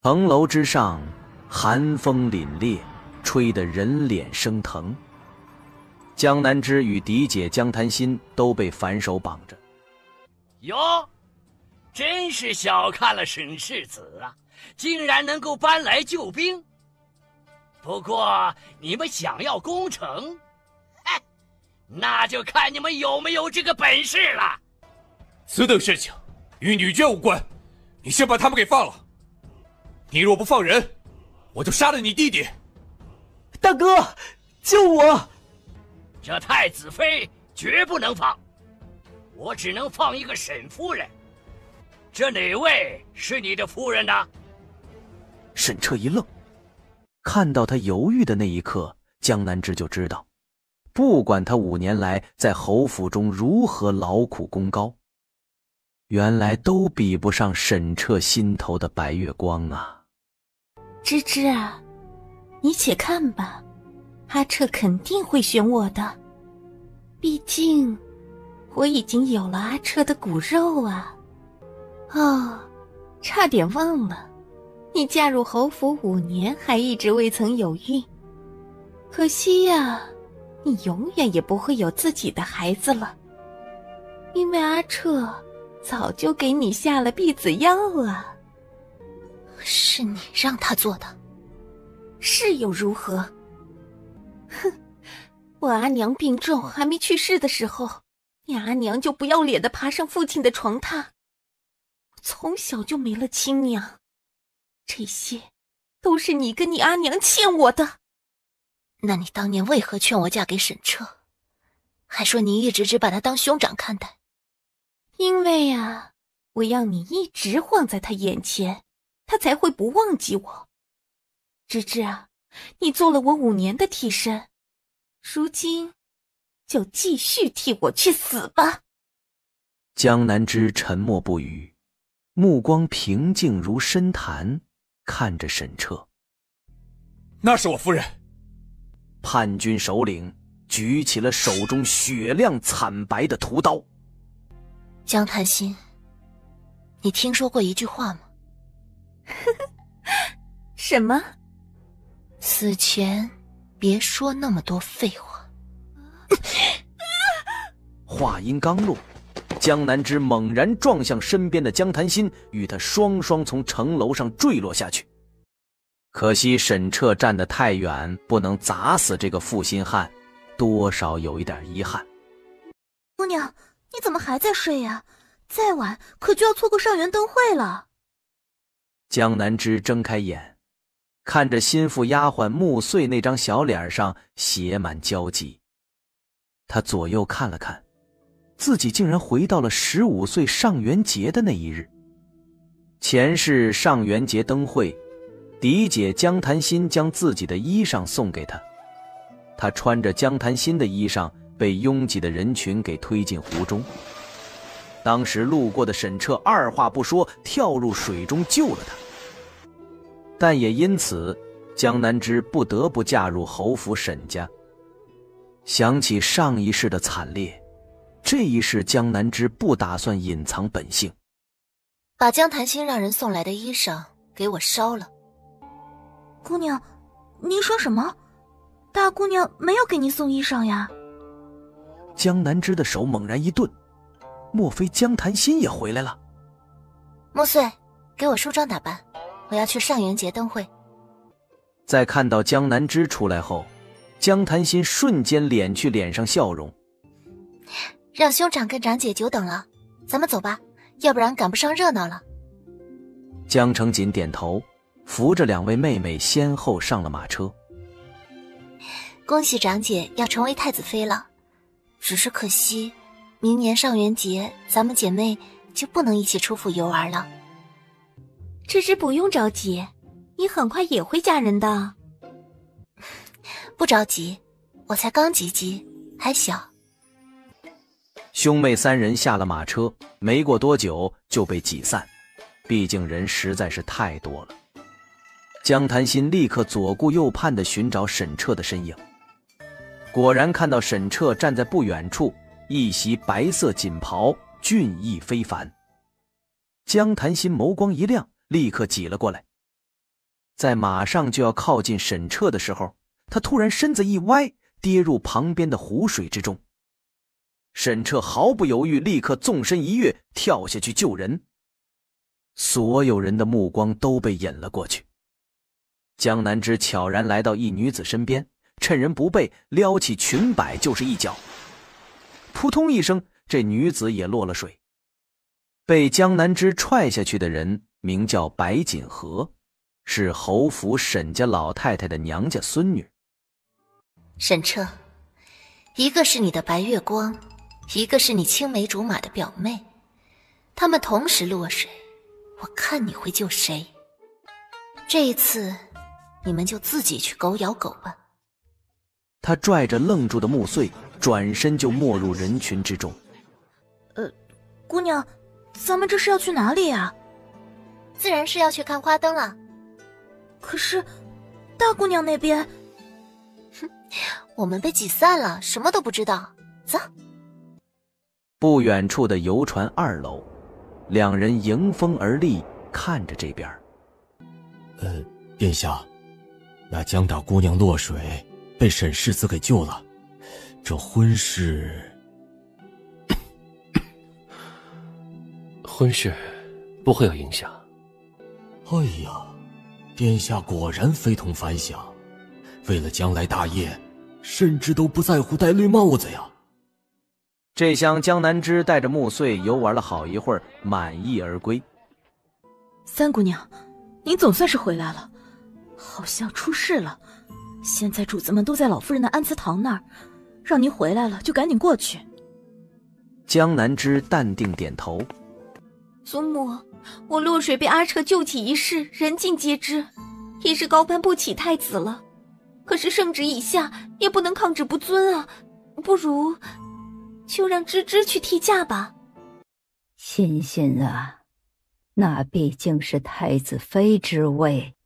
城楼之上，寒风凛冽，吹得人脸生疼。江南枝与嫡姐江滩心都被反手绑着。哟，真是小看了沈世子啊，竟然能够搬来救兵。不过你们想要攻城，那就看你们有没有这个本事了。此等事情与女眷无关，你先把他们给放了。你若不放人，我就杀了你弟弟。大哥，救我！这太子妃绝不能放，我只能放一个沈夫人。这哪位是你的夫人呢？沈彻一愣，看到他犹豫的那一刻，江南枝就知道，不管他5年来在侯府中如何劳苦功高，原来都比不上沈彻心头的白月光啊。芝芝啊，你且看吧，阿彻肯定会选我的，毕竟我已经有了阿彻的骨肉啊。哦，差点忘了，你嫁入侯府5年还一直未曾有孕，可惜呀，你永远也不会有自己的孩子了，因为阿彻早就给你下了避子药啊。是你让他做的，是又如何？哼，我阿娘病重还没去世的时候，你阿娘就不要脸地爬上父亲的床榻，从小就没了亲娘，这些都是你跟你阿娘欠我的。那你当年为何劝我嫁给沈彻，还说你一直只把他当兄长看待？因为啊，我要你一直晃在他眼前，他才会不忘记我。芝芝啊，你做了我5年的替身，如今就继续替我去死吧。江南枝沉默不语，目光平静如深潭，看着沈彻。那是我夫人。叛军首领举起了手中雪亮惨白的屠刀。江滩心，你听说过一句话吗？什么？死前别说那么多废话。话音刚落，江南枝猛然撞向身边的江滩心，与他双双从城楼上坠落下去。可惜沈彻站得太远，不能砸死这个负心汉，多少有一点遗憾。姑娘，你怎么还在睡呀？再晚可就要错过上元灯会了。江南枝睁开眼，看着心腹丫鬟穆穗那张小脸上写满焦急，他左右看了看，自己竟然回到了15岁上元节的那一日。前世上元节灯会，嫡姐江滩心将自己的衣裳送给他，他穿着江滩心的衣裳被拥挤的人群给推进湖中。当时路过的沈彻二话不说跳入水中救了他，但也因此江南枝不得不嫁入侯府沈家。想起上一世的惨烈，这一世江南枝不打算隐藏本性，把江潭心让人送来的衣裳给我烧了。姑娘，您说什么？大姑娘没有给您送衣裳呀？江南枝的手猛然一顿，莫非江潭心也回来了？穆穗，给我梳妆打扮，我要去上元节灯会。在看到江南枝出来后，江潭心瞬间敛去脸上笑容。让兄长跟长姐久等了，咱们走吧，要不然赶不上热闹了。江承锦点头，扶着2位妹妹先后上了马车。恭喜长姐要成为太子妃了，只是可惜明年上元节咱们姐妹就不能一起出府游玩了。芝芝不用着急，你很快也会嫁人的。不着急，我才刚及笄，还小。兄妹3人下了马车，没过多久就被挤散，毕竟人实在是太多了。江潭心立刻左顾右盼地寻找沈彻的身影，果然看到沈彻站在不远处，一袭白色锦袍，俊逸非凡。江潭心眸光一亮，立刻挤了过来。在马上就要靠近沈彻的时候，他突然身子一歪，跌入旁边的湖水之中。沈彻毫不犹豫，立刻纵身一跃，跳下去救人。所有人的目光都被引了过去。江南之悄然来到一女子身边，趁人不备，撩起裙摆就是一脚。扑通一声，这女子也落了水。被江南之踹下去的人名叫白锦和，是侯府沈家老太太的娘家孙女。沈彻，一个是你的白月光，一个是你青梅竹马的表妹，他们同时落水，我看你会救谁？这一次你们就自己去狗咬狗吧。他拽着愣住的穆穗，转身就没入人群之中。姑娘，咱们这是要去哪里啊？自然是要去看花灯了。可是大姑娘那边……我们被挤散了，什么都不知道。走。不远处的游船2楼，两人迎风而立，看着这边。殿下，那江大姑娘落水，被沈世子给救了。这婚事……婚事不会有影响。哎呀，殿下果然非同凡响，为了将来大业，甚至都不在乎戴绿帽子呀。这厢江南之带着穆穗游玩了好一会儿，满意而归。三姑娘，您总算是回来了，好像出事了。现在主子们都在老夫人的安祠堂那儿，让您回来了就赶紧过去。江南之淡定点头。祖母，我落水被阿彻救起一事人尽皆知，已是高攀不起太子了。可是圣旨已下，也不能抗旨不遵啊，不如就让芝芝去替嫁吧。欣欣啊，那毕竟是太子妃之位，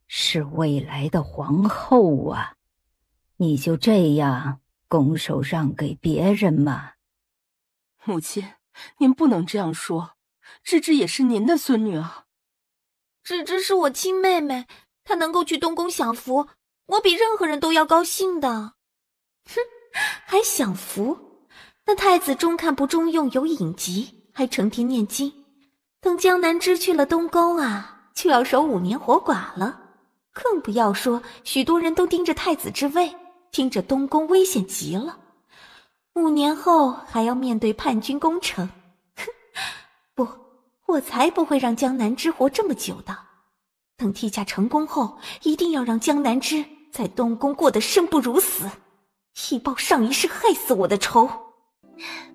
是未来的皇后啊，你就这样拱手让给别人吗？母亲，您不能这样说，芝芝也是您的孙女啊。芝芝是我亲妹妹，她能够去东宫享福，我比任何人都要高兴的。哼，还享福？那太子中看不中用，有隐疾，还成天念经。等江南之去了东宫啊，就要守5年活寡了。更不要说许多人都盯着太子之位，盯着东宫危险极了。5年后还要面对叛军攻城。哼，不，我才不会让江南之活这么久的。等替嫁成功后，一定要让江南之在东宫过得生不如死，以报上一世害死我的仇。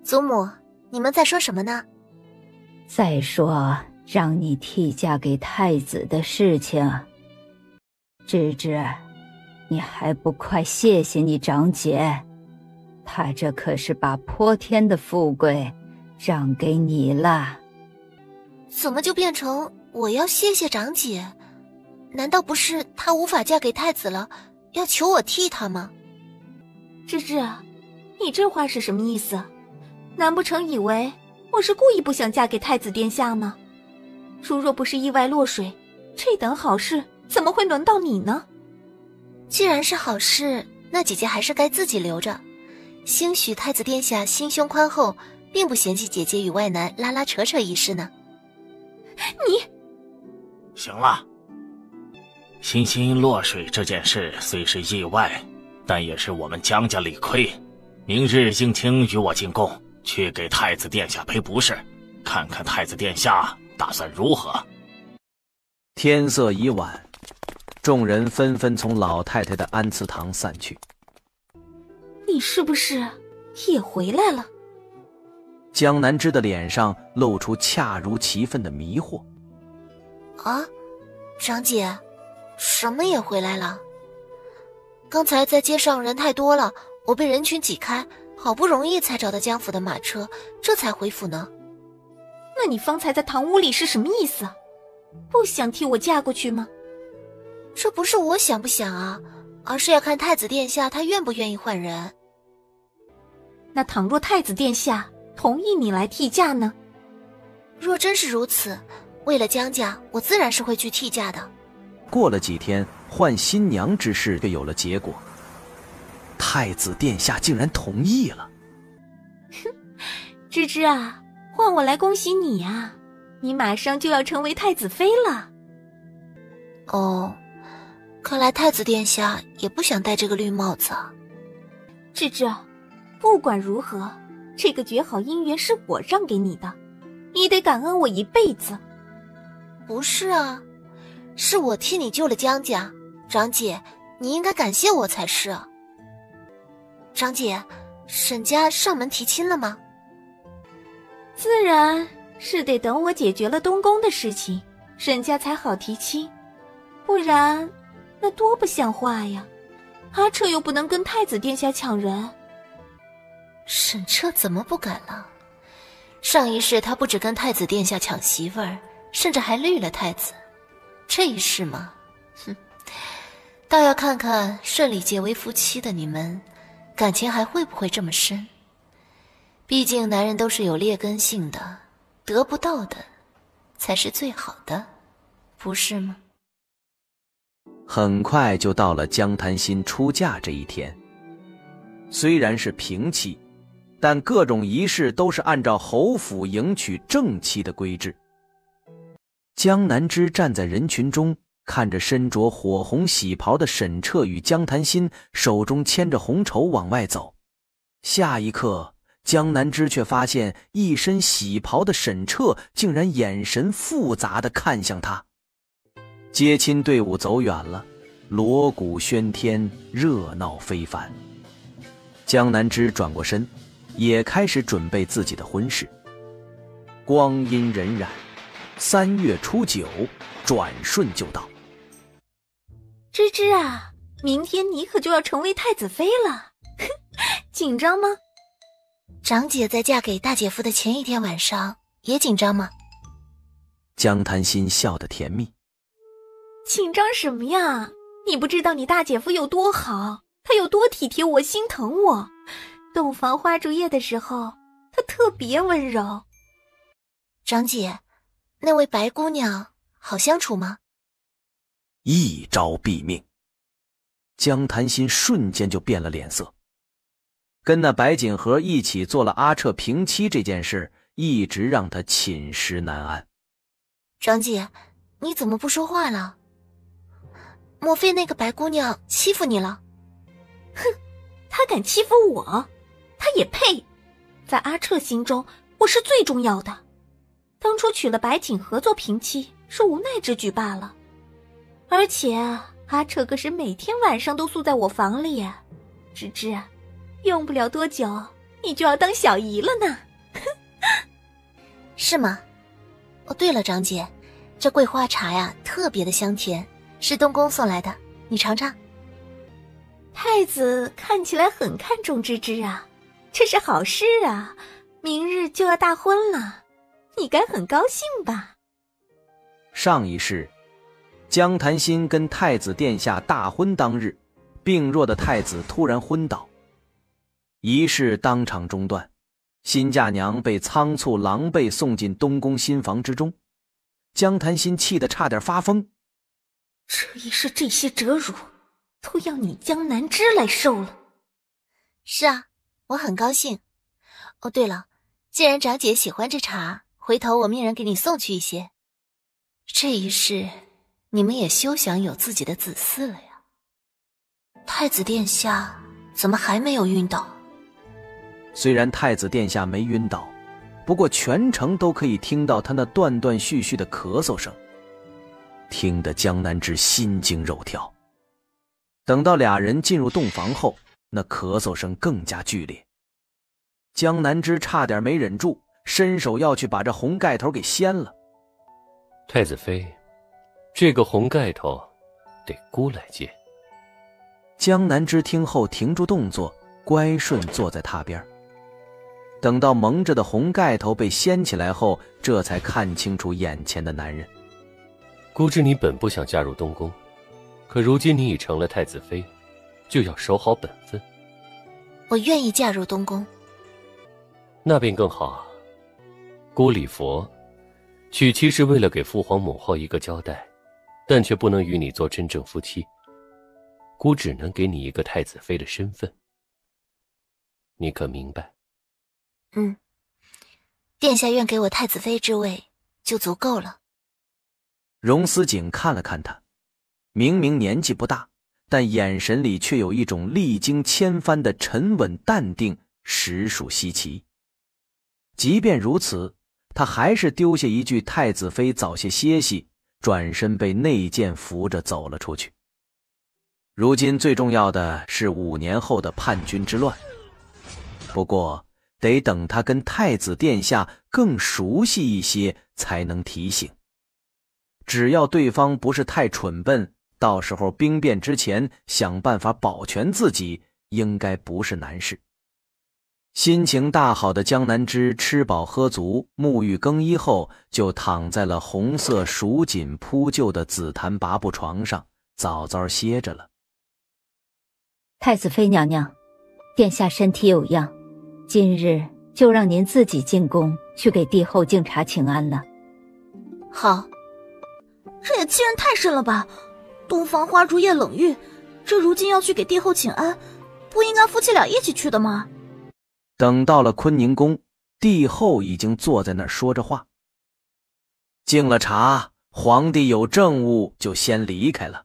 祖母，你们在说什么呢？再说让你替嫁给太子的事情。芝芝，你还不快谢谢你长姐，她这可是把泼天的富贵让给你了。怎么就变成我要谢谢长姐？难道不是她无法嫁给太子了，要求我替她吗？芝芝，你这话是什么意思？难不成以为我是故意不想嫁给太子殿下吗？如若不是意外落水，这等好事怎么会轮到你呢？既然是好事，那姐姐还是该自己留着。兴许太子殿下心胸宽厚，并不嫌弃姐姐与外男拉拉扯扯一事呢。你行了，欣欣落水这件事虽是意外，但也是我们江家理亏。明日静卿与我进宫，去给太子殿下赔不是，看看太子殿下打算如何。天色已晚，众人纷纷从老太太的安祠堂散去。你是不是也回来了？江南之的脸上露出恰如其分的迷惑。啊，长姐，什么也回来了？刚才在街上人太多了，我被人群挤开，好不容易才找到江府的马车，这才回府呢。那你方才在堂屋里是什么意思？不想替我嫁过去吗？这不是我想不想啊，而是要看太子殿下他愿不愿意换人。那倘若太子殿下同意你来替嫁呢？若真是如此，为了江家，我自然是会去替嫁的。过了几天，换新娘之事却有了结果。太子殿下竟然同意了。芝芝啊，换我来恭喜你啊，你马上就要成为太子妃了。哦，看来太子殿下也不想戴这个绿帽子啊。芝芝，不管如何，这个绝好姻缘是我让给你的，你得感恩我一辈子。不是啊，是我替你救了江家，长姐，你应该感谢我才是啊。长姐，沈家上门提亲了吗？自然是得等我解决了东宫的事情，沈家才好提亲，不然那多不像话呀。阿彻又不能跟太子殿下抢人。沈彻怎么不敢了？上一世他不止跟太子殿下抢媳妇儿，甚至还绿了太子。这一世嘛，倒要看看顺利结为夫妻的你们，感情还会不会这么深。毕竟男人都是有劣根性的，得不到的才是最好的，不是吗？很快就到了江潭心出嫁这一天。虽然是平妻，但各种仪式都是按照侯府迎娶正妻的规制。江南之站在人群中，看着身着火红喜袍的沈彻与江潭心手中牵着红绸往外走。下一刻，江南之却发现一身喜袍的沈彻竟然眼神复杂地看向他。接亲队伍走远了，锣鼓喧天，热闹非凡。江南之转过身，也开始准备自己的婚事。光阴荏苒，3月初9，转瞬就到。芝芝啊，明天你可就要成为太子妃了，紧张吗？长姐在嫁给大姐夫的前一天晚上也紧张吗？江潭心笑得甜蜜。紧张什么呀？你不知道你大姐夫有多好，他有多体贴我，心疼我。洞房花烛夜的时候，他特别温柔。长姐，那位白姑娘好相处吗？一招毙命，江潭心瞬间就变了脸色。跟那白锦和一起做了阿彻平妻这件事，一直让他寝食难安。长姐，你怎么不说话了？莫非那个白姑娘欺负你了？哼，她敢欺负我，她也配。在阿彻心中，我是最重要的。当初娶了白锦和做平妻，是无奈之举罢了。而且阿彻可是每天晚上都宿在我房里，芝芝，用不了多久，你就要当小姨了呢。是吗？哦，对了，长姐，这桂花茶呀，特别的香甜，是东宫送来的，你尝尝。太子看起来很看重芝芝啊，这是好事啊，明日就要大婚了，你该很高兴吧？上一世，江潭心跟太子殿下大婚当日，病弱的太子突然昏倒，仪式当场中断，新嫁娘被仓促狼狈送进东宫新房之中。江潭心气得差点发疯。这一世这些折辱，都要你江南之来受了。是啊，我很高兴。哦，对了，既然长姐喜欢这茶，回头我命人给你送去一些。这一世，你们也休想有自己的子嗣了呀。太子殿下怎么还没有晕倒？虽然太子殿下没晕倒，不过全程都可以听到他那断断续续的咳嗽声，听得江南之心惊肉跳。等到俩人进入洞房后，那咳嗽声更加剧烈。江南之差点没忍住，伸手要去把这红盖头给掀了。太子妃，这个红盖头得姑来接。江南之听后停住动作，乖顺坐在榻边。等到蒙着的红盖头被掀起来后，这才看清楚眼前的男人。姑知你本不想嫁入东宫，可如今你已成了太子妃，就要守好本分。我愿意嫁入东宫。那便更好。姑礼佛，娶妻是为了给父皇母后一个交代，但却不能与你做真正夫妻。孤只能给你一个太子妃的身份，你可明白？殿下愿给我太子妃之位就足够了。荣思景看了看他，明明年纪不大，但眼神里却有一种历经千帆的沉稳淡定，实属稀奇。即便如此，他还是丢下一句太子妃早些歇息，转身被内监扶着走了出去。如今最重要的是5年后的叛军之乱，不过得等他跟太子殿下更熟悉一些才能提醒。只要对方不是太蠢笨，到时候兵变之前想办法保全自己，应该不是难事。心情大好的江南枝吃饱喝足，沐浴更衣后，就躺在了红色蜀锦铺就的紫檀拔步床上，早早歇着了。太子妃娘娘，殿下身体有恙，今日就让您自己进宫去给帝后敬茶请安了。好。这也欺人太甚了吧！东方花烛夜冷遇，这如今要去给帝后请安，不应该夫妻俩一起去的吗？等到了坤宁宫，帝后已经坐在那儿说着话。敬了茶，皇帝有政务就先离开了。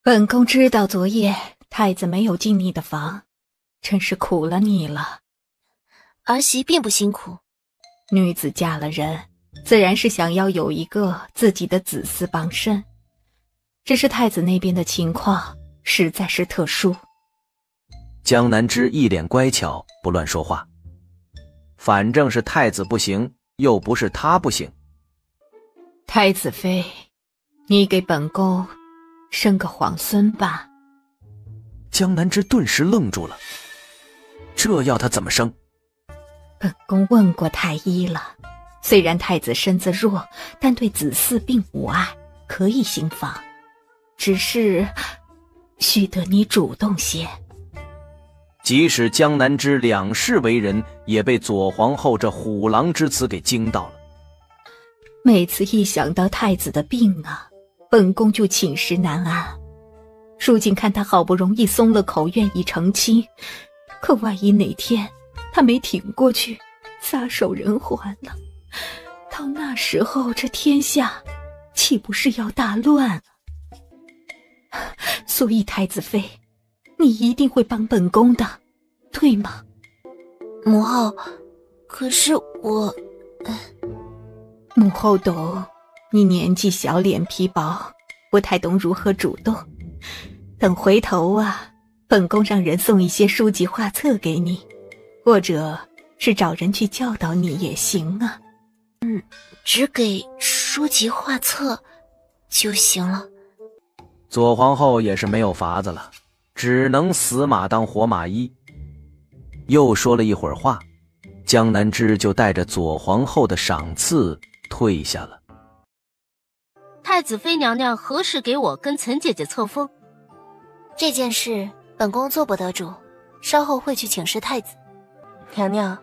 本宫知道昨夜太子没有进你的房，真是苦了你了。儿媳并不辛苦，女子嫁了人，自然是想要有一个自己的子嗣傍身，只是太子那边的情况实在是特殊。江南枝一脸乖巧，不乱说话。反正是太子不行，又不是他不行。太子妃，你给本宫生个皇孙吧。江南枝顿时愣住了，这要他怎么生？本宫问过太医了，虽然太子身子弱，但对子嗣并无碍，可以行房，只是须得你主动些。即使江南枝两世为人，也被左皇后这虎狼之词给惊到了。每次一想到太子的病啊，本宫就寝食难安。如今看他好不容易松了口，愿意成亲，可万一哪天他没挺过去，撒手人寰了，到那时候这天下岂不是要大乱啊？所以太子妃，你一定会帮本宫的，对吗？母后，可是我……母后懂，你年纪小，脸皮薄，不太懂如何主动。等回头啊，本宫让人送一些书籍画册给你，或者是找人去教导你也行啊。只给书籍画册就行了。左皇后也是没有法子了，只能死马当活马医。又说了一会儿话，江南枝就带着左皇后的赏赐退下了。太子妃娘娘何时给我跟岑姐姐册封？这件事本宫做不得主，稍后会去请示太子。娘娘，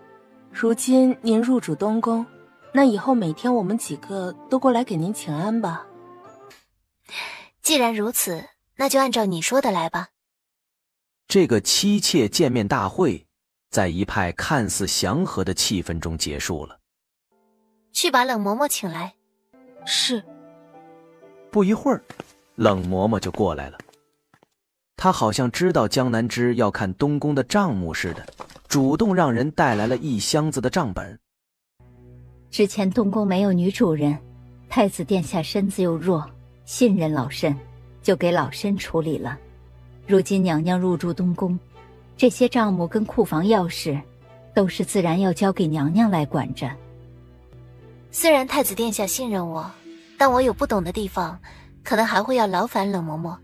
如今您入主东宫，那以后每天我们几个都过来给您请安吧。既然如此，那就按照你说的来吧。这个妻妾见面大会在一派看似祥和的气氛中结束了。去把冷嬷嬷请来。是。不一会儿，冷嬷嬷就过来了。她好像知道江南枝要看东宫的账目似的，主动让人带来了一箱子的账本。之前东宫没有女主人，太子殿下身子又弱，信任老身，就给老身处理了。如今娘娘入住东宫，这些账目跟库房钥匙都是自然要交给娘娘来管着。虽然太子殿下信任我，但我有不懂的地方，可能还会要劳烦冷嬷嬷。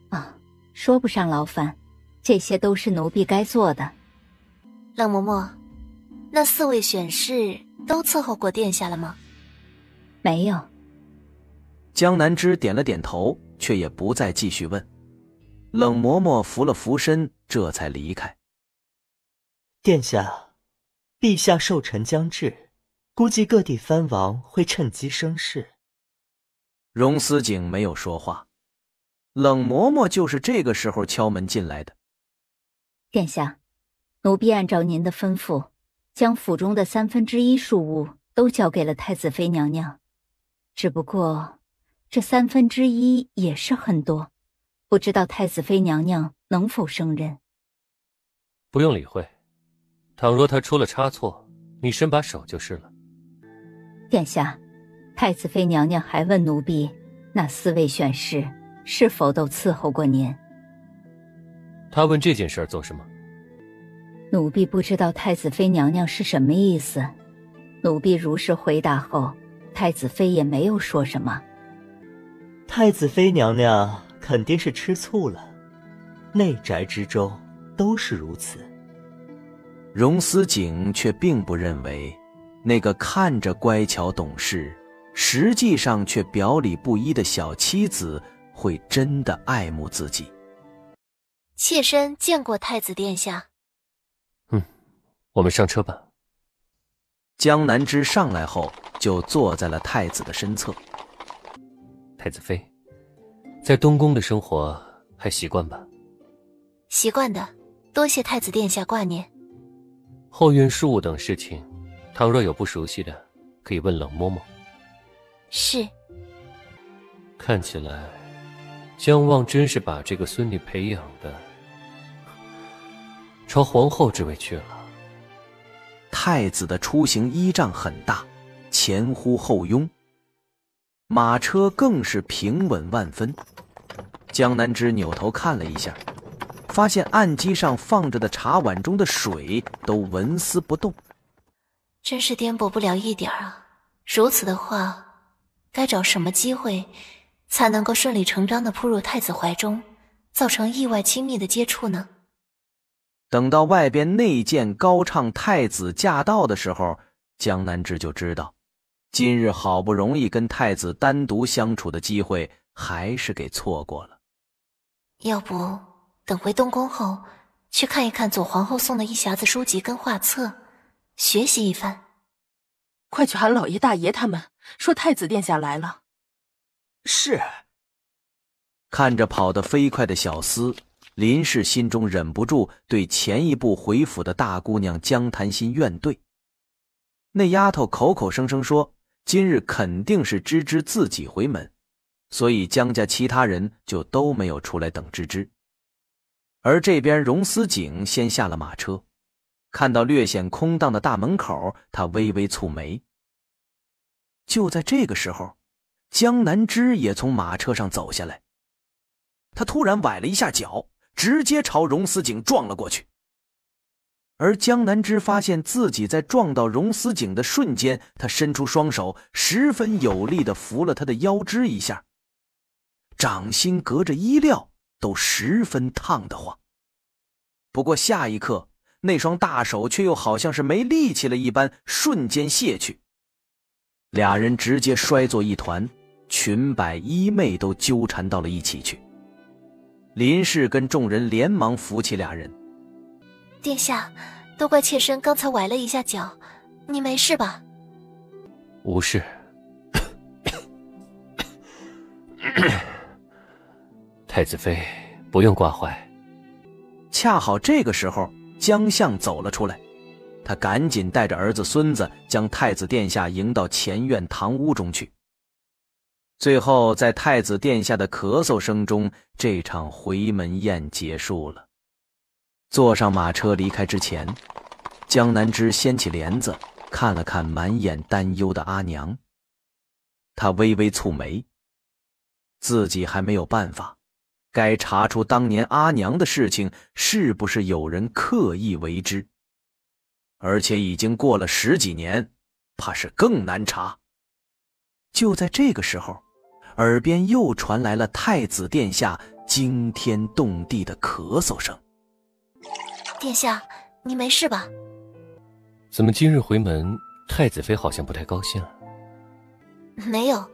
啊，说不上劳烦，这些都是奴婢该做的。冷嬷嬷，那4位选侍都伺候过殿下了吗？没有。江南枝点了点头，却也不再继续问。冷嬷嬷扶了扶身，这才离开。殿下，陛下寿辰将至，估计各地藩王会趁机生事。荣思景没有说话，冷嬷嬷就是这个时候敲门进来的。殿下，奴婢按照您的吩咐，将府中的1/3庶务都交给了太子妃娘娘。只不过，这1/3也是很多，不知道太子妃娘娘能否胜任。不用理会，倘若她出了差错，你伸把手就是了。殿下，太子妃娘娘还问奴婢，那4位选侍是否都伺候过您？她问这件事做什么？奴婢不知道太子妃娘娘是什么意思。奴婢如实回答后，太子妃也没有说什么。太子妃娘娘肯定是吃醋了，内宅之中都是如此。荣思景却并不认为，那个看着乖巧懂事，实际上却表里不一的小妻子会真的爱慕自己。妾身见过太子殿下。我们上车吧。江南之上来后，就坐在了太子的身侧。太子妃，在东宫的生活还习惯吧？习惯的，多谢太子殿下挂念。后院事务等事情，倘若有不熟悉的，可以问冷嬷嬷。是。看起来，江望真是把这个孙女培养的朝皇后之位去了。太子的出行依仗很大，前呼后拥，马车更是平稳万分。江南之扭头看了一下，发现案几上放着的茶碗中的水都纹丝不动，真是颠簸不了一点啊！如此的话，该找什么机会才能够顺理成章地扑入太子怀中，造成意外亲密的接触呢？等到外边内监高唱太子驾到的时候，江南之就知道，今日好不容易跟太子单独相处的机会，还是给错过了。要不等回东宫后，去看一看左皇后送的一匣子书籍跟画册，学习一番。快去喊老爷大爷他们，说太子殿下来了。是。看着跑得飞快的小厮，林氏心中忍不住对前一步回府的大姑娘江檀心怨怼。那丫头口口声声说今日肯定是芝芝自己回门，所以江家其他人就都没有出来等芝芝。而这边荣思景先下了马车，看到略显空荡的大门口，他微微蹙眉。就在这个时候，江南之也从马车上走下来，他突然崴了一下脚，直接朝荣思景撞了过去。而江南之发现自己在撞到荣思景的瞬间，他伸出双手，十分有力地扶了他的腰肢一下，掌心隔着衣料都十分烫得慌。不过下一刻，那双大手却又好像是没力气了一般，瞬间卸去。俩人直接摔作一团，裙摆衣袂都纠缠到了一起去。林氏跟众人连忙扶起俩人。殿下，都怪妾身刚才崴了一下脚，你没事吧？无事。太子妃不用挂怀。恰好这个时候，江相走了出来，他赶紧带着儿子孙子将太子殿下迎到前院堂屋中去。最后在太子殿下的咳嗽声中，这场回门宴结束了。坐上马车离开之前，江南之掀起帘子，看了看满眼担忧的阿娘，他微微蹙眉，自己还没有办法，该查出当年阿娘的事情是不是有人刻意为之，而且已经过了10几年，怕是更难查。就在这个时候，耳边又传来了太子殿下惊天动地的咳嗽声。殿下，你没事吧？怎么今日回门，太子妃好像不太高兴？没有，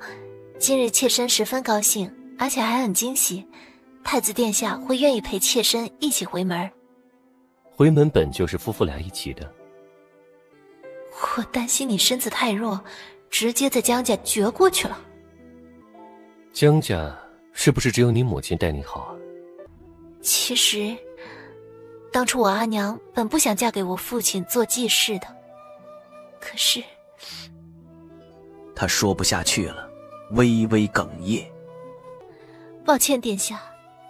今日妾身十分高兴，而且还很惊喜，太子殿下会愿意陪妾身一起回门。回门本就是夫妇俩一起的。我担心你身子太弱，直接在江家绝过去了。江家是不是只有你母亲待你好啊？其实，当初我阿娘本不想嫁给我父亲做继室的，可是……他说不下去了，微微哽咽。抱歉，殿下，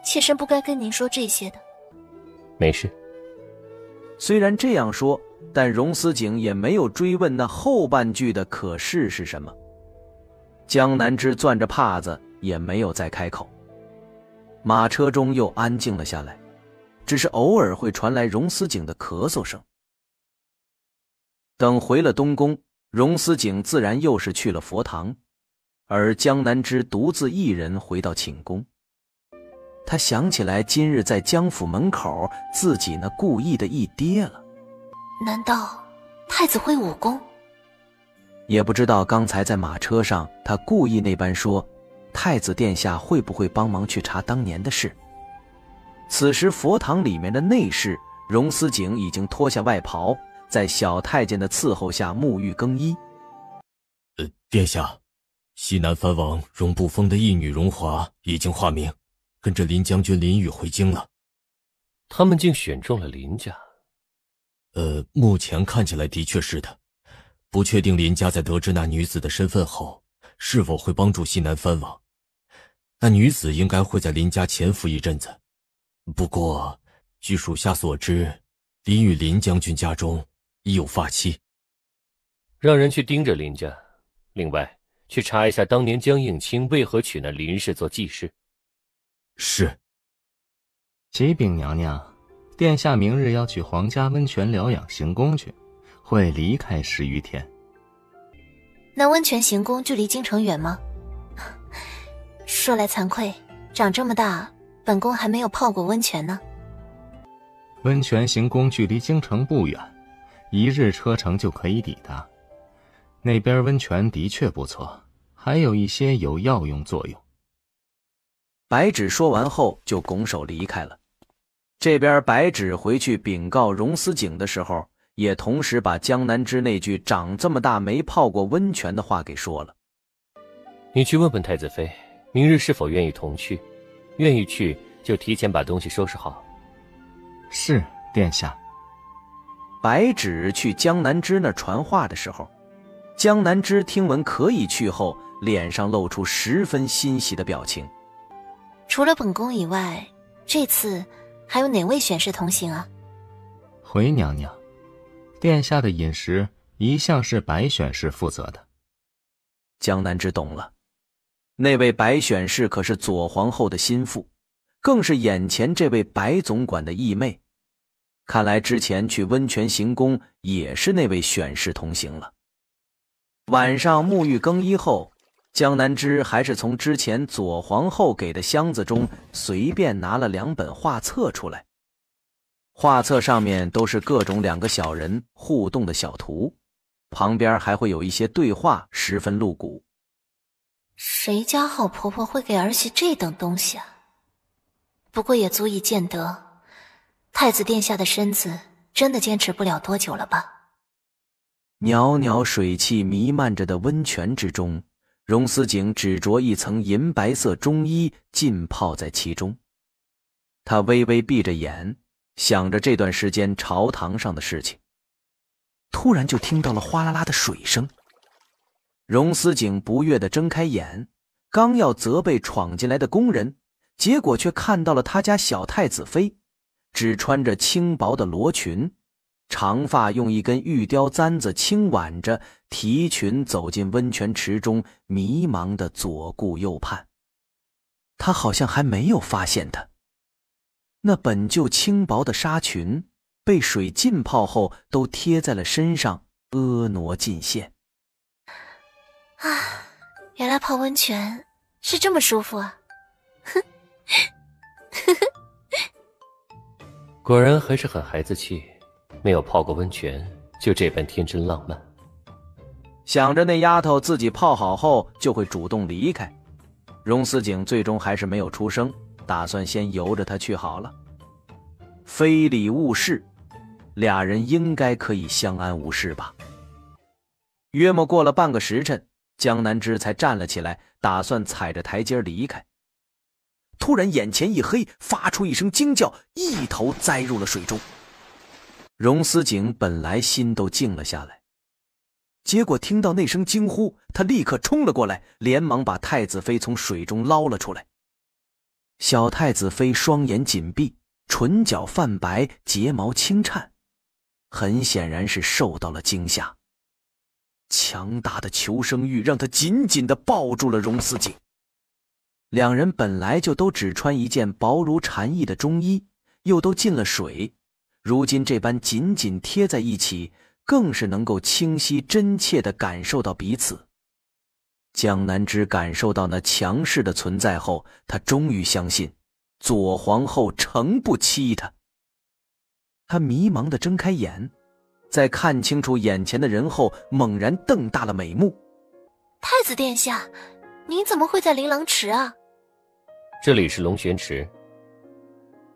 妾身不该跟您说这些的。没事。虽然这样说，但荣思景也没有追问那后半句的可是是什么。江南枝攥着帕子，也没有再开口。马车中又安静了下来，只是偶尔会传来荣思景的咳嗽声。等回了东宫，荣思景自然又是去了佛堂，而江南枝独自一人回到寝宫。他想起来今日在江府门口自己那故意的一跌了，难道太子会武功？也不知道刚才在马车上他故意那般说太子殿下会不会帮忙去查当年的事。此时佛堂里面的内室，荣思景已经脱下外袍，在小太监的伺候下沐浴更衣。殿下，西南藩王荣不封的义女荣华已经化名，跟着林将军林宇回京了。他们竟选中了林家？目前看起来的确是的，不确定林家在得知那女子的身份后，是否会帮助西南藩王。那女子应该会在林家潜伏一阵子。不过，据属下所知，林与林将军家中已有发妻。让人去盯着林家，另外去查一下当年江应清为何娶那林氏做继室。是。启禀娘娘，殿下明日要去皇家温泉疗养行宫去，会离开10余天。那温泉行宫距离京城远吗？说来惭愧，长这么大，本宫还没有泡过温泉呢。温泉行宫距离京城不远，1日车程就可以抵达。那边温泉的确不错，还有一些有药用作用。白芷说完后就拱手离开了。这边白芷回去禀告荣思景的时候，也同时把江南枝那句长这么大没泡过温泉的话给说了。你去问问太子妃，明日是否愿意同去？愿意去就提前把东西收拾好。是，殿下。白芷去江南枝那传话的时候，江南枝听闻可以去后，脸上露出十分欣喜的表情。除了本宫以外，这次还有哪位选侍同行啊？回娘娘，殿下的饮食一向是白选侍负责的。江南枝懂了，那位白选侍可是左皇后的心腹，更是眼前这位白总管的义妹。看来之前去温泉行宫也是那位选侍同行了。晚上沐浴更衣后，江南枝还是从之前左皇后给的箱子中随便拿了2本画册出来。画册上面都是各种2个小人互动的小图，旁边还会有一些对话，十分露骨。谁家好婆婆会给儿媳这等东西啊？不过也足以见得太子殿下的身子真的坚持不了多久了吧。袅袅水汽弥漫着的温泉之中，荣思景只着一层银白色中衣浸泡在其中。他微微闭着眼，想着这段时间朝堂上的事情。突然就听到了哗啦啦的水声。荣思景不悦地睁开眼，刚要责备闯进来的工人，结果却看到了他家小太子妃，只穿着轻薄的罗裙，长发用一根玉雕簪子轻挽着，提裙走进温泉池中，迷茫地左顾右盼。他好像还没有发现他，那本就轻薄的纱裙被水浸泡后都贴在了身上，婀娜尽现。啊，原来泡温泉是这么舒服啊！哼，果然还是很孩子气，没有泡过温泉就这般天真浪漫。想着那丫头自己泡好后就会主动离开，荣思景最终还是没有出声，打算先由着她去好了。非礼勿视，俩人应该可以相安无事吧。约莫过了半个时辰，江南枝才站了起来，打算踩着台阶离开。突然眼前一黑，发出一声惊叫，一头栽入了水中。荣思景本来心都静了下来，结果听到那声惊呼，他立刻冲了过来，连忙把太子妃从水中捞了出来。小太子妃双眼紧闭，唇角泛白，睫毛轻颤，很显然是受到了惊吓。强大的求生欲让他紧紧地抱住了荣思景。两人本来就都只穿一件薄如蝉翼的中衣，又都进了水，如今这般紧紧贴在一起，更是能够清晰真切地感受到彼此。江南之感受到那强势的存在后，他终于相信左皇后诚不欺他。他迷茫地睁开眼，在看清楚眼前的人后，猛然瞪大了美目。太子殿下，您怎么会在琳琅池啊？这里是龙泉池。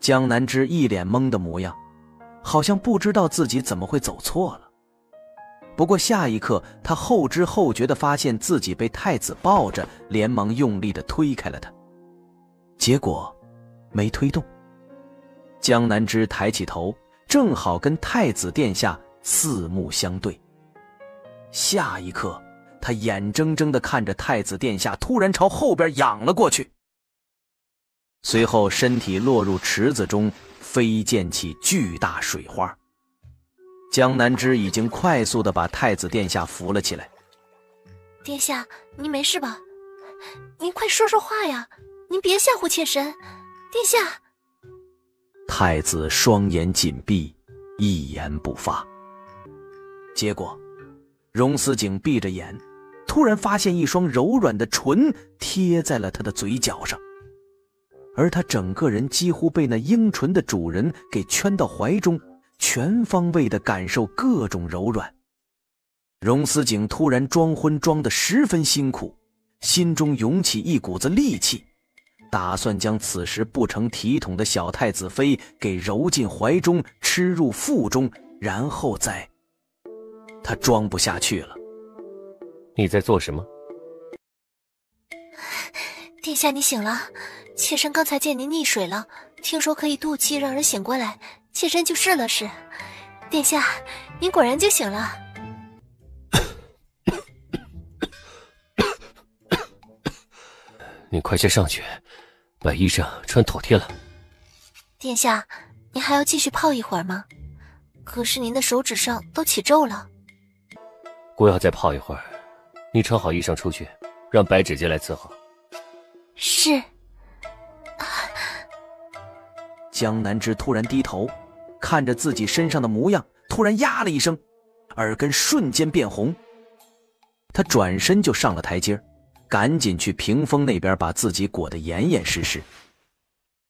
江南之一脸懵的模样，好像不知道自己怎么会走错了。不过下一刻，他后知后觉地发现自己被太子抱着，连忙用力地推开了他。结果没推动。江南之抬起头，正好跟太子殿下四目相对。下一刻，他眼睁睁地看着太子殿下突然朝后边仰了过去，随后身体落入池子中，飞溅起巨大水花。江南之已经快速地把太子殿下扶了起来。殿下，您没事吧？您快说说话呀！您别吓唬妾身，殿下。太子双眼紧闭，一言不发。结果荣思景闭着眼，突然发现一双柔软的唇贴在了他的嘴角上，而他整个人几乎被那樱唇的主人给圈到怀中，全方位地感受各种柔软。荣思景突然装昏装得十分辛苦，心中涌起一股子戾气，打算将此时不成体统的小太子妃给揉进怀中，吃入腹中，然后再……他装不下去了。你在做什么？殿下，你醒了。妾身刚才见您溺水了，听说可以渡气让人醒过来，妾身就试了试。殿下，您果然就醒了。你快些上去，把衣裳穿妥帖了。殿下，您还要继续泡一会儿吗？可是您的手指上都起皱了。不要再泡一会儿，你穿好衣裳出去，让白芷嫻来伺候。是。江南之突然低头，看着自己身上的模样，突然呀了一声，耳根瞬间变红。他转身就上了台阶，赶紧去屏风那边把自己裹得严严实实。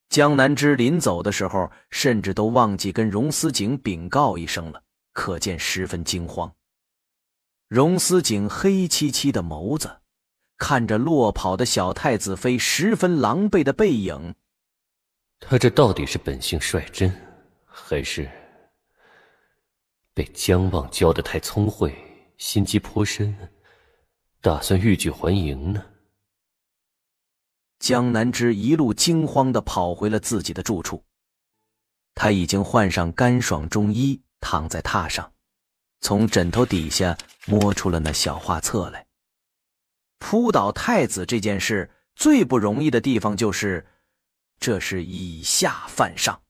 江南之临走的时候，甚至都忘记跟荣思景禀告一声了，可见十分惊慌。荣思景黑漆漆的眸子看着落跑的小太子妃十分狼狈的背影，他这到底是本性率真，还是被姜望教得太聪慧，心机颇深，打算欲拒还迎呢？江南之一路惊慌地跑回了自己的住处，他已经换上干爽中衣，躺在榻上，从枕头底下摸出了那小画册来。扑倒太子这件事最不容易的地方就是，这是以下犯上。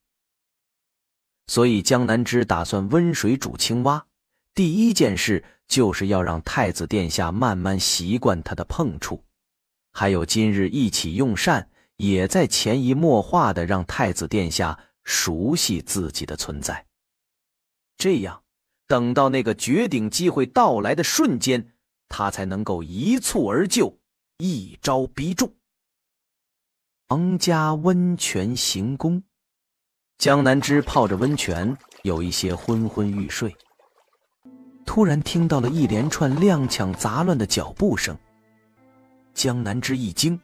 所以江南之打算温水煮青蛙，第一件事就是要让太子殿下慢慢习惯他的碰触，还有今日一起用膳，也在潜移默化地让太子殿下熟悉自己的存在。这样，等到那个绝顶机会到来的瞬间，他才能够一蹴而就，一招必中。王家温泉行宫，江南之泡着温泉，有一些昏昏欲睡。突然听到了一连串踉跄杂乱的脚步声，江南之一惊，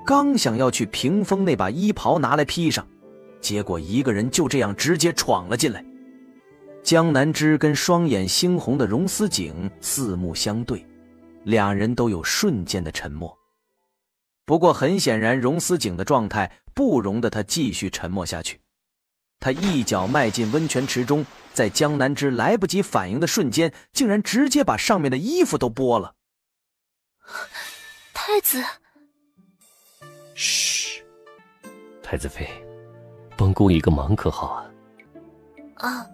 刚想要去屏风那把衣袍拿来披上，结果一个人就这样直接闯了进来。江南之跟双眼猩红的荣思景四目相对，两人都有瞬间的沉默。不过很显然，荣思景的状态不容得他继续沉默下去。他一脚迈进温泉池中，在江南之来不及反应的瞬间，竟然直接把上面的衣服都剥了。太子，嘘，太子妃，帮公一个忙可好啊？啊，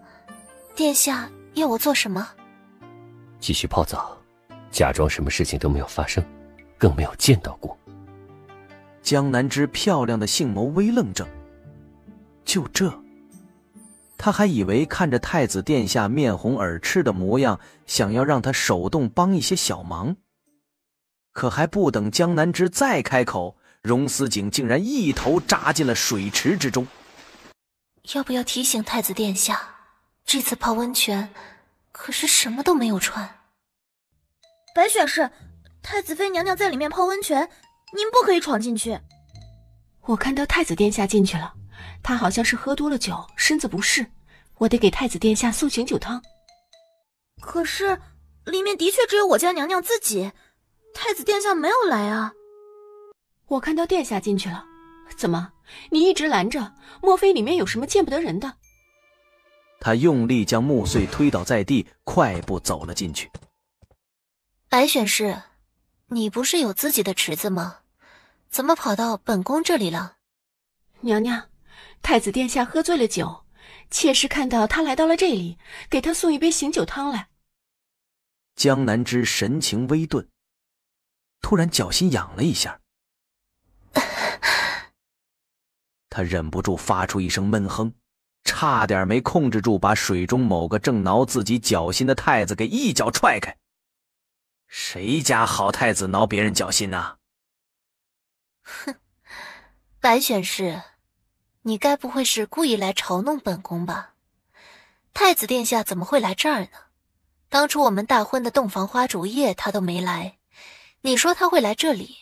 殿下要我做什么？继续泡澡，假装什么事情都没有发生，更没有见到过。江南之漂亮的杏眸微愣怔，就这，他还以为看着太子殿下面红耳赤的模样，想要让他手动帮一些小忙。可还不等江南之再开口，荣思景竟然一头扎进了水池之中。要不要提醒太子殿下，这次泡温泉可是什么都没有穿。白雪氏，太子妃娘娘在里面泡温泉，您不可以闯进去。我看到太子殿下进去了，他好像是喝多了酒，身子不适，我得给太子殿下送醒酒汤。可是里面的确只有我家娘娘自己，太子殿下没有来啊。我看到殿下进去了，怎么你一直拦着？莫非里面有什么见不得人的？他用力将木穗推倒在地，快步走了进去。白选氏，你不是有自己的池子吗？怎么跑到本宫这里了？娘娘，太子殿下喝醉了酒，妾室看到他来到了这里，给他送一杯醒酒汤来。江南之神情微顿，突然脚心痒了一下，他忍不住发出一声闷哼，差点没控制住，把水中某个正挠自己脚心的太子给一脚踹开。谁家好太子挠别人脚心啊？哼，白选氏，你该不会是故意来嘲弄本宫吧？太子殿下怎么会来这儿呢？当初我们大婚的洞房花烛夜他都没来，你说他会来这里，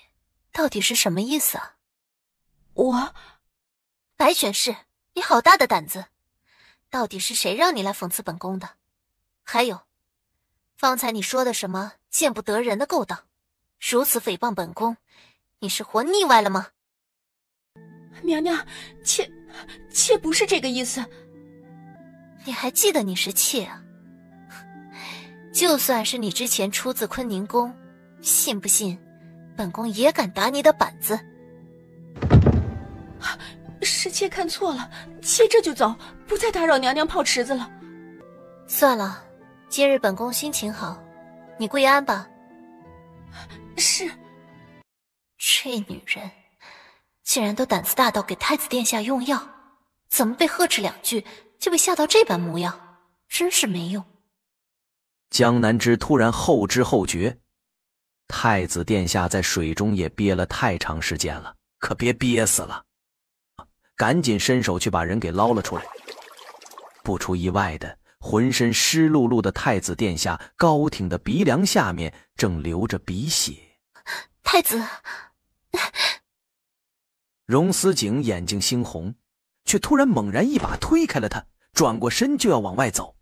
到底是什么意思啊？白选氏，你好大的胆子！到底是谁让你来讽刺本宫的？还有，方才你说的什么见不得人的勾当，如此诽谤本宫，你是活腻歪了吗？娘娘，妾不是这个意思。你还记得你是妾啊？就算是你之前出自坤宁宫，信不信本宫也敢打你的板子？是妾看错了，妾这就走，不再打扰娘娘泡池子了。算了，今日本宫心情好，你归安吧。是。这女人竟然都胆子大到给太子殿下用药，怎么被呵斥2句就被吓到这般模样，真是没用。江南之突然后知后觉，太子殿下在水中也憋了太长时间了，可别憋死了。赶紧伸手去把人给捞了出来。不出意外的，浑身湿漉漉的太子殿下高挺的鼻梁下面正流着鼻血。太子，荣思景眼睛猩红，却突然猛然一把推开了他，转过身就要往外走。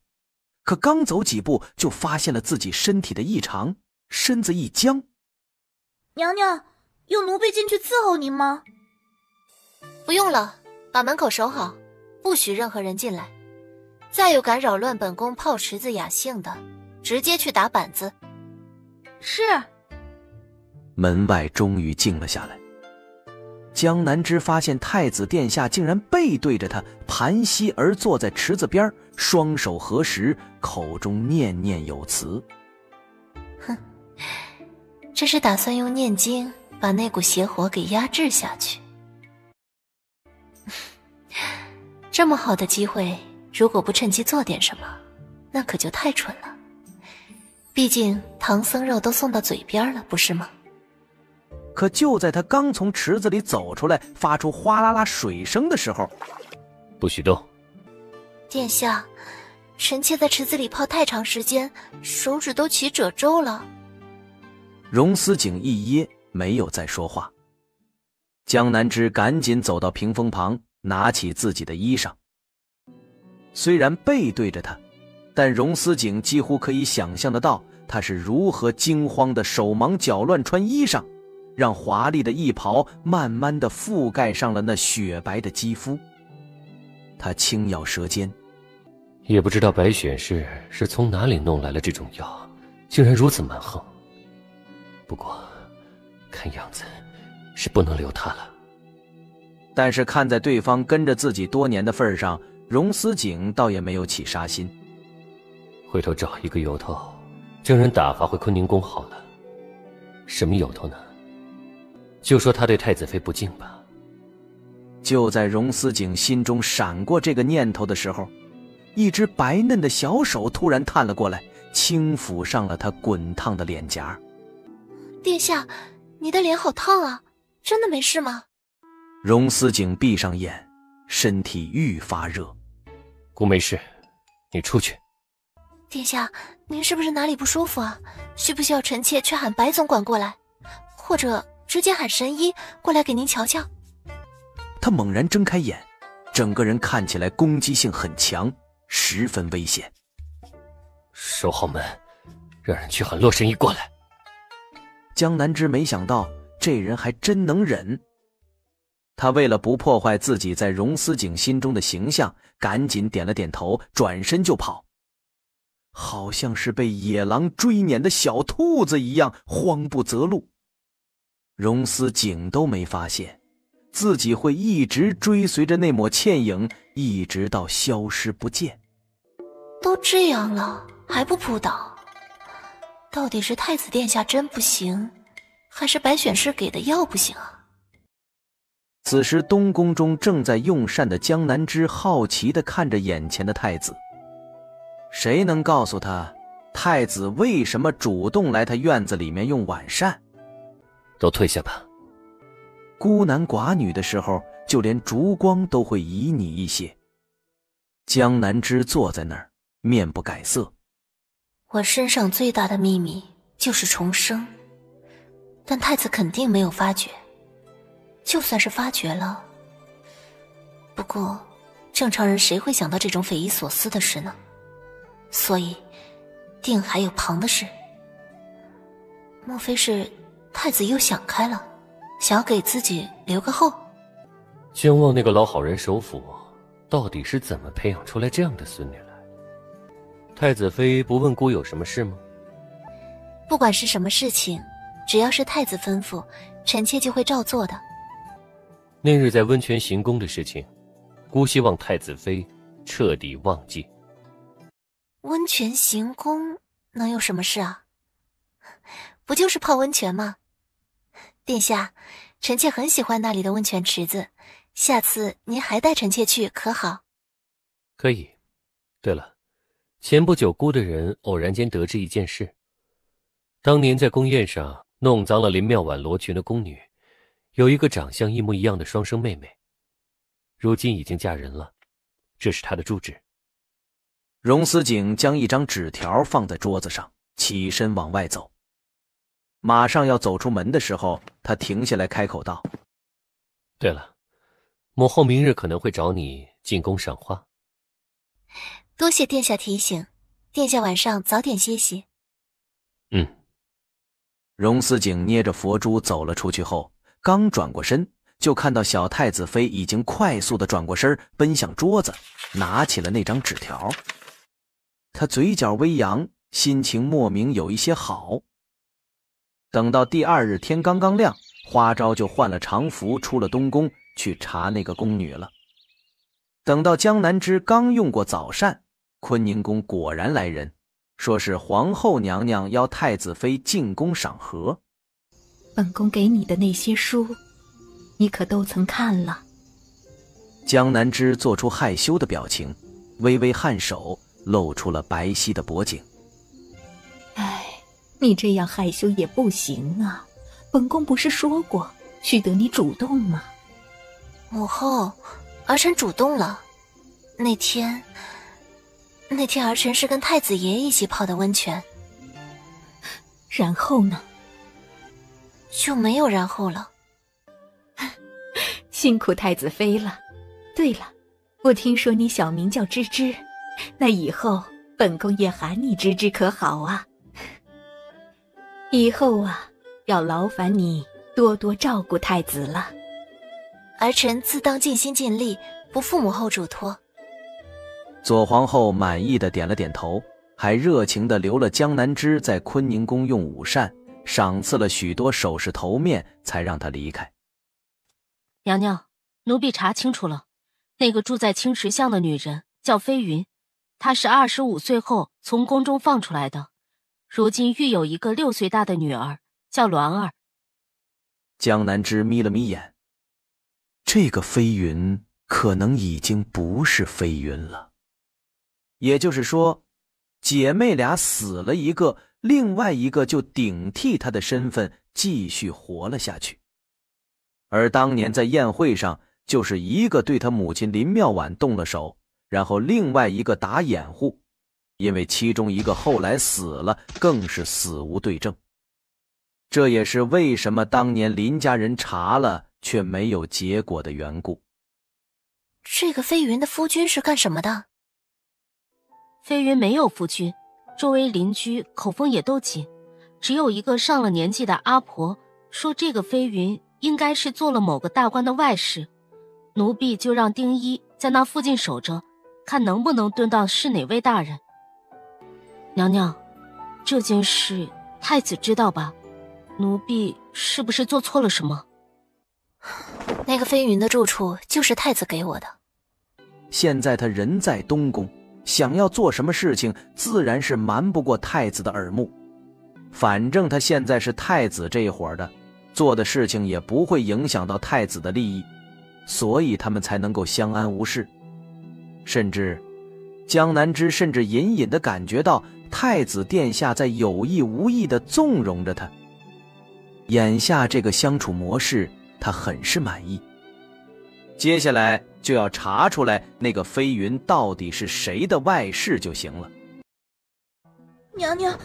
可刚走几步就发现了自己身体的异常，身子一僵。娘娘，用奴婢进去伺候您吗？不用了，把门口守好，不许任何人进来。再有敢扰乱本宫泡池子雅兴的，直接去打板子。是。门外终于静了下来。江南之发现太子殿下竟然背对着他，盘膝而坐在池子边，双手合十，口中念念有词。哼，这是打算用念经把那股邪火给压制下去。这么好的机会，如果不趁机做点什么，那可就太蠢了。毕竟唐僧肉都送到嘴边了，不是吗？可就在他刚从池子里走出来，发出哗啦啦水声的时候，不许动！殿下，臣妾在池子里泡太长时间，手指都起褶皱了。荣思景一噎，没有再说话。江南之赶紧走到屏风旁，拿起自己的衣裳。虽然背对着他，但荣思景几乎可以想象得到他是如何惊慌的手忙脚乱穿衣裳，让华丽的衣袍慢慢地覆盖上了那雪白的肌肤。他轻咬舌尖，也不知道白选氏是从哪里弄来了这种药，竟然如此蛮横。不过看样子是不能留他了。但是看在对方跟着自己多年的份上，荣思景倒也没有起杀心。回头找一个由头，将人打发回坤宁宫好了。什么由头呢？就说他对太子妃不敬吧。就在荣思景心中闪过这个念头的时候，一只白嫩的小手突然探了过来，轻抚上了他滚烫的脸颊。殿下，你的脸好烫啊，真的没事吗？荣思景闭上眼，身体愈发热。姑没事，你出去。殿下，您是不是哪里不舒服啊？需不需要臣妾去喊白总管过来，或者直接喊神医过来给您瞧瞧？他猛然睁开眼，整个人看起来攻击性很强，十分危险。守好门，让人去喊洛神医过来。江南之没想到这人还真能忍。他为了不破坏自己在荣思景心中的形象，赶紧点了点头，转身就跑，好像是被野狼追撵的小兔子一样，慌不择路。荣思景都没发现自己会一直追随着那抹倩影，一直到消失不见。都这样了还不扑倒，到底是太子殿下真不行，还是白选氏给的药不行啊？此时东宫中正在用膳的江南之好奇地看着眼前的太子，谁能告诉他太子为什么主动来他院子里面用晚膳？都退下吧。孤男寡女的时候，就连烛光都会旖旎一些。江南之坐在那儿，面不改色。我身上最大的秘密就是重生，但太子肯定没有发觉。就算是发觉了，不过正常人谁会想到这种匪夷所思的事呢？所以定还有旁的事。莫非是太子又想开了，想要给自己留个后？姜望那个老好人首府到底是怎么培养出来这样的孙女来？太子妃不问姑有什么事吗？不管是什么事情，只要是太子吩咐，臣妾就会照做的。那日在温泉行宫的事情，姑希望太子妃彻底忘记。温泉行宫能有什么事啊？不就是泡温泉吗？殿下，臣妾很喜欢那里的温泉池子，下次您还带臣妾去可好？可以。对了，前不久姑的人偶然间得知一件事，当年在宫宴上弄脏了林妙婉罗裙的宫女，有一个长相一模一样的双生妹妹，如今已经嫁人了，这是她的住址。荣思景将一张纸条放在桌子上，起身往外走。马上要走出门的时候，他停下来开口道：对了，母后明日可能会找你进宫赏花。多谢殿下提醒，殿下晚上早点歇息。荣思景捏着佛珠走了出去后，刚转过身，就看到小太子妃已经快速地转过身，奔向桌子，拿起了那张纸条。他嘴角微扬，心情莫名有一些好。等到第二日天刚刚亮，花昭就换了常服出了东宫去查那个宫女了。等到江南之刚用过早膳，坤宁宫果然来人，说是皇后娘娘邀太子妃进宫赏荷。本宫给你的那些书，你可都曾看了？江南之做出害羞的表情，微微颔首，露出了白皙的脖颈。哎，你这样害羞也不行啊，本宫不是说过须得你主动吗？母后，儿臣主动了。那天儿臣是跟太子爷一起泡的温泉。然后呢？就没有然后了。辛苦太子妃了。对了，我听说你小名叫芝芝，那以后本宫也喊你芝芝可好啊？以后啊，要劳烦你多多照顾太子了。儿臣自当尽心尽力，不负母后嘱托。左皇后满意的点了点头，还热情地留了江南枝在坤宁宫用午膳，赏赐了许多首饰头面，才让她离开。娘娘，奴婢查清楚了，那个住在青石巷的女人叫飞云，她是25岁后从宫中放出来的，如今育有一个6岁大的女儿，叫鸾儿。江南枝眯了眯眼，这个飞云可能已经不是飞云了。也就是说，姐妹俩死了一个，另外一个就顶替她的身份继续活了下去。而当年在宴会上，就是一个对她母亲林妙婉动了手，然后另外一个打掩护，因为其中一个后来死了，更是死无对证。这也是为什么当年林家人查了却没有结果的缘故。这个飞云的夫君是干什么的？飞云没有夫君，周围邻居口风也都紧，只有一个上了年纪的阿婆说这个飞云应该是做了某个大官的外室，奴婢就让丁一在那附近守着，看能不能蹲到是哪位大人。娘娘，这件事太子知道吧？奴婢是不是做错了什么？那个飞云的住处就是太子给我的。现在他人在东宫，想要做什么事情自然是瞒不过太子的耳目。反正他现在是太子这一伙的，做的事情也不会影响到太子的利益，所以他们才能够相安无事。甚至江南枝甚至隐隐地感觉到太子殿下在有意无意地纵容着他。眼下这个相处模式他很是满意。接下来就要查出来那个飞云到底是谁的外室就行了。娘娘，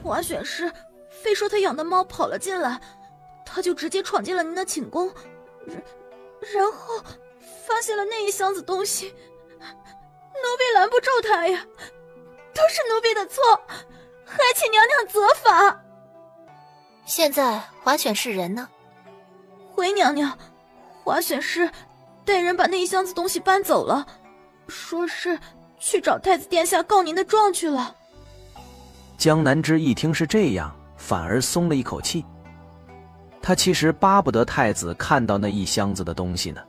华选师非说他养的猫跑了进来，他就直接闯进了您的寝宫，然后发现了那一箱子东西。奴婢拦不住他呀，都是奴婢的错，还请娘娘责罚。现在华选是人呢？回娘娘，华选师带人把那一箱子东西搬走了，说是去找太子殿下告您的状去了。江南枝一听是这样，反而松了一口气。他其实巴不得太子看到那一箱子的东西呢，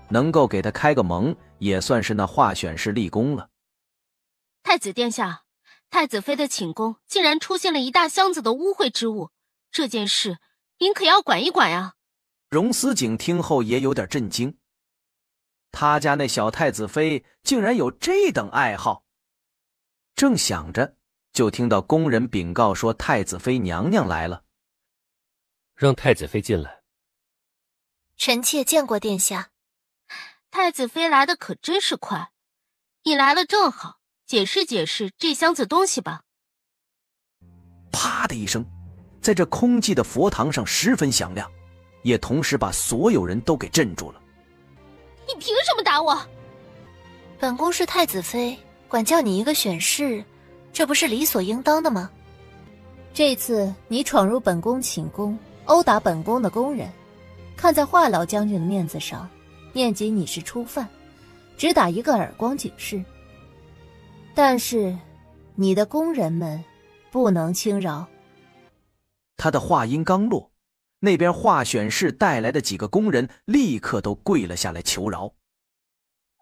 能够给他开个蒙，也算是那华选师立功了。太子殿下，太子妃的寝宫竟然出现了一大箱子的污秽之物，这件事您可要管一管呀。荣思景听后也有点震惊，他家那小太子妃竟然有这等爱好。正想着，就听到宫人禀告说太子妃娘娘来了。让太子妃进来。臣妾见过殿下。太子妃来的可真是快，你来了正好，解释解释这箱子东西吧。啪的一声，在这空寂的佛堂上十分响亮，也同时把所有人都给镇住了。你凭什么打我？本宫是太子妃，管教你一个选侍，这不是理所应当的吗？这次你闯入本宫寝宫，殴打本宫的宫人，看在华老将军的面子上，念及你是初犯，只打一个耳光警示。但是你的宫人们不能轻饶。他的话音刚落，那边华选侍带来的几个宫人立刻都跪了下来求饶。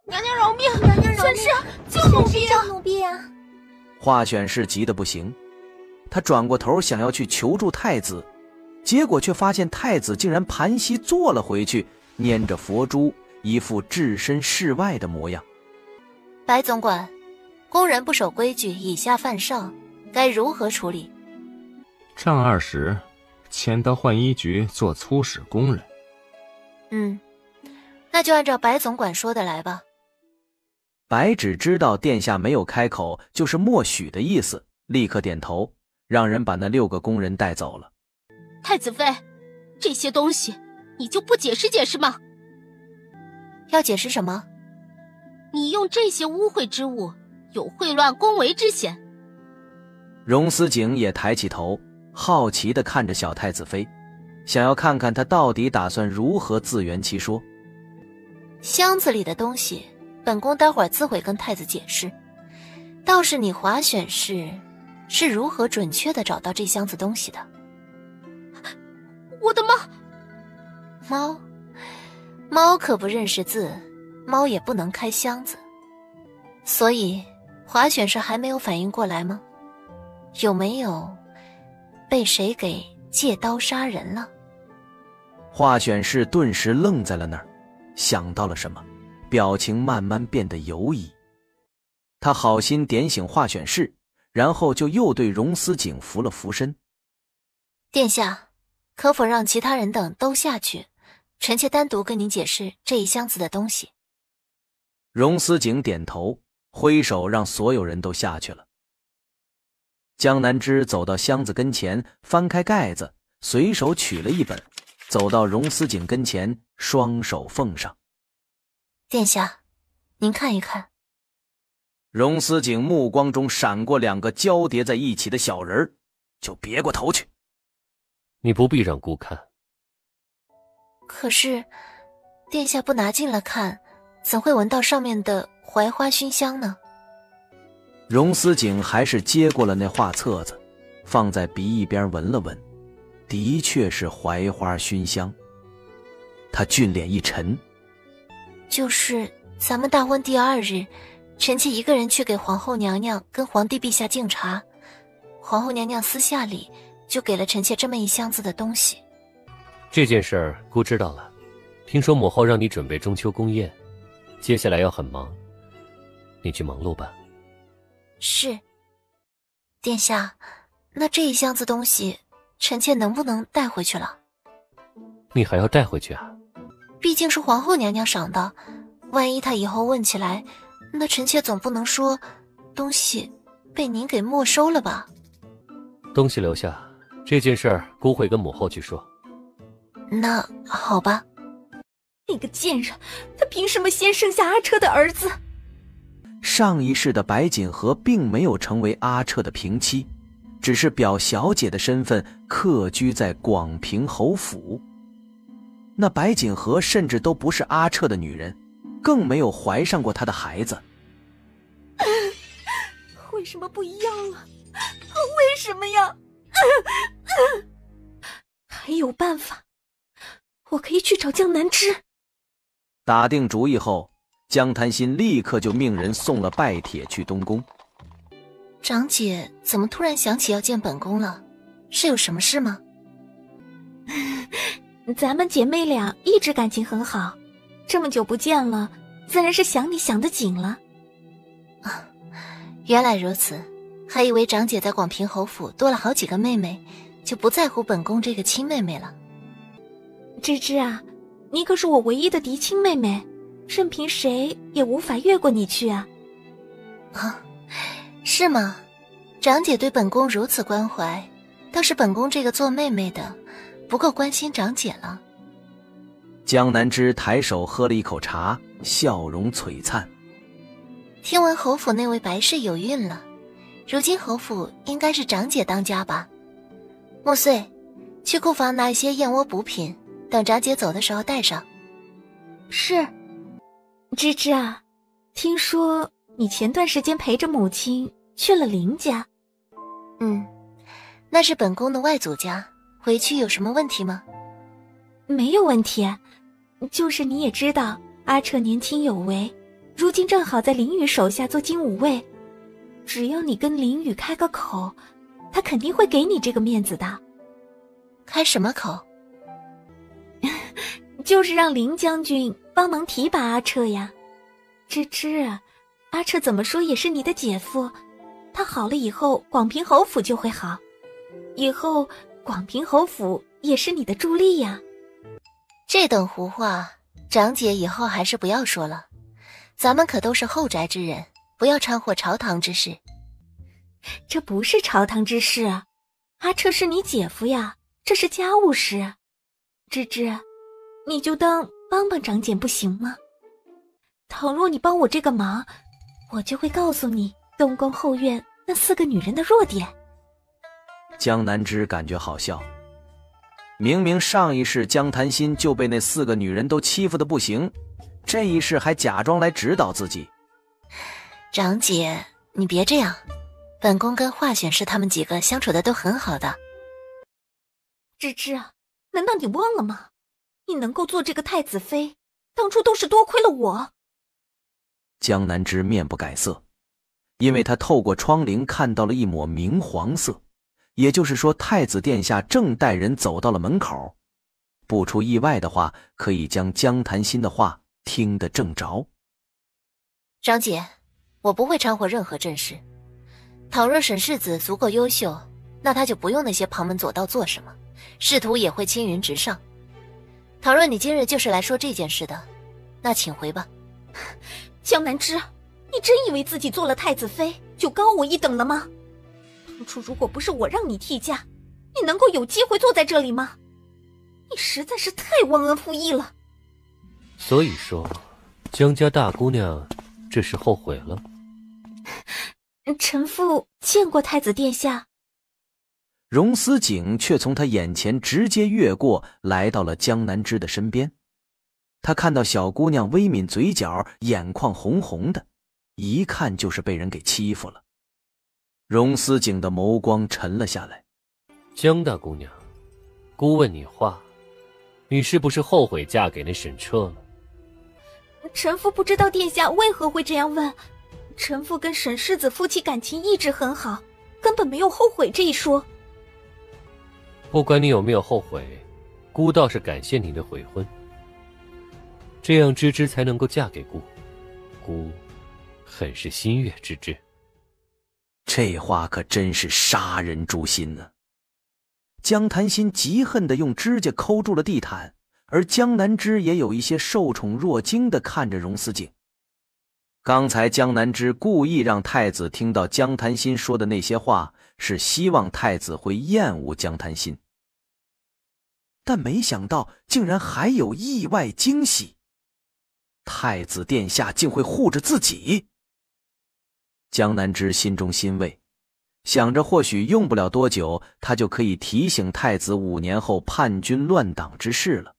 娘娘饶命！娘娘饶命！救奴婢啊！奴婢啊！华选侍急得不行，他转过头想要去求助太子，结果却发现太子竟然盘膝坐了回去，拈着佛珠，一副置身事外的模样。白总管，宫人不守规矩，以下犯上，该如何处理？杖20，迁到浣衣局做粗使宫人。那就按照白总管说的来吧。白只知道殿下没有开口，就是默许的意思，立刻点头，让人把那6个宫人带走了。太子妃，这些东西你就不解释解释吗？要解释什么？你用这些污秽之物，有秽乱宫闱之嫌。荣思景也抬起头，好奇地看着小太子妃，想要看看他到底打算如何自圆其说。箱子里的东西，本宫待会儿自会跟太子解释。倒是你华选氏是如何准确地找到这箱子东西的？我的猫，猫可不认识字，猫也不能开箱子。所以华选氏还没有反应过来吗？有没有被谁给借刀杀人了？华选氏顿时愣在了那儿，想到了什么，表情慢慢变得犹疑。他好心点醒华选氏，然后就又对荣思景扶了扶身。殿下，可否让其他人等都下去，臣妾单独跟您解释这一箱子的东西。荣思景点头，挥手让所有人都下去了。江南枝走到箱子跟前，翻开盖子，随手取了一本，走到荣思景跟前，双手奉上。殿下，您看一看。荣思景目光中闪过2个交叠在一起的小人儿，就别过头去。你不必让姑看。可是殿下不拿进来看，怎会闻到上面的槐花熏香呢？荣思景还是接过了那画册子，放在鼻翼边闻了闻，的确是槐花熏香。他俊脸一沉，就是咱们大婚第2日，臣妾一个人去给皇后娘娘跟皇帝陛下敬茶，皇后娘娘私下里就给了臣妾这么一箱子的东西。这件事儿姑知道了，听说母后让你准备中秋宫宴，接下来要很忙，你去忙碌吧。是。殿下，那这一箱子东西，臣妾能不能带回去了？你还要带回去啊？毕竟是皇后娘娘赏的，万一她以后问起来，那臣妾总不能说东西被您给没收了吧？东西留下，这件事儿姑会跟母后去说。那好吧。那个贱人，他凭什么先生下阿彻的儿子？上一世的白锦和并没有成为阿彻的平妻，只是表小姐的身份客居在广平侯府。那白锦和甚至都不是阿彻的女人，更没有怀上过他的孩子。为什么不一样啊？为什么呀？还有办法，我可以去找江南枝。打定主意后，江滩心立刻就命人送了拜帖去东宫。长姐怎么突然想起要见本宫了？是有什么事吗？咱们姐妹俩一直感情很好，这么久不见了，自然是想你想得紧了。啊，原来如此，还以为长姐在广平侯府多了好几个妹妹，就不在乎本宫这个亲妹妹了。芝芝啊，你可是我唯一的嫡亲妹妹，任凭谁也无法越过你去啊。啊，是吗？长姐对本宫如此关怀，倒是本宫这个做妹妹的不够关心长姐了。江南枝抬手喝了一口茶，笑容璀璨。听闻侯府那位白氏有孕了，如今侯府应该是长姐当家吧？木穗，去库房拿一些燕窝补品，等长姐走的时候带上。是。芝芝啊，听说你前段时间陪着母亲去了林家。那是本宫的外祖家，回去有什么问题吗？没有问题，就是你也知道阿彻年轻有为，如今正好在林宇手下做精武卫，只要你跟林宇开个口，他肯定会给你这个面子的。开什么口？就是让林将军帮忙提拔阿彻呀。芝芝，阿彻怎么说也是你的姐夫，他好了以后广平侯府就会好，以后广平侯府也是你的助力呀。这等胡话，长姐以后还是不要说了，咱们可都是后宅之人，不要掺和朝堂之事。这不是朝堂之事啊，阿彻是你姐夫呀，这是家务事。芝芝，你就当帮帮长姐不行吗？倘若你帮我这个忙，我就会告诉你东宫后院那4个女人的弱点。江南枝感觉好笑，明明上一世江潭心就被那4个女人都欺负得不行，这一世还假装来指导自己。长姐，你别这样，本宫跟华选师他们几个相处的都很好的。芝芝啊，难道你忘了吗？你能够做这个太子妃，当初都是多亏了我。江南枝面不改色，因为他透过窗棂看到了一抹明黄色，也就是说太子殿下正带人走到了门口。不出意外的话，可以将江潭心的话听得正着。长姐，我不会掺和任何政事，倘若沈世子足够优秀，那他就不用那些旁门左道做什么，仕途也会青云直上。倘若你今日就是来说这件事的，那请回吧。江南枝，你真以为自己做了太子妃就高我一等了吗？当初如果不是我让你替嫁，你能够有机会坐在这里吗？你实在是太忘恩负义了。所以说，江家大姑娘这是后悔了？臣妇见过太子殿下。荣思景却从他眼前直接越过，来到了江南枝的身边。他看到小姑娘微抿嘴角，眼眶红红的，一看就是被人给欺负了。荣思景的眸光沉了下来。江大姑娘，姑问你话，你是不是后悔嫁给那沈彻了？臣妇不知道殿下为何会这样问，臣妇跟沈世子夫妻感情一直很好，根本没有后悔这一说。不管你有没有后悔，姑倒是感谢你的悔婚，这样芝芝才能够嫁给姑，姑很是心悦芝芝。这话可真是杀人诛心呢。江潭心极恨地用指甲抠住了地毯，而江南枝也有一些受宠若惊地看着荣思景。刚才江南枝故意让太子听到江潭心说的那些话，是希望太子会厌恶江潭心，但没想到竟然还有意外惊喜，太子殿下竟会护着自己。江南枝心中欣慰，想着或许用不了多久，他就可以提醒太子5年后叛军乱党之事了。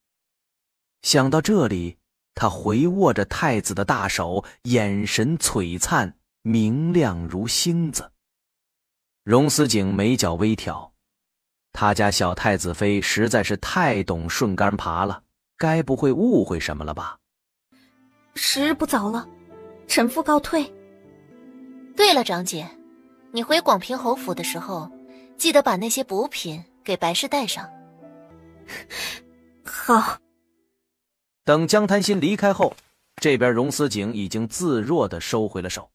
想到这里，他回握着太子的大手，眼神璀璨，明亮如星子。荣思景眉角微挑，他家小太子妃实在是太懂顺杆爬了，该不会误会什么了吧？时日不早了，臣妇告退。对了，长姐，你回广平侯府的时候，记得把那些补品给白氏带上。好。等江潭心离开后，这边荣思景已经自若地收回了手。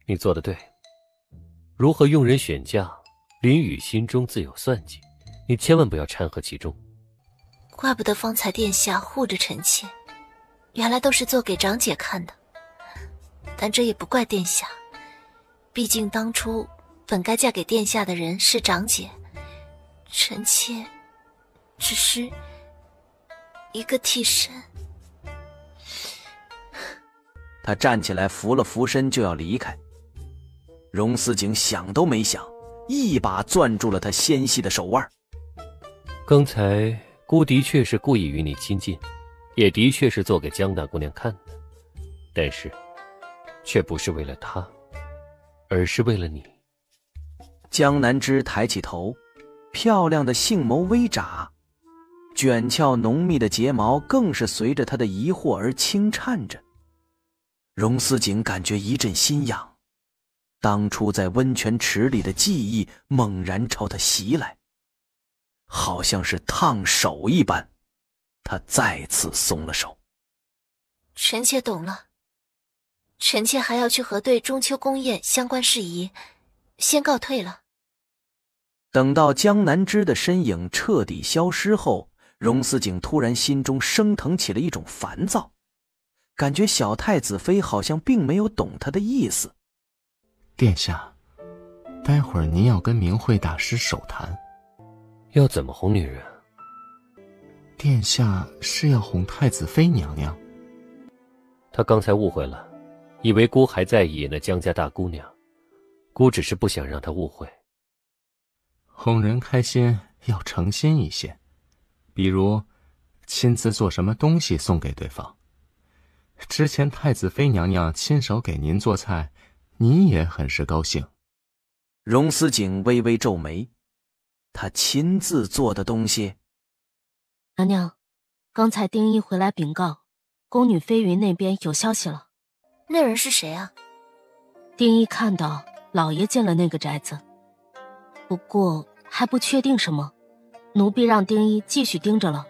你做得对，如何用人选嫁，林雨心中自有算计，你千万不要掺和其中。怪不得方才殿下护着臣妾，原来都是做给长姐看的。但这也不怪殿下，毕竟当初本该嫁给殿下的人是长姐，臣妾只是一个替身。他站起来扶了扶身就要离开，荣思景想都没想，一把攥住了他纤细的手腕。刚才姑的确是故意与你亲近，也的确是做给江大姑娘看的，但是却不是为了她，而是为了你。江南枝抬起头，漂亮的杏眸微眨，卷翘浓密的睫毛更是随着他的疑惑而轻颤着。荣思景感觉一阵心痒，当初在温泉池里的记忆猛然朝他袭来，好像是烫手一般。他再次松了手。臣妾懂了，臣妾还要去核对中秋宫宴相关事宜，先告退了。等到江南枝的身影彻底消失后，荣思景突然心中升腾起了一种烦躁，感觉小太子妃好像并没有懂他的意思。殿下，待会儿您要跟明慧大师手谈。要怎么哄女人？殿下是要哄太子妃娘娘。他刚才误会了，以为姑还在意那江家大姑娘，姑只是不想让他误会。哄人开心要诚心一些，比如亲自做什么东西送给对方。之前太子妃娘娘亲手给您做菜，你也很是高兴。荣思景微微皱眉，他亲自做的东西？娘娘，刚才丁一回来禀告，宫女飞云那边有消息了。那人是谁啊？丁一看到老爷进了那个宅子，不过还不确定什么，奴婢让丁一继续盯着了，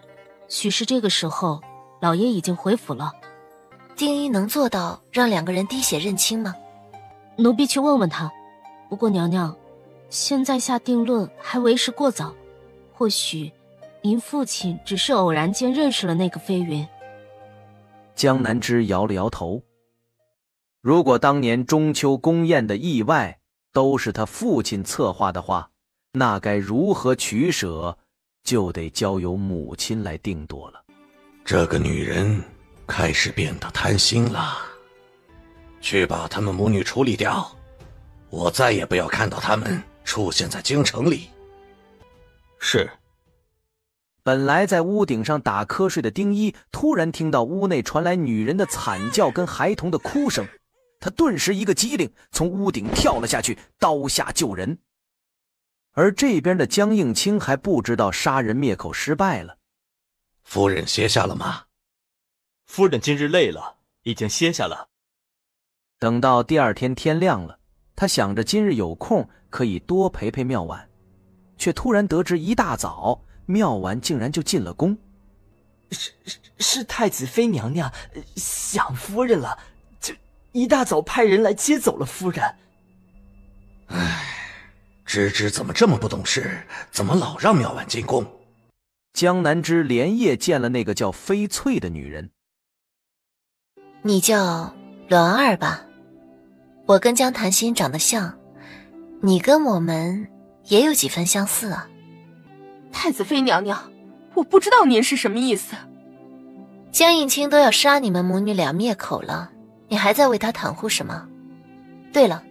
许是这个时候老爷已经回府了。丁一能做到让两个人滴血认亲吗？奴婢去问问他。不过娘娘，现在下定论还为时过早，或许您父亲只是偶然间认识了那个飞云。江南枝摇了摇头。如果当年中秋宫宴的意外都是他父亲策划的话，那该如何取舍，就得交由母亲来定夺了。这个女人开始变得贪心了，去把她们母女处理掉，我再也不要看到她们出现在京城里。是。本来在屋顶上打瞌睡的丁一，突然听到屋内传来女人的惨叫跟孩童的哭声，他顿时一个机灵，从屋顶跳了下去，刀下救人。而这边的江应清还不知道杀人灭口失败了。夫人歇下了吗？夫人今日累了，已经歇下了。等到第二天天亮了，他想着今日有空可以多陪陪妙婉，却突然得知一大早妙婉竟然就进了宫。是太子妃娘娘想夫人了，就一大早派人来接走了夫人。唉，芝芝怎么这么不懂事，怎么老让妙婉进宫？江南枝连夜见了那个叫翡翠的女人。你叫栾儿吧？我跟江檀心长得像，你跟我们也有几分相似啊。太子妃娘娘，我不知道您是什么意思。江应清都要杀你们母女俩灭口了，你还在为他袒护什么？对了，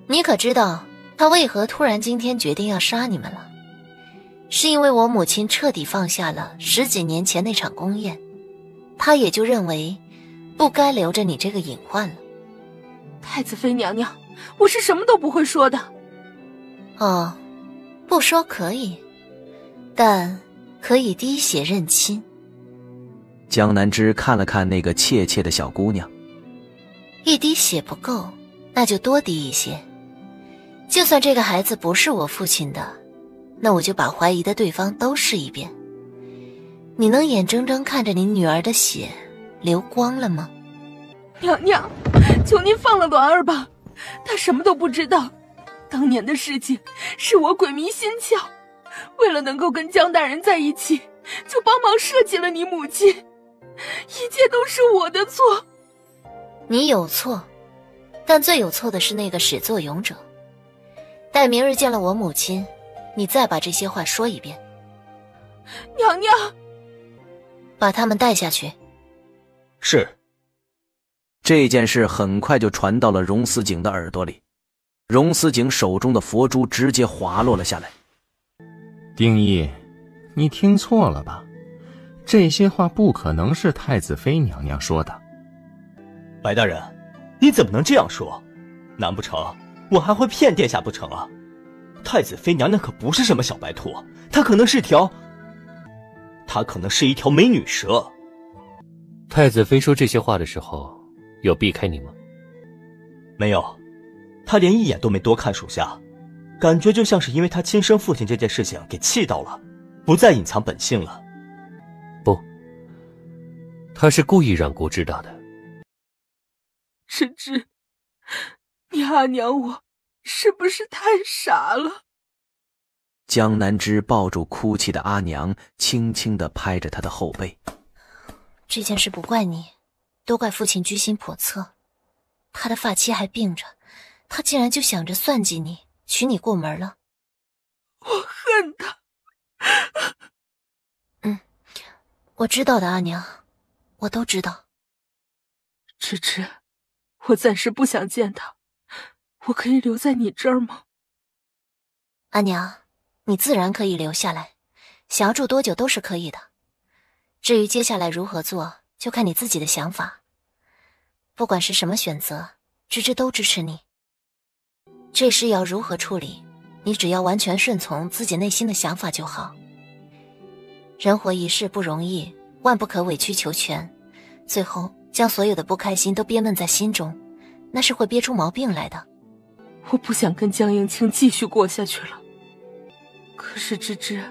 你可知道他为何突然今天决定要杀你们了？是因为我母亲彻底放下了10几年前那场宫宴，他也就认为不该留着你这个隐患了。太子妃娘娘，我是什么都不会说的。哦，不说可以，但可以滴血认亲。江南枝看了看那个怯怯的小姑娘，一滴血不够，那就多滴一些。就算这个孩子不是我父亲的，那我就把怀疑的对方都试一遍。你能眼睁睁看着你女儿的血流光了吗？娘娘，求您放了栾儿吧，她什么都不知道。当年的事情是我鬼迷心窍，为了能够跟江大人在一起，就帮忙设计了你母亲，一切都是我的错。你有错，但最有错的是那个始作俑者。待明日见了我母亲，你再把这些话说一遍。娘娘，把他们带下去。是。这件事很快就传到了荣思景的耳朵里，荣思景手中的佛珠直接滑落了下来。丁一，你听错了吧？这些话不可能是太子妃娘娘说的。白大人，你怎么能这样说？难不成我还会骗殿下不成啊？太子妃娘娘可不是什么小白兔，她可能是一条美女蛇。太子妃说这些话的时候，有避开你吗？没有，她连一眼都没多看属下，感觉就像是因为她亲生父亲这件事情给气到了，不再隐藏本性了。不，她是故意让姑知道的。芝芝，你阿娘我是不是太傻了？江南枝抱住哭泣的阿娘，轻轻地拍着她的后背。这件事不怪你，都怪父亲居心叵测。他的发妻还病着，他竟然就想着算计你，娶你过门了。我恨他。我知道的，阿娘，我都知道。芝芝，我暂时不想见他，我可以留在你这儿吗？阿娘，你自然可以留下来，想要住多久都是可以的。至于接下来如何做，就看你自己的想法。不管是什么选择，芝芝都支持你。这事要如何处理，你只要完全顺从自己内心的想法就好。人活一世不容易，万不可委曲求全，最后将所有的不开心都憋闷在心中，那是会憋出毛病来的。我不想跟江映清继续过下去了。可是芝芝，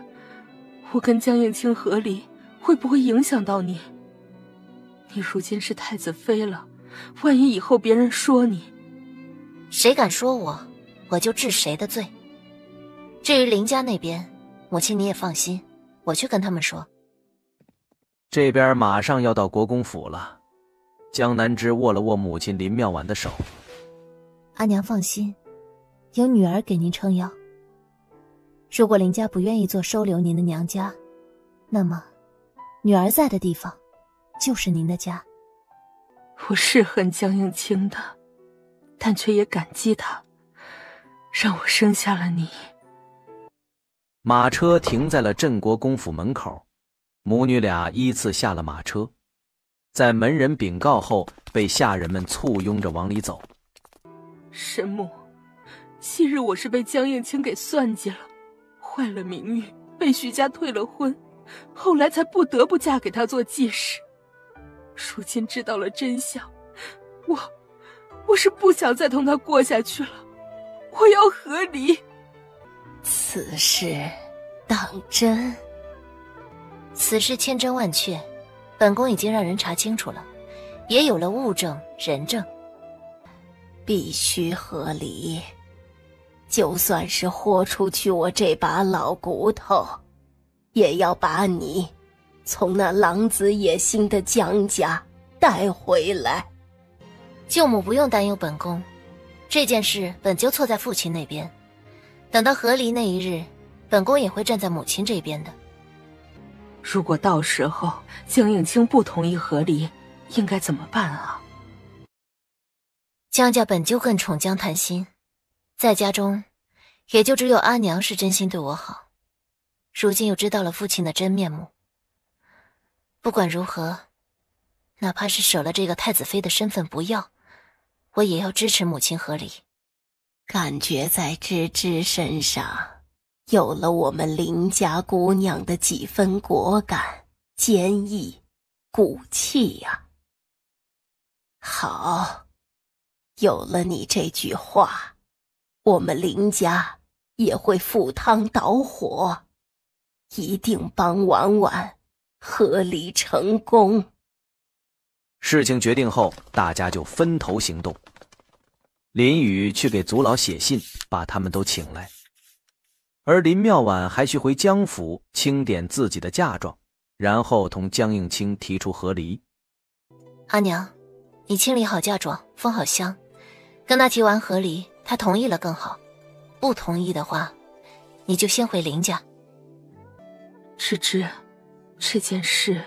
我跟江映清和离会不会影响到你？你如今是太子妃了，万一以后别人说你……谁敢说我，我就治谁的罪。至于林家那边，母亲你也放心，我去跟他们说。这边马上要到国公府了，江南枝握了握母亲林妙婉的手。阿娘放心，有女儿给您撑腰。如果林家不愿意做收留您的娘家，那么女儿在的地方就是您的家。我是恨江映清的，但却也感激她，让我生下了你。马车停在了镇国公府门口，母女俩依次下了马车，在门人禀告后，被下人们簇拥着往里走。神母，昔日我是被江映清给算计了，坏了名誉，被徐家退了婚，后来才不得不嫁给他做继室。如今知道了真相，我是不想再同他过下去了，我要和离。此事当真？此事千真万确，本宫已经让人查清楚了，也有了物证、人证。必须和离，就算是豁出去我这把老骨头，也要把你从那狼子野心的江家带回来。舅母不用担忧本宫，这件事本就错在父亲那边，等到和离那一日，本宫也会站在母亲这边的。如果到时候江映清不同意和离，应该怎么办啊？江家本就更宠江檀心，在家中也就只有阿娘是真心对我好，如今又知道了父亲的真面目。不管如何，哪怕是舍了这个太子妃的身份不要，我也要支持母亲和离。感觉在芝芝身上有了我们林家姑娘的几分果敢、坚毅、骨气呀。好，有了你这句话，我们林家也会赴汤蹈火，一定帮婉婉和离成功。事情决定后，大家就分头行动。林宇去给族老写信，把他们都请来，而林妙婉还需回江府清点自己的嫁妆，然后同江映清提出和离。阿娘，你清理好嫁妆，封好箱，跟他提完和离，他同意了更好，不同意的话，你就先回林家。芝芝，这件事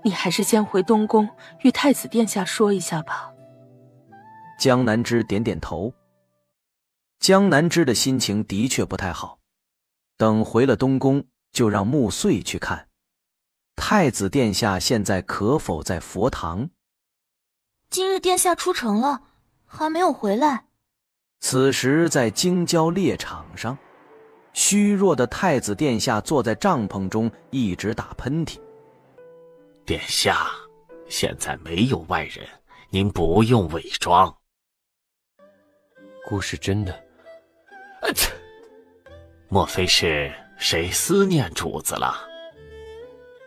你还是先回东宫与太子殿下说一下吧。江南枝点点头。江南枝的心情的确不太好，等回了东宫，就让穆穗去看太子殿下现在可否在佛堂。今日殿下出城了，还没有回来。此时在京郊猎场上，虚弱的太子殿下坐在帐篷中一直打喷嚏。殿下，现在没有外人，您不用伪装。姑是真的？莫非是谁思念主子了？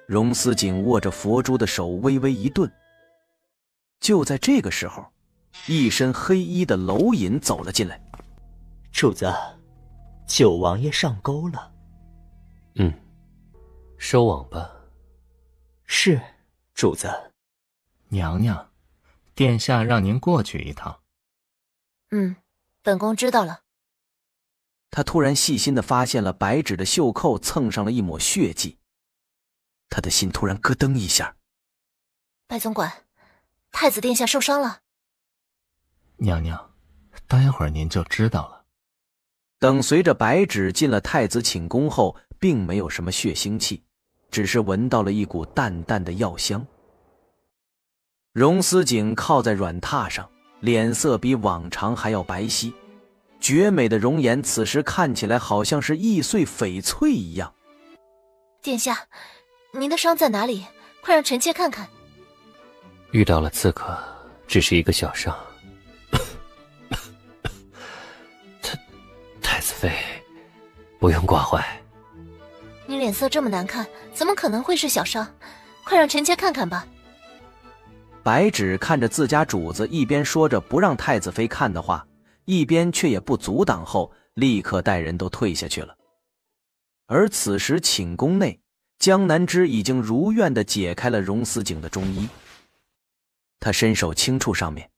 荣思锦握着佛珠的手微微一顿。就在这个时候，一身黑衣的娄隐走了进来。主子，九王爷上钩了。收网吧。是，主子。娘娘，殿下让您过去一趟。本宫知道了。他突然细心地发现了白纸的袖扣蹭上了一抹血迹，他的心突然咯噔一下。白总管，太子殿下受伤了。娘娘，待会儿您就知道了。等随着白芷进了太子寝宫后，并没有什么血腥气，只是闻到了一股淡淡的药香。荣思景靠在软榻上，脸色比往常还要白皙，绝美的容颜此时看起来好像是易碎翡翠一样。殿下，您的伤在哪里？快让臣妾看看。遇到了刺客，只是一个小伤。太子妃，不用挂怀。你脸色这么难看，怎么可能会是小伤？快让臣妾看看吧。白芷看着自家主子一边说着不让太子妃看的话，一边却也不阻挡后，立刻带人都退下去了。而此时寝宫内，江南枝已经如愿地解开了荣思景的中衣。他伸手轻触上面，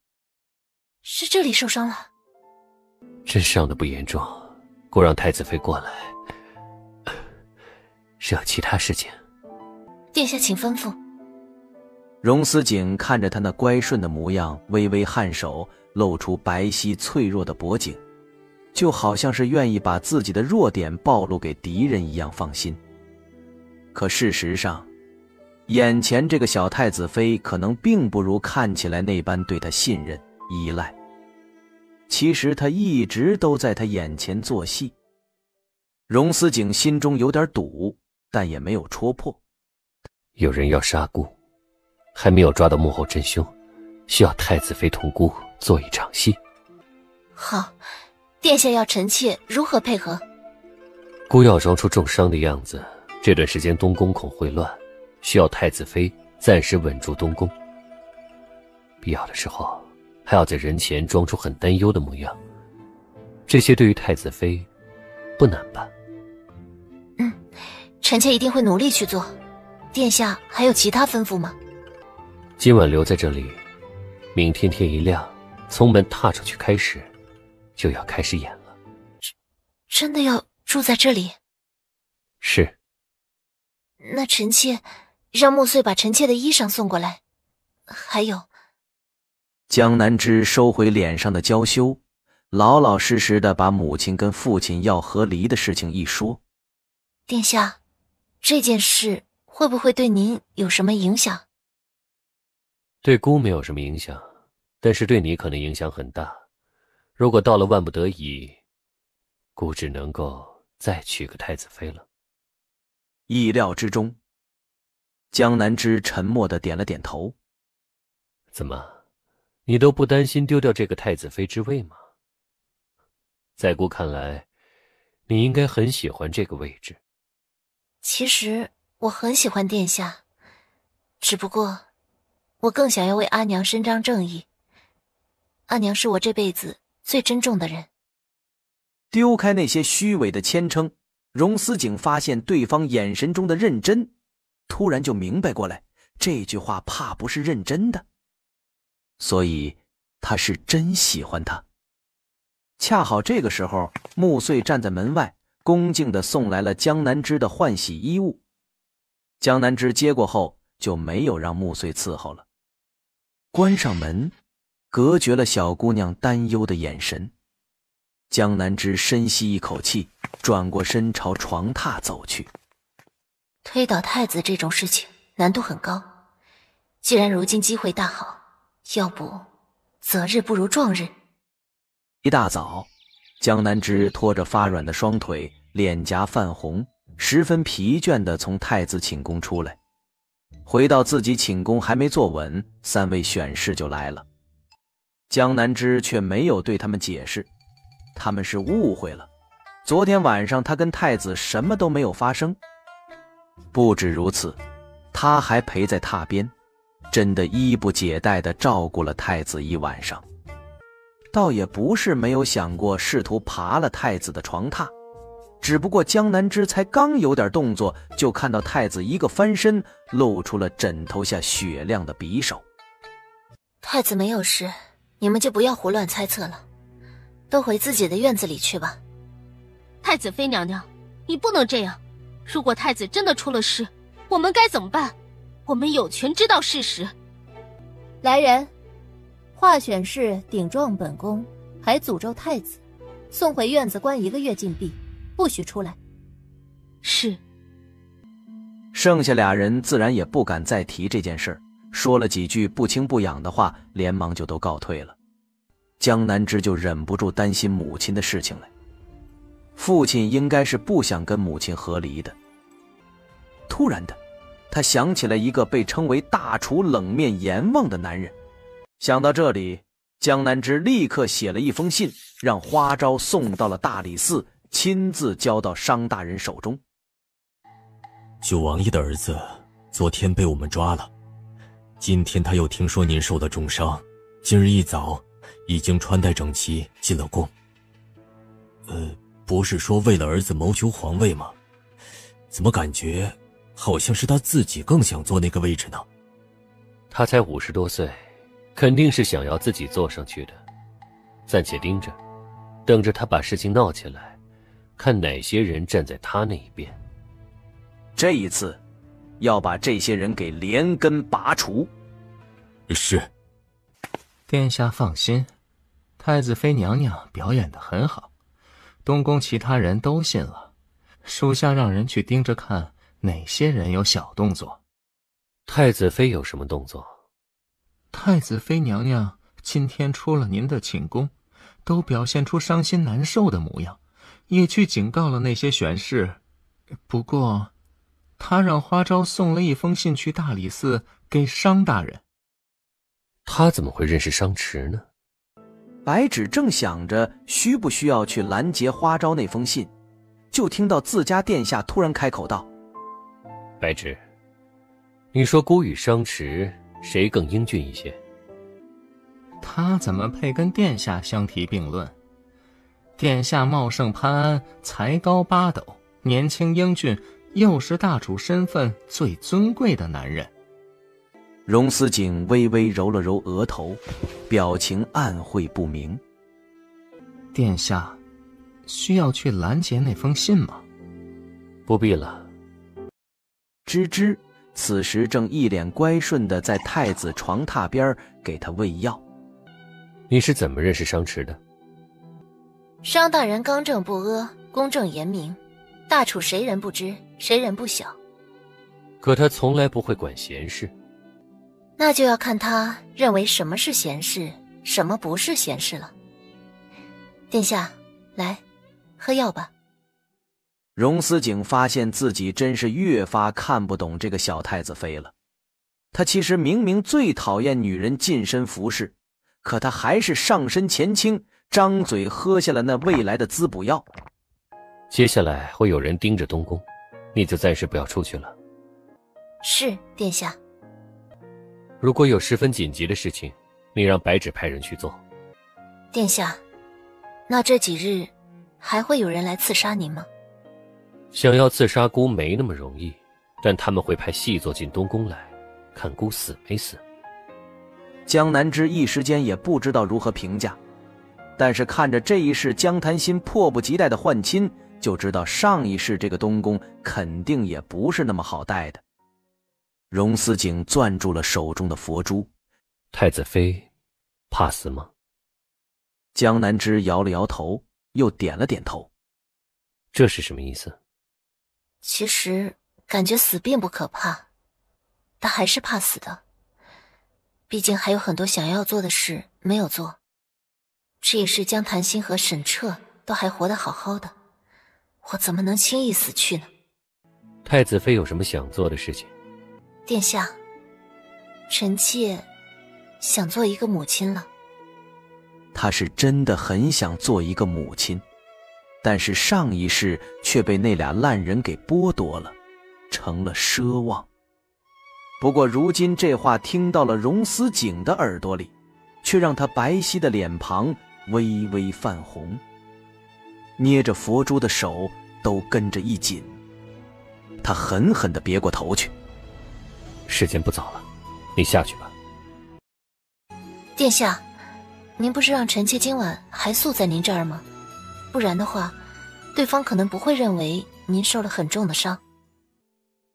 是这里受伤了。真伤得不严重，故让太子妃过来，是有其他事情。殿下请吩咐。荣思景看着他那乖顺的模样，微微颔首，露出白皙脆弱的脖颈，就好像是愿意把自己的弱点暴露给敌人一样放心。可事实上，眼前这个小太子妃可能并不如看起来那般对他信任依赖。其实他一直都在他眼前做戏。荣思景心中有点堵，但也没有戳破。有人要杀姑，还没有抓到幕后真凶，需要太子妃同姑做一场戏。好，殿下要臣妾如何配合？姑要装出重伤的样子，这段时间东宫恐会乱，需要太子妃暂时稳住东宫。必要的时候，还要在人前装出很担忧的模样。这些对于太子妃不难吧？臣妾一定会努力去做。殿下还有其他吩咐吗？今晚留在这里，明天天一亮，从门踏出去开始，就要开始演了。真的要住在这里？是。那臣妾让穆穗把臣妾的衣裳送过来。还有，江南枝收回脸上的娇羞，老老实实的把母亲跟父亲要和离的事情一说。殿下，这件事会不会对您有什么影响？对姑没有什么影响，但是对你可能影响很大。如果到了万不得已，姑只能够再娶个太子妃了。意料之中，江南枝沉默地点了点头。怎么，你都不担心丢掉这个太子妃之位吗？在姑看来，你应该很喜欢这个位置。其实我很喜欢殿下，只不过我更想要为阿娘伸张正义。阿娘是我这辈子最珍重的人。丢开那些虚伪的谦称，荣思景发现对方眼神中的认真，突然就明白过来，这句话怕不是认真的，所以他是真喜欢他。恰好这个时候，穆穗站在门外，恭敬地送来了江南枝的换洗衣物。江南枝接过后，就没有让穆穗伺候了，关上门，隔绝了小姑娘担忧的眼神。江南枝深吸一口气，转过身朝床榻走去。推倒太子这种事情难度很高，既然如今机会大好，要不择日不如撞日。一大早，江南枝拖着发软的双腿，脸颊泛红，十分疲倦地从太子寝宫出来。回到自己寝宫还没坐稳，三位选侍就来了。江南枝却没有对他们解释，他们是误会了。昨天晚上他跟太子什么都没有发生。不止如此，他还陪在榻边，真的衣不解带地照顾了太子一晚上。倒也不是没有想过试图爬了太子的床榻，只不过江南枝才刚有点动作，就看到太子一个翻身，露出了枕头下雪亮的匕首。太子没有事，你们就不要胡乱猜测了，都回自己的院子里去吧。太子妃娘娘，你不能这样，如果太子真的出了事，我们该怎么办？我们有权知道事实。来人，华选侍顶撞本宫，还诅咒太子，送回院子关1个月禁闭，不许出来。是。剩下俩人自然也不敢再提这件事儿，说了几句不轻不痒的话，连忙就都告退了。江南枝就忍不住担心母亲的事情来，父亲应该是不想跟母亲和离的。突然的，他想起了一个被称为大厨冷面阎王的男人。想到这里，江南枝立刻写了一封信，让花昭送到了大理寺，亲自交到商大人手中。九王爷的儿子昨天被我们抓了，今天他又听说您受了重伤，今日一早已经穿戴整齐进了宫。不是说为了儿子谋求皇位吗？怎么感觉好像是他自己更想坐那个位置呢？他才50多岁，肯定是想要自己坐上去的。暂且盯着，等着他把事情闹起来，看哪些人站在他那一边。这一次要把这些人给连根拔除。是。殿下放心，太子妃娘娘表演得很好，东宫其他人都信了，属下让人去盯着看哪些人有小动作。太子妃有什么动作？太子妃娘娘今天出了您的寝宫，都表现出伤心难受的模样，也去警告了那些选侍。不过他让花昭送了一封信去大理寺给商大人。他怎么会认识商池呢？白芷正想着需不需要去拦截花昭那封信，就听到自家殿下突然开口道：白芷，你说孤与商池谁更英俊一些？他怎么配跟殿下相提并论？殿下茂盛潘安，才高8斗，年轻英俊，又是大主身份最尊贵的男人。荣思景微微揉了揉额头，表情暗晦不明。殿下需要去拦截那封信吗？不必了。芝芝此时正一脸乖顺地在太子床榻边给他喂药。你是怎么认识商池的？商大人刚正不阿，公正严明，大楚谁人不知，谁人不晓。可他从来不会管闲事。那就要看他认为什么是闲事，什么不是闲事了。殿下，来，喝药吧。荣思景发现自己真是越发看不懂这个小太子妃了。他其实明明最讨厌女人近身服侍，可他还是上身前倾，张嘴喝下了那未来的滋补药。接下来会有人盯着东宫，你就暂时不要出去了。是，殿下。如果有十分紧急的事情，你让白芷派人去做。殿下，那这几日还会有人来刺杀您吗？想要刺杀姑没那么容易，但他们会派细作进东宫来，看姑死没死。江南枝一时间也不知道如何评价，但是看着这一世江潭心迫不及待的换亲，就知道上一世这个东宫肯定也不是那么好带的。荣思景攥住了手中的佛珠。太子妃怕死吗？江南枝摇了摇头，又点了点头。这是什么意思？其实感觉死并不可怕，但还是怕死的。毕竟还有很多想要做的事没有做。这一世江潭心和沈彻都还活得好好的，我怎么能轻易死去呢？太子妃有什么想做的事情？殿下，臣妾想做一个母亲了。她是真的很想做一个母亲，但是上一世却被那俩烂人给剥夺了，成了奢望。不过如今这话听到了荣思景的耳朵里，却让他白皙的脸庞微微泛红，捏着佛珠的手都跟着一紧。他狠狠地别过头去。时间不早了，你下去吧。殿下，您不是让臣妾今晚还宿在您这儿吗？不然的话，对方可能不会认为您受了很重的伤。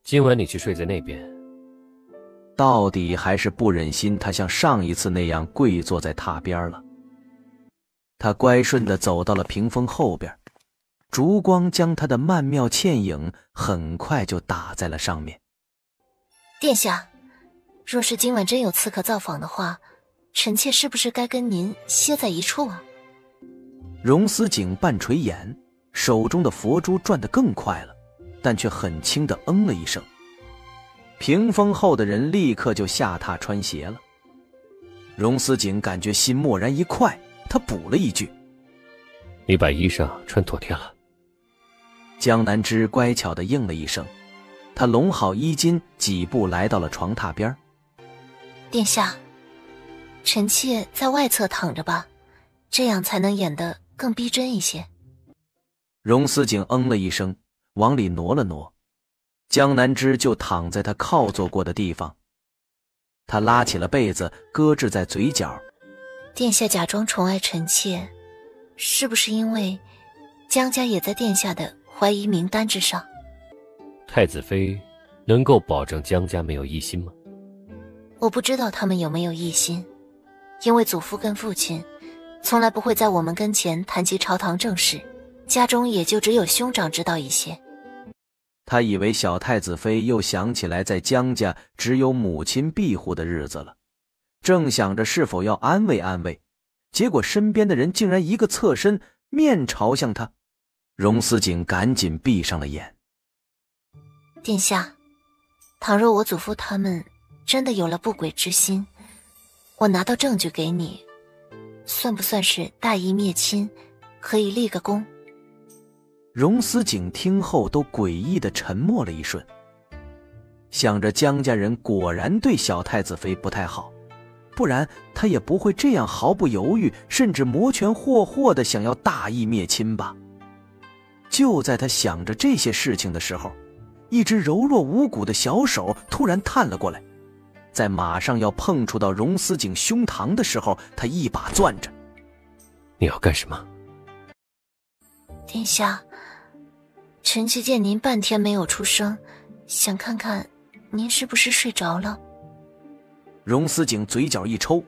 今晚你去睡在那边。到底还是不忍心他像上一次那样跪坐在榻边了。他乖顺地走到了屏风后边，烛光将他的曼妙倩影很快就打在了上面。殿下，若是今晚真有刺客造访的话，臣妾是不是该跟您歇在一处啊？荣思景半垂眼，手中的佛珠转得更快了，但却很轻地嗯了一声。屏风后的人立刻就下榻穿鞋了。荣思景感觉心蓦然一快，他补了一句：“你把衣裳穿妥帖了。”江南枝乖巧地应了一声，他拢好衣襟，几步来到了床榻边。殿下，臣妾在外侧躺着吧，这样才能演得更逼真一些。荣思景嗯了一声，往里挪了挪，江南枝就躺在他靠坐过的地方。他拉起了被子，搁置在嘴角。殿下假装宠爱臣妾，是不是因为江家也在殿下的怀疑名单之上？太子妃能够保证江家没有异心吗？我不知道他们有没有异心，因为祖父跟父亲从来不会在我们跟前谈及朝堂政事，家中也就只有兄长知道一些。他以为小太子妃又想起来在江家只有母亲庇护的日子了，正想着是否要安慰安慰，结果身边的人竟然一个侧身，面朝向他。荣思景赶紧闭上了眼。殿下，倘若我祖父他们真的有了不轨之心，我拿到证据给你，算不算是大义灭亲，可以立个功？荣思景听后都诡异地沉默了一瞬，想着江家人果然对小太子妃不太好，不然他也不会这样毫不犹豫，甚至摩拳霍霍地想要大义灭亲吧。就在他想着这些事情的时候，一只柔弱无骨的小手突然探了过来，在马上要碰触到荣思景胸膛的时候，他一把攥着。你要干什么？殿下，臣妾见您半天没有出声，想看看您是不是睡着了。荣思景嘴角一抽，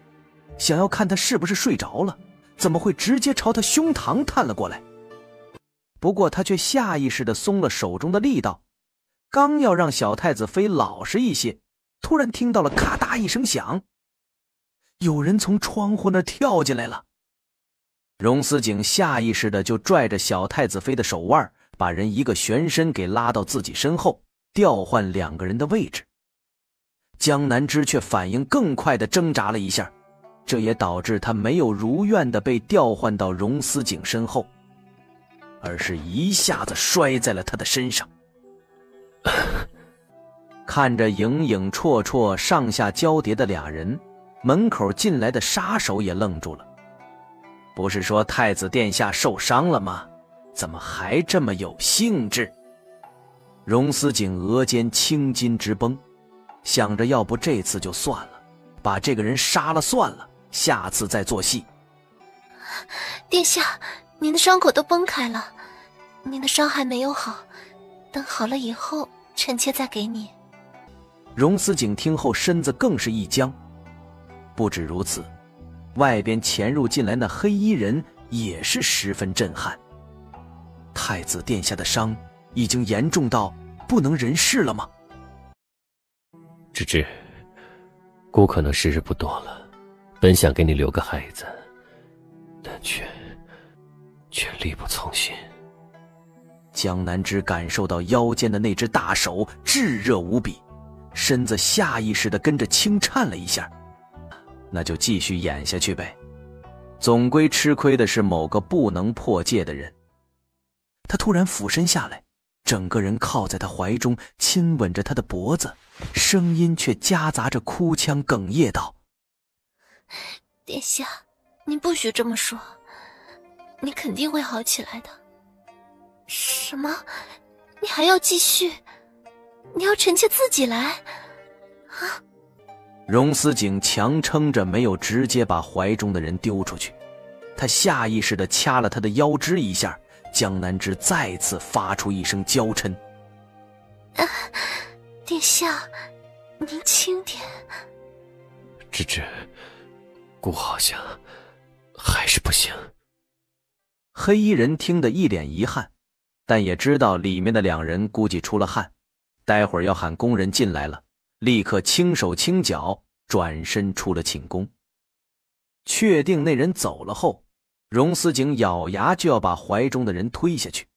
想要看他是不是睡着了，怎么会直接朝他胸膛探了过来？不过他却下意识地松了手中的力道，刚要让小太子妃老实一些，突然听到了咔嗒一声响，有人从窗户那儿跳进来了。荣思景下意识的就拽着小太子妃的手腕，把人一个旋身给拉到自己身后，调换两个人的位置。江南枝却反应更快的挣扎了一下，这也导致他没有如愿的被调换到荣思景身后，而是一下子摔在了他的身上。看着影影绰绰上下交叠的俩人，门口进来的杀手也愣住了。不是说太子殿下受伤了吗？怎么还这么有兴致？荣思景额间青筋直绷，想着要不这次就算了，把这个人杀了算了，下次再做戏。殿下，您的伤口都崩开了，您的伤还没有好，等好了以后，臣妾再给你。荣思景听后身子更是一僵。不止如此，外边潜入进来那黑衣人也是十分震撼。太子殿下的伤已经严重到不能人事了吗？芝芝，姑可能时日不多了，本想给你留个孩子，但却力不从心。江南枝感受到腰间的那只大手炙热无比，身子下意识地跟着轻颤了一下。那就继续演下去呗，总归吃亏的是某个不能破戒的人。他突然俯身下来，整个人靠在他怀中，亲吻着他的脖子，声音却夹杂着哭腔，哽咽道：殿下，您不许这么说，你肯定会好起来的。什么？你还要继续？你要臣妾自己来？啊！荣思景强撑着没有直接把怀中的人丢出去，他下意识地掐了他的腰肢一下。江南枝再次发出一声娇嗔：殿下，您轻点。芝芝，姑好像还是不行。黑衣人听得一脸遗憾，但也知道里面的2人估计出了汗，待会儿要喊工人进来了，立刻轻手轻脚转身出了寝宫。确定那人走了后，荣思景咬牙就要把怀中的人推下去，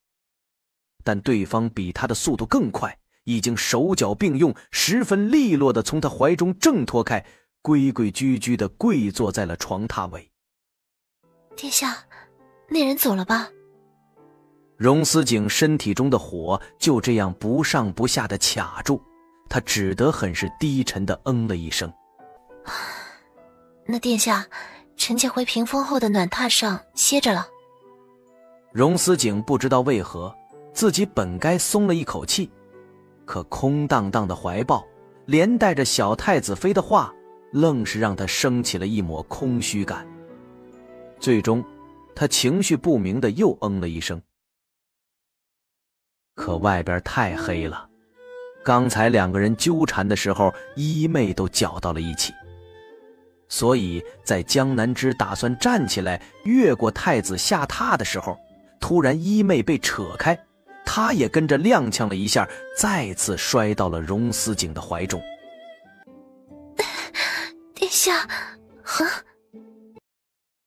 但对方比他的速度更快，已经手脚并用，十分利落地从他怀中挣脱开，规规矩矩地跪坐在了床榻尾。殿下，那人走了吧？荣思景身体中的火就这样不上不下地卡住，他只得很是低沉地了一声。那殿下，臣妾回屏风后的暖榻上歇着了。荣思景不知道为何自己本该松了一口气，可空荡荡的怀抱连带着小太子妃的话，愣是让他升起了一抹空虚感。最终他情绪不明的又了一声。可外边太黑了，刚才2个人纠缠的时候衣袂都搅到了一起，所以在江南枝打算站起来越过太子下榻的时候，突然衣袂被扯开，他也跟着踉跄了一下，再次摔到了荣思景的怀中。殿下，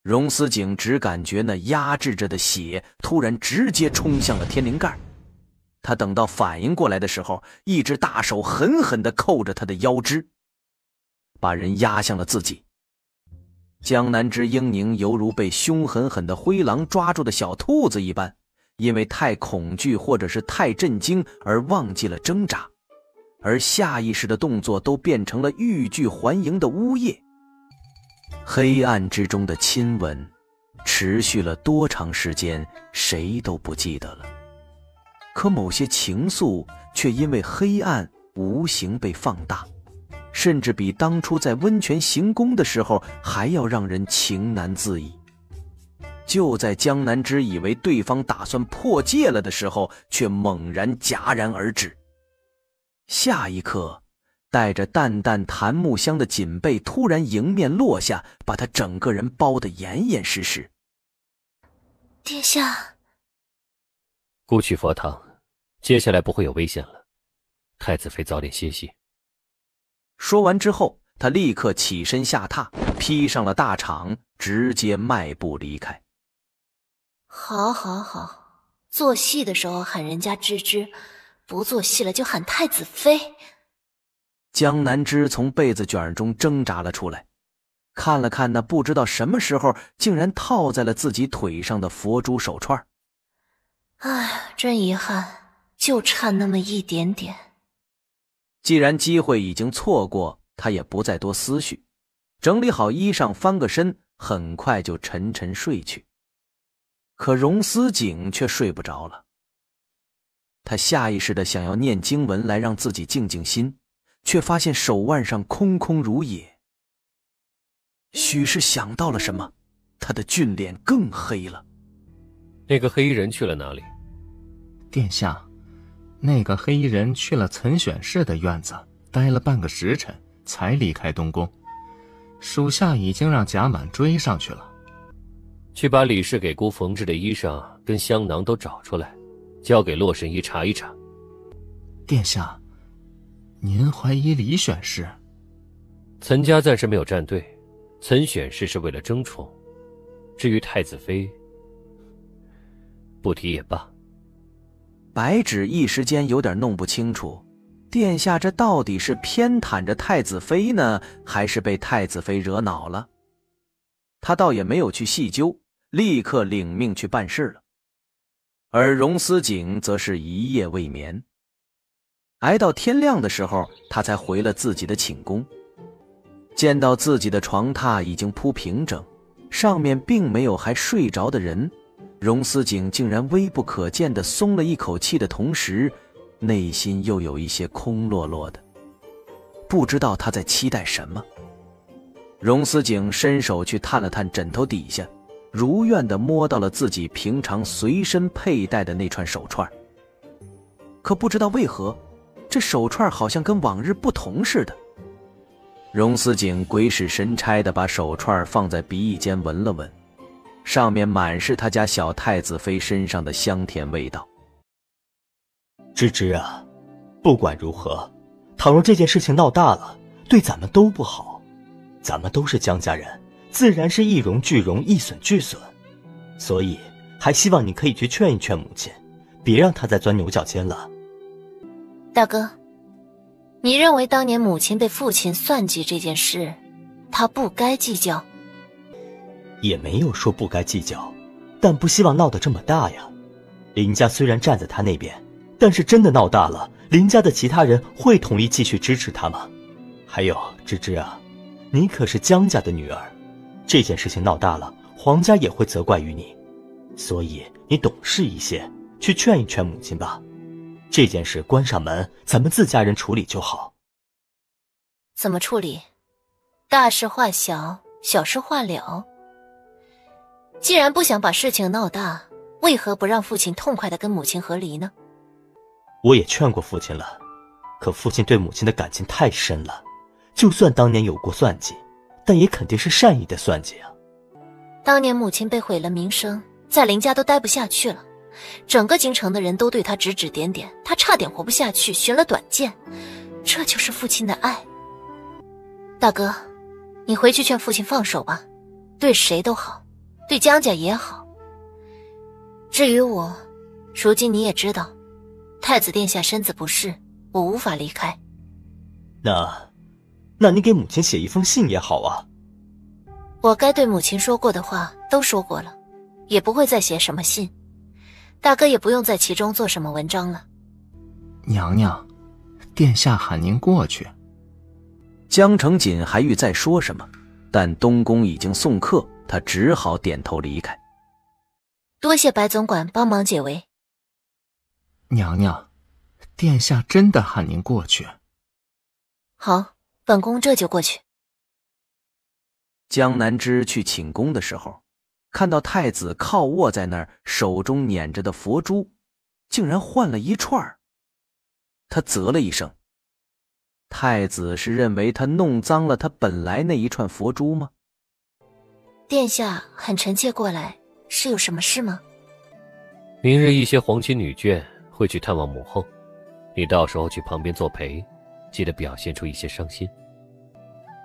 荣思景只感觉那压制着的血突然直接冲向了天灵盖，他等到反应过来的时候，一只大手狠狠地扣着他的腰肢，把人压向了自己。江南之英宁犹如被凶狠狠的灰狼抓住的小兔子一般，因为太恐惧或者是太震惊而忘记了挣扎，而下意识的动作都变成了欲拒还迎的呜咽。黑暗之中的亲吻持续了多长时间，谁都不记得了。可某些情愫却因为黑暗无形被放大，甚至比当初在温泉行宫的时候还要让人情难自已。就在江南之以为对方打算破戒了的时候，却猛然戛然而止。下一刻，带着淡淡檀木香的锦被突然迎面落下，把他整个人包得严严实实。殿下，姑去佛堂，接下来不会有危险了。太子妃早点歇息。说完之后，他立刻起身下榻，披上了大氅，直接迈步离开。好，做戏的时候喊人家芝芝，不做戏了就喊太子妃。江南枝从被子卷中挣扎了出来，看了看那不知道什么时候竟然套在了自己腿上的佛珠手串。哎，真遗憾，就差那么一点点。既然机会已经错过，他也不再多思绪，整理好衣裳，翻个身，很快就沉沉睡去。可荣思景却睡不着了，他下意识地想要念经文来让自己静静心，却发现手腕上空空如也。许是想到了什么，他的俊脸更黑了。那个黑衣人去了哪里？殿下，那个黑衣人去了岑选氏的院子，待了半个时辰才离开东宫。属下已经让贾满追上去了。去把李氏给姑缝制的衣裳跟香囊都找出来，交给洛神医查一查。殿下，您怀疑李选氏？岑家暂时没有站队，岑选氏是为了争宠，至于太子妃，不提也罢。白芷一时间有点弄不清楚，殿下这到底是偏袒着太子妃呢，还是被太子妃惹恼了？他倒也没有去细究，立刻领命去办事了。而荣思景则是一夜未眠，挨到天亮的时候，他才回了自己的寝宫。见到自己的床榻已经铺平整，上面并没有还睡着的人，荣思景竟然微不可见地松了一口气的同时，内心又有一些空落落的，不知道他在期待什么。荣思景伸手去探了探枕头底下，如愿地摸到了自己平常随身佩戴的那串手串。可不知道为何，这手串好像跟往日不同似的。荣思景鬼使神差地把手串放在鼻翼间闻了闻，上面满是他家小太子妃身上的香甜味道。芝芝啊，不管如何，倘若这件事情闹大了，对咱们都不好。咱们都是江家人，自然是一荣俱荣，一损俱损。所以还希望你可以去劝一劝母亲，别让她再钻牛角尖了。大哥，你认为当年母亲被父亲算计这件事，她不该计较？也没有说不该计较，但不希望闹得这么大呀。林家虽然站在他那边，但是真的闹大了，林家的其他人会同意继续支持他吗？还有芝芝啊，你可是江家的女儿，这件事情闹大了，皇家也会责怪于你，所以你懂事一些，去劝一劝母亲吧。这件事关上门，咱们自家人处理就好。怎么处理？大事化小，小事化了。既然不想把事情闹大，为何不让父亲痛快地跟母亲和离呢？我也劝过父亲了，可父亲对母亲的感情太深了，就算当年有过算计，但也肯定是善意的算计啊。当年母亲被毁了名声，在林家都待不下去了，整个京城的人都对他指指点点，他差点活不下去，寻了短见，这就是父亲的爱。大哥，你回去劝父亲放手吧，对谁都好，对江家也好。至于我，如今你也知道，太子殿下身子不适，我无法离开。那你给母亲写一封信也好啊。我该对母亲说过的话都说过了，也不会再写什么信。大哥也不用在其中做什么文章了。娘娘，殿下喊您过去。江承锦还欲再说什么，但东宫已经送客，他只好点头离开。多谢白总管帮忙解围。娘娘，殿下真的喊您过去。好，本宫这就过去。江南枝去寝宫的时候，看到太子靠卧在那儿，手中捻着的佛珠竟然换了一串。他啧了一声，太子是认为他弄脏了他本来那一串佛珠吗？殿下喊臣妾过来，是有什么事吗？明日一些皇亲女眷会去探望母后，你到时候去旁边作陪，记得表现出一些伤心。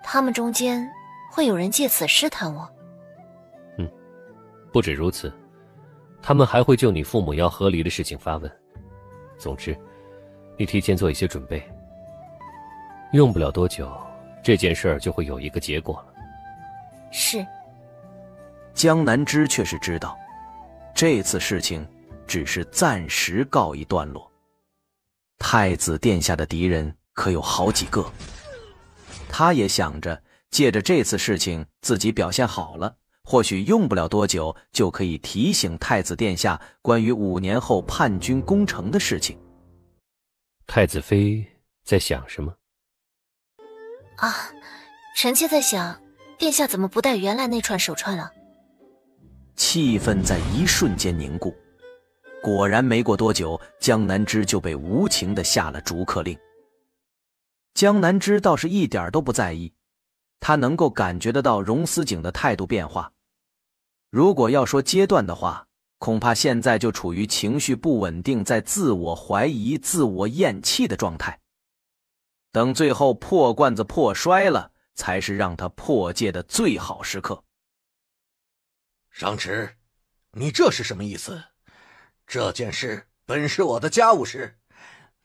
他们中间会有人借此试探我？不止如此，他们还会就你父母要和离的事情发问。总之，你提前做一些准备，用不了多久，这件事儿就会有一个结果了。是。江南枝却是知道，这次事情只是暂时告一段落。太子殿下的敌人可有好几个，他也想着借着这次事情自己表现好了，或许用不了多久就可以提醒太子殿下关于5年后叛军攻城的事情。太子妃在想什么？啊，臣妾在想，殿下怎么不戴原来那串手串了？气氛在一瞬间凝固，果然没过多久，江南枝就被无情地下了逐客令。江南枝倒是一点都不在意，他能够感觉得到荣思景的态度变化。如果要说阶段的话，恐怕现在就处于情绪不稳定，在自我怀疑、自我厌弃的状态。等最后破罐子破摔了，才是让他破戒的最好时刻。上池，你这是什么意思？这件事本是我的家务事，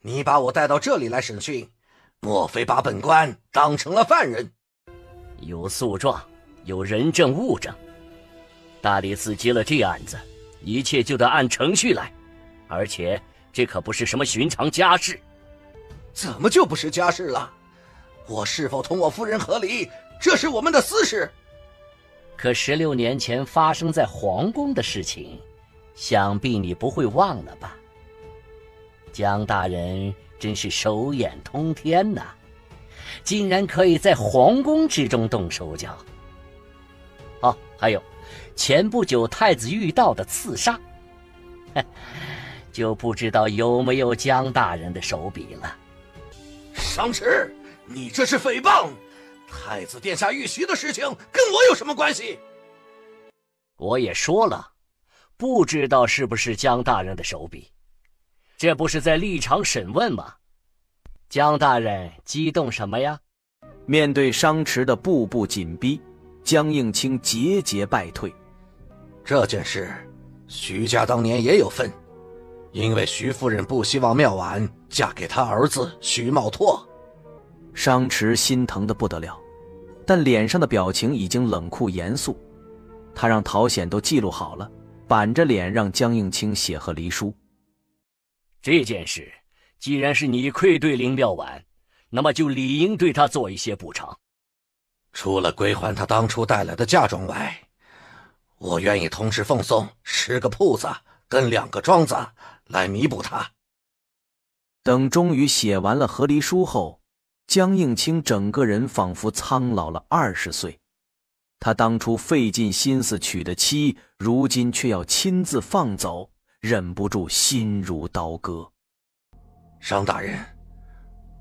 你把我带到这里来审讯，莫非把本官当成了犯人？有诉状，有人证物证，大理寺接了这案子，一切就得按程序来，而且这可不是什么寻常家事。怎么就不是家事了？我是否同我夫人和离，这是我们的私事。可16年前发生在皇宫的事情，想必你不会忘了吧？江大人真是手眼通天呐，竟然可以在皇宫之中动手脚。哦，还有前不久太子御道的刺杀，就不知道有没有江大人的手笔了。上池，你这是诽谤！太子殿下遇袭的事情跟我有什么关系？我也说了，不知道是不是江大人的手笔，这不是在立场审问吗？江大人激动什么呀？面对商池的步步紧逼，江应清节节败退。这件事，徐家当年也有份，因为徐夫人不希望妙婉嫁给他儿子徐茂拓。商池心疼得不得了，但脸上的表情已经冷酷严肃。他让陶显都记录好了，板着脸让江应清写和离书。这件事既然是你愧对林妙婉，那么就理应对她做一些补偿。除了归还她当初带来的嫁妆外，我愿意同时奉送10个铺子跟2个庄子来弥补她。等终于写完了和离书后，江应清整个人仿佛苍老了20岁。他当初费尽心思娶的妻，如今却要亲自放走，忍不住心如刀割。商大人，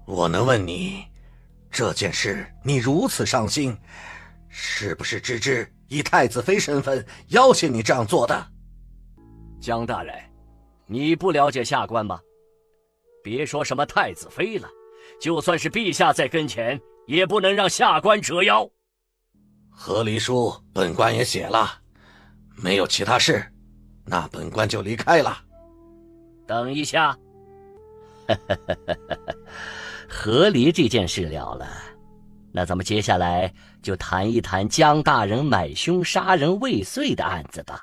我能问你，这件事你如此上心，是不是芝芝以太子妃身份要挟你这样做的？江大人，你不了解下官吗？别说什么太子妃了，就算是陛下在跟前，也不能让下官折腰。和离书本官也写了，没有其他事，那本官就离开了。等一下，和离这件事了了，那咱们接下来就谈一谈江大人买凶杀人未遂的案子吧。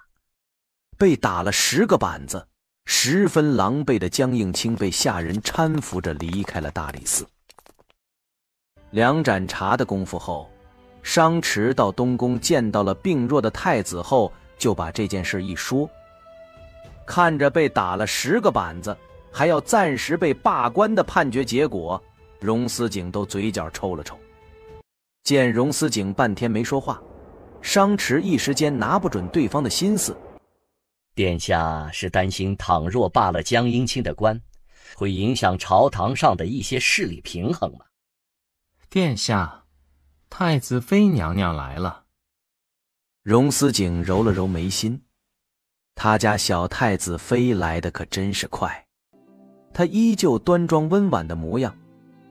被打了10个板子，十分狼狈的江应清被下人搀扶着离开了大理寺。2盏茶的功夫后，商池到东宫见到了病弱的太子后，就把这件事一说。看着被打了10个板子，还要暂时被罢官的判决结果，荣思景都嘴角抽了抽。见荣思景半天没说话，商池一时间拿不准对方的心思。殿下是担心倘若罢了江应清的官，会影响朝堂上的一些势力平衡吗？殿下，太子妃娘娘来了。荣思景揉了揉眉心，他家小太子妃来的可真是快。他依旧端庄温婉的模样，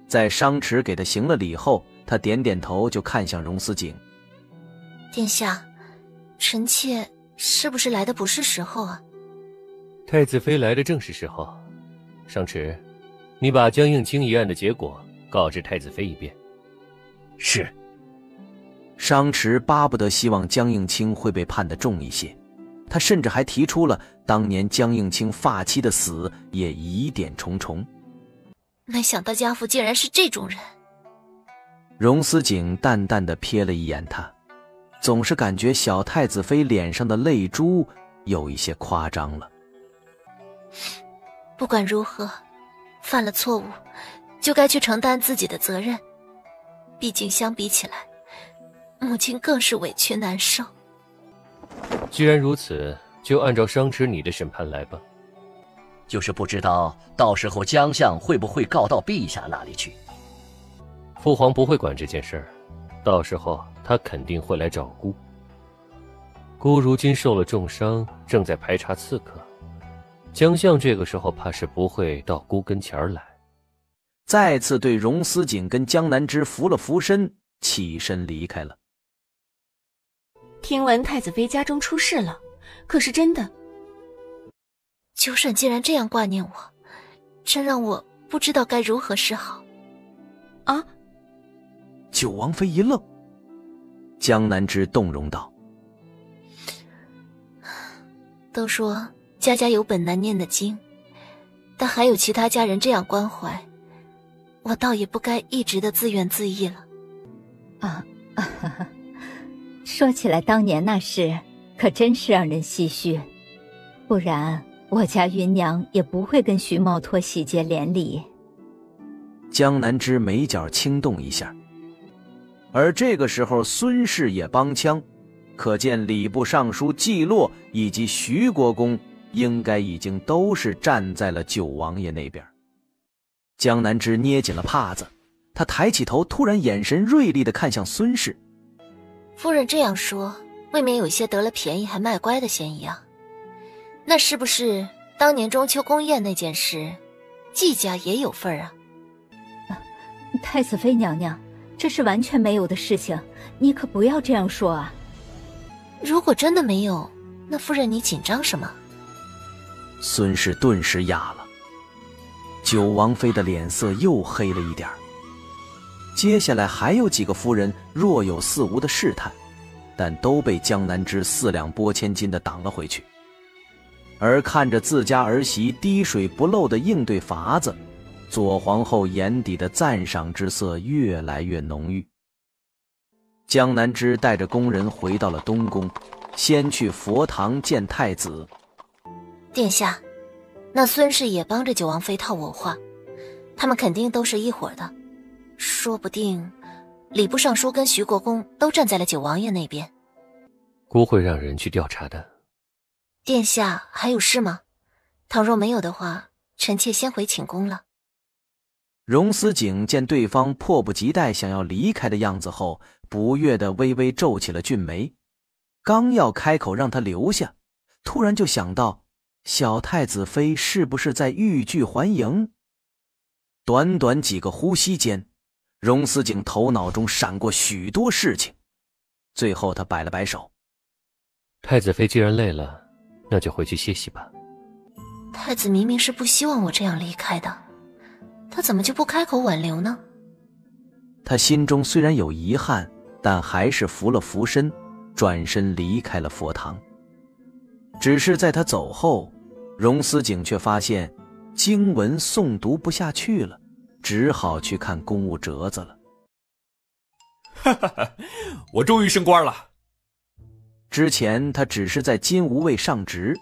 在商池给他行了礼后，他点点头就看向荣思景。殿下，臣妾是不是来的不是时候啊？太子妃来的正是时候。商池，你把江应清一案的结果告知太子妃一遍。是。商池巴不得希望江应清会被判得重一些，他甚至还提出了当年江应清发妻的死也疑点重重。没想到家父竟然是这种人。荣思景淡淡地瞥了一眼他，总是感觉小太子妃脸上的泪珠有一些夸张了。不管如何，犯了错误就该去承担自己的责任，毕竟相比起来，母亲更是委屈难受。既然如此，就按照商池你的审判来吧。就是不知道到时候江相会不会告到陛下那里去。父皇不会管这件事儿，到时候他肯定会来找姑。姑如今受了重伤，正在排查刺客，江相这个时候怕是不会到姑跟前来。再次对荣思景跟江南之扶了扶身，起身离开了。听闻太子妃家中出事了，可是真的？九婶竟然这样挂念我，真让我不知道该如何是好。啊！九王妃一愣，江南之动容道：都说家家有本难念的经，但还有其他家人这样关怀，我倒也不该一直的自怨自艾了。说起来当年那事可真是让人唏嘘，不然我家芸娘也不会跟徐茂托喜结连理。江南之眉角轻动一下，而这个时候孙氏也帮腔，可见礼部尚书季洛以及徐国公应该已经都是站在了九王爷那边。江南之捏紧了帕子，他抬起头，突然眼神锐利地看向孙氏。夫人这样说，未免有些得了便宜还卖乖的嫌疑啊。那是不是当年中秋宫宴那件事，季家也有份儿啊？太子妃娘娘，这是完全没有的事情，你可不要这样说啊。如果真的没有，那夫人你紧张什么？孙氏顿时哑了，九王妃的脸色又黑了一点。接下来还有几个夫人若有似无的试探，但都被江南枝4两拨千斤的挡了回去。而看着自家儿媳滴水不漏的应对法子，左皇后眼底的赞赏之色越来越浓郁。江南枝带着宫人回到了东宫，先去佛堂见太子。殿下，那孙氏也帮着九王妃套我话，他们肯定都是一伙的，说不定礼部尚书跟徐国公都站在了九王爷那边。孤会让人去调查的。殿下还有事吗？倘若没有的话，臣妾先回寝宫了。荣思景见对方迫不及待想要离开的样子后，不悦地微微皱起了俊眉，刚要开口让他留下，突然就想到小太子妃是不是在欲拒还迎？短短几个呼吸间，荣思景头脑中闪过许多事情，最后他摆了摆手：太子妃既然累了，那就回去歇息吧。太子明明是不希望我这样离开的，他怎么就不开口挽留呢？他心中虽然有遗憾，但还是扶了扶身，转身离开了佛堂。只是在他走后，荣思景却发现经文诵读不下去了，只好去看公务折子了。哈哈哈，我终于升官了。之前他只是在金吾卫上职，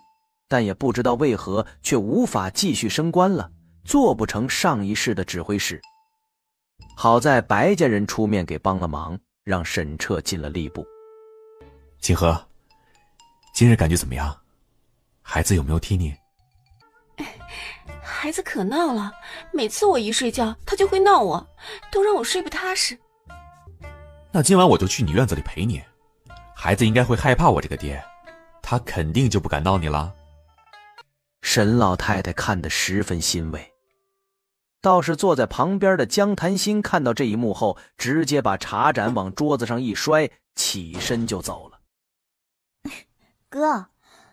但也不知道为何却无法继续升官了，做不成上一世的指挥使。好在白家人出面给帮了忙，让沈彻进了吏部。景和，今日感觉怎么样？孩子有没有踢你？孩子可闹了，每次我一睡觉他就会闹我，都让我睡不踏实。那今晚我就去你院子里陪你，孩子应该会害怕我这个爹，他肯定就不敢闹你了。沈老太太看得十分欣慰，倒是坐在旁边的江潭心看到这一幕后，直接把茶盏往桌子上一摔，起身就走了。哥，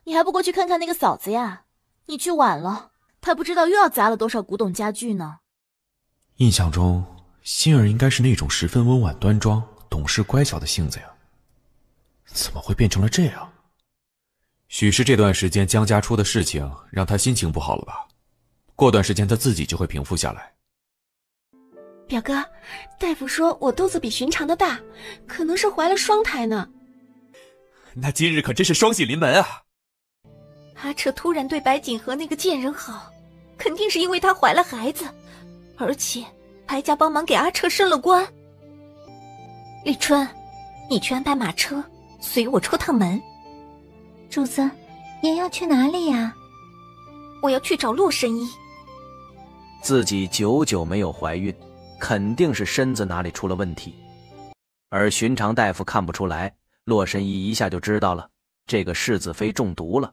你还不过去看看那个嫂子呀？你去晚了，她不知道又要砸了多少古董家具呢。印象中心儿应该是那种十分温婉端庄、懂事乖巧的性子呀，怎么会变成了这样？许是这段时间江家出的事情让他心情不好了吧？过段时间他自己就会平复下来。表哥，大夫说我肚子比寻常的大，可能是怀了双胎呢。那今日可真是双喜临门啊！阿彻突然对白景和那个贱人好，肯定是因为她怀了孩子，而且白家帮忙给阿彻升了官。立春，你去安排马车，随我出趟门。主子，您要去哪里呀？我要去找洛神医。自己久久没有怀孕，肯定是身子哪里出了问题，而寻常大夫看不出来，洛神医一下就知道了，这个世子妃中毒了。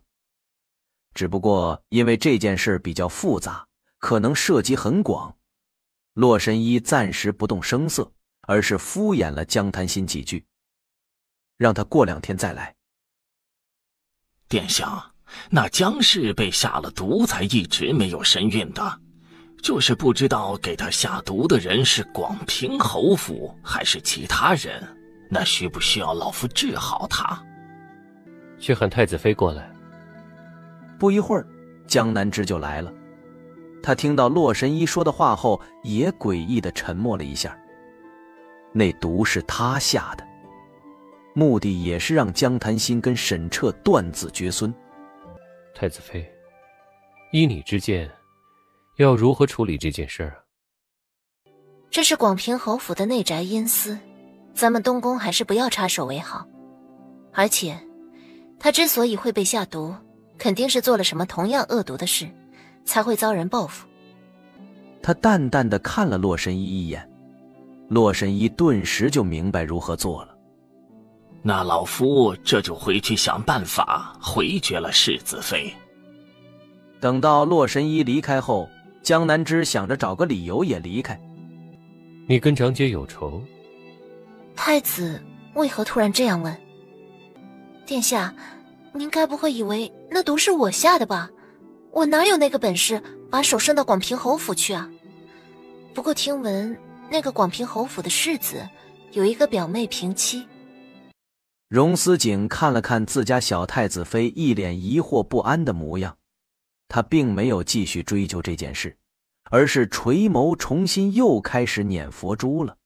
只不过因为这件事比较复杂，可能涉及很广，洛神医暂时不动声色，而是敷衍了江潭心几句，让他过2天再来。殿下，那江氏被下了毒，才一直没有身孕的，就是不知道给他下毒的人是广平侯府还是其他人，那需不需要老夫治好他？去喊太子妃过来。不一会儿，江南枝就来了。他听到洛神医说的话后，也诡异地沉默了一下。那毒是他下的，目的也是让江潭心跟沈彻断子绝孙。太子妃，依你之见，要如何处理这件事啊？这是广平侯府的内宅阴司，咱们东宫还是不要插手为好。而且，他之所以会被下毒，肯定是做了什么同样恶毒的事，才会遭人报复。他淡淡地看了洛神医一眼，洛神医顿时就明白如何做了。那老夫这就回去想办法回绝了世子妃。等到洛神医离开后，江南之想着找个理由也离开。你跟长姐有仇？太子为何突然这样问？殿下，您该不会以为那毒是我下的吧？我哪有那个本事把手伸到广平侯府去啊？不过听闻那个广平侯府的世子有一个表妹平妻。荣思景看了看自家小太子妃一脸疑惑不安的模样，他并没有继续追究这件事，而是垂眸重新又开始捻佛珠了。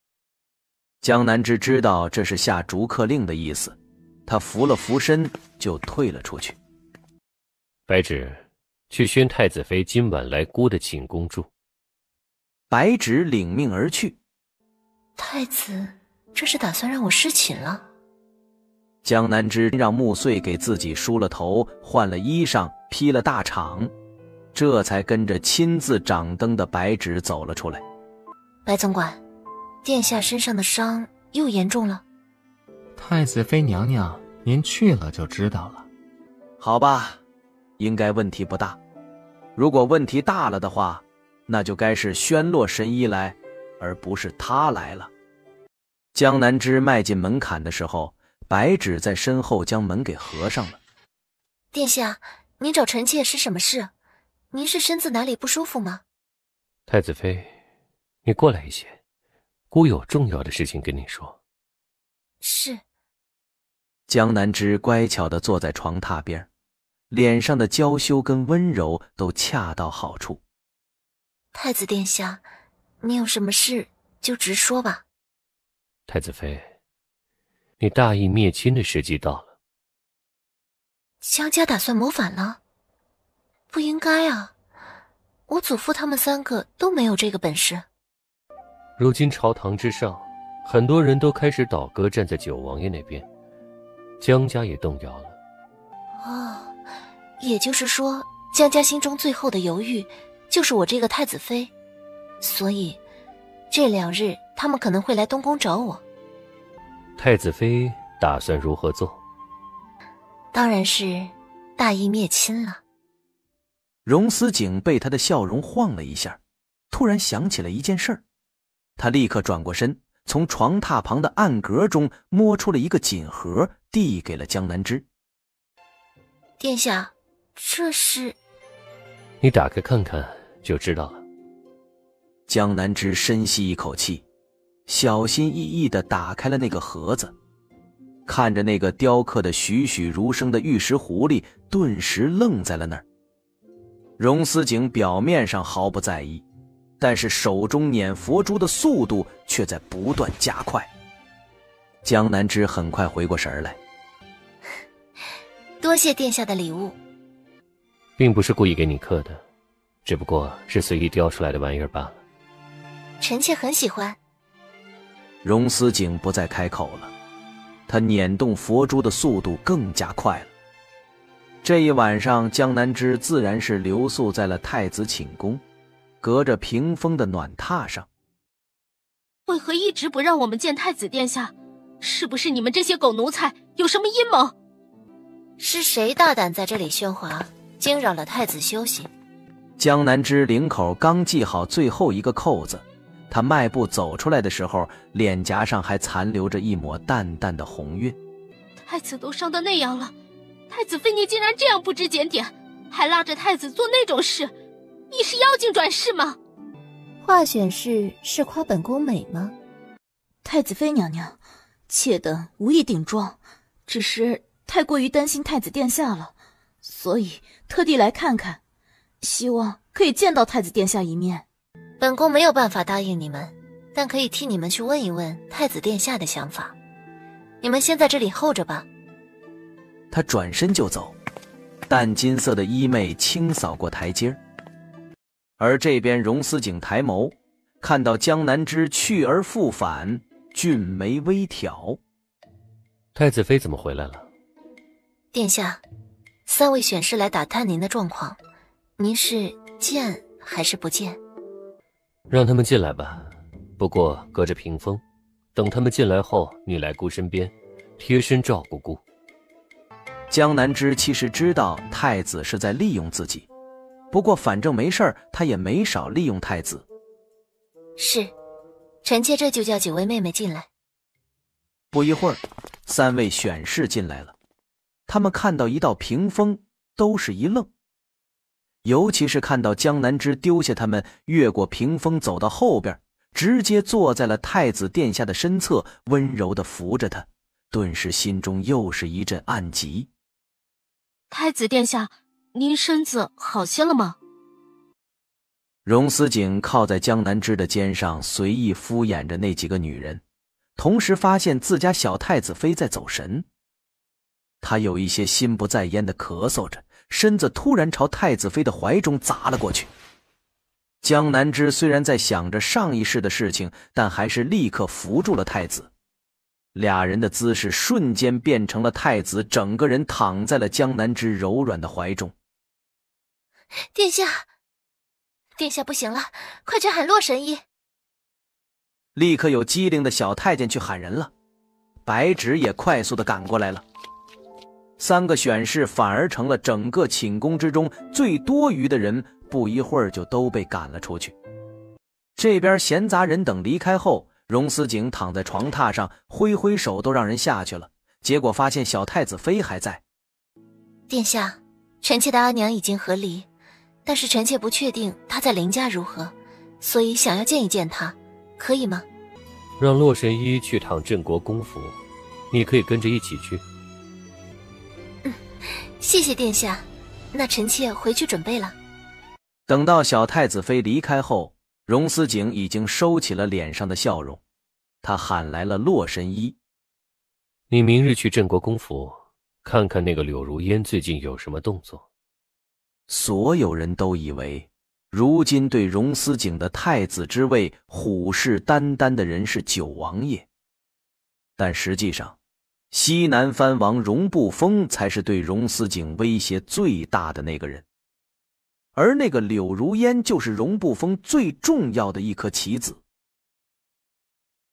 江南之知道这是下逐客令的意思，他扶了扶身就退了出去。白芷，去宣太子妃今晚来姑的寝宫住。白芷领命而去。太子这是打算让我侍寝了？江南之让穆穗给自己梳了头，换了衣裳，披了大氅，这才跟着亲自掌灯的白芷走了出来。白总管，殿下身上的伤又严重了。太子妃娘娘，您去了就知道了。好吧，应该问题不大。如果问题大了的话，那就该是宣洛神医来，而不是他来了。江南之迈进门槛的时候，白芷在身后将门给合上了。殿下，您找臣妾是什么事？您是身子哪里不舒服吗？太子妃，你过来一些，姑有重要的事情跟你说。是。江南之乖巧地坐在床榻边，脸上的娇羞跟温柔都恰到好处。太子殿下，你有什么事就直说吧。太子妃，你大义灭亲的时机到了。江家打算谋反了？不应该啊，我祖父他们3个都没有这个本事。如今朝堂之上，很多人都开始倒戈站在九王爷那边，江家也动摇了。哦，也就是说，江家心中最后的犹豫就是我这个太子妃，所以这2日他们可能会来东宫找我。太子妃打算如何做？当然是大义灭亲了。荣思景被他的笑容晃了一下，突然想起了一件事儿，他立刻转过身，从床榻旁的暗格中摸出了一个锦盒，递给了江南之。殿下，这是……你打开看看就知道了。江南之深吸一口气，小心翼翼地打开了那个盒子，看着那个雕刻的栩栩如生的玉石狐狸，顿时愣在了那儿。荣思景表面上毫不在意，但是手中捻佛珠的速度却在不断加快。江南之很快回过神来，多谢殿下的礼物。并不是故意给你刻的，只不过是随意雕出来的玩意儿罢了。臣妾很喜欢。荣思景不再开口了，他捻动佛珠的速度更加快了。这一晚上，江南之自然是留宿在了太子寝宫，隔着屏风的暖榻上。为何一直不让我们见太子殿下？是不是你们这些狗奴才有什么阴谋？是谁大胆在这里喧哗，惊扰了太子休息？江南之领口刚系好最后一个扣子，他迈步走出来的时候，脸颊上还残留着一抹淡淡的红晕。太子都伤得那样了，太子妃你竟然这样不知检点，还拉着太子做那种事，你是妖精转世吗？华选氏是夸本宫美吗？太子妃娘娘，妾等无意顶撞，只是太过于担心太子殿下了，所以特地来看看，希望可以见到太子殿下一面。本宫没有办法答应你们，但可以替你们去问一问太子殿下的想法。你们先在这里候着吧。他转身就走，淡金色的衣袂轻扫过台阶，而这边荣思景抬眸，看到江南之去而复返，俊眉微挑。太子妃怎么回来了？殿下，3位选士来打探您的状况，您是见还是不见？让他们进来吧，不过隔着屏风，等他们进来后，你来姑身边，贴身照顾姑。江南之其实知道太子是在利用自己，不过反正没事儿，他也没少利用太子。是，臣妾这就叫几位妹妹进来。不一会儿，3位选侍进来了。他们看到一道屏风，都是一愣。尤其是看到江南之丢下他们，越过屏风走到后边，直接坐在了太子殿下的身侧，温柔地扶着他，顿时心中又是一阵暗急。太子殿下，您身子好些了吗？荣思景靠在江南之的肩上，随意敷衍着那几个女人，同时发现自家小太子妃在走神。他有一些心不在焉地咳嗽着，身子突然朝太子妃的怀中砸了过去。江南之虽然在想着上一世的事情，但还是立刻扶住了太子。俩人的姿势瞬间变成了太子整个人躺在了江南之柔软的怀中。殿下，殿下不行了，快去喊洛神医。立刻有机灵的小太监去喊人了，白芷也快速地赶过来了。3个选侍反而成了整个寝宫之中最多余的人，不一会儿就都被赶了出去。这边闲杂人等离开后，荣思景躺在床榻上，挥挥手都让人下去了，结果发现小太子妃还在。殿下，臣妾的阿娘已经和离，但是臣妾不确定她在林家如何，所以想要见一见她，可以吗？让洛神医去趟镇国公府，你可以跟着一起去。谢谢殿下，那臣妾回去准备了。等到小太子妃离开后，荣思景已经收起了脸上的笑容，他喊来了洛神医。你明日去镇国公府，看看那个柳如烟最近有什么动作。所有人都以为，如今对荣思景的太子之位虎视眈眈的人是九王爷，但实际上，西南藩王荣不封才是对荣思景威胁最大的那个人，而那个柳如烟就是荣不封最重要的一颗棋子。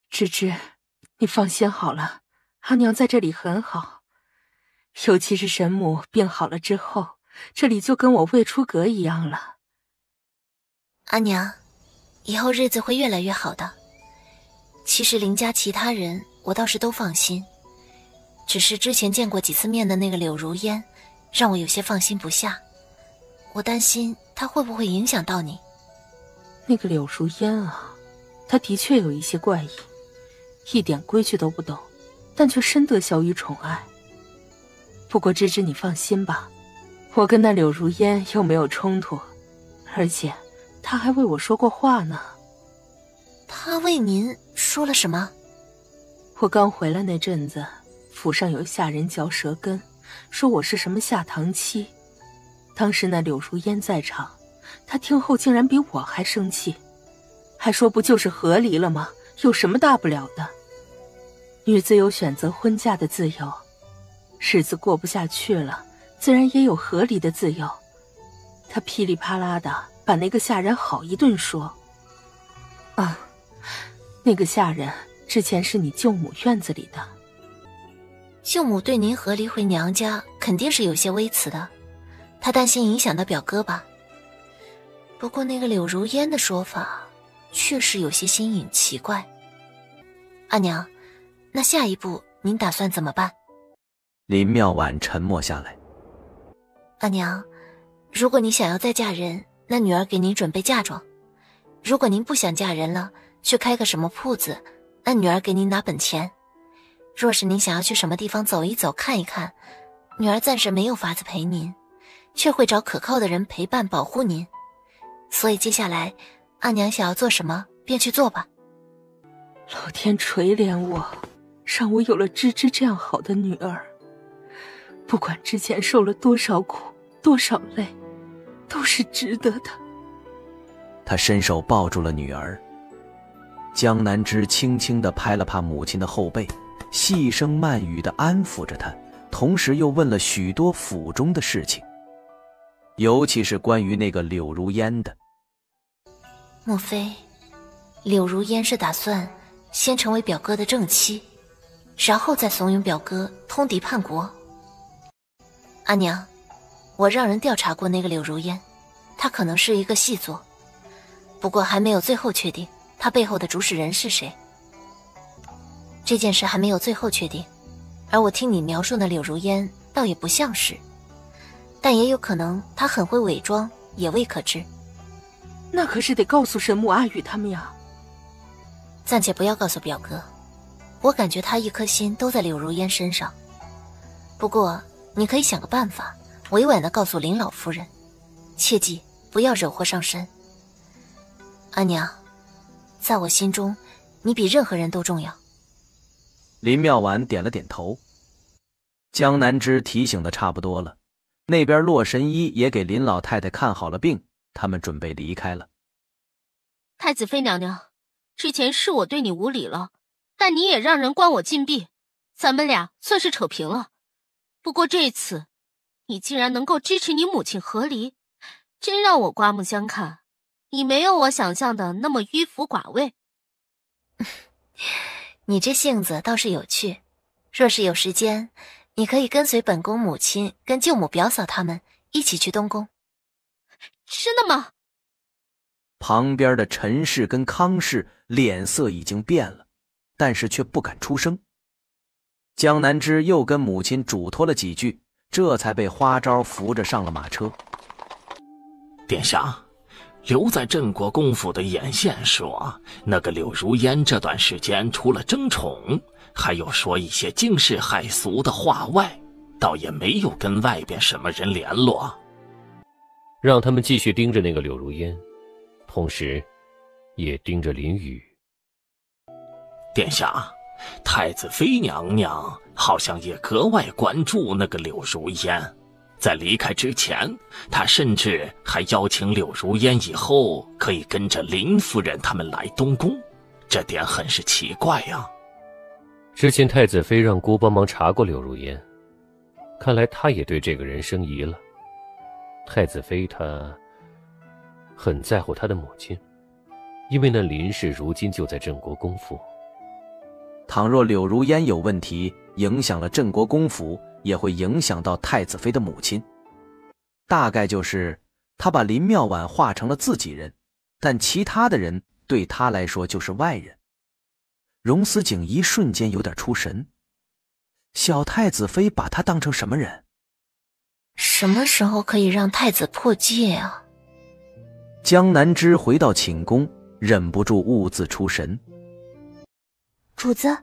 芝芝，你放心好了，阿娘在这里很好，尤其是神母病好了之后，这里就跟我未出阁一样了。阿娘，以后日子会越来越好的。其实林家其他人我倒是都放心，只是之前见过几次面的那个柳如烟，让我有些放心不下。我担心她会不会影响到你。那个柳如烟啊，她的确有一些怪异，一点规矩都不懂，但却深得小雨宠爱。不过芝芝你放心吧，我跟那柳如烟又没有冲突，而且她还为我说过话呢。她为您说了什么？我刚回来那阵子，府上有下人嚼舌根，说我是什么下堂妻。当时那柳如烟在场，她听后竟然比我还生气，还说不就是和离了吗？有什么大不了的？女子有选择婚嫁的自由，日子过不下去了，自然也有和离的自由。她噼里啪啦的把那个下人好一顿说。啊，那个下人之前是你舅母院子里的。舅母对您和离回娘家肯定是有些微词的，她担心影响到表哥吧。不过那个柳如烟的说法确实有些新颖奇怪。阿娘，那下一步您打算怎么办？林妙婉沉默下来。阿娘，如果你想要再嫁人，那女儿给您准备嫁妆；如果您不想嫁人了，去开个什么铺子，那女儿给您拿本钱；若是您想要去什么地方走一走看一看，女儿暂时没有法子陪您，却会找可靠的人陪伴保护您。所以接下来阿娘想要做什么便去做吧。老天垂怜我，让我有了芝芝这样好的女儿。不管之前受了多少苦多少累，都是值得的。他伸手抱住了女儿。江南之轻轻地拍了拍母亲的后背，细声慢语地安抚着她，同时又问了许多府中的事情，尤其是关于那个柳如烟的。莫非柳如烟是打算先成为表哥的正妻？然后再怂恿表哥通敌叛国。阿娘，我让人调查过那个柳如烟，她可能是一个细作，不过还没有最后确定她背后的主使人是谁。这件事还没有最后确定，而我听你描述的柳如烟倒也不像是，但也有可能她很会伪装，也未可知。那可是得告诉神母阿宇他们呀。暂且不要告诉表哥，我感觉他一颗心都在柳如烟身上。不过你可以想个办法，委婉地告诉林老夫人，切记不要惹祸上身。阿娘，在我心中，你比任何人都重要。林妙婉点了点头。江南之提醒的差不多了，那边洛神医也给林老太太看好了病，他们准备离开了。太子妃娘娘，之前是我对你无礼了，但你也让人关我禁闭，咱们俩算是扯平了。不过这次，你竟然能够支持你母亲和离，真让我刮目相看。你没有我想象的那么迂腐寡味。你这性子倒是有趣，若是有时间，你可以跟随本宫母亲跟舅母表嫂他们一起去东宫。真的吗？旁边的陈氏跟康氏脸色已经变了，但是却不敢出声。江南之又跟母亲嘱托了几句，这才被花招扶着上了马车。殿下，留在镇国公府的眼线说，那个柳如烟这段时间除了争宠，还有说一些惊世骇俗的话外，倒也没有跟外边什么人联络。让他们继续盯着那个柳如烟，同时也盯着林雨。殿下，太子妃娘娘好像也格外关注那个柳如烟，在离开之前，她甚至还邀请柳如烟以后可以跟着林夫人他们来东宫，这点很是奇怪啊。之前太子妃让姑帮忙查过柳如烟，看来她也对这个人生疑了。太子妃她很在乎她的母亲，因为那林氏如今就在镇国公府。倘若柳如烟有问题，影响了镇国公府，也会影响到太子妃的母亲。大概就是他把林妙婉化成了自己人，但其他的人对他来说就是外人。荣思景一瞬间有点出神，小太子妃把他当成什么人？什么时候可以让太子破戒啊？江南之回到寝宫，忍不住兀自出神。主子，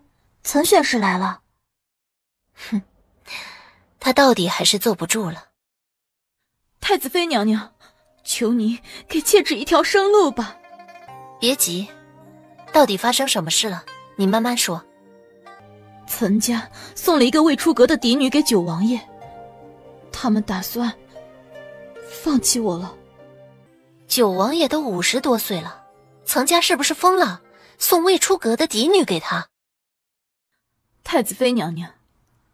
岑选侍来了。哼，他到底还是坐不住了。太子妃娘娘，求你给妾指一条生路吧。别急，到底发生什么事了？你慢慢说。岑家送了一个未出阁的嫡女给九王爷，他们打算放弃我了。九王爷都50多岁了，岑家是不是疯了？送未出阁的嫡女给他？太子妃娘娘，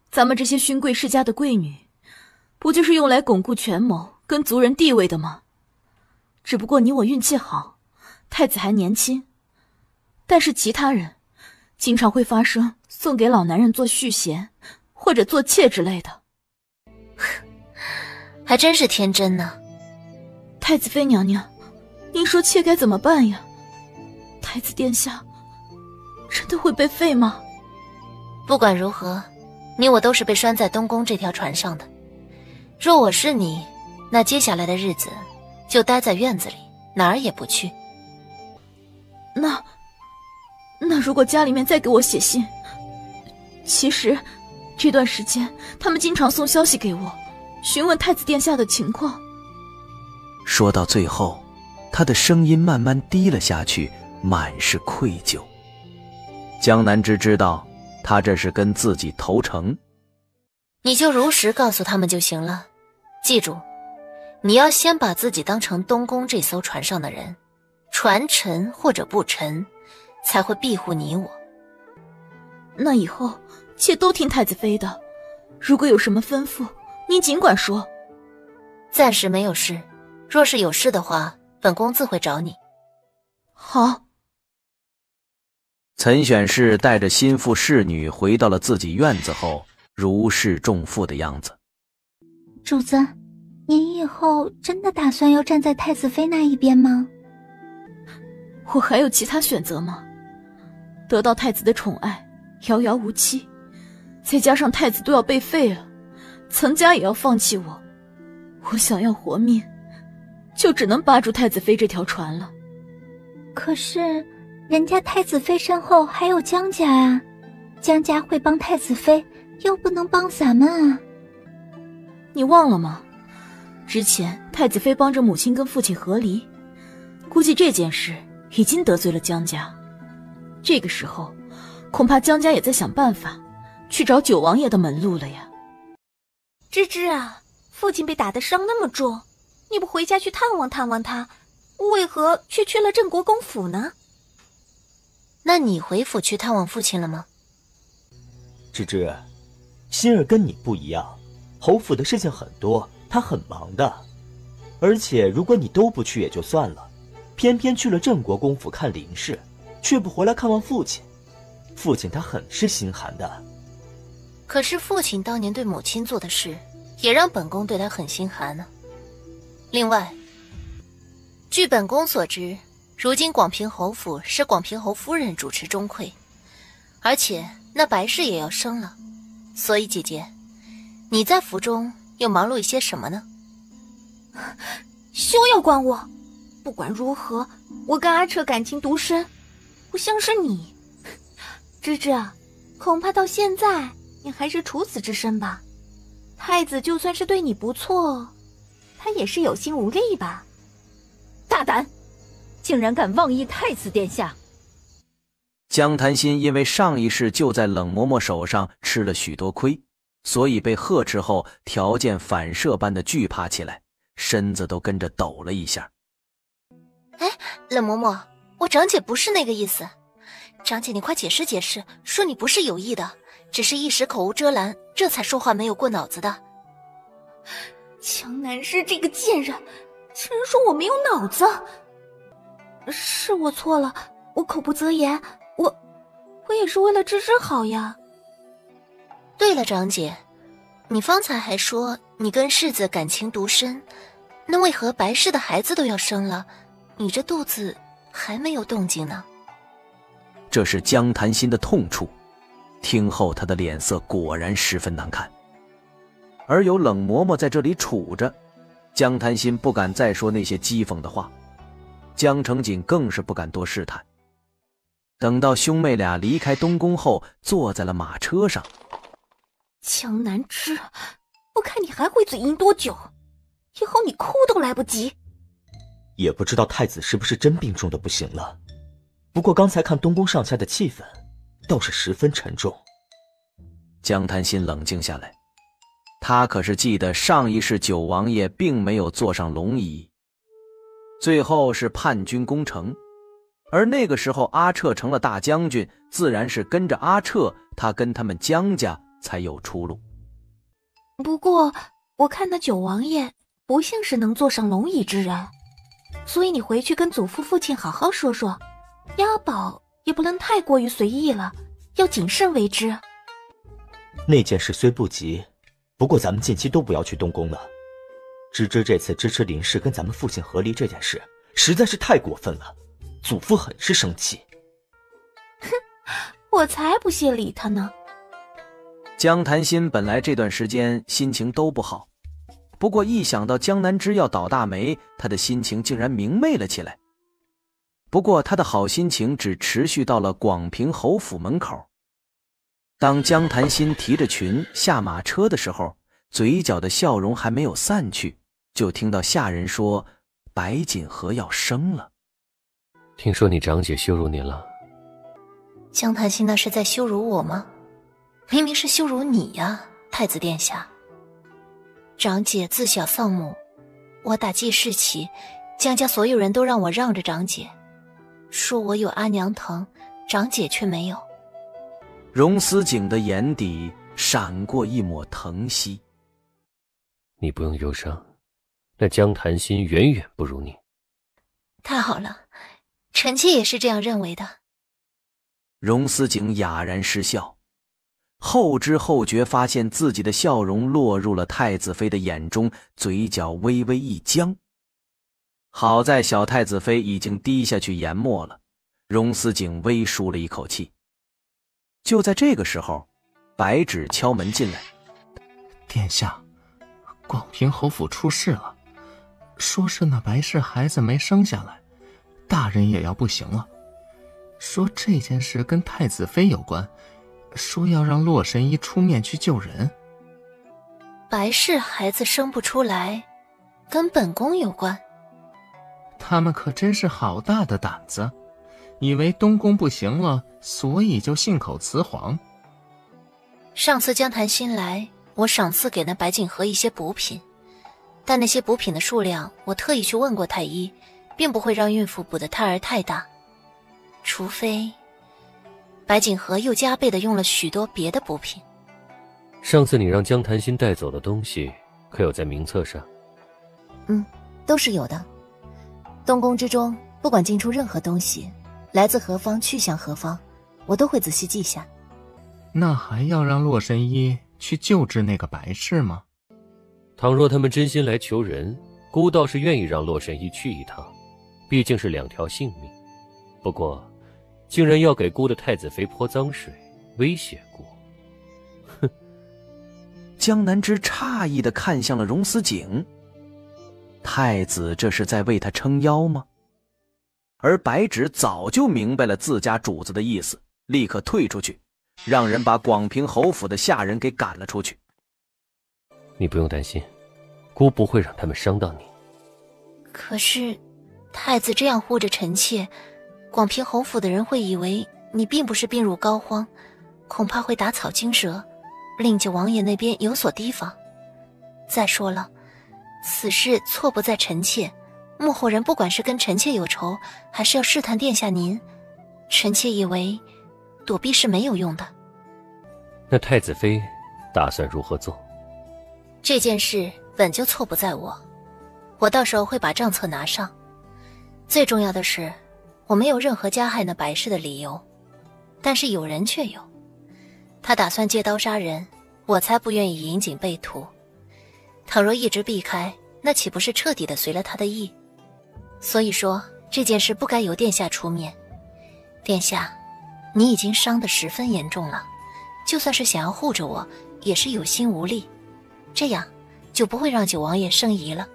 咱们这些勋贵世家的贵女，不就是用来巩固权谋跟族人地位的吗？只不过你我运气好，太子还年轻，但是其他人经常会发生送给老男人做续弦或者做妾之类的。还真是天真呢。太子妃娘娘，您说妾该怎么办呀？太子殿下真的会被废吗？不管如何，你我都是被拴在东宫这条船上的。若我是你，那接下来的日子就待在院子里，哪儿也不去。那如果家里面再给我写信，其实这段时间他们经常送消息给我，询问太子殿下的情况。说到最后，他的声音慢慢低了下去，满是愧疚。江南之知道他这是跟自己投诚。你就如实告诉他们就行了，记住，你要先把自己当成东宫这艘船上的人，船沉或者不沉，才会庇护你我。那以后妾都听太子妃的，如果有什么吩咐，您尽管说。暂时没有事，若是有事的话，本宫自会找你。好。岑选侍带着心腹侍女回到了自己院子后，如释重负的样子。主子，您以后真的打算要站在太子妃那一边吗？我还有其他选择吗？得到太子的宠爱，遥遥无期，再加上太子都要被废了，岑家也要放弃我，我想要活命，就只能扒住太子妃这条船了。可是人家太子妃身后还有江家啊，江家会帮太子妃，又不能帮咱们啊。你忘了吗？之前太子妃帮着母亲跟父亲和离，估计这件事已经得罪了江家。这个时候恐怕江家也在想办法去找九王爷的门路了呀。芝芝啊，父亲被打得伤那么重，你不回家去探望探望他，为何却去了镇国公府呢？那你回府去探望父亲了吗？芝芝，心儿跟你不一样，侯府的事情很多，他很忙的。而且如果你都不去也就算了，偏偏去了镇国公府看林氏，却不回来看望父亲，父亲他很是心寒的。可是父亲当年对母亲做的事，也让本宫对他很心寒呢。另外，据本宫所知，如今广平侯府是广平侯夫人主持中馈，而且那白氏也要生了，所以姐姐，你在府中又忙碌一些什么呢？休要管我！不管如何，我跟阿彻感情独深，不像是你。芝芝啊，恐怕到现在你还是处子之身吧。太子就算是对你不错，他也是有心无力吧。大胆，竟然敢妄议太子殿下！江檀心因为上一世就在冷嬷嬷手上吃了许多亏，所以被呵斥后条件反射般的惧怕起来，身子都跟着抖了一下。哎，冷嬷嬷，我长姐不是那个意思。长姐，你快解释解释，说你不是有意的，只是一时口无遮拦，这才说话没有过脑子的。江南诗这个贱人，竟然说我没有脑子。是我错了，我口不择言，我也是为了芝芝好呀。对了，长姐，你方才还说你跟世子感情独深，那为何白氏的孩子都要生了，你这肚子还没有动静呢？这是江檀心的痛处，听后他的脸色果然十分难看。而有冷嬷嬷在这里杵着，江檀心不敢再说那些讥讽的话，江承瑾更是不敢多试探。等到兄妹俩离开东宫后，坐在了马车上。江南之，我看你还会嘴硬多久，以后你哭都来不及。也不知道太子是不是真病重的不行了，不过刚才看东宫上下的气氛倒是十分沉重。江檀心冷静下来，他可是记得上一世九王爷并没有坐上龙椅，最后是叛军攻城，而那个时候阿彻成了大将军，自然是跟着阿彻，他跟他们江家才有出路。不过我看那九王爷不像是能坐上龙椅之人，所以你回去跟祖父父亲好好说说，押宝也不能太过于随意了，要谨慎为之。那件事虽不急，不过咱们近期都不要去东宫了。芝芝这次支持林氏跟咱们父亲和离这件事实在是太过分了，祖父很是生气。哼，我才不屑理他呢。江檀心本来这段时间心情都不好，不过一想到江南之要倒大霉，他的心情竟然明媚了起来。不过他的好心情只持续到了广平侯府门口。当江檀心提着裙下马车的时候，嘴角的笑容还没有散去，就听到下人说白锦河要生了。听说你长姐羞辱你了？江檀心那是在羞辱我吗？明明是羞辱你呀，太子殿下。长姐自小丧母，我打记事起，江家所有人都让我让着长姐，说我有阿娘疼，长姐却没有。荣思景的眼底闪过一抹疼惜。你不用忧伤，那江檀心远远不如你。太好了，臣妾也是这样认为的。荣思景哑然失笑，后知后觉发现自己的笑容落入了太子妃的眼中，嘴角微微一僵。好在小太子妃已经低下去研墨了，荣思景微舒了一口气。就在这个时候，白芷敲门进来。殿下，广平侯府出事了，说是那白氏孩子没生下来，大人也要不行了。说这件事跟太子妃有关，说要让洛神医出面去救人。白氏孩子生不出来，跟本宫有关？他们可真是好大的胆子，以为东宫不行了，所以就信口雌黄。上次江檀新来，我赏赐给那白锦和一些补品，但那些补品的数量，我特意去问过太医，并不会让孕妇补的胎儿太大，除非白锦和又加倍的用了许多别的补品。上次你让江檀新带走的东西，可有在名册上？都是有的。东宫之中，不管进出任何东西，来自何方，去向何方，我都会仔细记下。那还要让洛神医去救治那个白氏吗？倘若他们真心来求人，姑倒是愿意让洛神医去一趟，毕竟是2条性命。不过，竟然要给姑的太子妃泼脏水，威胁姑。哼！江南之诧异地看向了荣思景，太子这是在为他撑腰吗？而白芷早就明白了自家主子的意思，立刻退出去，让人把广平侯府的下人给赶了出去。你不用担心，姑不会让他们伤到你。可是，太子这样护着臣妾，广平侯府的人会以为你并不是病入膏肓，恐怕会打草惊蛇，令九王爷那边有所提防。再说了，此事错不在臣妾，幕后人不管是跟臣妾有仇，还是要试探殿下您，臣妾以为躲避是没有用的。那太子妃打算如何做？这件事本就错不在我到时候会把账册拿上。最重要的是，我没有任何加害那白氏的理由，但是有人却有。他打算借刀杀人，我才不愿意引颈被屠。倘若一直避开，那岂不是彻底的随了他的意？所以说这件事不该由殿下出面。殿下，你已经伤得十分严重了，就算是想要护着我，也是有心无力，这样就不会让九王爷生疑了。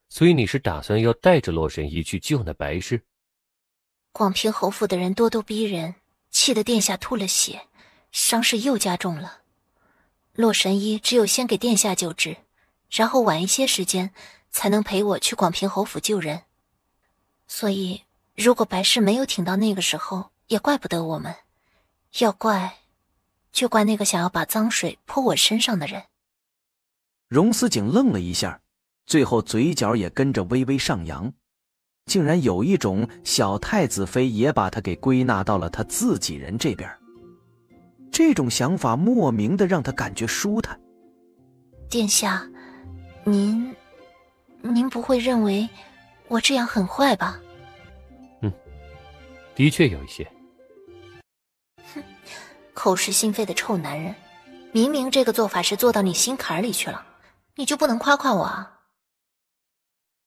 所以你是打算要带着洛神医去救那白氏？广平侯府的人咄咄逼人，气得殿下吐了血，伤势又加重了。洛神医只有先给殿下救治，然后晚一些时间才能陪我去广平侯府救人。所以如果白氏没有挺到那个时候，也怪不得我们，要怪就怪那个想要把脏水泼我身上的人。荣思景愣了一下，最后嘴角也跟着微微上扬，竟然有一种小太子妃也把他给归纳到了他自己人这边。这种想法莫名的让他感觉舒坦。殿下，您不会认为我这样很坏吧？的确有一些。口是心非的臭男人，明明这个做法是做到你心坎里去了，你就不能夸夸我啊？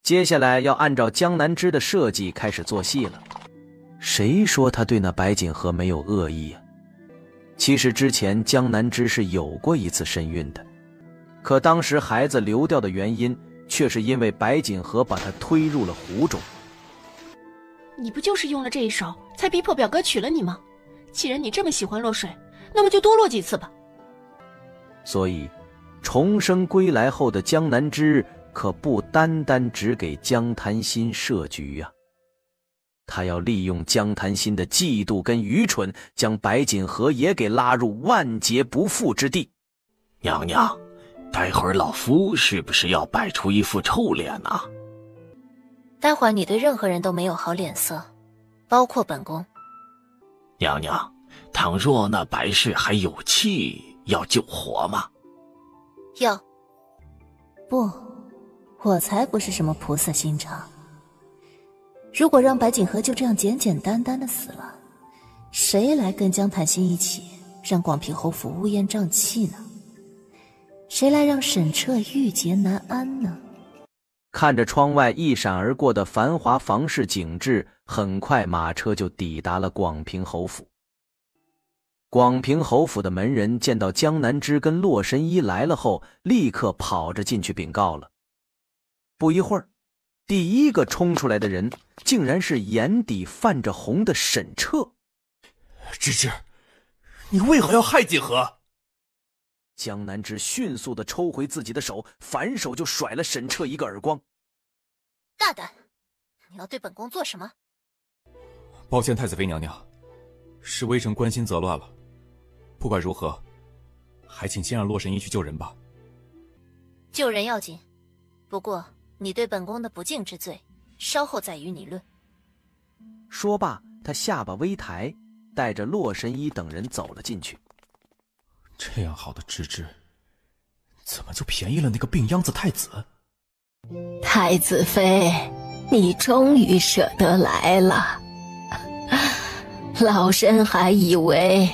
接下来要按照江南之的设计开始做戏了。谁说他对那白锦和没有恶意啊？其实之前江南之是有过一次身孕的，可当时孩子流掉的原因却是因为白锦和把他推入了湖中。你不就是用了这一手才逼迫表哥娶了你吗？既然你这么喜欢落水，那么就多落几次吧。所以重生归来后的江南之可不单单只给江檀新设局啊，他要利用江檀新的嫉妒跟愚蠢，将白锦和也给拉入万劫不复之地。娘娘，待会儿老夫是不是要摆出一副臭脸啊？待会儿你对任何人都没有好脸色，包括本宫。娘娘，倘若那白氏还有气，要救活吗？要。不，我才不是什么菩萨心肠。如果让白锦和就这样简简单单的死了，谁来跟江潭心一起让广平侯府乌烟瘴气呢？谁来让沈彻郁结难安呢？看着窗外一闪而过的繁华房市景致，很快马车就抵达了广平侯府。广平侯府的门人见到江南枝跟洛神医来了后，立刻跑着进去禀告了。不一会儿，第一个冲出来的人竟然是眼底泛着红的沈彻。芝芝，你为何要害锦和？江南枝迅速地抽回自己的手，反手就甩了沈彻一个耳光。大胆！你要对本宫做什么？抱歉，太子妃娘娘，是微臣关心则乱了。不管如何，还请先让洛神医去救人吧。救人要紧，不过你对本宫的不敬之罪，稍后再与你论。说罢，他下巴微抬，带着洛神医等人走了进去。这样好的芝芝，怎么就便宜了那个病秧子太子？太子妃，你终于舍得来了。老身还以为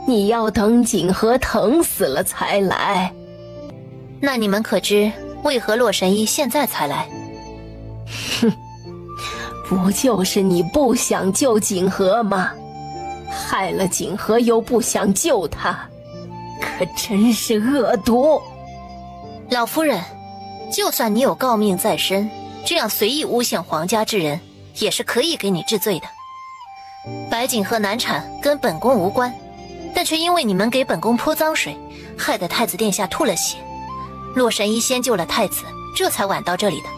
你要等锦和疼死了才来。那你们可知为何洛神医现在才来？哼，不就是你不想救锦和吗？害了锦和又不想救他，可真是恶毒。老夫人，就算你有诰命在身，这样随意诬陷皇家之人，也是可以给你治罪的。白锦和难产跟本宫无关，但却因为你们给本宫泼脏水，害得太子殿下吐了血。洛神医先救了太子，这才晚到这里的。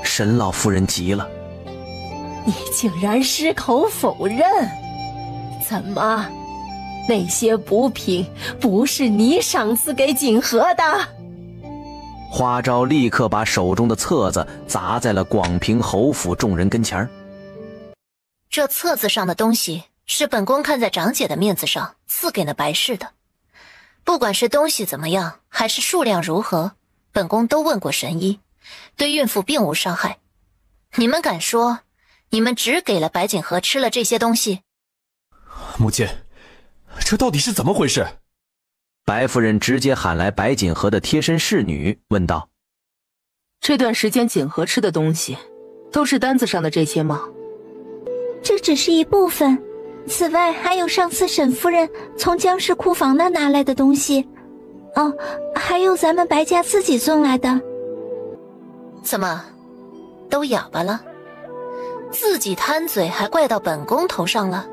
沈老夫人急了，你竟然矢口否认？怎么，那些补品不是你赏赐给锦和的？花昭立刻把手中的册子砸在了广平侯府众人跟前。这册子上的东西是本宫看在长姐的面子上赐给那白氏的，不管是东西怎么样，还是数量如何，本宫都问过神医，对孕妇并无伤害。你们敢说你们只给了白锦和吃了这些东西？母亲，这到底是怎么回事？白夫人直接喊来白锦和的贴身侍女，问道：这段时间锦和吃的东西都是单子上的这些吗？这只是一部分，此外还有上次沈夫人从江氏库房那拿来的东西，哦，还有咱们白家自己送来的。怎么，都哑巴了？自己贪嘴还怪到本宫头上了？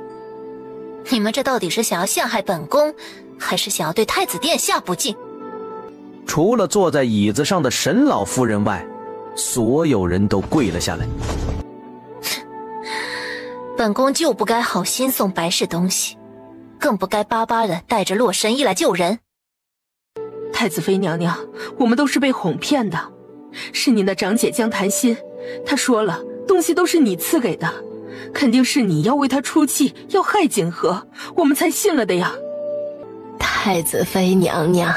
你们这到底是想要陷害本宫，还是想要对太子殿下不敬？除了坐在椅子上的沈老夫人外，所有人都跪了下来。本宫就不该好心送白氏东西，更不该巴巴的带着洛神医来救人。太子妃娘娘，我们都是被哄骗的，是您的长姐江檀心，她说了，东西都是你赐给的，肯定是你要为她出气，要害锦和，我们才信了的呀。太子妃娘娘，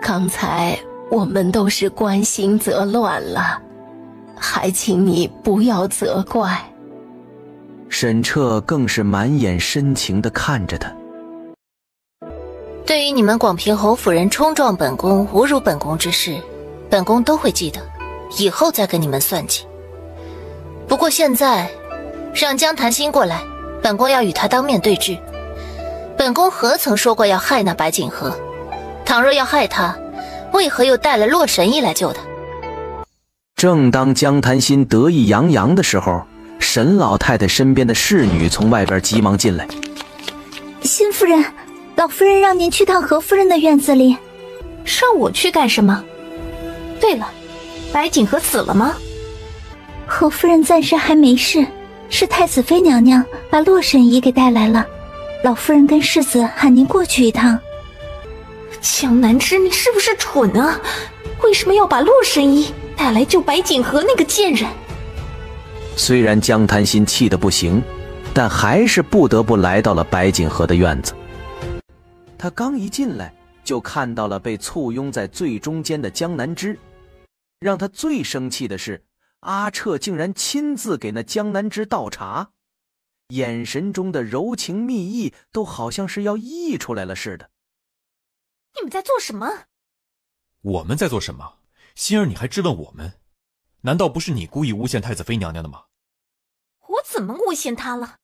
刚才我们都是关心则乱了，还请你不要责怪。沈彻更是满眼深情地看着他。对于你们广平侯府人冲撞本宫、侮辱本宫之事，本宫都会记得，以后再跟你们算计。不过现在，让江檀心过来，本宫要与他当面对质。本宫何曾说过要害那白锦和？倘若要害他，为何又带了洛神医来救他？正当江檀心得意洋洋的时候，沈老太太身边的侍女从外边急忙进来。新夫人，老夫人让您去趟何夫人的院子里。让我去干什么？对了，白锦和死了吗？何夫人暂时还没事，是太子妃娘娘把洛神医给带来了。老夫人跟世子喊您过去一趟。江南枝，你是不是蠢啊？为什么要把洛神医带来救白锦和那个贱人？虽然江檀心气得不行，但还是不得不来到了白锦和的院子。他刚一进来，就看到了被簇拥在最中间的江南枝。让他最生气的是，阿彻竟然亲自给那江南枝倒茶，眼神中的柔情蜜意都好像是要溢出来了似的。你们在做什么？我们在做什么？心儿，你还质问我们？难道不是你故意诬陷太子妃娘娘的吗？我怎么诬陷她了？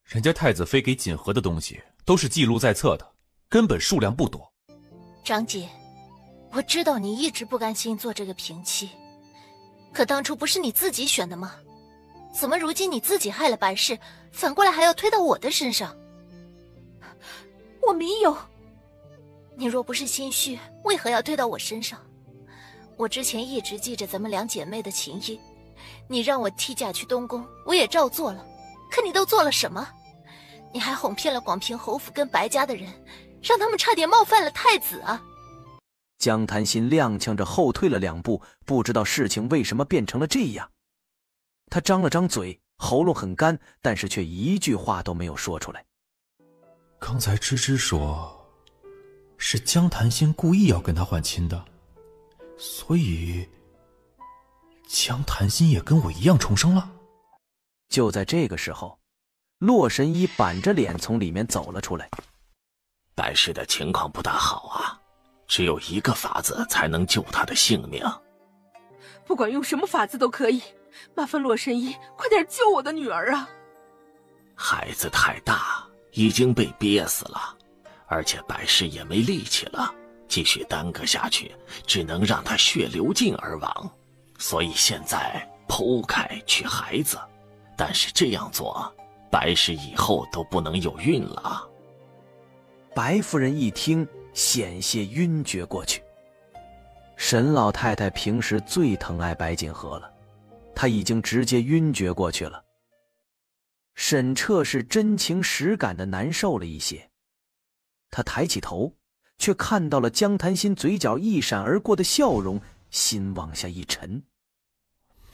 人家太子妃给锦和的东西都是记录在册的，根本数量不多。长姐，我知道你一直不甘心做这个平妻，可当初不是你自己选的吗？怎么如今你自己害了白氏，反过来还要推到我的身上？我没有。你若不是心虚，为何要推到我身上？我之前一直记着咱们两姐妹的情谊，你让我替嫁去东宫，我也照做了。可你都做了什么？你还哄骗了广平侯府跟白家的人，让他们差点冒犯了太子啊！江潭心踉跄着后退了2步，不知道事情为什么变成了这样。他张了张嘴，喉咙很干，但是却一句话都没有说出来。刚才芝芝说是江潭心故意要跟他换亲的，所以江潭心也跟我一样重生了。就在这个时候，洛神医板着脸从里面走了出来。白氏的情况不大好啊，只有一个法子才能救他的性命。不管用什么法子都可以，麻烦洛神医快点救我的女儿啊！孩子太大，已经被憋死了，而且白氏也没力气了，继续耽搁下去，只能让他血流尽而亡。所以现在剖开取孩子，但是这样做，白氏以后都不能有孕了。白夫人一听，险些晕厥过去。沈老太太平时最疼爱白锦和了，她已经直接晕厥过去了。沈彻是真情实感的难受了一些，他抬起头，却看到了江潭心嘴角一闪而过的笑容，心往下一沉。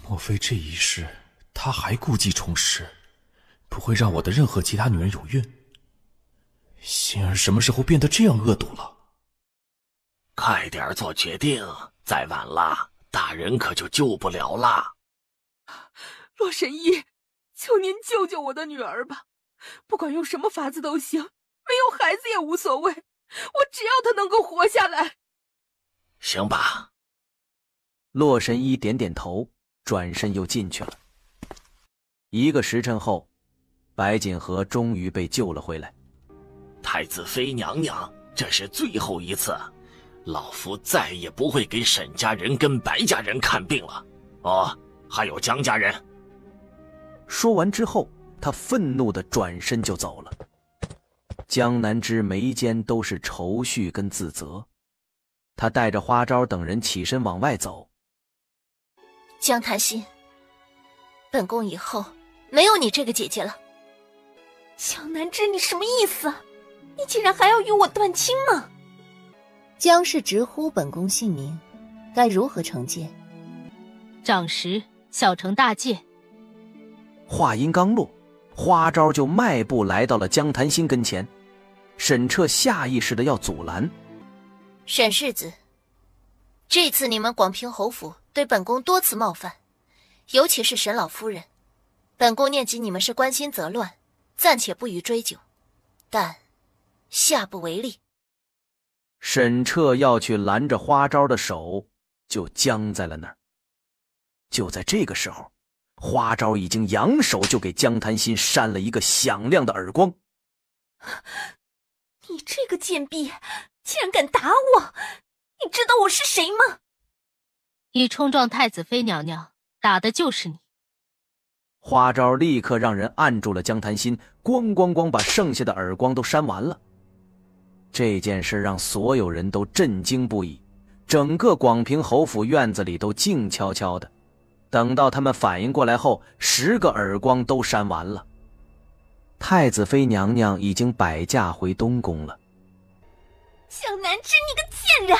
莫非这一世他还故技重施，不会让我的任何其他女人有孕？心儿什么时候变得这样恶毒了？快点做决定，再晚了，大人可就救不了了。洛神医，求您救救我的女儿吧，不管用什么法子都行，没有孩子也无所谓，我只要她能够活下来。行吧。洛神医点点头，转身又进去了。1个时辰后，白锦和终于被救了回来。太子妃娘娘，这是最后一次，老夫再也不会给沈家人跟白家人看病了。哦，还有江家人。说完之后，他愤怒地转身就走了。江南之眉间都是愁绪跟自责，他带着花招等人起身往外走。江潭心，本宫以后没有你这个姐姐了。江南之，你什么意思？你竟然还要与我断亲吗？江氏直呼本宫姓名，该如何惩戒？长实，小惩大戒。话音刚落，花招就迈步来到了江潭心跟前。沈彻下意识的要阻拦。沈世子，这次你们广平侯府对本宫多次冒犯，尤其是沈老夫人，本宫念及你们是关心则乱，暂且不予追究，但下不为例。沈彻要去拦着花招的手就僵在了那儿。就在这个时候，花招已经扬手就给江潭心扇了一个响亮的耳光。你这个贱婢，竟然敢打我！你知道我是谁吗？你冲撞太子妃娘娘，打的就是你。花招立刻让人按住了江潭心，咣咣咣把剩下的耳光都扇完了。这件事让所有人都震惊不已，整个广平侯府院子里都静悄悄的。等到他们反应过来后，10个耳光都扇完了。太子妃娘娘已经摆驾回东宫了。江南之，你个贱人，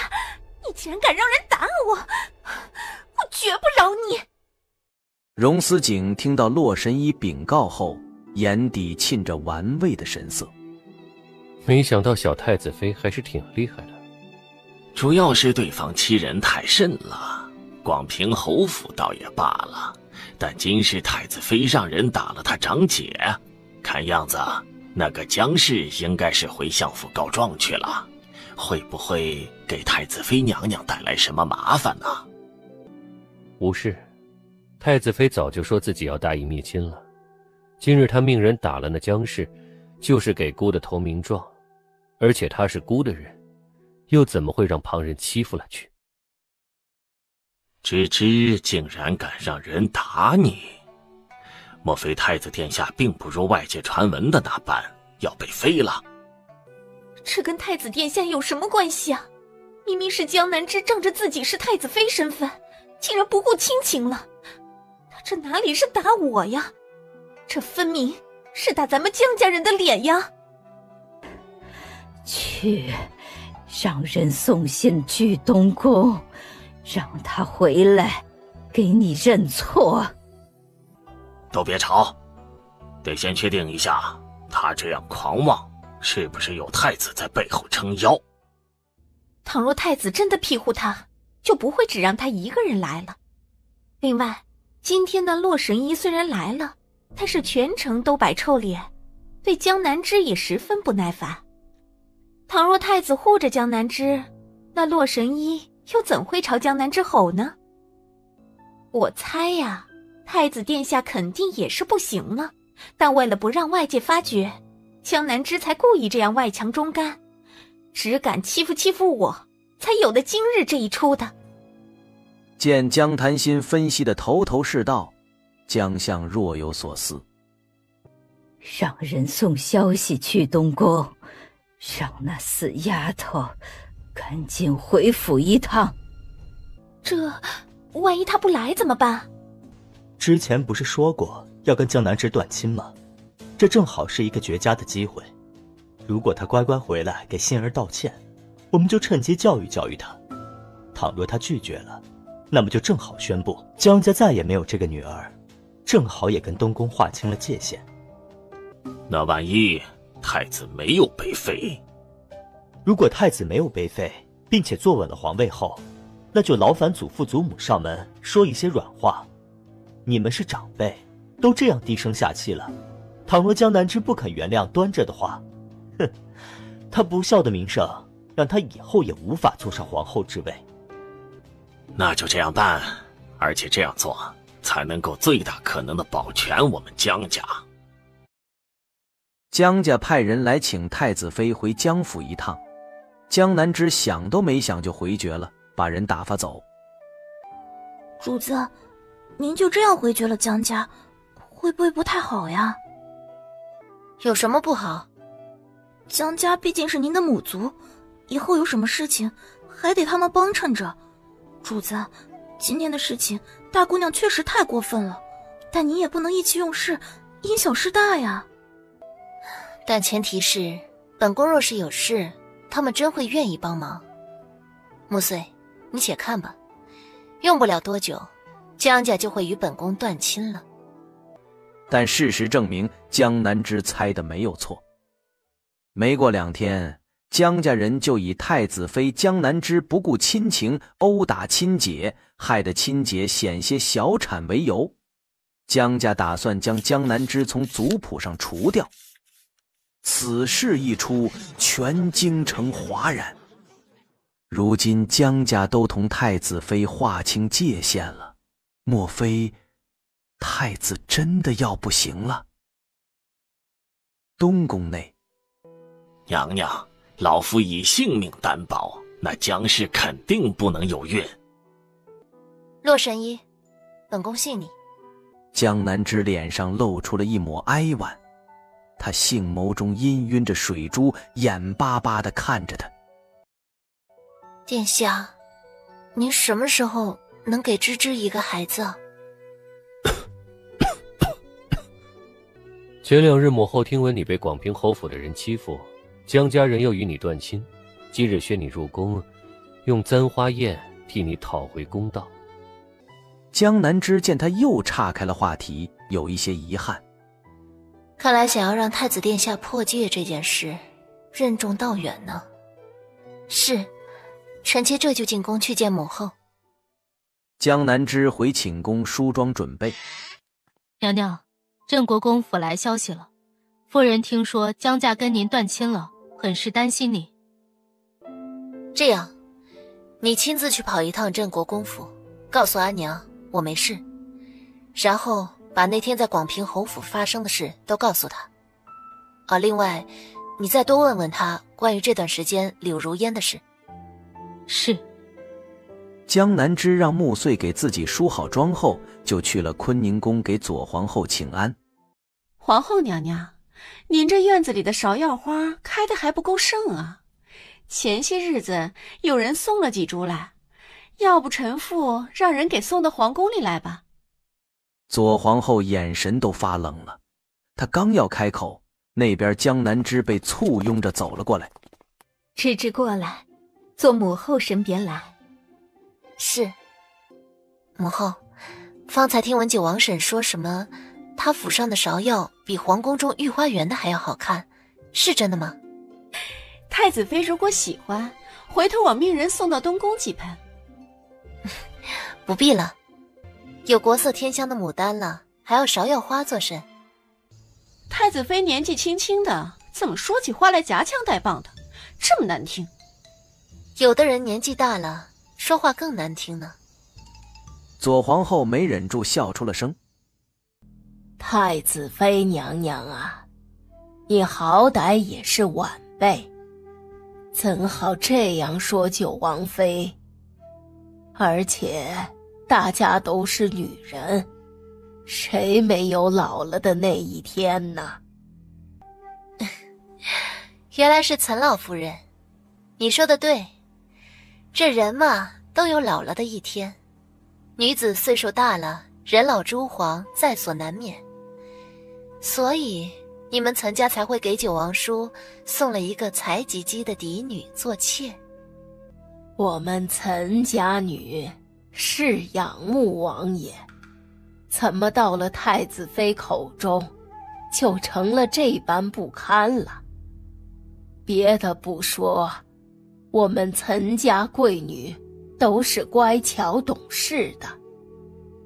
你竟然敢让人打我，我绝不饶你！荣思景听到洛神医禀告后，眼底沁着玩味的神色。没想到小太子妃还是挺厉害的，主要是对方欺人太甚了。广平侯府倒也罢了，但今世太子妃让人打了她长姐，看样子那个姜氏应该是回相府告状去了，会不会给太子妃娘娘带来什么麻烦呢？无事，太子妃早就说自己要大义灭亲了。今日他命人打了那姜氏，就是给姑的投名状，而且他是姑的人，又怎么会让旁人欺负了去？芝芝竟然敢让人打你，莫非太子殿下并不如外界传闻的那般要被废了？这跟太子殿下有什么关系啊？明明是江南之仗着自己是太子妃身份，竟然不顾亲情了。他这哪里是打我呀？这分明是打咱们江家人的脸呀！去，让人送信去东宫，让他回来给你认错。都别吵，得先确定一下，他这样狂妄，是不是有太子在背后撑腰？倘若太子真的庇护他，就不会只让他一个人来了。另外，今天的洛神医虽然来了，但是全程都摆臭脸，对江南之也十分不耐烦。倘若太子护着江南之，那洛神医又怎会朝江南之吼呢？我猜呀，太子殿下肯定也是不行了，但为了不让外界发觉，江南之才故意这样外强中干，只敢欺负我，才有了今日这一出的。见江潭心分析的头头是道，江相若有所思。让人送消息去东宫，让那死丫头赶紧回府一趟。这万一她不来怎么办？之前不是说过要跟江南之断亲吗？这正好是一个绝佳的机会。如果她乖乖回来给杏儿道歉，我们就趁机教育教育她。倘若她拒绝了，那么就正好宣布江家再也没有这个女儿，正好也跟东宫划清了界限。那万一太子没有被废？如果太子没有被废，并且坐稳了皇位后，那就劳烦祖父祖母上门说一些软话。你们是长辈，都这样低声下气了，倘若江南之不肯原谅端着的话，哼，他不孝的名声让他以后也无法坐上皇后之位。那就这样办，而且这样做才能够最大可能的保全我们江家。江家派人来请太子妃回江府一趟，江南之想都没想就回绝了，把人打发走。主子，您就这样回绝了江家，会不会不太好呀？有什么不好？江家毕竟是您的母族，以后有什么事情还得他们帮衬着。主子，今天的事情大姑娘确实太过分了，但您也不能意气用事，因小失大呀。但前提是本宫若是有事，他们真会愿意帮忙。木穗，你且看吧，用不了多久，江家就会与本宫断亲了。但事实证明，江南之猜的没有错。没过2天，江家人就以太子妃江南之不顾亲情殴打亲姐，害得亲姐险些小产为由，江家打算将江南之从族谱上除掉。此事一出，全京城哗然。如今江家都同太子妃划清界限了，莫非太子真的要不行了？东宫内，娘娘，老夫以性命担保，那江氏肯定不能有孕。洛神医，本宫信你。江南之脸上露出了一抹哀婉，他杏眸中氤氲着水珠，眼巴巴地看着他。殿下，您什么时候能给芝芝一个孩子啊？前2日母后听闻你被广平侯府的人欺负，江家人又与你断亲，今日宣你入宫，用簪花宴替你讨回公道。江南之见他又岔开了话题，有一些遗憾。看来想要让太子殿下破戒这件事任重道远呢。是，臣妾这就进宫去见母后。江南之回寝宫梳妆准备。娘娘，镇国公府来消息了，夫人听说江家跟您断亲了，很是担心你。这样，你亲自去跑一趟镇国公府，告诉阿娘我没事，然后把那天在广平侯府发生的事都告诉她。另外，你再多问问她关于这段时间柳如烟的事。是。江南枝让穆穗给自己梳好妆后，就去了坤宁宫给左皇后请安。皇后娘娘，您这院子里的芍药花开得还不够盛啊，前些日子有人送了几株来，要不臣妇让人给送到皇宫里来吧。左皇后眼神都发冷了，她刚要开口，那边江南枝被簇拥着走了过来。芝芝过来，坐母后身边来。是。母后，方才听闻九王婶说什么她府上的芍药比皇宫中御花园的还要好看，是真的吗？太子妃如果喜欢，回头我命人送到东宫几盆。不必了，有国色天香的牡丹了，还要芍药花做甚？太子妃年纪轻轻的，怎么说起话来夹枪带棒的，这么难听？有的人年纪大了，说话更难听呢。左皇后没忍住笑出了声。太子妃娘娘啊，你好歹也是晚辈，怎好这样说九王妃？而且大家都是女人，谁没有老了的那一天呢？原来是岑老夫人，你说的对，这人嘛都有老了的一天，女子岁数大了，人老珠黄在所难免，所以你们岑家才会给九王叔送了一个才及笄的嫡女做妾。我们岑家女是仰慕王爷，怎么到了太子妃口中就成了这般不堪了？别的不说，我们岑家贵女都是乖巧懂事的，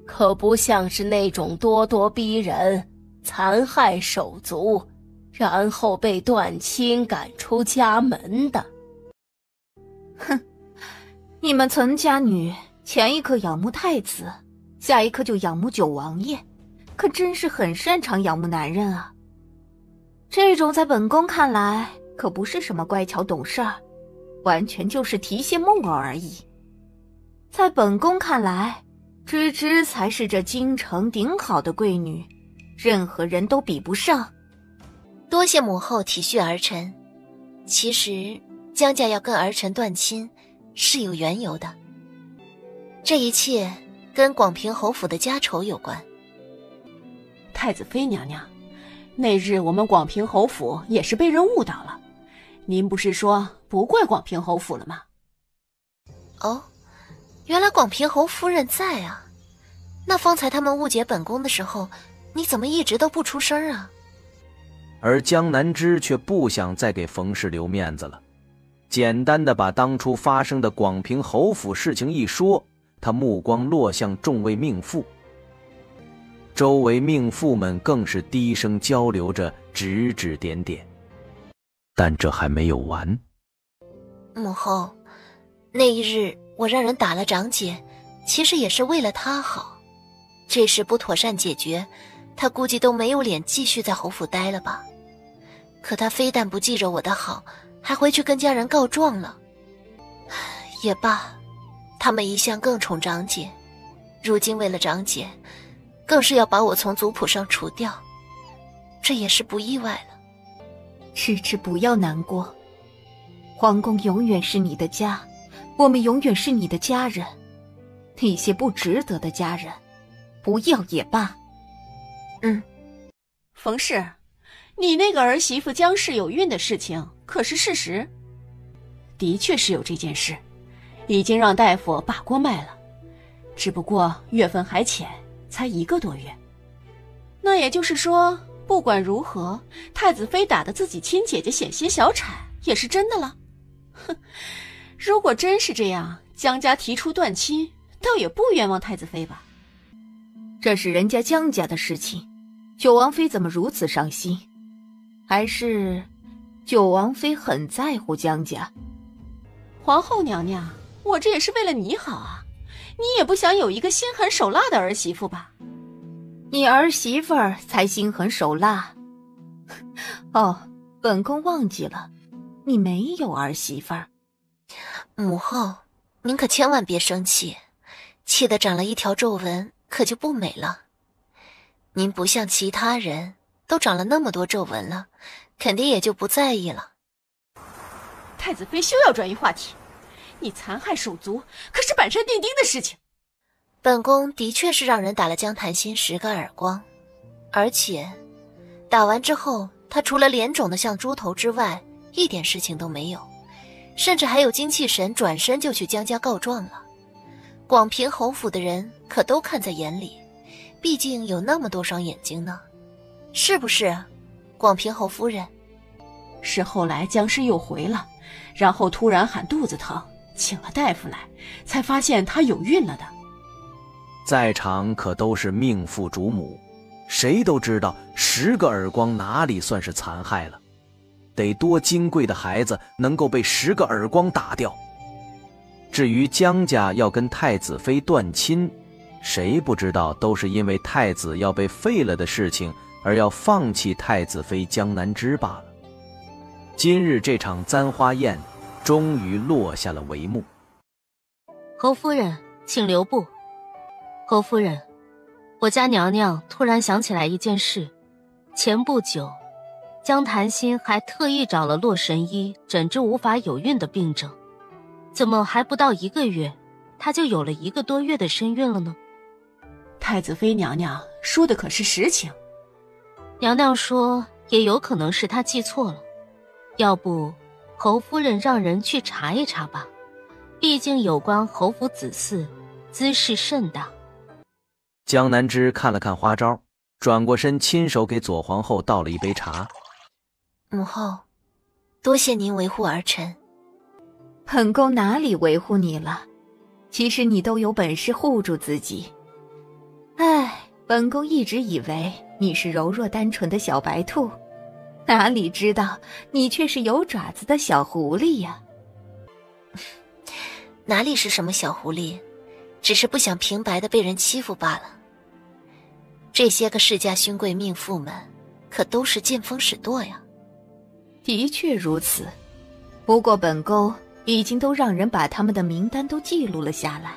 可不像是那种咄咄逼人、残害手足，然后被断亲赶出家门的。哼，你们岑家女前一刻仰慕太子，下一刻就仰慕九王爷，可真是很擅长仰慕男人啊。这种在本宫看来可不是什么乖巧懂事儿，完全就是提线木偶而已。在本宫看来，芝芝才是这京城顶好的贵女，任何人都比不上。多谢母后体恤儿臣，其实江家要跟儿臣断亲是有缘由的，这一切跟广平侯府的家丑有关。太子妃娘娘，那日我们广平侯府也是被人误导了，您不是说不怪广平侯府了吗？哦，原来广平侯夫人在啊。那方才他们误解本宫的时候，你怎么一直都不出声啊？而江南枝却不想再给冯氏留面子了，简单的把当初发生的广平侯府事情一说，他目光落向众位命妇，周围命妇们更是低声交流着，指指点点。但这还没有完。母后，那一日我让人打了长姐，其实也是为了她好。这事不妥善解决，她估计都没有脸继续在侯府待了吧。可她非但不记着我的好，还回去跟家人告状了。也罢，他们一向更宠长姐，如今为了长姐，更是要把我从族谱上除掉，这也是不意外了。芝芝，不要难过，皇宫永远是你的家，我们永远是你的家人，那些不值得的家人不要也罢。冯氏，你那个儿媳妇江氏有孕的事情可是事实？的确是有这件事，已经让大夫把锅卖了，只不过月份还浅，才1个多月。那也就是说，不管如何，太子妃打得自己亲姐姐险些小产也是真的了。哼，如果真是这样，江家提出断亲，倒也不冤枉太子妃吧？这是人家江家的事情，九王妃怎么如此伤心？还是九王妃很在乎江家？皇后娘娘，我这也是为了你好啊，你也不想有一个心狠手辣的儿媳妇吧？你儿媳妇儿才心狠手辣。哦，本宫忘记了，你没有儿媳妇儿。母后，您可千万别生气，气得长了一条皱纹，可就不美了。您不像其他人，都长了那么多皱纹了，肯定也就不在意了。太子妃休要转移话题，你残害手足，可是板上钉钉的事情。本宫的确是让人打了江檀心10个耳光，而且打完之后，他除了脸肿得像猪头之外，一点事情都没有，甚至还有精气神转身就去江家告状了。广平侯府的人可都看在眼里，毕竟有那么多双眼睛呢，是不是，广平侯夫人？是后来江氏又回了，然后突然喊肚子疼，请了大夫来，才发现她有孕了的。在场可都是命妇主母，谁都知道10个耳光哪里算是残害了，得多金贵的孩子能够被10个耳光打掉。至于江家要跟太子妃断亲，谁不知道都是因为太子要被废了的事情而要放弃太子妃江南枝罢了。今日这场簪花宴终于落下了帷幕。侯夫人，请留步。侯夫人，我家娘娘突然想起来一件事，前不久江檀心还特意找了洛神医诊治无法有孕的病症，怎么还不到1个月，她就有了1个多月的身孕了呢？太子妃娘娘说的可是实情？娘娘说也有可能是她记错了，要不侯夫人让人去查一查吧，毕竟有关侯府子嗣，兹事甚大。江南枝看了看花招，转过身亲手给左皇后倒了一杯茶。母后，多谢您维护儿臣。本宫哪里维护你了？其实你都有本事护住自己。唉，本宫一直以为你是柔弱单纯的小白兔，哪里知道你却是有爪子的小狐狸呀。哪里是什么小狐狸，只是不想平白的被人欺负罢了。这些个世家勋贵命妇们可都是见风使舵呀。的确如此，不过本宫已经都让人把他们的名单都记录了下来，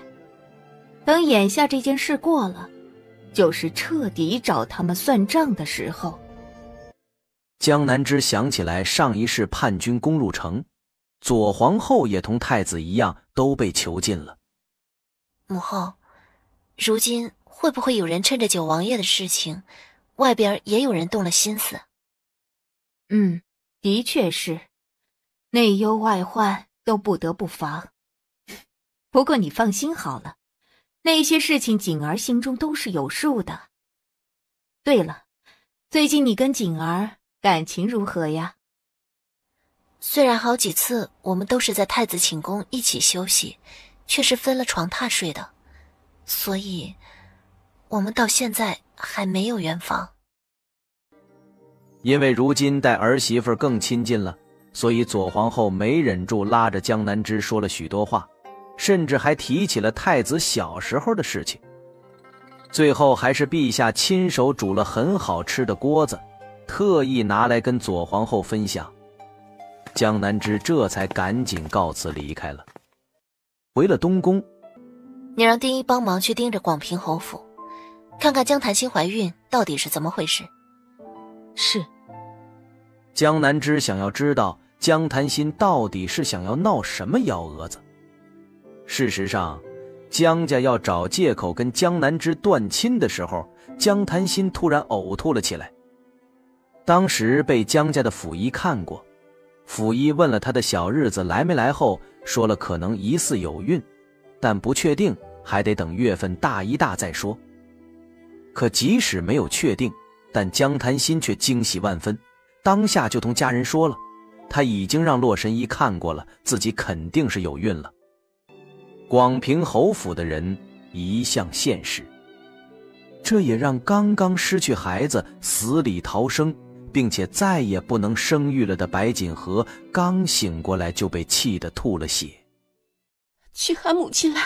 等眼下这件事过了，就是彻底找他们算账的时候。江南枝想起来上一世叛军攻入城，左皇后也同太子一样都被囚禁了。母后，如今会不会有人趁着九王爷的事情，外边也有人动了心思？的确是，内忧外患都不得不防。不过你放心好了，那些事情景儿心中都是有数的。对了，最近你跟景儿感情如何呀？虽然好几次我们都是在太子寝宫一起休息，却是分了床榻睡的，所以我们到现在还没有圆房。因为如今待儿媳妇更亲近了，所以左皇后没忍住拉着江南枝说了许多话，甚至还提起了太子小时候的事情。最后还是陛下亲手煮了很好吃的锅子，特意拿来跟左皇后分享。江南枝这才赶紧告辞离开了。回了东宫，你让丁一帮忙去盯着广平侯府，看看江檀心怀孕到底是怎么回事。是。江南枝想要知道江檀心到底是想要闹什么幺蛾子。事实上，江家要找借口跟江南枝断亲的时候，江檀心突然呕吐了起来。当时被江家的府医看过，府医问了他的小日子来没来后，说了可能疑似有孕，但不确定，还得等月份大一大再说。可即使没有确定，但江檀心却惊喜万分，当下就同家人说了，他已经让洛神医看过了，自己肯定是有孕了。广平侯府的人一向现实，这也让刚刚失去孩子死里逃生并且再也不能生育了的白锦河刚醒过来就被气得吐了血。去喊母亲来，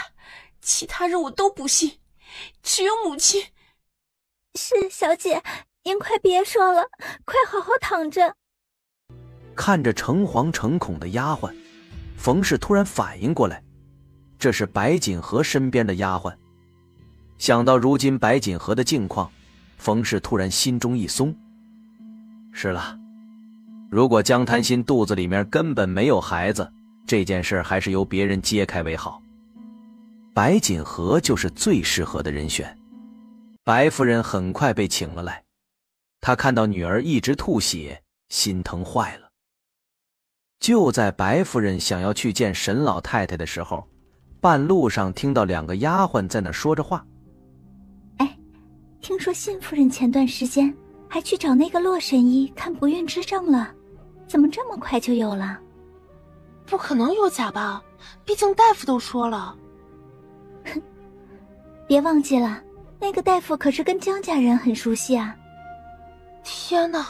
其他人我都不信，只有母亲。是小姐，您快别说了，快好好躺着。看着诚惶诚恐的丫鬟，冯氏突然反应过来，这是白锦河身边的丫鬟。想到如今白锦河的境况，冯氏突然心中一松。是了，如果江滩心肚子里面根本没有孩子，这件事还是由别人揭开为好。白锦河就是最适合的人选。白夫人很快被请了来，她看到女儿一直吐血，心疼坏了。就在白夫人想要去见沈老太太的时候，半路上听到2个丫鬟在那说着话。听说辛夫人前段时间还去找那个洛神医看不孕之症了，怎么这么快就有了？不可能有假吧，毕竟大夫都说了。哼，别忘记了，那个大夫可是跟江家人很熟悉啊。天哪，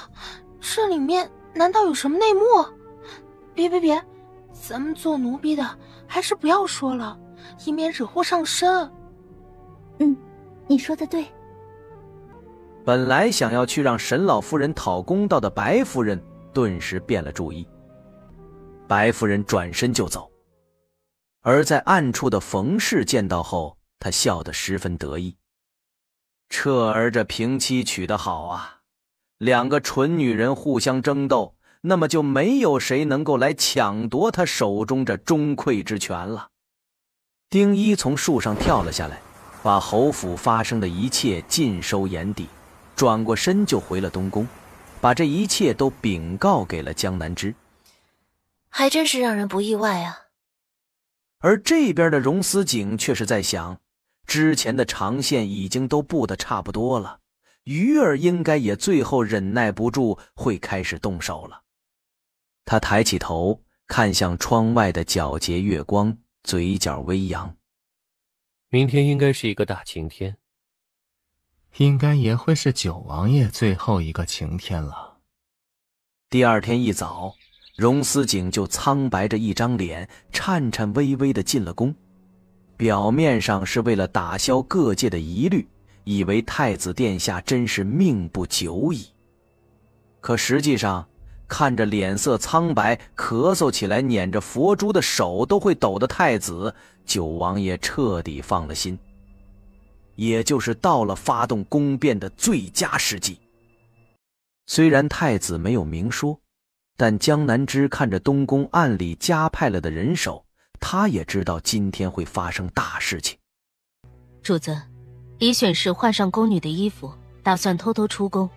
这里面难道有什么内幕？别，咱们做奴婢的还是不要说了，以免惹祸上身。你说的对。本来想要去让沈老夫人讨公道的白夫人顿时变了主意。白夫人转身就走，而在暗处的冯氏见到后，她笑得十分得意。彻儿这平妻娶得好啊，2个蠢女人互相争斗，那么就没有谁能够来抢夺她手中这钟馗之权了。丁一从树上跳了下来，把侯府发生的一切尽收眼底，转过身就回了东宫，把这一切都禀告给了江南枝。还真是让人不意外啊。而这边的荣思景却是在想，之前的长线已经都布得差不多了，鱼儿应该也最后忍耐不住会开始动手了。他抬起头看向窗外的皎洁月光，嘴角微扬。明天应该是一个大晴天，应该也会是九王爷最后一个晴天了。第二天一早，荣思景就苍白着一张脸，颤颤巍巍地进了宫。表面上是为了打消各界的疑虑，以为太子殿下真是命不久矣。可实际上，看着脸色苍白、咳嗽起来捻着佛珠的手都会抖的太子，九王爷彻底放了心。也就是到了发动宫变的最佳时机。虽然太子没有明说，但江南枝看着东宫暗里加派了的人手，他也知道今天会发生大事情。主子，李选侍换上宫女的衣服，打算偷偷出宫。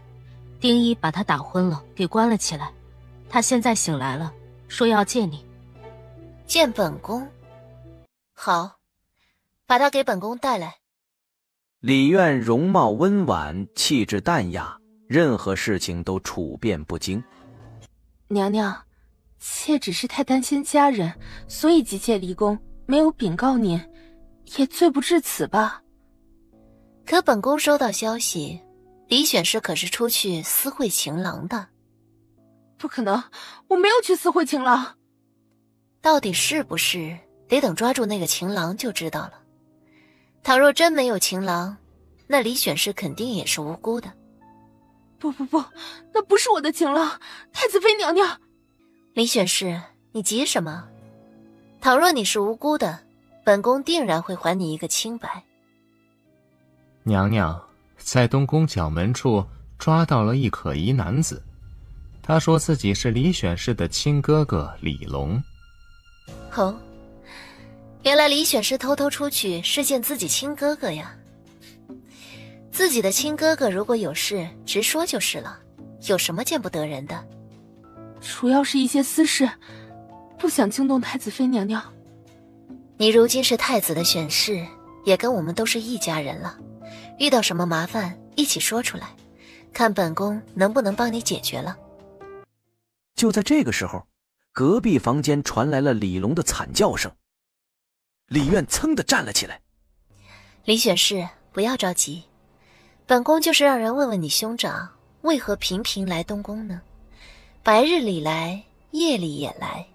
丁一把他打昏了，给关了起来。他现在醒来了，说要见你。见本宫？好，把他给本宫带来。李苑容貌温婉，气质淡雅，任何事情都处变不惊。娘娘，妾只是太担心家人，所以急切离宫，没有禀告您，也罪不至此吧。可本宫收到消息，李选侍可是出去私会情郎的。不可能，我没有去私会情郎。到底是不是，得等抓住那个情郎就知道了。倘若真没有情郎，那李选侍肯定也是无辜的。不，那不是我的情郎，太子妃娘娘。李选侍，你急什么？倘若你是无辜的，本宫定然会还你一个清白。娘娘，在东宫角门处抓到了一可疑男子，他说自己是李选侍的亲哥哥李龙。哦，原来李选侍偷偷出去是见自己亲哥哥呀。自己的亲哥哥如果有事，直说就是了，有什么见不得人的？主要是一些私事，不想惊动太子妃娘娘。你如今是太子的选侍，也跟我们都是一家人了，遇到什么麻烦一起说出来，看本宫能不能帮你解决了。就在这个时候，隔壁房间传来了李龙的惨叫声。李苑噌地站了起来。李选侍，不要着急，本宫就是让人问问你兄长，为何频频来东宫呢？白日里来，夜里也来。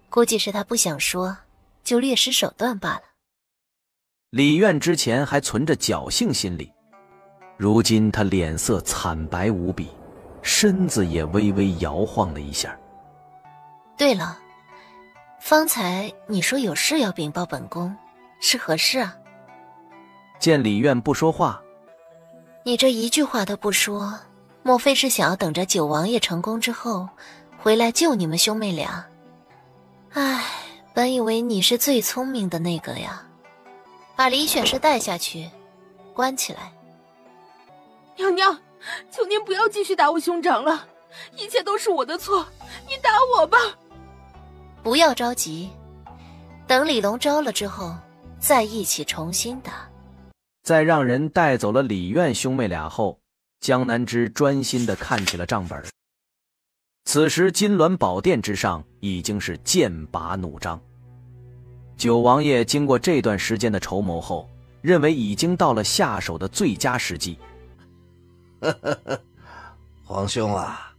估计是他不想说，就略施手段罢了。李苑之前还存着侥幸心理，如今他脸色惨白无比，身子也微微摇晃了一下。对了，方才你说有事要禀报本宫，是何事啊？见李苑不说话，你这一句话都不说，莫非是想要等着九王爷成功之后回来救你们兄妹俩？唉，本以为你是最聪明的那个呀。把李选侍带下去，关起来。娘娘，求您不要继续打我兄长了，一切都是我的错，你打我吧。不要着急，等李龙招了之后，再一起重新打。在让人带走了李苑兄妹俩后，江南枝专心地看起了账本。此时金銮宝殿之上已经是剑拔弩张。九王爷经过这段时间的筹谋后，认为已经到了下手的最佳时机。皇兄啊，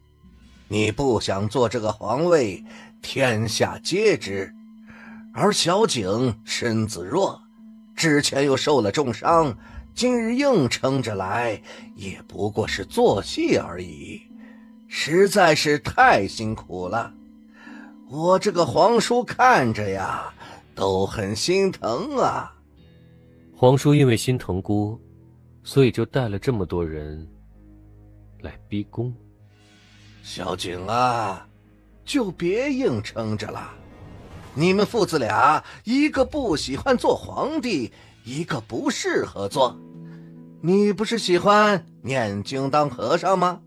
你不想做这个皇位，天下皆知。而小景身子弱，之前又受了重伤，今日硬撑着来，也不过是做戏而已，实在是太辛苦了。我这个皇叔看着呀，都很心疼啊。皇叔因为心疼姑，所以就带了这么多人来逼宫。小景啊，就别硬撑着了。你们父子俩，一个不喜欢做皇帝，一个不适合做。你不是喜欢念经当和尚吗？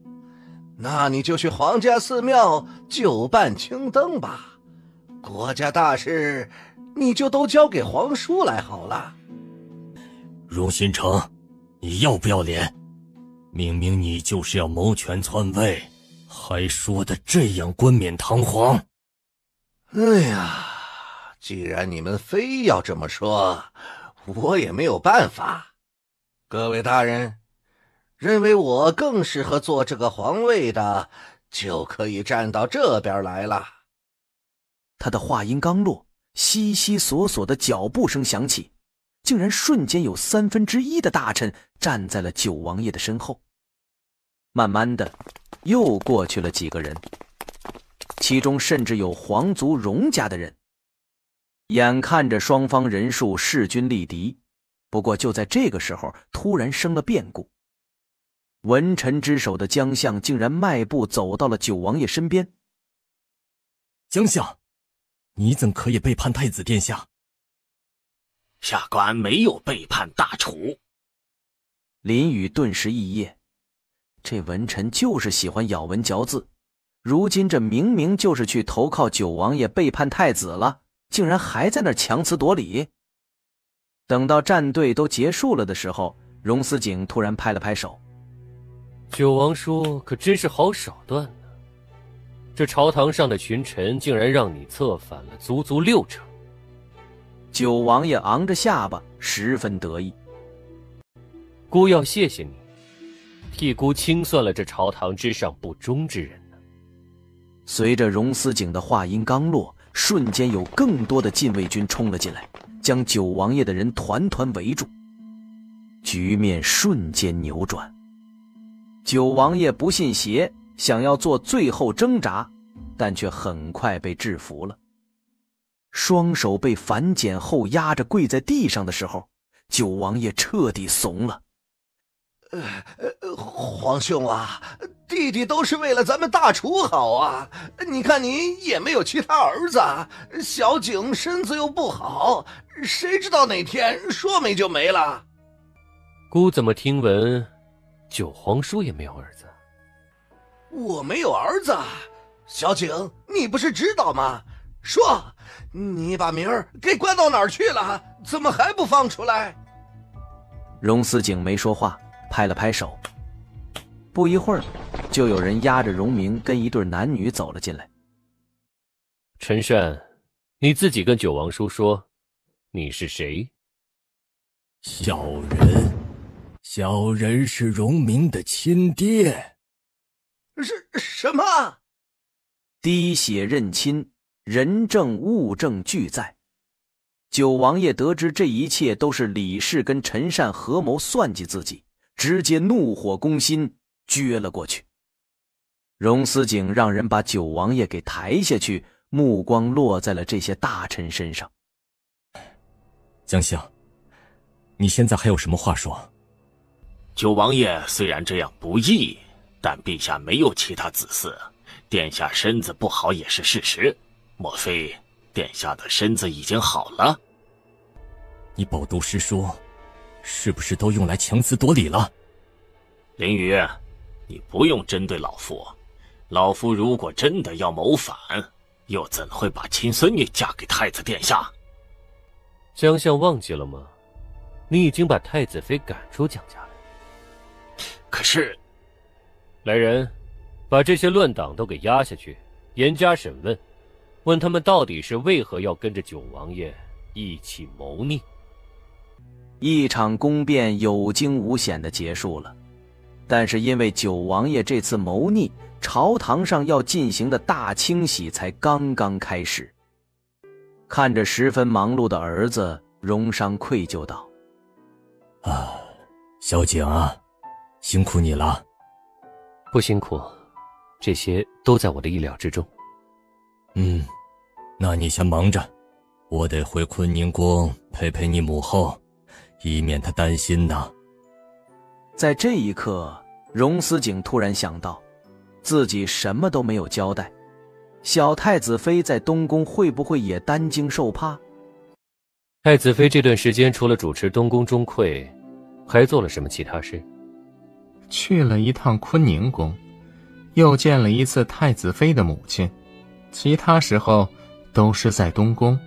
那你就去皇家寺庙就办青灯吧。国家大事，你就都交给皇叔来好了。荣新成，你要不要脸？明明你就是要谋权篡位，还说的这样冠冕堂皇。哎呀，既然你们非要这么说，我也没有办法。各位大人，认为我更适合做这个皇位的，就可以站到这边来了。他的话音刚落，悉悉索索的脚步声响起，竟然瞬间有1/3的大臣站在了九王爷的身后。慢慢的，又过去了几个人，其中甚至有皇族荣家的人。眼看着双方人数势均力敌，不过就在这个时候，突然生了变故。文臣之首的江相竟然迈步走到了九王爷身边。江相，你怎可以背叛太子殿下？下官没有背叛大楚。林宇顿时异业，这文臣就是喜欢咬文嚼字，如今这明明就是去投靠九王爷背叛太子了，竟然还在那儿强词夺理。等到战队都结束了的时候，荣思景突然拍了拍手。九王叔可真是好手段呢，这朝堂上的群臣竟然让你策反了足足6成。九王爷昂着下巴，十分得意。姑要谢谢你，替姑清算了这朝堂之上不忠之人呢。随着荣思景的话音刚落，瞬间有更多的禁卫军冲了进来，将九王爷的人团团围住，局面瞬间扭转。九王爷不信邪，想要做最后挣扎，但却很快被制服了。双手被反剪后压着跪在地上的时候，九王爷彻底怂了。皇兄啊，弟弟都是为了咱们大楚好啊！你看你也没有其他儿子，小景身子又不好，谁知道哪天说没就没了。姑怎么听闻九皇叔也没有儿子？我没有儿子，小景你不是知道吗？说，你把名儿给关到哪儿去了？怎么还不放出来？荣思景没说话，拍了拍手。不一会儿，就有人押着荣明跟一对男女走了进来。陈善，你自己跟九王叔说，你是谁？小人，小人是荣明的亲爹。什么？滴血认亲，人证物证俱在。九王爷得知这一切都是李氏跟陈善合谋算计自己，直接怒火攻心，撅了过去。荣思景让人把九王爷给抬下去，目光落在了这些大臣身上。江相，你现在还有什么话说？九王爷虽然这样不义，但陛下没有其他子嗣，殿下身子不好也是事实。莫非殿下的身子已经好了？你饱读诗书，是不是都用来强词夺理了？凌瑜，你不用针对老夫。老夫如果真的要谋反，又怎会把亲孙女嫁给太子殿下？江相忘记了吗？你已经把太子妃赶出江家了。可是，来人，把这些乱党都给押下去，严加审问，问他们到底是为何要跟着九王爷一起谋逆。一场宫变有惊无险地结束了，但是因为九王爷这次谋逆，朝堂上要进行的大清洗才刚刚开始。看着十分忙碌的儿子，荣商愧疚道：小景啊，辛苦你了。不辛苦，这些都在我的意料之中。那你先忙着，我得回坤宁宫陪陪你母后，以免她担心呐。在这一刻，荣思景突然想到，自己什么都没有交代，小太子妃在东宫会不会也担惊受怕？太子妃这段时间除了主持东宫钟会，还做了什么其他事？去了一趟坤宁宫，又见了一次太子妃的母亲，其他时候都是在东宫。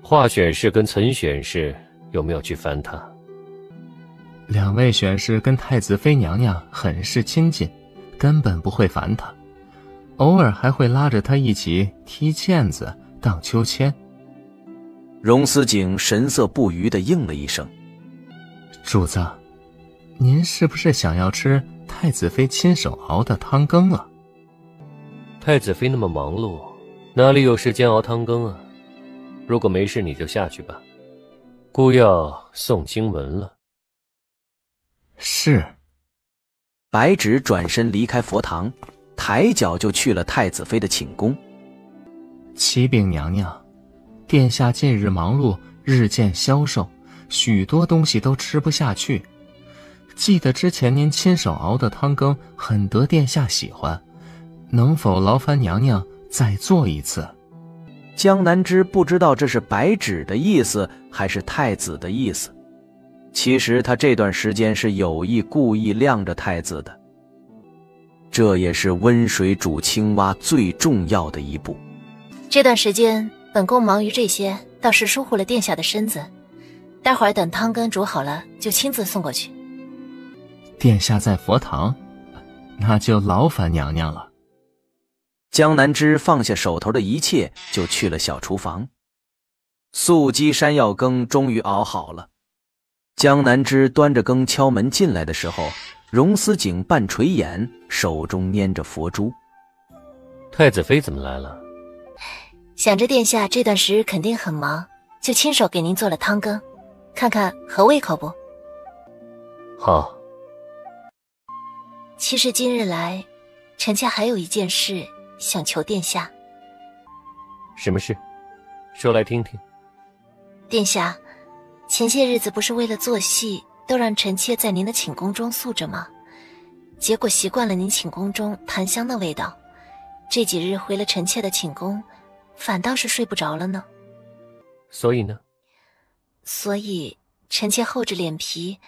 华选氏跟岑选氏有没有去烦她？两位选氏跟太子妃娘娘很是亲近，根本不会烦她，偶尔还会拉着她一起踢毽子、荡秋千。荣思景神色不渝地应了一声：主子，您是不是想要吃太子妃亲手熬的汤羹了？太子妃那么忙碌，哪里有时间熬汤羹啊？如果没事你就下去吧，姑要诵经文了。是。白芷转身离开佛堂，抬脚就去了太子妃的寝宫。启禀娘娘，殿下近日忙碌，日渐消瘦，许多东西都吃不下去。记得之前您亲手熬的汤羹很得殿下喜欢，能否劳烦娘娘再做一次？江南之不知道这是白芷的意思还是太子的意思，其实他这段时间是有意故意晾着太子的，这也是温水煮青蛙最重要的一步。这段时间本宫忙于这些，倒是疏忽了殿下的身子，待会儿等汤羹煮好了就亲自送过去。殿下在佛堂，那就劳烦娘娘了。江南之放下手头的一切，就去了小厨房。素鸡山药羹终于熬好了。江南之端着羹敲门进来的时候，荣思景半垂眼，手中拈着佛珠。太子妃怎么来了？想着殿下这段时日肯定很忙，就亲手给您做了汤羹，看看合胃口不？好。其实今日来，臣妾还有一件事想求殿下。什么事？说来听听。殿下，前些日子不是为了做戏，都让臣妾在您的寝宫中宿着吗？结果习惯了您寝宫中檀香的味道，这几日回了臣妾的寝宫，反倒是睡不着了呢。所以呢？所以臣妾厚着脸皮，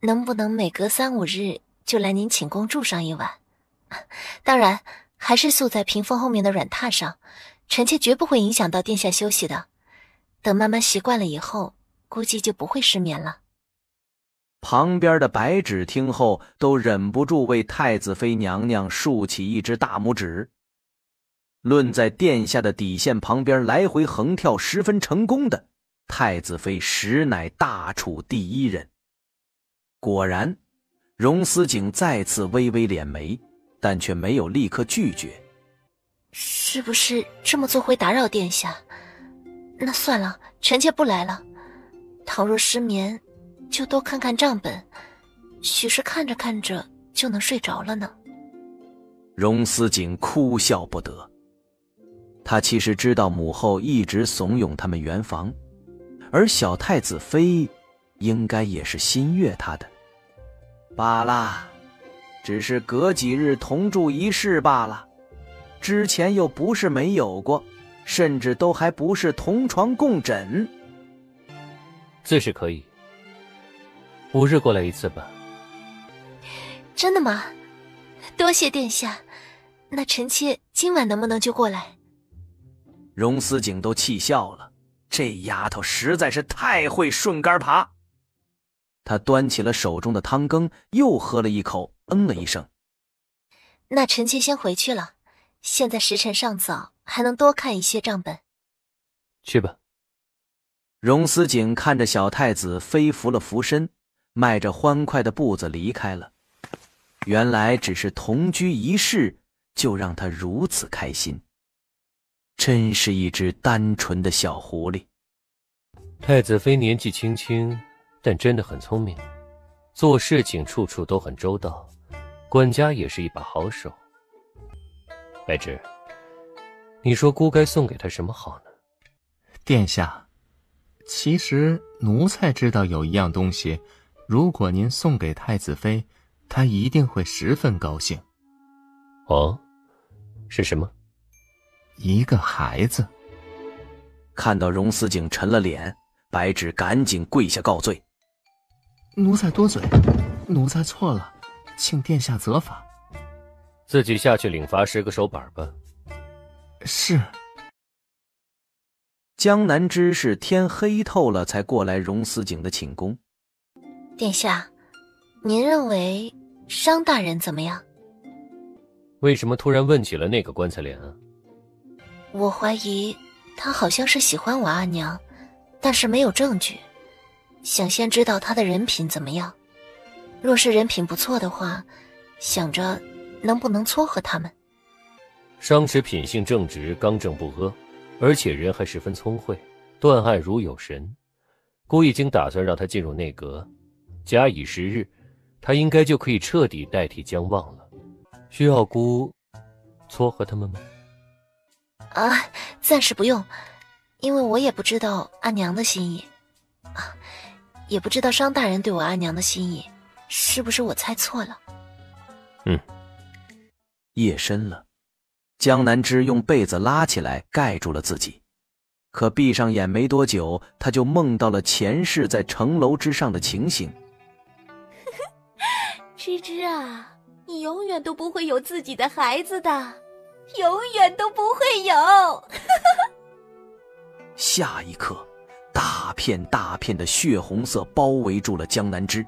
能不能每隔3、5日就来您寝宫住上一晚？当然还是宿在屏风后面的软榻上，臣妾绝不会影响到殿下休息的。等慢慢习惯了以后，估计就不会失眠了。旁边的白芷听后都忍不住为太子妃娘娘竖起一只大拇指。论在殿下的底线旁边来回横跳十分成功的，太子妃实乃大楚第一人。果然，荣思景再次微微敛眉，但却没有立刻拒绝。是不是这么做会打扰殿下？那算了，臣妾不来了。倘若失眠，就多看看账本，许是看着看着就能睡着了呢。荣思景哭笑不得，他其实知道母后一直怂恿他们圆房，而小太子妃应该也是心悦他的。罢了，只是隔几日同住一室罢了，之前又不是没有过，甚至都还不是同床共枕。自是可以，5日过来一次吧。真的吗？多谢殿下，那臣妾今晚能不能就过来？荣思景都气笑了，这丫头实在是太会顺杆爬。他端起了手中的汤羹，又喝了一口，了一声。那臣妾先回去了，现在时辰尚早，还能多看一些账本。去吧。荣思景看着小太子飞扶了扶身，迈着欢快的步子离开了。原来只是同居一室，就让他如此开心。真是一只单纯的小狐狸。太子妃年纪轻轻，但真的很聪明，做事情处处都很周到，管家也是一把好手。白芷，你说姑该送给她什么好呢？殿下，其实奴才知道有一样东西，如果您送给太子妃，她一定会十分高兴。哦，是什么？一个孩子。看到荣思景沉了脸，白芷赶紧跪下告罪。奴才多嘴，奴才错了，请殿下责罚。自己下去领罚10个手板吧。是。江南之是天黑透了才过来荣思景的寝宫。殿下，您认为商大人怎么样？为什么突然问起了那个棺材脸啊？我怀疑他好像是喜欢我阿娘，但是没有证据，想先知道他的人品怎么样。若是人品不错的话，想着能不能撮合他们。商池品性正直，刚正不阿，而且人还十分聪慧，断案如有神。姑已经打算让他进入内阁，假以时日，他应该就可以彻底代替姜望了。需要姑撮合他们吗？啊，暂时不用，因为我也不知道阿娘的心意，也不知道商大人对我阿娘的心意，是不是我猜错了？夜深了，江南之用被子拉起来盖住了自己，可闭上眼没多久，他就梦到了前世在城楼之上的情形。芝芝啊，你永远都不会有自己的孩子的，永远都不会有。下一刻，大片大片的血红色包围住了江南之，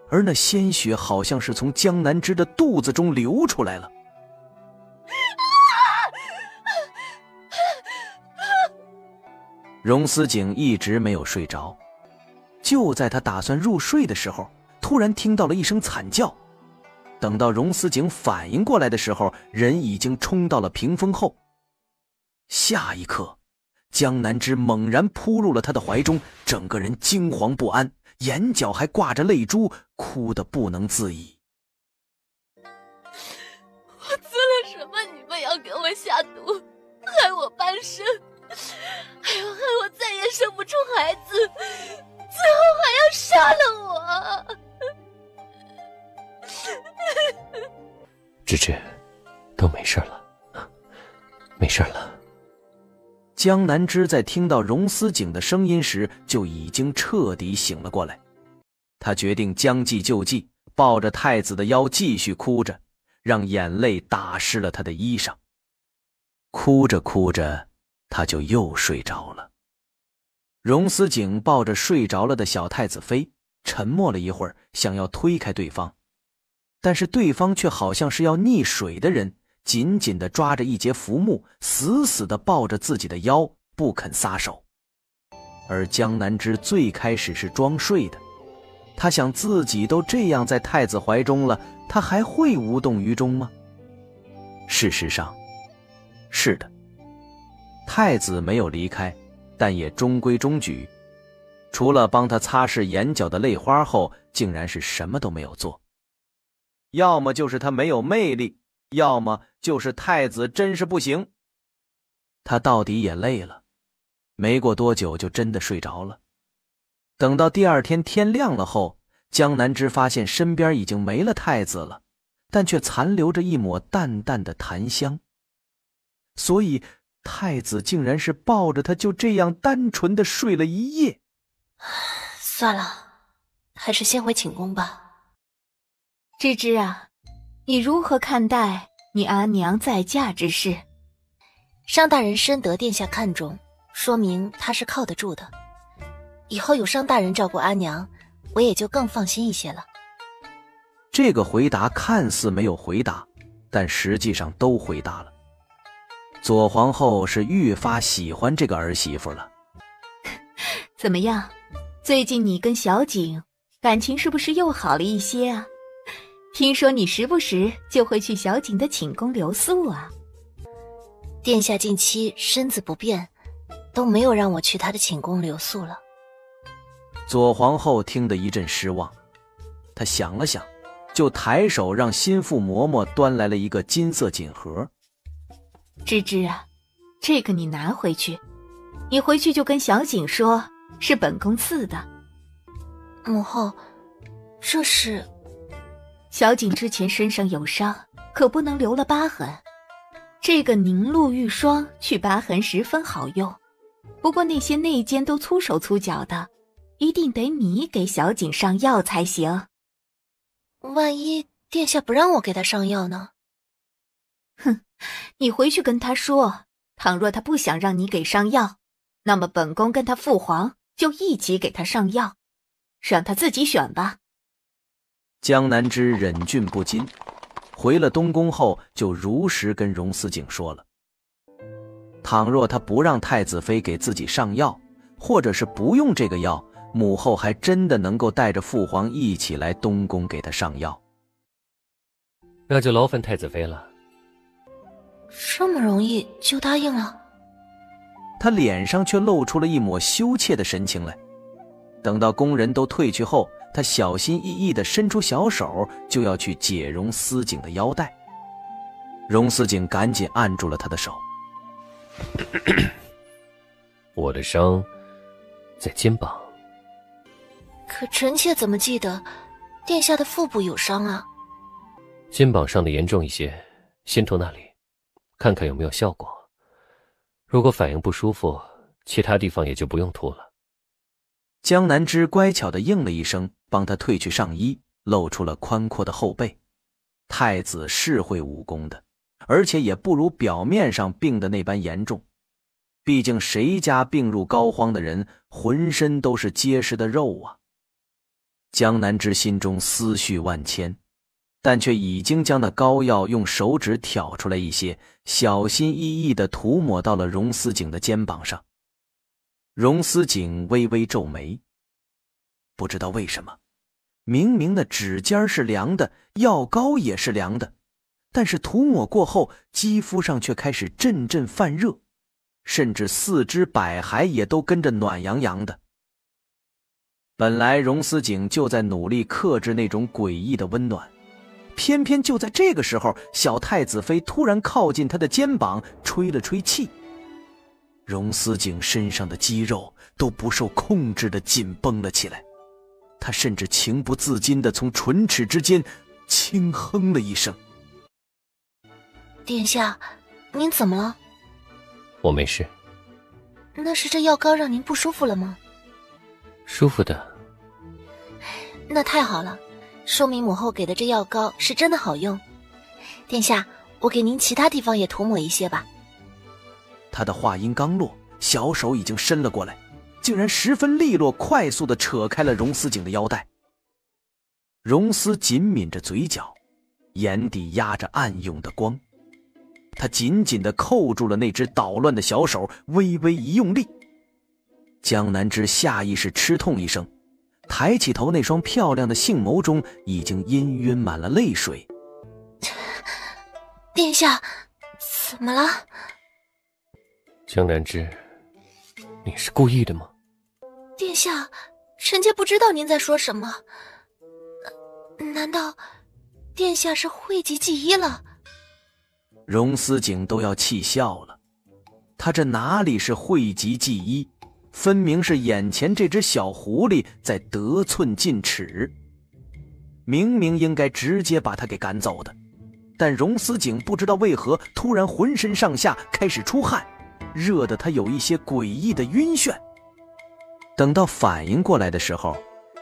而那鲜血好像是从江南之的肚子中流出来了。荣思景一直没有睡着，就在他打算入睡的时候，突然听到了一声惨叫。等到荣思景反应过来的时候，人已经冲到了屏风后。下一刻，江南之猛然扑入了他的怀中，整个人惊惶不安，眼角还挂着泪珠，哭得不能自已。我做了什么？你们要给我下毒，害我半生，还要害我再也生不出孩子，最后还要杀了我。芝芝，都没事了，没事了。江南之在听到荣思景的声音时，就已经彻底醒了过来。他决定将计就计，抱着太子的腰继续哭着，让眼泪打湿了他的衣裳。哭着哭着，他就又睡着了。荣思景抱着睡着了的小太子妃，沉默了一会儿，想要推开对方，但是对方却好像是要溺水的人，紧紧地抓着一截浮木，死死地抱着自己的腰，不肯撒手。而江南之最开始是装睡的，他想自己都这样在太子怀中了，他还会无动于衷吗？事实上，是的。太子没有离开，但也中规中矩，除了帮他擦拭眼角的泪花后，竟然是什么都没有做。要么就是他没有魅力，要么就是太子真是不行。他到底也累了，没过多久就真的睡着了。等到第二天天亮了后，江南枝发现身边已经没了太子了，但却残留着一抹淡淡的檀香。所以太子竟然是抱着他就这样单纯的睡了一夜。算了，还是先回寝宫吧。芝芝啊，你如何看待你阿娘再嫁之事？商大人深得殿下看重，说明他是靠得住的。以后有商大人照顾阿娘，我也就更放心一些了。这个回答看似没有回答，但实际上都回答了。左皇后是愈发喜欢这个儿媳妇了。怎么样，最近你跟小景感情是不是又好了一些啊？听说你时不时就会去小景的寝宫留宿啊。殿下近期身子不便，都没有让我去他的寝宫留宿了。左皇后听得一阵失望，她想了想，就抬手让心腹嬷嬷端来了一个金色锦盒。芝芝啊，这个你拿回去，你回去就跟小景说是本宫赐的。母后，这是……小景之前身上有伤，可不能留了疤痕。这个凝露玉霜去疤痕十分好用，不过那些内奸都粗手粗脚的，一定得你给小景上药才行。万一殿下不让我给他上药呢？哼，你回去跟他说，倘若他不想让你给上药，那么本宫跟他父皇就一起给他上药，让他自己选吧。江南枝忍俊不禁，回了东宫后就如实跟荣思景说了。倘若他不让太子妃给自己上药，或者是不用这个药，母后还真的能够带着父皇一起来东宫给他上药。那就劳烦太子妃了。这么容易就答应了？他脸上却露出了一抹羞怯的神情来。等到宫人都退去后，他小心翼翼地伸出小手，就要去解荣思景的腰带。荣思景赶紧按住了他的手。我的伤在肩膀。可臣妾怎么记得殿下的腹部有伤啊？肩膀上的严重一些，先涂那里，看看有没有效果。如果反应不舒服，其他地方也就不用涂了。江南枝乖巧地应了一声，帮他褪去上衣，露出了宽阔的后背。太子是会武功的，而且也不如表面上病的那般严重。毕竟谁家病入膏肓的人，浑身都是结实的肉啊。江南枝心中思绪万千，但却已经将那膏药用手指挑出来一些，小心翼翼地涂抹到了荣思景的肩膀上。荣思景微微皱眉，不知道为什么，明明的指尖是凉的，药膏也是凉的，但是涂抹过后，肌肤上却开始阵阵泛热，甚至四肢百骸也都跟着暖洋洋的。本来荣思景就在努力克制那种诡异的温暖，偏偏就在这个时候，小太子妃突然靠近他的肩膀，吹了吹气。荣思景身上的肌肉都不受控制地紧绷了起来，他甚至情不自禁地从唇齿之间轻哼了一声。殿下，您怎么了？我没事。那是这药膏让您不舒服了吗？舒服的。那太好了，说明母后给的这药膏是真的好用。殿下，我给您其他地方也涂抹一些吧。他的话音刚落，小手已经伸了过来，竟然十分利落快速地扯开了荣思景的腰带。荣思紧抿着嘴角，眼底压着暗涌的光，他紧紧地扣住了那只捣乱的小手，微微一用力。江南枝下意识吃痛一声，抬起头，那双漂亮的杏眸中已经氤氲满了泪水。殿下，怎么了？江南之，你是故意的吗？殿下，臣妾不知道您在说什么。难道殿下是讳疾忌医了？荣思景都要气笑了，他这哪里是讳疾忌医，分明是眼前这只小狐狸在得寸进尺。明明应该直接把他给赶走的，但荣思景不知道为何突然浑身上下开始出汗，热得他有一些诡异的晕眩。等到反应过来的时候，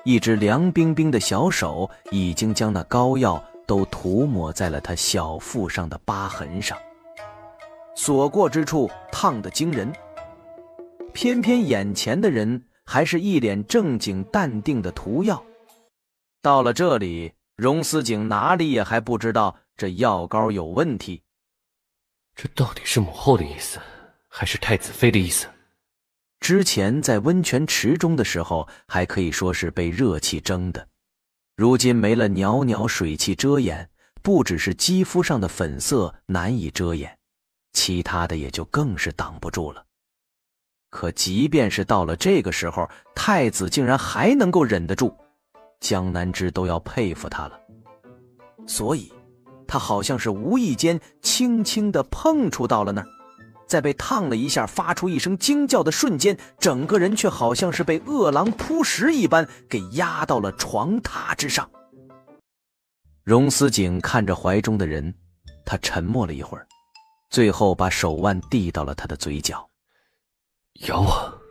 一只凉冰冰的小手已经将那膏药都涂抹在了他小腹上的疤痕上，所过之处烫得惊人。偏偏眼前的人还是一脸正经淡定的涂药。到了这里，荣思景哪里也还不知道这药膏有问题。这到底是母后的意思，还是太子妃的意思？之前在温泉池中的时候还可以说是被热气蒸的，如今没了袅袅水汽遮掩，不只是肌肤上的粉色难以遮掩，其他的也就更是挡不住了。可即便是到了这个时候，太子竟然还能够忍得住，江南之都要佩服他了。所以他好像是无意间轻轻地碰触到了那儿，在被烫了一下发出一声惊叫的瞬间，整个人却好像是被饿狼扑食一般给压到了床榻之上。荣思景看着怀中的人，他沉默了一会儿，最后把手腕递到了他的嘴角。咬我！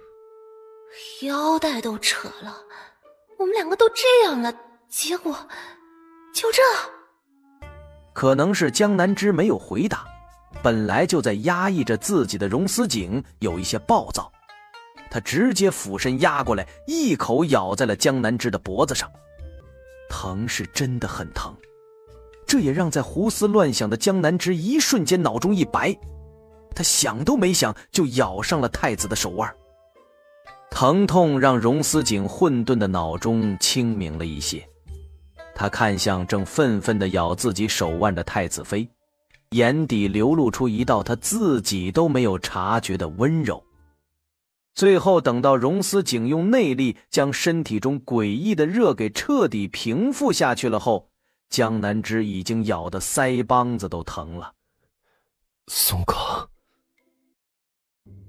腰带都扯了，我们两个都这样了，结果就这。可能是江南之没有回答，本来就在压抑着自己的荣思景有一些暴躁，他直接俯身压过来，一口咬在了江南之的脖子上。疼是真的很疼，这也让在胡思乱想的江南之一瞬间脑中一白，他想都没想就咬上了太子的手腕。疼痛让荣思景混沌的脑中清明了一些，他看向正愤愤地咬自己手腕的太子妃，眼底流露出一道他自己都没有察觉的温柔。最后等到荣思景用内力将身体中诡异的热给彻底平复下去了后，江南之已经咬得腮帮子都疼了。松口。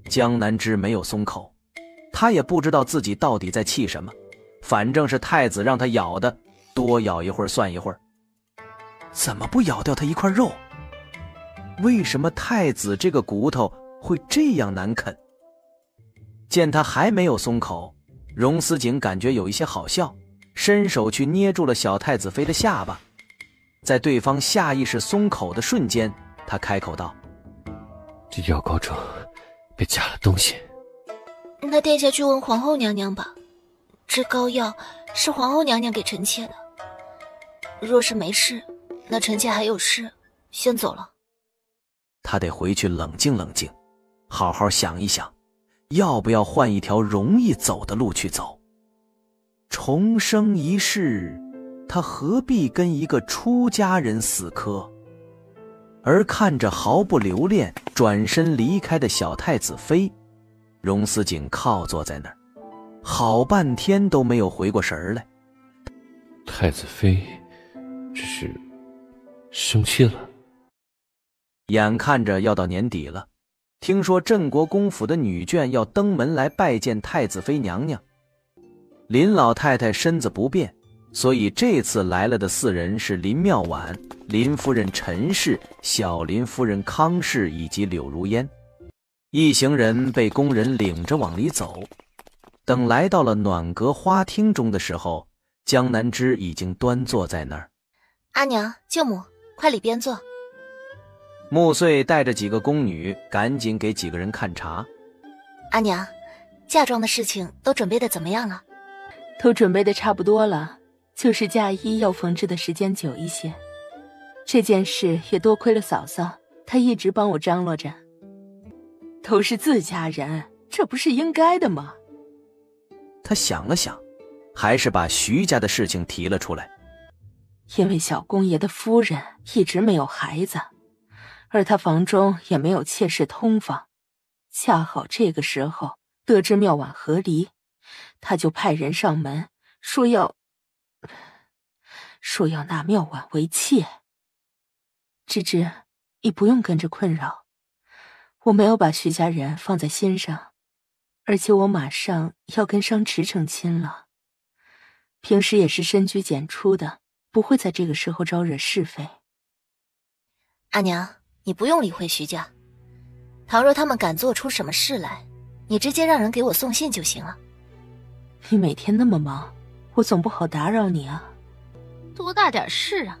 江南之没有松口，他也不知道自己到底在气什么，反正是太子让他咬的，多咬一会儿算一会儿。怎么不咬掉他一块肉？为什么太子这个骨头会这样难啃？见他还没有松口，荣思景感觉有一些好笑，伸手去捏住了小太子妃的下巴。在对方下意识松口的瞬间，他开口道：这药膏中被加了东西。那殿下去问皇后娘娘吧，这膏药是皇后娘娘给臣妾的。若是没事，那臣妾还有事，先走了。他得回去冷静冷静，好好想一想，要不要换一条容易走的路去走。重生一世，他何必跟一个出家人死磕？而看着毫不留恋转身离开的小太子妃，荣思景靠坐在那儿，好半天都没有回过神来。太子妃这是生气了。眼看着要到年底了，听说镇国公府的女眷要登门来拜见太子妃娘娘。林老太太身子不便，所以这次来了的4人是林妙婉、林夫人陈氏、小林夫人康氏以及柳如烟。一行人被工人领着往里走，等来到了暖阁花厅中的时候，江南之已经端坐在那儿。阿娘、舅母，快里边坐。穆穗带着几个宫女赶紧给几个人看茶。阿娘，嫁妆的事情都准备的怎么样了？都准备的差不多了，就是嫁衣要缝制的时间久一些。这件事也多亏了嫂嫂，她一直帮我张罗着。都是自家人，这不是应该的吗？他想了想，还是把徐家的事情提了出来。因为小公爷的夫人一直没有孩子，而他房中也没有妾室通房，恰好这个时候得知妙婉和离，他就派人上门说要纳妙婉为妾。芝芝，你不用跟着困扰，我没有把徐家人放在心上，而且我马上要跟商池成亲了，平时也是深居简出的，不会在这个时候招惹是非。阿娘，你不用理会徐家，倘若他们敢做出什么事来，你直接让人给我送信就行了。你每天那么忙，我总不好打扰你啊。多大点事啊，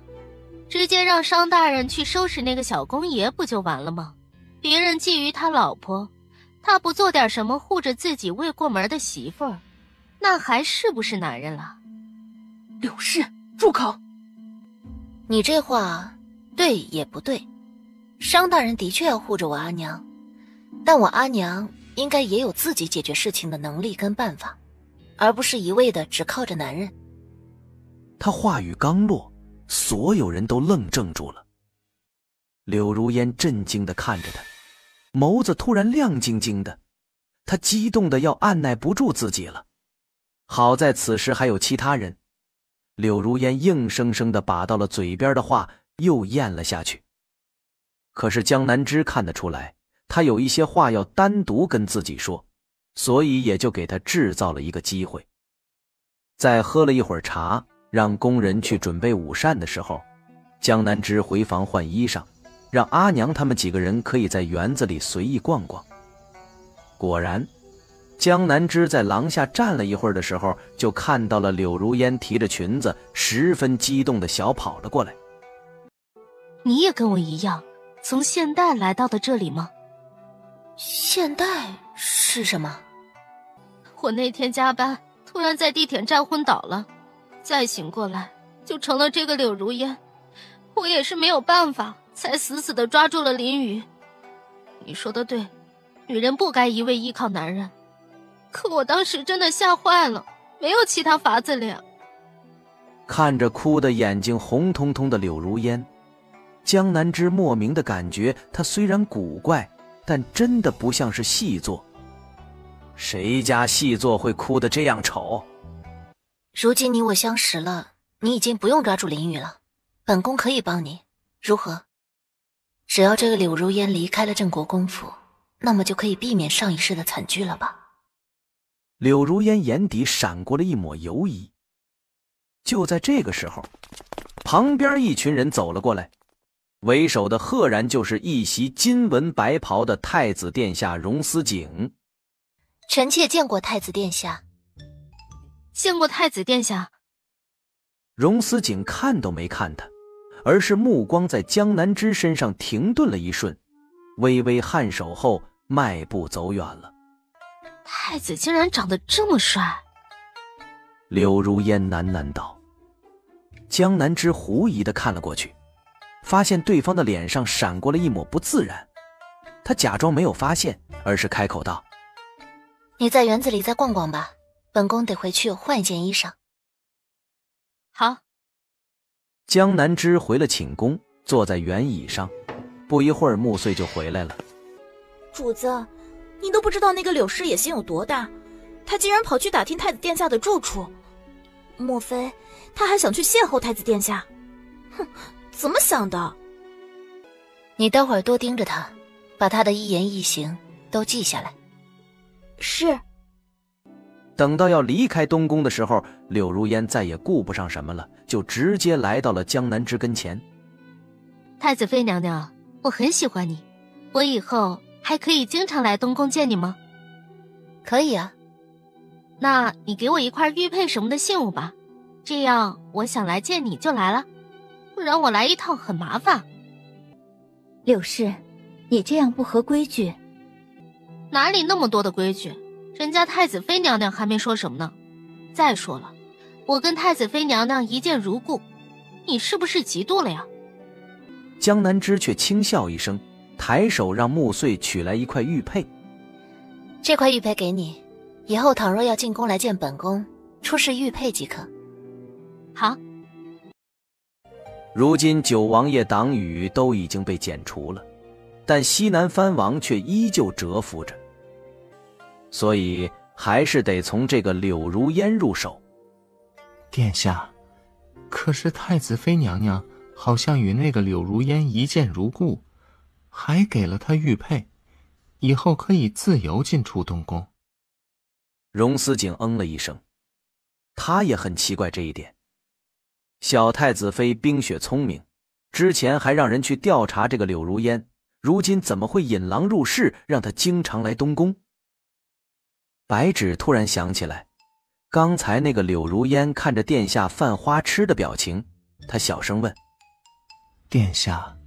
直接让商大人去收拾那个小公爷不就完了吗？别人觊觎他老婆，他不做点什么护着自己未过门的媳妇儿，那还是不是男人了？柳氏，住口！你这话对也不对，商大人的确要护着我阿娘，但我阿娘应该也有自己解决事情的能力跟办法，而不是一味的只靠着男人。他话语刚落，所有人都愣怔住了。柳如烟震惊地看着他，眸子突然亮晶晶的，他激动得要按耐不住自己了。好在此时还有其他人，柳如烟硬生生地把到了嘴边的话又咽了下去。可是江南枝看得出来，他有一些话要单独跟自己说，所以也就给他制造了一个机会。在喝了一会儿茶，让工人去准备午膳的时候，江南枝回房换衣裳，让阿娘他们几个人可以在园子里随意逛逛。果然，江南枝在廊下站了一会儿的时候，就看到了柳如烟提着裙子十分激动地小跑了过来。你也跟我一样从现代来到的这里吗？现代是什么？我那天加班突然在地铁站昏倒了，再醒过来就成了这个柳如烟，我也是没有办法才死死地抓住了林雨。你说的对，女人不该一味依靠男人，可我当时真的吓坏了，没有其他法子了呀。看着哭得眼睛红彤彤的柳如烟，江南枝莫名的感觉，她虽然古怪，但真的不像是戏作。谁家戏作会哭得这样丑？如今你我相识了，你已经不用抓住林雨了，本宫可以帮你，如何？只要这个柳如烟离开了镇国公府，那么就可以避免上一世的惨剧了吧？柳如烟眼底闪过了一抹犹疑。就在这个时候，旁边一群人走了过来，为首的赫然就是一袭金纹白袍的太子殿下荣思景。臣妾见过太子殿下。见过太子殿下。荣思景看都没看他，而是目光在江南枝身上停顿了一瞬，微微颔首后迈步走远了。太子竟然长得这么帅。柳如烟喃喃道。江南枝狐疑地看了过去，发现对方的脸上闪过了一抹不自然，他假装没有发现，而是开口道：你在园子里再逛逛吧，本宫得回去换一件衣裳。好。江南枝回了寝宫，坐在圆椅上，不一会儿穆穗就回来了。主子，你都不知道那个柳氏野心有多大，他竟然跑去打听太子殿下的住处，莫非他还想去邂逅太子殿下？哼，怎么想的？你待会儿多盯着他，把他的一言一行都记下来。是。等到要离开东宫的时候，柳如烟再也顾不上什么了，就直接来到了江南枝跟前。太子妃娘娘，我很喜欢你，我以后还可以经常来东宫见你吗？可以啊。那你给我一块玉佩什么的信物吧，这样我想来见你就来了，不然我来一趟很麻烦。柳氏，你这样不合规矩。哪里那么多的规矩？人家太子妃娘娘还没说什么呢。再说了，我跟太子妃娘娘一见如故，你是不是嫉妒了呀？江南枝却轻笑一声，抬手让穆穗取来一块玉佩。这块玉佩给你，以后倘若要进宫来见本宫，出示玉佩即可。好。如今九王爷党羽都已经被剪除了，但西南藩王却依旧蛰伏着，所以还是得从这个柳如烟入手。殿下，可是太子妃娘娘好像与那个柳如烟一见如故，还给了她玉佩，以后可以自由进出东宫。荣思景了一声，他也很奇怪这一点。小太子妃冰雪聪明，之前还让人去调查这个柳如烟，如今怎么会引狼入室，让她经常来东宫？白芷突然想起来，刚才那个柳如烟看着殿下犯花痴的表情，她小声问：殿下，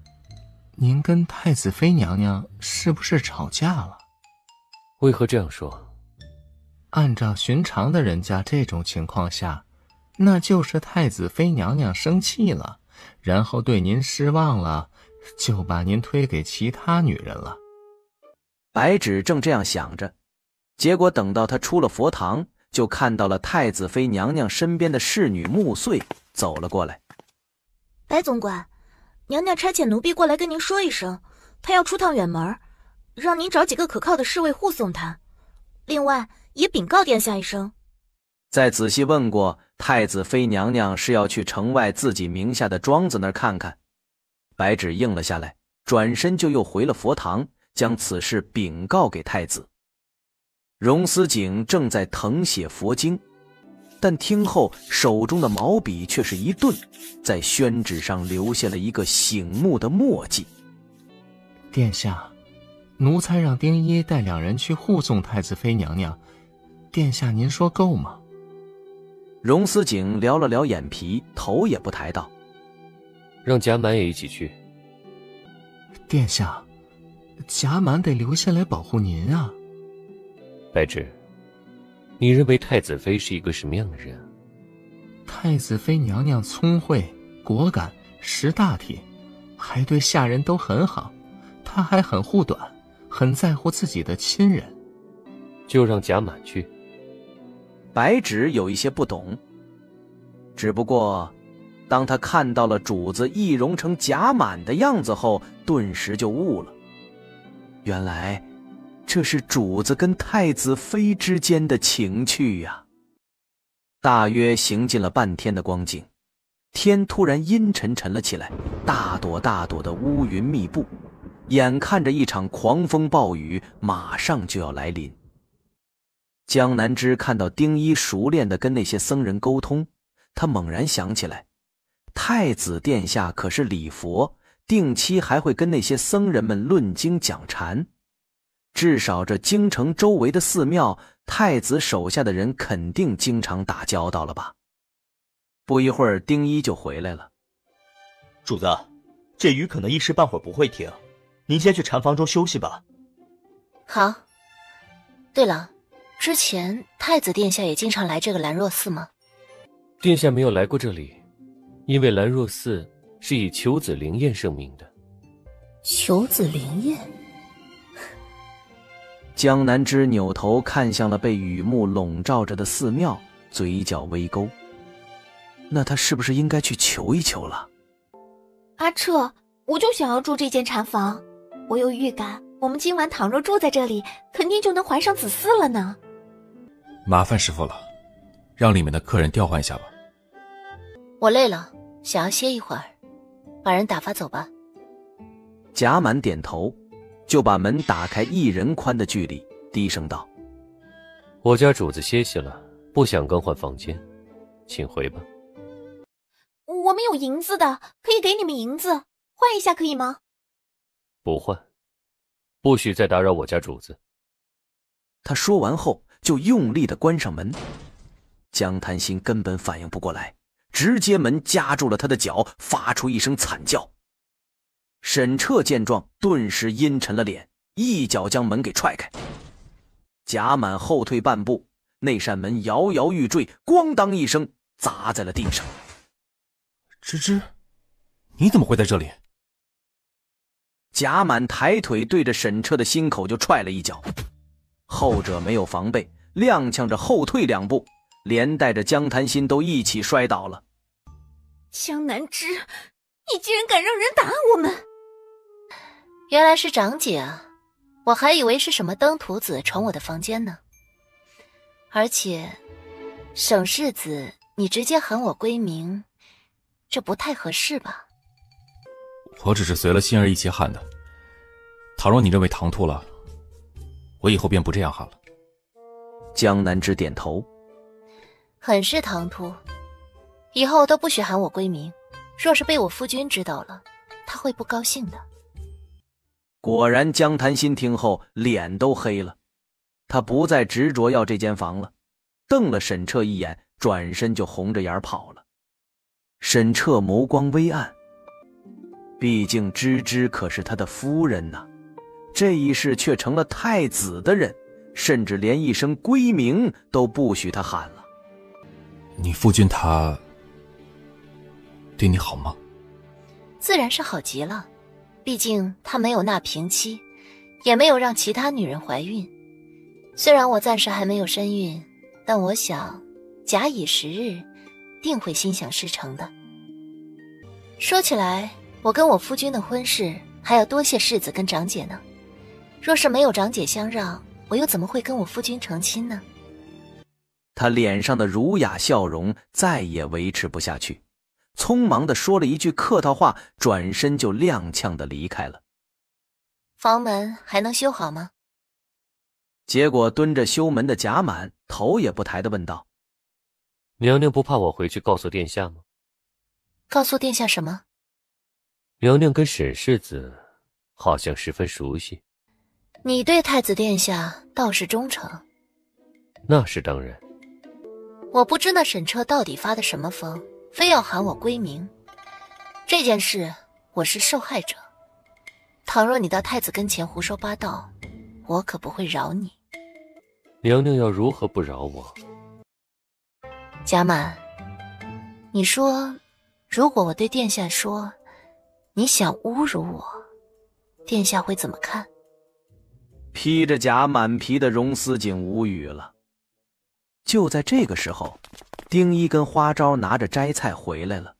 您跟太子妃娘娘是不是吵架了？为何这样说？按照寻常的人家这种情况下，那就是太子妃娘娘生气了，然后对您失望了，就把您推给其他女人了。白芷正这样想着，结果等到她出了佛堂，就看到了太子妃娘娘身边的侍女穆穗走了过来。白总管，娘娘差遣奴婢过来跟您说一声，她要出趟远门，让您找几个可靠的侍卫护送她。另外也禀告殿下一声。再仔细问过，太子妃娘娘是要去城外自己名下的庄子那儿看看。白芷应了下来，转身就又回了佛堂，将此事禀告给太子。荣思景正在誊写佛经，但听后手中的毛笔却是一顿，在宣纸上留下了一个醒目的墨迹。殿下，奴才让丁一带2人去护送太子妃娘娘，殿下您说够吗？荣思景撩了撩眼皮，头也不抬道：让贾满也一起去。殿下，贾满得留下来保护您啊。白芷，你认为太子妃是一个什么样的人？太子妃娘娘聪慧果敢，识大体，还对下人都很好，她还很护短，很在乎自己的亲人。就让贾满去。白芷有一些不懂，只不过当他看到了主子易容成贾满的样子后，顿时就悟了，原来这是主子跟太子妃之间的情趣呀。大约行进了半天的光景，天突然阴沉沉了起来，大朵大朵的乌云密布，眼看着一场狂风暴雨马上就要来临。江南枝看到丁一熟练地跟那些僧人沟通，他猛然想起来，太子殿下可是礼佛，定期还会跟那些僧人们论经讲禅，至少这京城周围的寺庙，太子手下的人肯定经常打交道了吧。不一会儿，丁一就回来了。主子，这雨可能一时半会儿不会停，您先去禅房中休息吧。好。对了，之前太子殿下也经常来这个兰若寺吗？殿下没有来过这里，因为兰若寺是以求子灵验盛名的。求子灵验？江南枝扭头看向了被雨幕笼罩着的寺庙，嘴角微勾。那他是不是应该去求一求了？阿彻，我就想要住这间禅房，我有预感，我们今晚倘若住在这里，肯定就能怀上子嗣了呢。麻烦师傅了，让里面的客人调换一下吧。我累了，想要歇一会儿，把人打发走吧。贾满点头，就把门打开1人宽的距离，低声道：我家主子歇息了，不想更换房间，请回吧。我们有银子的，可以给你们银子，换一下可以吗？不换，不许再打扰我家主子。他说完后就用力地关上门。江潭心根本反应不过来，直接门夹住了他的脚，发出一声惨叫。沈彻见状，顿时阴沉了脸，一脚将门给踹开。贾满后退半步，那扇门摇摇欲坠，咣当一声砸在了地上。芝芝，你怎么会在这里？贾满抬腿对着沈彻的心口就踹了一脚，后者没有防备，踉跄着后退2步，连带着江潭心都一起摔倒了。江南之，你竟然敢让人打我们！原来是长姐啊，我还以为是什么登徒子闯我的房间呢。而且，沈世子，你直接喊我归名，这不太合适吧？我只是随了心儿一起喊的。倘若你认为唐突了，我以后便不这样喊了。江南之点头，很是唐突，以后都不许喊我归名。若是被我夫君知道了，他会不高兴的。果然，江潭心听后脸都黑了，他不再执着要这间房了，瞪了沈彻一眼，转身就红着眼跑了。沈彻眸光微暗，毕竟芝芝可是他的夫人呐，这一世却成了太子的人，甚至连一声归名都不许他喊了。你夫君他对你好吗？自然是好极了，毕竟他没有纳平妻，也没有让其他女人怀孕。虽然我暂时还没有身孕，但我想假以时日，定会心想事成的。说起来，我跟我夫君的婚事还要多谢世子跟长姐呢。若是没有长姐相让，我又怎么会跟我夫君成亲呢？他脸上的儒雅笑容再也维持不下去，匆忙地说了一句客套话，转身就踉跄地离开了。房门还能修好吗？结果蹲着修门的贾满头也不抬地问道：娘娘不怕我回去告诉殿下吗？告诉殿下什么？娘娘跟沈世子好像十分熟悉。你对太子殿下倒是忠诚。那是当然。我不知那沈彻到底发的什么疯，非要喊我归名。这件事我是受害者，倘若你到太子跟前胡说八道，我可不会饶你。娘娘要如何不饶我？贾满，你说如果我对殿下说你想侮辱我，殿下会怎么看？披着甲满皮的荣思景无语了。就在这个时候，丁一跟花招拿着摘菜回来了。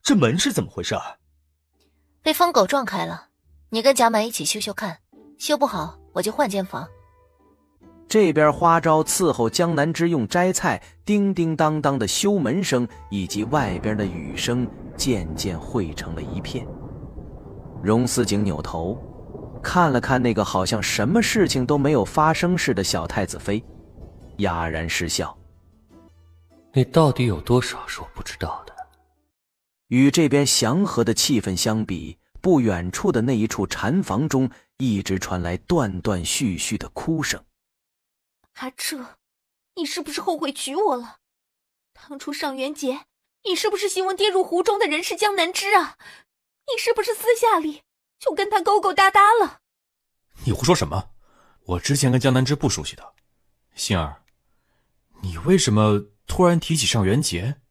这门是怎么回事？被疯狗撞开了，你跟贾满一起修修看，修不好我就换间房。这边花招伺候江南之用摘菜，叮叮当当的修门声以及外边的雨声渐渐汇成了一片。荣思景扭头看了看那个好像什么事情都没有发生似的小太子妃，哑然失笑。你到底有多少是我不知道的？与这边祥和的气氛相比，不远处的那一处禅房中一直传来断断续续的哭声。阿彻，你是不是后悔娶我了？当初上元节，你是不是希望跌入湖中的人是江南之啊？你是不是私下里就跟他勾勾搭搭了？你胡说什么？我之前跟江南之不熟悉的。心儿，你为什么突然提起上元节？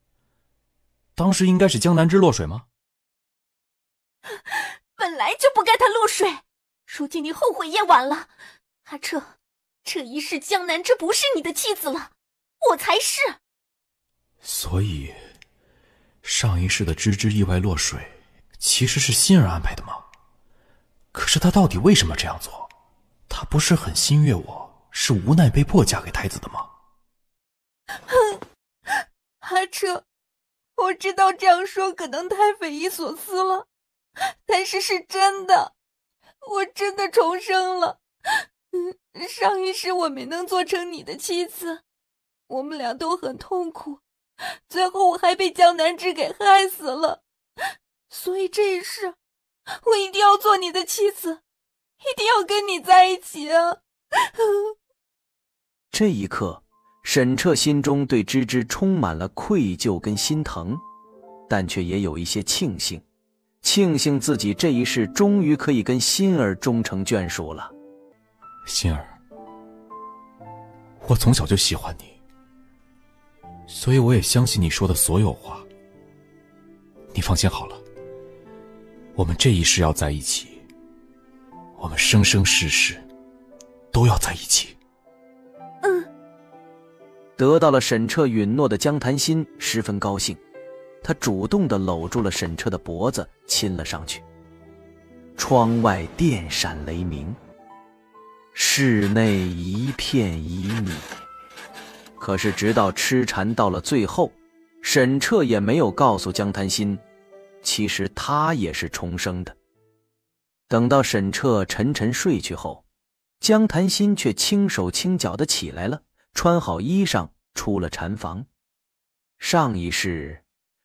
当时应该是江南之落水吗？本来就不该他落水，如今你后悔也晚了。阿彻，这一世江南之不是你的妻子了，我才是。所以上一世的芝芝意外落水其实是心儿安排的吗？可是她到底为什么这样做？她不是很心悦我，是无奈被迫嫁给太子的吗？阿彻，我知道这样说可能太匪夷所思了，但是是真的，我真的重生了。上一世我没能做成你的妻子，我们俩都很痛苦，最后我还被江南之给害死了。所以这一世我一定要做你的妻子，一定要跟你在一起啊。这一刻，沈彻心中对芝芝充满了愧疚跟心疼，但却也有一些庆幸，庆幸自己这一世终于可以跟心儿终成眷属了。心儿，我从小就喜欢你，所以我也相信你说的所有话。你放心好了，我们这一世要在一起，我们生生世世都要在一起。得到了沈彻允诺的江潭心十分高兴，他主动地搂住了沈彻的脖子，亲了上去。窗外电闪雷鸣，室内一片旖旎。可是直到痴缠到了最后，沈彻也没有告诉江潭心，其实他也是重生的。等到沈彻沉沉睡去后，江潭心却轻手轻脚地起来了，穿好衣裳出了禅房。上一世，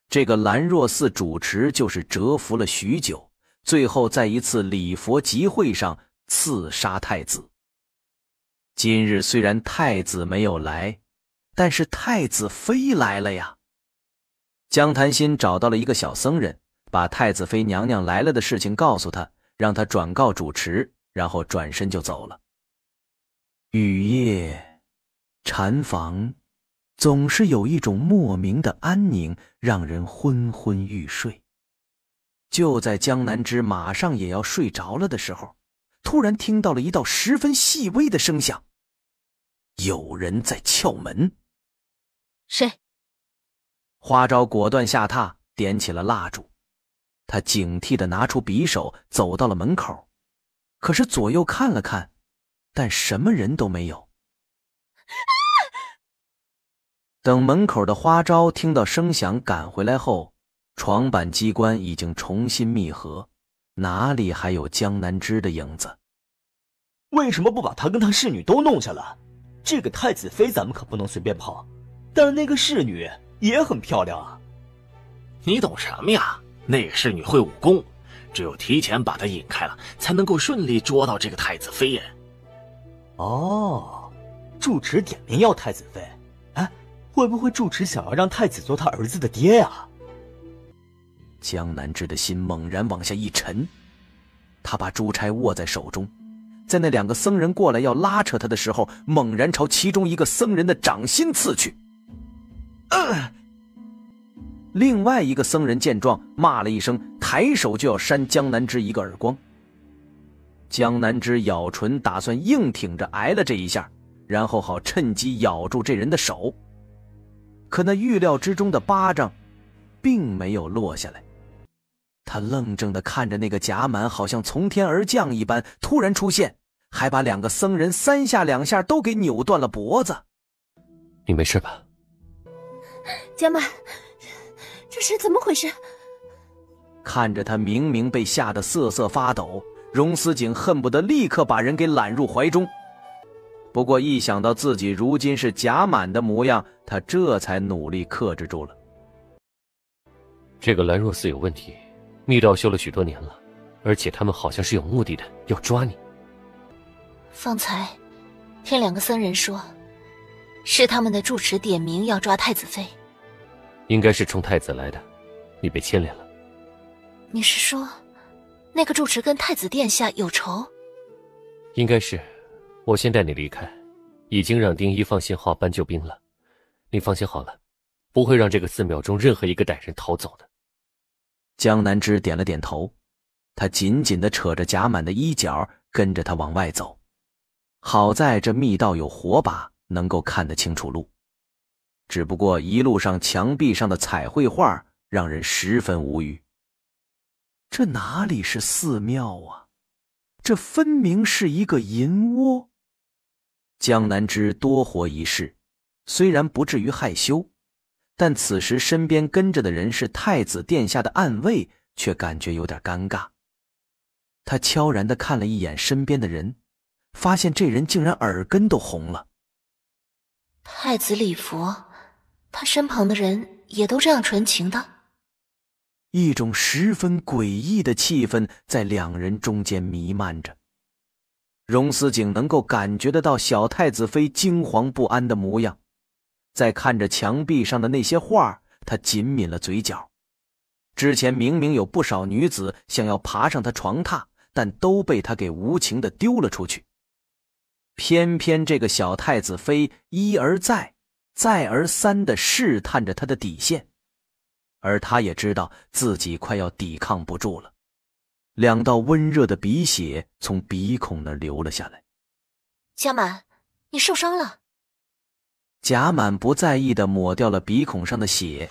这个兰若寺主持就是蛰伏了许久，最后在一次礼佛集会上刺杀太子。今日虽然太子没有来，但是太子妃来了呀。江潭心找到了一个小僧人，把太子妃娘娘来了的事情告诉他，让他转告主持，然后转身就走了。雨夜禅房总是有一种莫名的安宁，让人昏昏欲睡。就在江南之马上也要睡着了的时候，突然听到了一道十分细微的声响，有人在敲门。谁？花昭果断下榻，点起了蜡烛。他警惕地拿出匕首，走到了门口，可是左右看了看，但什么人都没有。等门口的花昭听到声响赶回来后，床板机关已经重新密合，哪里还有江南之的影子？为什么不把他跟他侍女都弄下来？这个太子妃咱们可不能随便碰，但是那个侍女也很漂亮啊。你懂什么呀？那个侍女会武功，只有提前把她引开了，才能够顺利捉到这个太子妃呀。哦，住持点名要太子妃，哎，会不会住持想要让太子做他儿子的爹啊？江南之的心猛然往下一沉，他把珠钗握在手中，在那两个僧人过来要拉扯他的时候，猛然朝其中一个僧人的掌心刺去。另外一个僧人见状，骂了一声，抬手就要扇江南之一个耳光。江南之咬唇，打算硬挺着挨了这一下，然后好趁机咬住这人的手。可那预料之中的巴掌并没有落下来。他愣怔地看着那个甲满好像从天而降一般突然出现，还把两个僧人三下两下都给扭断了脖子。你没事吧？甲满，这是怎么回事？看着他明明被吓得瑟瑟发抖，荣思景恨不得立刻把人给揽入怀中。不过一想到自己如今是甲满的模样，他这才努力克制住了。这个兰若寺有问题，密道修了许多年了，而且他们好像是有目的的，要抓你。方才听两个僧人说，是他们的住持点名要抓太子妃。应该是冲太子来的，你被牵连了。你是说那个住持跟太子殿下有仇？应该是。我先带你离开，已经让丁一放信号搬救兵了。你放心好了，不会让这个寺庙中任何一个歹人逃走的。江南之点了点头，他紧紧地扯着甲满的衣角，跟着他往外走。好在这密道有火把，能够看得清楚路。只不过一路上墙壁上的彩绘画让人十分无语。这哪里是寺庙啊，这分明是一个银窝。江南之多活一世，虽然不至于害羞，但此时身边跟着的人是太子殿下的暗卫，却感觉有点尴尬。他悄然地看了一眼身边的人，发现这人竟然耳根都红了。太子礼佛，他身旁的人也都这样纯情的？一种十分诡异的气氛在两人中间弥漫着。荣思景能够感觉得到小太子妃惊惶不安的模样，再看着墙壁上的那些画，他紧抿了嘴角。之前明明有不少女子想要爬上他床榻，但都被他给无情地丢了出去。偏偏这个小太子妃一而再，再而三地试探着他的底线，而他也知道自己快要抵抗不住了。两道温热的鼻血从鼻孔那儿流了下来。甲满，你受伤了。贾满不在意地抹掉了鼻孔上的血。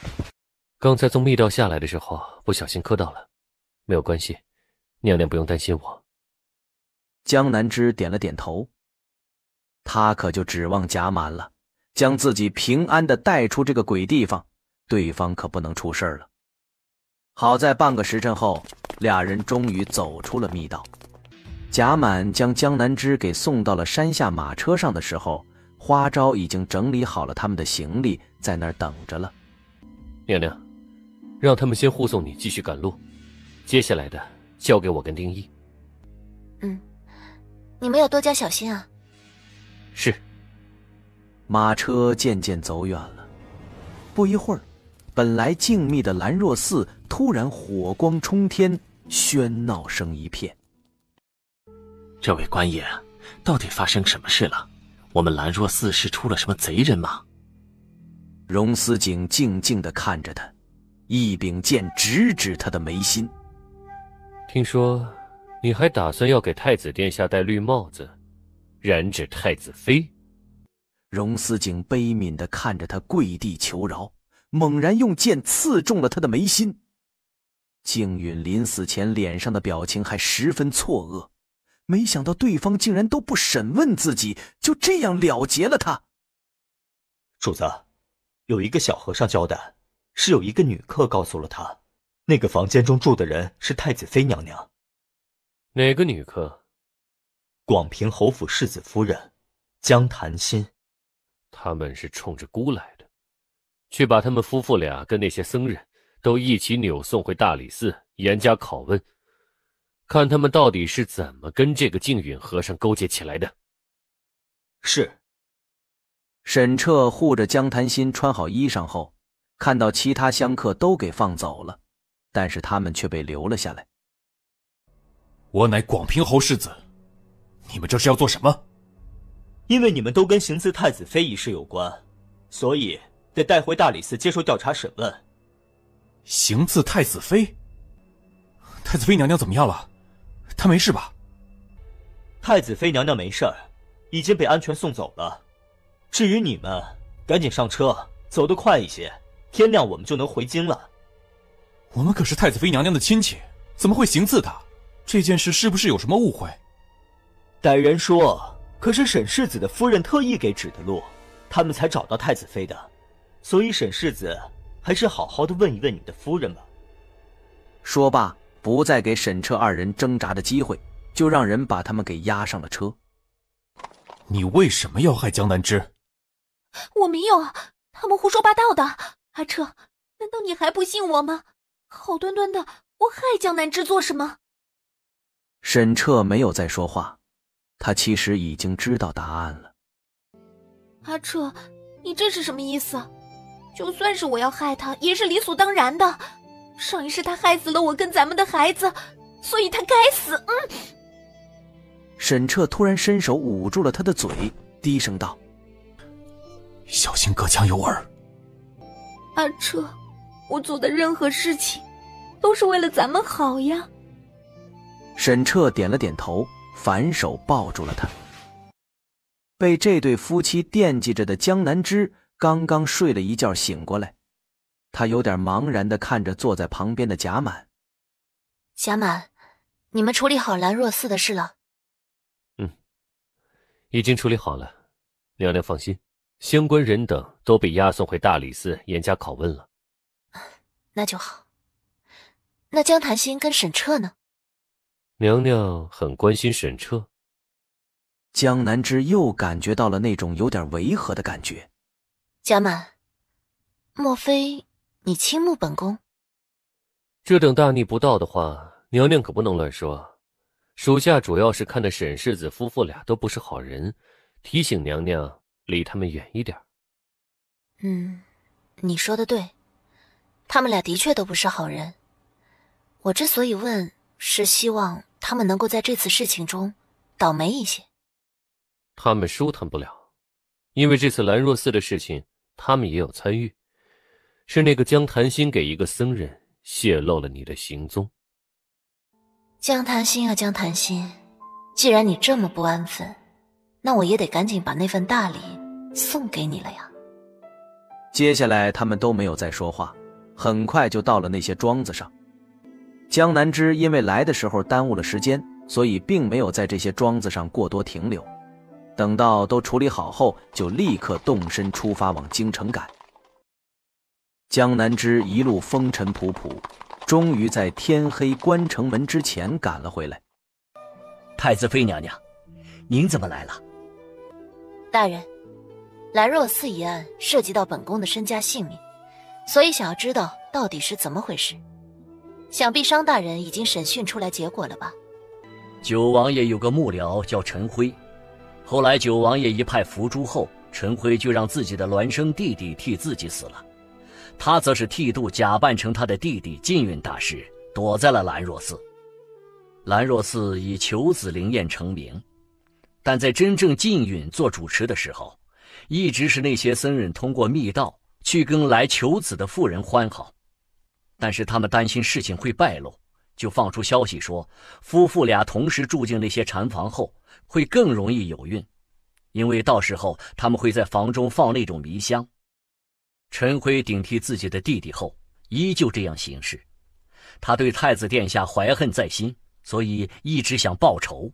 刚才从密道下来的时候不小心磕到了，没有关系，娘娘不用担心我。江南枝点了点头，他可就指望贾满了，将自己平安地带出这个鬼地方，对方可不能出事了。好在半个时辰后，俩人终于走出了密道。贾满将江南枝给送到了山下马车上的时候，花昭已经整理好了他们的行李，在那儿等着了。娘娘，让他们先护送你继续赶路，接下来的交给我跟丁义。你们要多加小心啊。是。马车渐渐走远了，不一会儿，本来静谧的兰若寺突然火光冲天，喧闹声一片。这位官爷，到底发生什么事了？我们兰若寺是出了什么贼人吗？荣思景静静地看着他，一柄剑直指他的眉心。听说你还打算要给太子殿下戴绿帽子，染指太子妃？荣思景悲悯地看着他跪地求饶，猛然用剑刺中了他的眉心。静允临死前脸上的表情还十分错愕，没想到对方竟然都不审问自己，就这样了结了他。主子，有一个小和尚交代，是有一个女客告诉了他，那个房间中住的人是太子妃娘娘。哪个女客？广平侯府世子夫人江檀心。他们是冲着姑来的，去把他们夫妇俩跟那些僧人都一起扭送回大理寺严加拷问，看他们到底是怎么跟这个净允和尚勾结起来的。是。沈彻护着江檀心穿好衣裳后，看到其他香客都给放走了，但是他们却被留了下来。我乃广平侯世子，你们这是要做什么？因为你们都跟行刺太子妃一事有关，所以得带回大理寺接受调查审问。行刺太子妃？太子妃娘娘怎么样了？她没事吧？太子妃娘娘没事儿，已经被安全送走了。至于你们，赶紧上车，走得快一些，天亮我们就能回京了。我们可是太子妃娘娘的亲戚，怎么会行刺她？这件事是不是有什么误会？歹人说，可是沈世子的夫人特意给指的路，他们才找到太子妃的，所以沈世子还是好好的问一问你的夫人吧。说罢，不再给沈彻二人挣扎的机会，就让人把他们给押上了车。你为什么要害江南枝？我没有啊，他们胡说八道的。阿彻，难道你还不信我吗？好端端的，我害江南枝做什么？沈彻没有再说话，他其实已经知道答案了。阿彻，你这是什么意思？就算是我要害他，也是理所当然的。上一世他害死了我跟咱们的孩子，所以他该死。沈彻突然伸手捂住了他的嘴，低声道：小心隔墙有耳。阿彻，我做的任何事情都是为了咱们好呀。沈彻点了点头，反手抱住了他。被这对夫妻惦记着的江南枝刚刚睡了一觉醒过来，他有点茫然地看着坐在旁边的贾满。贾满，你们处理好兰若寺的事了？已经处理好了，娘娘放心，相关人等都被押送回大理寺严加拷问了。那就好。那江檀心跟沈彻呢？娘娘很关心沈彻。江南枝又感觉到了那种有点违和的感觉。贾满，莫非你倾慕本宫？这等大逆不道的话，娘娘可不能乱说。属下主要是看的沈世子夫妇俩都不是好人，提醒娘娘离他们远一点。你说的对，他们俩的确都不是好人。我之所以问，是希望他们能够在这次事情中倒霉一些。他们舒坦不了，因为这次兰若寺的事情他们也有参与，是那个江檀心给一个僧人泄露了你的行踪。江檀心啊江檀心，既然你这么不安分，那我也得赶紧把那份大礼送给你了呀。接下来他们都没有再说话，很快就到了那些庄子上。江南枝因为来的时候耽误了时间，所以并没有在这些庄子上过多停留。等到都处理好后，就立刻动身出发往京城赶。江南枝一路风尘仆仆，终于在天黑关城门之前赶了回来。太子妃娘娘，您怎么来了？大人，兰若寺一案涉及到本宫的身家性命，所以想要知道到底是怎么回事。想必商大人已经审讯出来结果了吧？九王爷有个幕僚叫陈辉，后来九王爷一派伏诛后，陈辉就让自己的孪生弟弟替自己死了，他则是剃度假扮成他的弟弟禁运大师，躲在了兰若寺。兰若寺以求子灵验成名，但在真正禁运做主持的时候，一直是那些僧人通过密道去跟来求子的妇人欢好。但是他们担心事情会败露，就放出消息说夫妇俩同时住进那些禅房后会更容易有孕，因为到时候他们会在房中放那种迷香。陈辉顶替自己的弟弟后依旧这样行事，他对太子殿下怀恨在心，所以一直想报仇。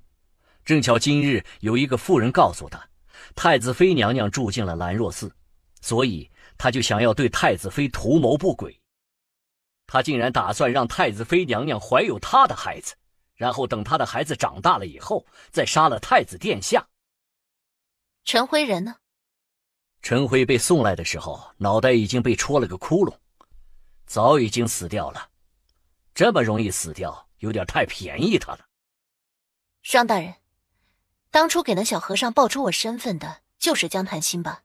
正巧今日有一个妇人告诉他，太子妃娘娘住进了兰若寺，所以他就想要对太子妃图谋不轨。他竟然打算让太子妃娘娘怀有他的孩子，然后等他的孩子长大了以后再杀了太子殿下。陈辉人呢？陈辉被送来的时候，脑袋已经被戳了个窟窿，早已经死掉了。这么容易死掉，有点太便宜他了。商大人，当初给那小和尚报出我身份的就是江潭心吧？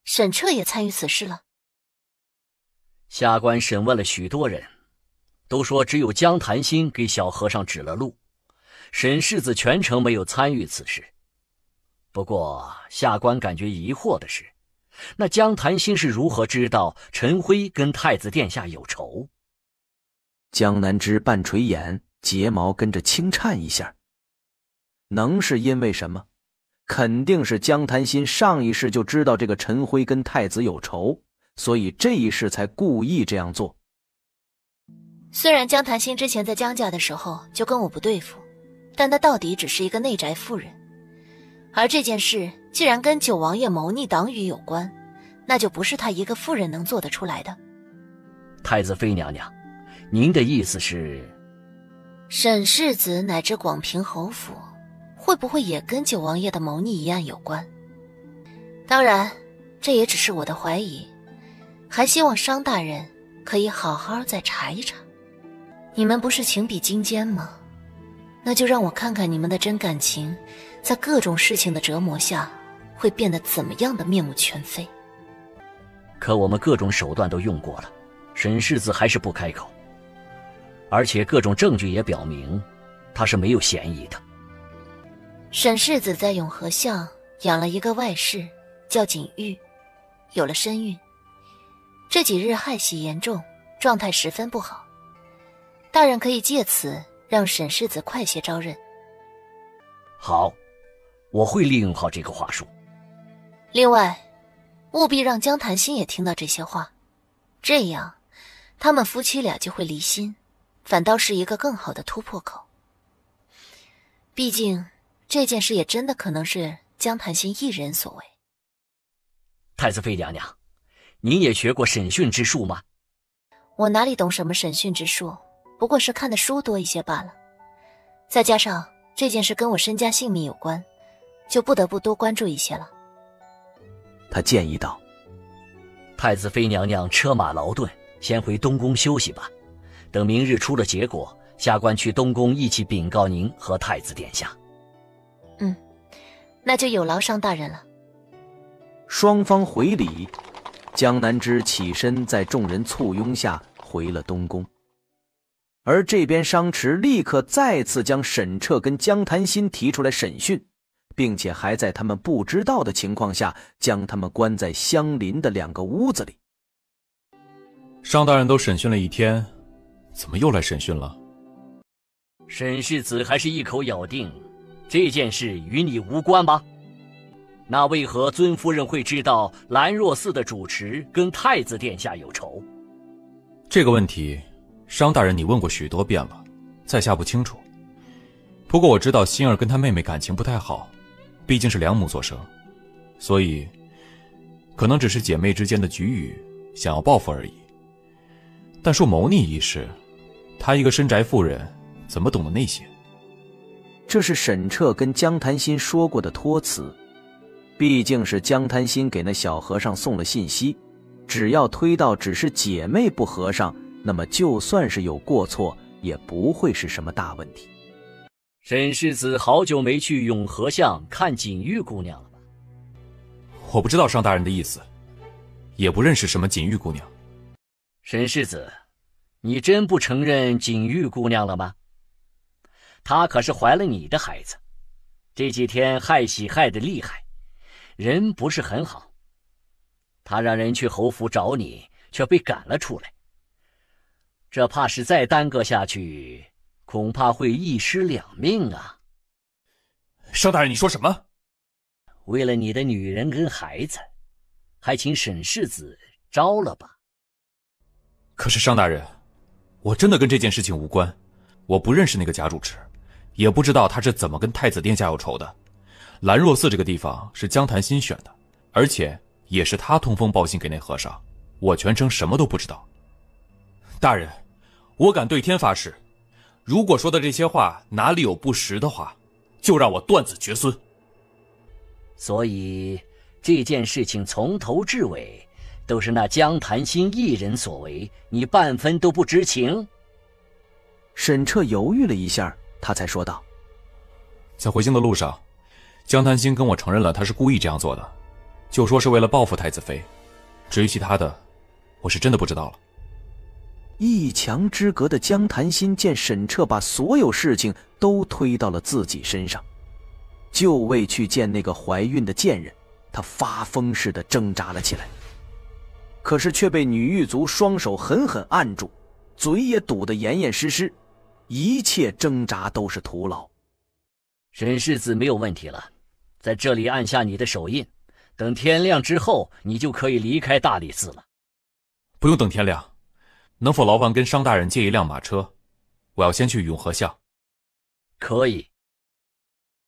沈彻也参与此事了。下官审问了许多人，都说只有江潭心给小和尚指了路，沈世子全程没有参与此事。不过下官感觉疑惑的是，那江潭心是如何知道陈辉跟太子殿下有仇？江南枝半垂眼，睫毛跟着轻颤一下。能是因为什么？肯定是江潭心上一世就知道这个陈辉跟太子有仇，所以这一世才故意这样做。虽然江潭心之前在江家的时候就跟我不对付，但他到底只是一个内宅妇人，而这件事既然跟九王爷谋逆党羽有关，那就不是他一个妇人能做得出来的。太子妃娘娘，您的意思是，沈世子乃至广平侯府会不会也跟九王爷的谋逆一案有关？当然这也只是我的怀疑，还希望商大人可以好好再查一查。你们不是情比金坚吗？那就让我看看你们的真感情在各种事情的折磨下会变得怎么样的面目全非。可我们各种手段都用过了，沈世子还是不开口，而且各种证据也表明他是没有嫌疑的。沈世子在永和巷养了一个外室叫锦玉，有了身孕，这几日害喜严重，状态十分不好。大人可以借此让沈世子快些招认。好，我会利用好这个话术。另外务必让江潭心也听到这些话，这样他们夫妻俩就会离心，反倒是一个更好的突破口。毕竟这件事也真的可能是江潭心一人所为。太子妃娘娘，您也学过审讯之术吗？我哪里懂什么审讯之术，不过是看的书多一些罢了。再加上这件事跟我身家性命有关，就不得不多关注一些了。他建议道：太子妃娘娘车马劳顿，先回东宫休息吧，等明日出了结果，下官去东宫一起禀告您和太子殿下。那就有劳商大人了。双方回礼，江南枝起身在众人簇拥下回了东宫。而这边商池立刻再次将沈彻跟江潭心提出来审讯，并且还在他们不知道的情况下将他们关在相邻的两个屋子里。商大人都审讯了一天，怎么又来审讯了？沈世子还是一口咬定这件事与你无关吧？那为何尊夫人会知道兰若寺的主持跟太子殿下有仇？这个问题，商大人你问过许多遍了，在下不清楚。不过我知道心儿跟她妹妹感情不太好，毕竟是两母所生，所以可能只是姐妹之间的局域，想要报复而已。但说谋逆一事，她一个深宅妇人，怎么懂得那些？这是沈彻跟江潭心说过的托词，毕竟是江潭心给那小和尚送了信息，只要推到只是姐妹不和尚，那么就算是有过错，也不会是什么大问题。沈世子好久没去永和巷看锦玉姑娘了吧？我不知道商大人的意思，也不认识什么锦玉姑娘。沈世子，你真不承认锦玉姑娘了吗？她可是怀了你的孩子，这几天害喜害得厉害，人不是很好。她让人去侯府找你，却被赶了出来。这怕是再耽搁下去，恐怕会一尸两命啊！商大人，你说什么？为了你的女人跟孩子，还请沈世子招了吧。可是商大人，我真的跟这件事情无关，我不认识那个贾主持，也不知道他是怎么跟太子殿下有仇的。兰若寺这个地方是江潭心选的，而且也是他通风报信给那和尚，我全程什么都不知道。大人，我敢对天发誓，如果说的这些话哪里有不实的话，就让我断子绝孙。所以这件事情从头至尾都是那江潭心一人所为，你半分都不知情？沈彻犹豫了一下，他才说道：在回京的路上，江潭心跟我承认了他是故意这样做的，就说是为了报复太子妃。至于其他的，我是真的不知道了。一墙之隔的江潭心见沈彻把所有事情都推到了自己身上，就为去见那个怀孕的贱人，他发疯似的挣扎了起来，可是却被女狱卒双手狠狠按住，嘴也堵得严严实实，一切挣扎都是徒劳。沈世子没有问题了，在这里按下你的手印，等天亮之后，你就可以离开大理寺了。不用等天亮，能否劳烦跟商大人借一辆马车？我要先去永和巷。可以。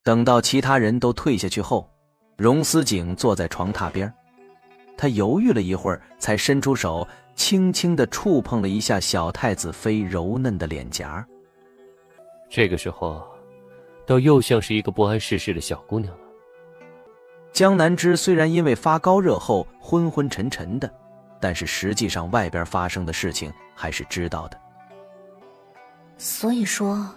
等到其他人都退下去后，荣思景坐在床榻边，他犹豫了一会儿，才伸出手轻轻地触碰了一下小太子妃柔嫩的脸颊。这个时候倒又像是一个不谙世事的小姑娘了。江南之虽然因为发高热后昏昏沉沉的，但是实际上外边发生的事情还是知道的。所以说，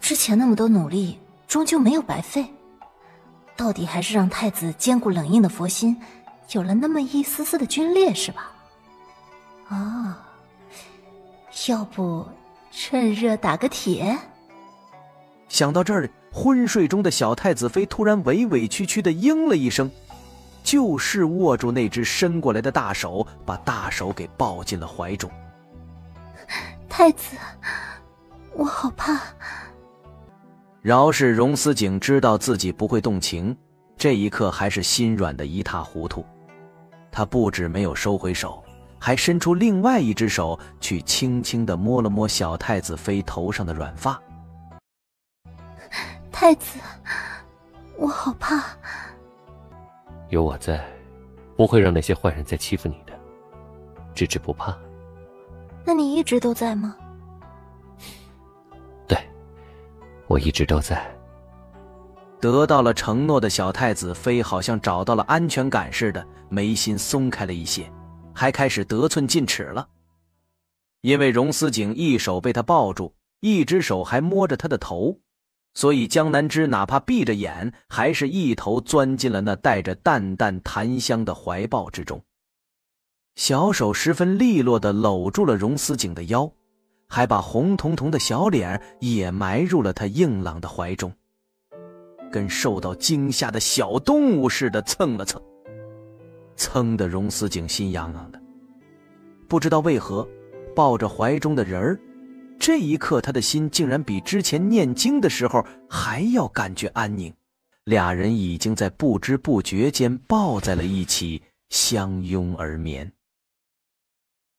之前那么多努力终究没有白费，到底还是让太子坚固冷硬的佛心有了那么一丝丝的皲裂，是吧？啊，要不趁热打个铁？想到这儿，昏睡中的小太子妃突然委委屈屈地应了一声，就是握住那只伸过来的大手，把大手给抱进了怀中。太子，我好怕。饶是荣思景知道自己不会动情，这一刻还是心软得一塌糊涂。他不止没有收回手，还伸出另外一只手去轻轻地摸了摸小太子妃头上的软发。太子，我好怕。有我在，不会让那些坏人再欺负你的，只知不怕。那你一直都在吗？对，我一直都在。得到了承诺的小太子妃好像找到了安全感似的，眉心松开了一些，还开始得寸进尺了。因为荣思景一手被他抱住，一只手还摸着他的头，所以江南之哪怕闭着眼，还是一头钻进了那带着淡淡檀香的怀抱之中。小手十分利落地搂住了荣思景的腰，还把红彤彤的小脸也埋入了他硬朗的怀中，跟受到惊吓的小动物似的蹭了蹭，蹭得荣思景心痒痒的。不知道为何，抱着怀中的人儿，这一刻他的心竟然比之前念经的时候还要感觉安宁，俩人已经在不知不觉间抱在了一起，相拥而眠。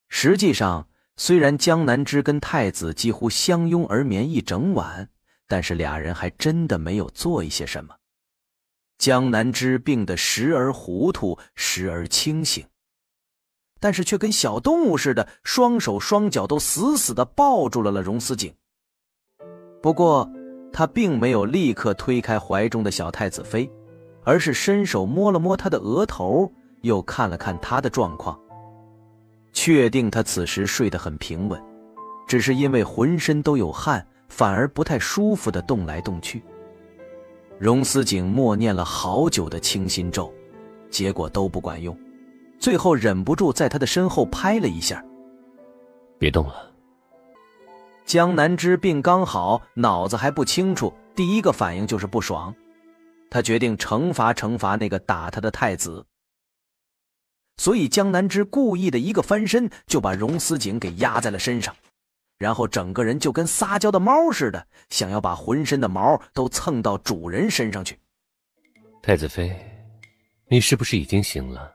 实际上，虽然江南枝跟太子几乎相拥而眠一整晚，但是俩人还真的没有做一些什么。江南枝病得时而糊涂，时而清醒，但是却跟小动物似的，双手双脚都死死地抱住了荣思景。不过他并没有立刻推开怀中的小太子妃，而是伸手摸了摸他的额头，又看了看他的状况，确定他此时睡得很平稳，只是因为浑身都有汗，反而不太舒服地动来动去。荣思景默念了好久的清心咒，结果都不管用，最后忍不住在他的身后拍了一下。别动了。江南枝病刚好，脑子还不清楚，第一个反应就是不爽。他决定惩罚那个打他的太子。所以江南枝故意的一个翻身，就把荣思景给压在了身上，然后整个人就跟撒娇的猫似的，想要把浑身的毛都蹭到主人身上去。太子妃，你是不是已经醒了？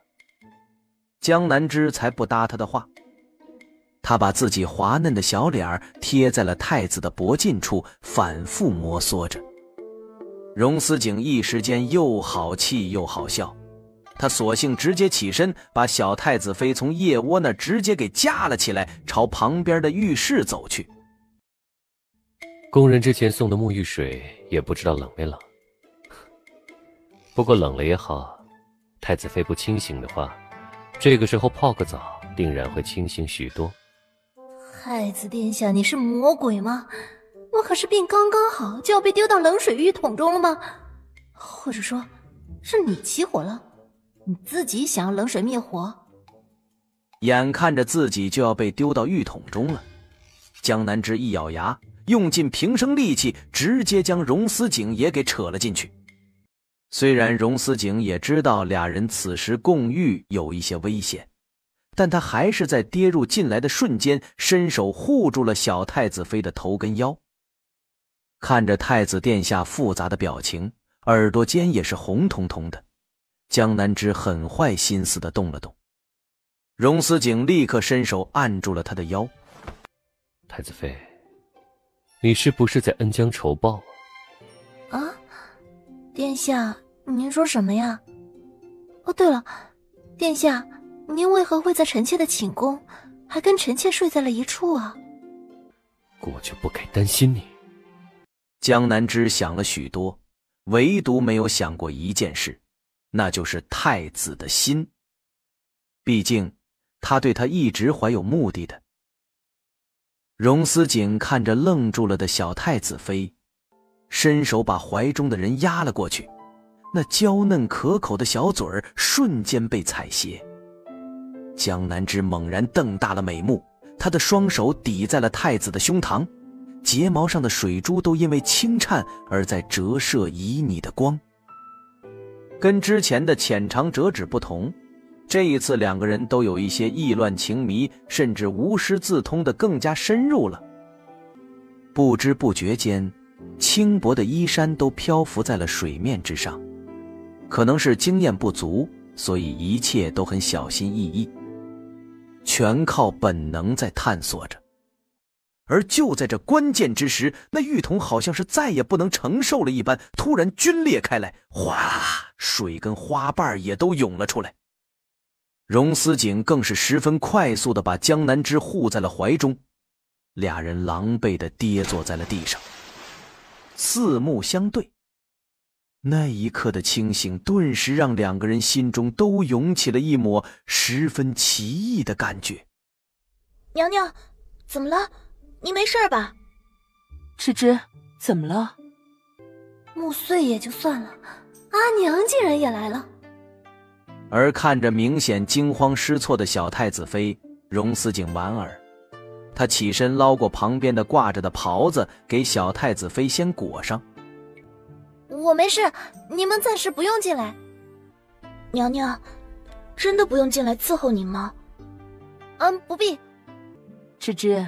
江南枝才不搭他的话，他把自己滑嫩的小脸贴在了太子的脖颈处，反复摩挲着。荣思景一时间又好气又好笑，他索性直接起身，把小太子妃从腋窝那直接给架了起来，朝旁边的浴室走去。工人之前送的沐浴水也不知道冷没冷，不过冷了也好，太子妃不清醒的话，这个时候泡个澡定然会清醒许多。太子殿下，你是魔鬼吗？我可是病刚刚好，就要被丢到冷水浴桶中了吗？或者说，是你起火了？你自己想要冷水灭火？眼看着自己就要被丢到浴桶中了，江南枝一咬牙，用尽平生力气，直接将荣思景也给扯了进去。虽然荣思景也知道俩人此时共浴有一些危险，但他还是在跌入进来的瞬间，伸手护住了小太子妃的头跟腰。看着太子殿下复杂的表情，耳朵尖也是红彤彤的，江南枝很坏心思地动了动。荣思景立刻伸手按住了他的腰。太子妃，你是不是在恩将仇报啊？啊，殿下，您说什么呀？哦，对了，殿下，您为何会在臣妾的寝宫，还跟臣妾睡在了一处啊？我就不该担心你。江南枝想了许多，唯独没有想过一件事，那就是太子的心。毕竟他对他一直怀有目的的。荣思景看着愣住了的小太子妃，伸手把怀中的人压了过去，那娇嫩可口的小嘴儿瞬间被踩斜。江南枝猛然瞪大了美目，他的双手抵在了太子的胸膛，睫毛上的水珠都因为轻颤而在折射旖旎的光。跟之前的浅尝辄止不同，这一次两个人都有一些意乱情迷，甚至无师自通的更加深入了。不知不觉间，轻薄的衣衫都漂浮在了水面之上，可能是经验不足，所以一切都很小心翼翼，全靠本能在探索着。而就在这关键之时，那浴桶好像是再也不能承受了一般，突然皲裂开来，哗啦，水跟花瓣也都涌了出来。荣思景更是十分快速地把江南枝护在了怀中，俩人狼狈地跌坐在了地上，四目相对。那一刻的清醒顿时让两个人心中都涌起了一抹十分奇异的感觉。娘娘，怎么了？你没事吧？芝芝，怎么了？木碎也就算了，阿娘竟然也来了。而看着明显惊慌失措的小太子妃，荣思景莞尔，他起身捞过旁边的挂着的袍子，给小太子妃先裹上。我没事，你们暂时不用进来。娘娘，真的不用进来伺候您吗？不必。芝芝，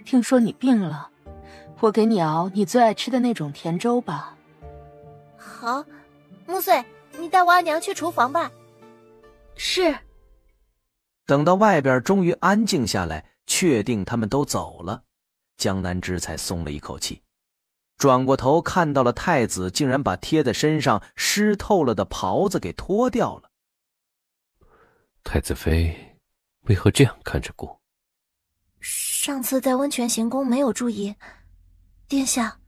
听说你病了，我给你熬你最爱吃的那种甜粥吧。好，木穗，你带我阿娘去厨房吧。是。等到外边终于安静下来，确定他们都走了，江南枝才松了一口气，转过头看到了太子竟然把贴在身上湿透了的袍子给脱掉了。太子妃为何这样看着姑？上次在温泉行宫没有注意，殿下，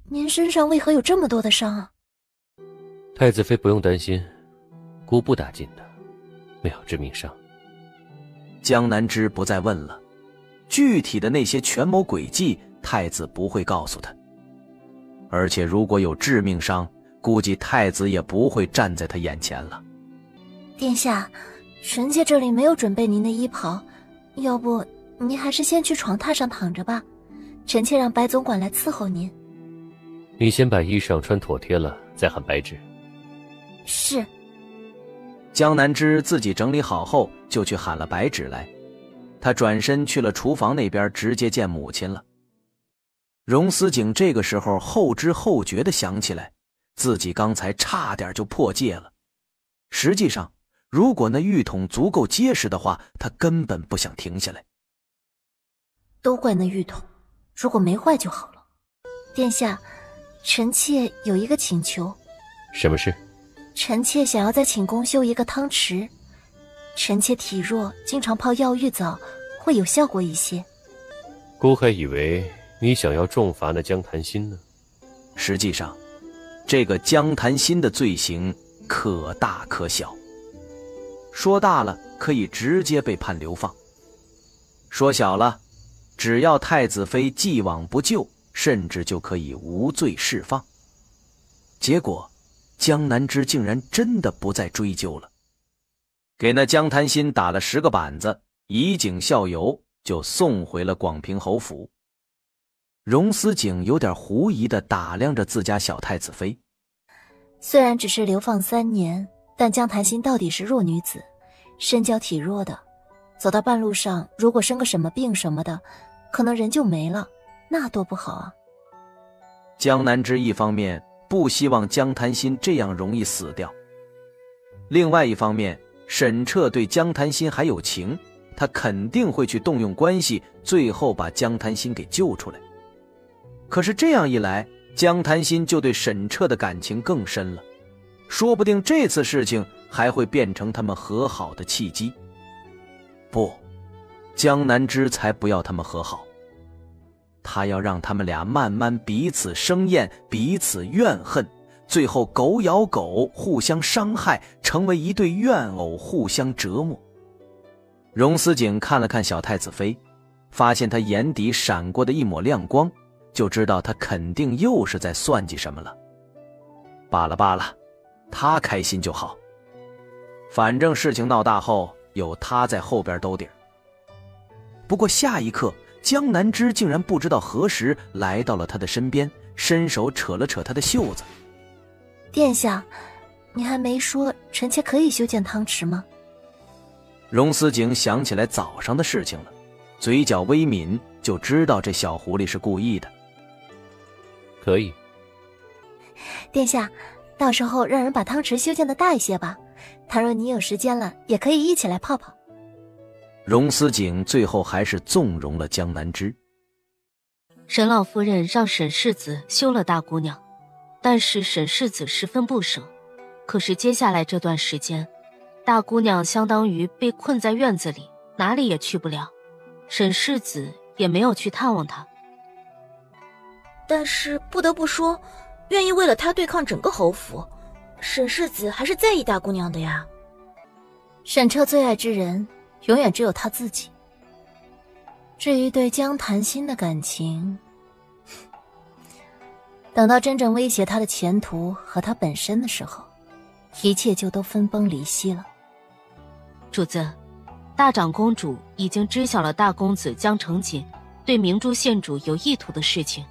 您身上为何有这么多的伤啊？太子妃不用担心，姑不打紧的，没有致命伤。江南枝不再问了，具体的那些权谋诡计，太子不会告诉他。而且如果有致命伤，估计太子也不会站在他眼前了。殿下，臣妾这里没有准备您的衣袍，要不您还是先去床榻上躺着吧，臣妾让白总管来伺候您。你先把衣裳穿妥帖了，再喊白芷。是。江南枝自己整理好后，就去喊了白芷来。他转身去了厨房那边，直接见母亲了。荣思景这个时候后知后觉地想起来，自己刚才差点就破戒了。实际上，如果那浴桶足够结实的话，他根本不想停下来。都怪那浴桶，如果没坏就好了。殿下，臣妾有一个请求。什么事？臣妾想要在寝宫修一个汤池，臣妾体弱，经常泡药浴澡，会有效果一些。姑还以为你想要重罚那江檀心呢。实际上，这个江檀心的罪行可大可小。说大了，可以直接被判流放；说小了，只要太子妃既往不咎，甚至就可以无罪释放。结果江南枝竟然真的不再追究了，给那江檀心打了10个板子，以儆效尤，就送回了广平侯府。荣思景有点狐疑地打量着自家小太子妃。虽然只是流放3年，但江檀心到底是弱女子，身娇体弱的，走到半路上如果生个什么病什么的，可能人就没了，那多不好啊。江南枝一方面不希望江檀心这样容易死掉，另外一方面，沈彻对江檀心还有情，他肯定会去动用关系，最后把江檀心给救出来。可是这样一来，江檀心就对沈彻的感情更深了，说不定这次事情还会变成他们和好的契机。不，江南枝才不要他们和好，他要让他们俩慢慢彼此生厌，彼此怨恨，最后狗咬狗，互相伤害，成为一对怨偶，互相折磨。荣思景看了看小太子妃，发现她眼底闪过的一抹亮光，就知道她肯定又是在算计什么了。罢了罢了，她开心就好，反正事情闹大后有她在后边兜底儿。不过下一刻，江南枝竟然不知道何时来到了他的身边，伸手扯了扯他的袖子。殿下，你还没说臣妾可以修建汤池吗？荣思景想起来早上的事情了，嘴角微抿，就知道这小狐狸是故意的。可以。殿下，到时候让人把汤池修建的大一些吧，倘若你有时间了，也可以一起来泡泡。荣思景最后还是纵容了江南枝。沈老夫人让沈世子休了大姑娘，但是沈世子十分不舍。可是接下来这段时间，大姑娘相当于被困在院子里，哪里也去不了。沈世子也没有去探望她。但是不得不说，愿意为了她对抗整个侯府，沈世子还是在意大姑娘的呀。沈彻最爱之人永远只有他自己。至于对江檀心的感情，等到真正威胁他的前途和他本身的时候，一切就都分崩离析了。主子，大长公主已经知晓了大公子江承锦对明珠县主有意图的事情，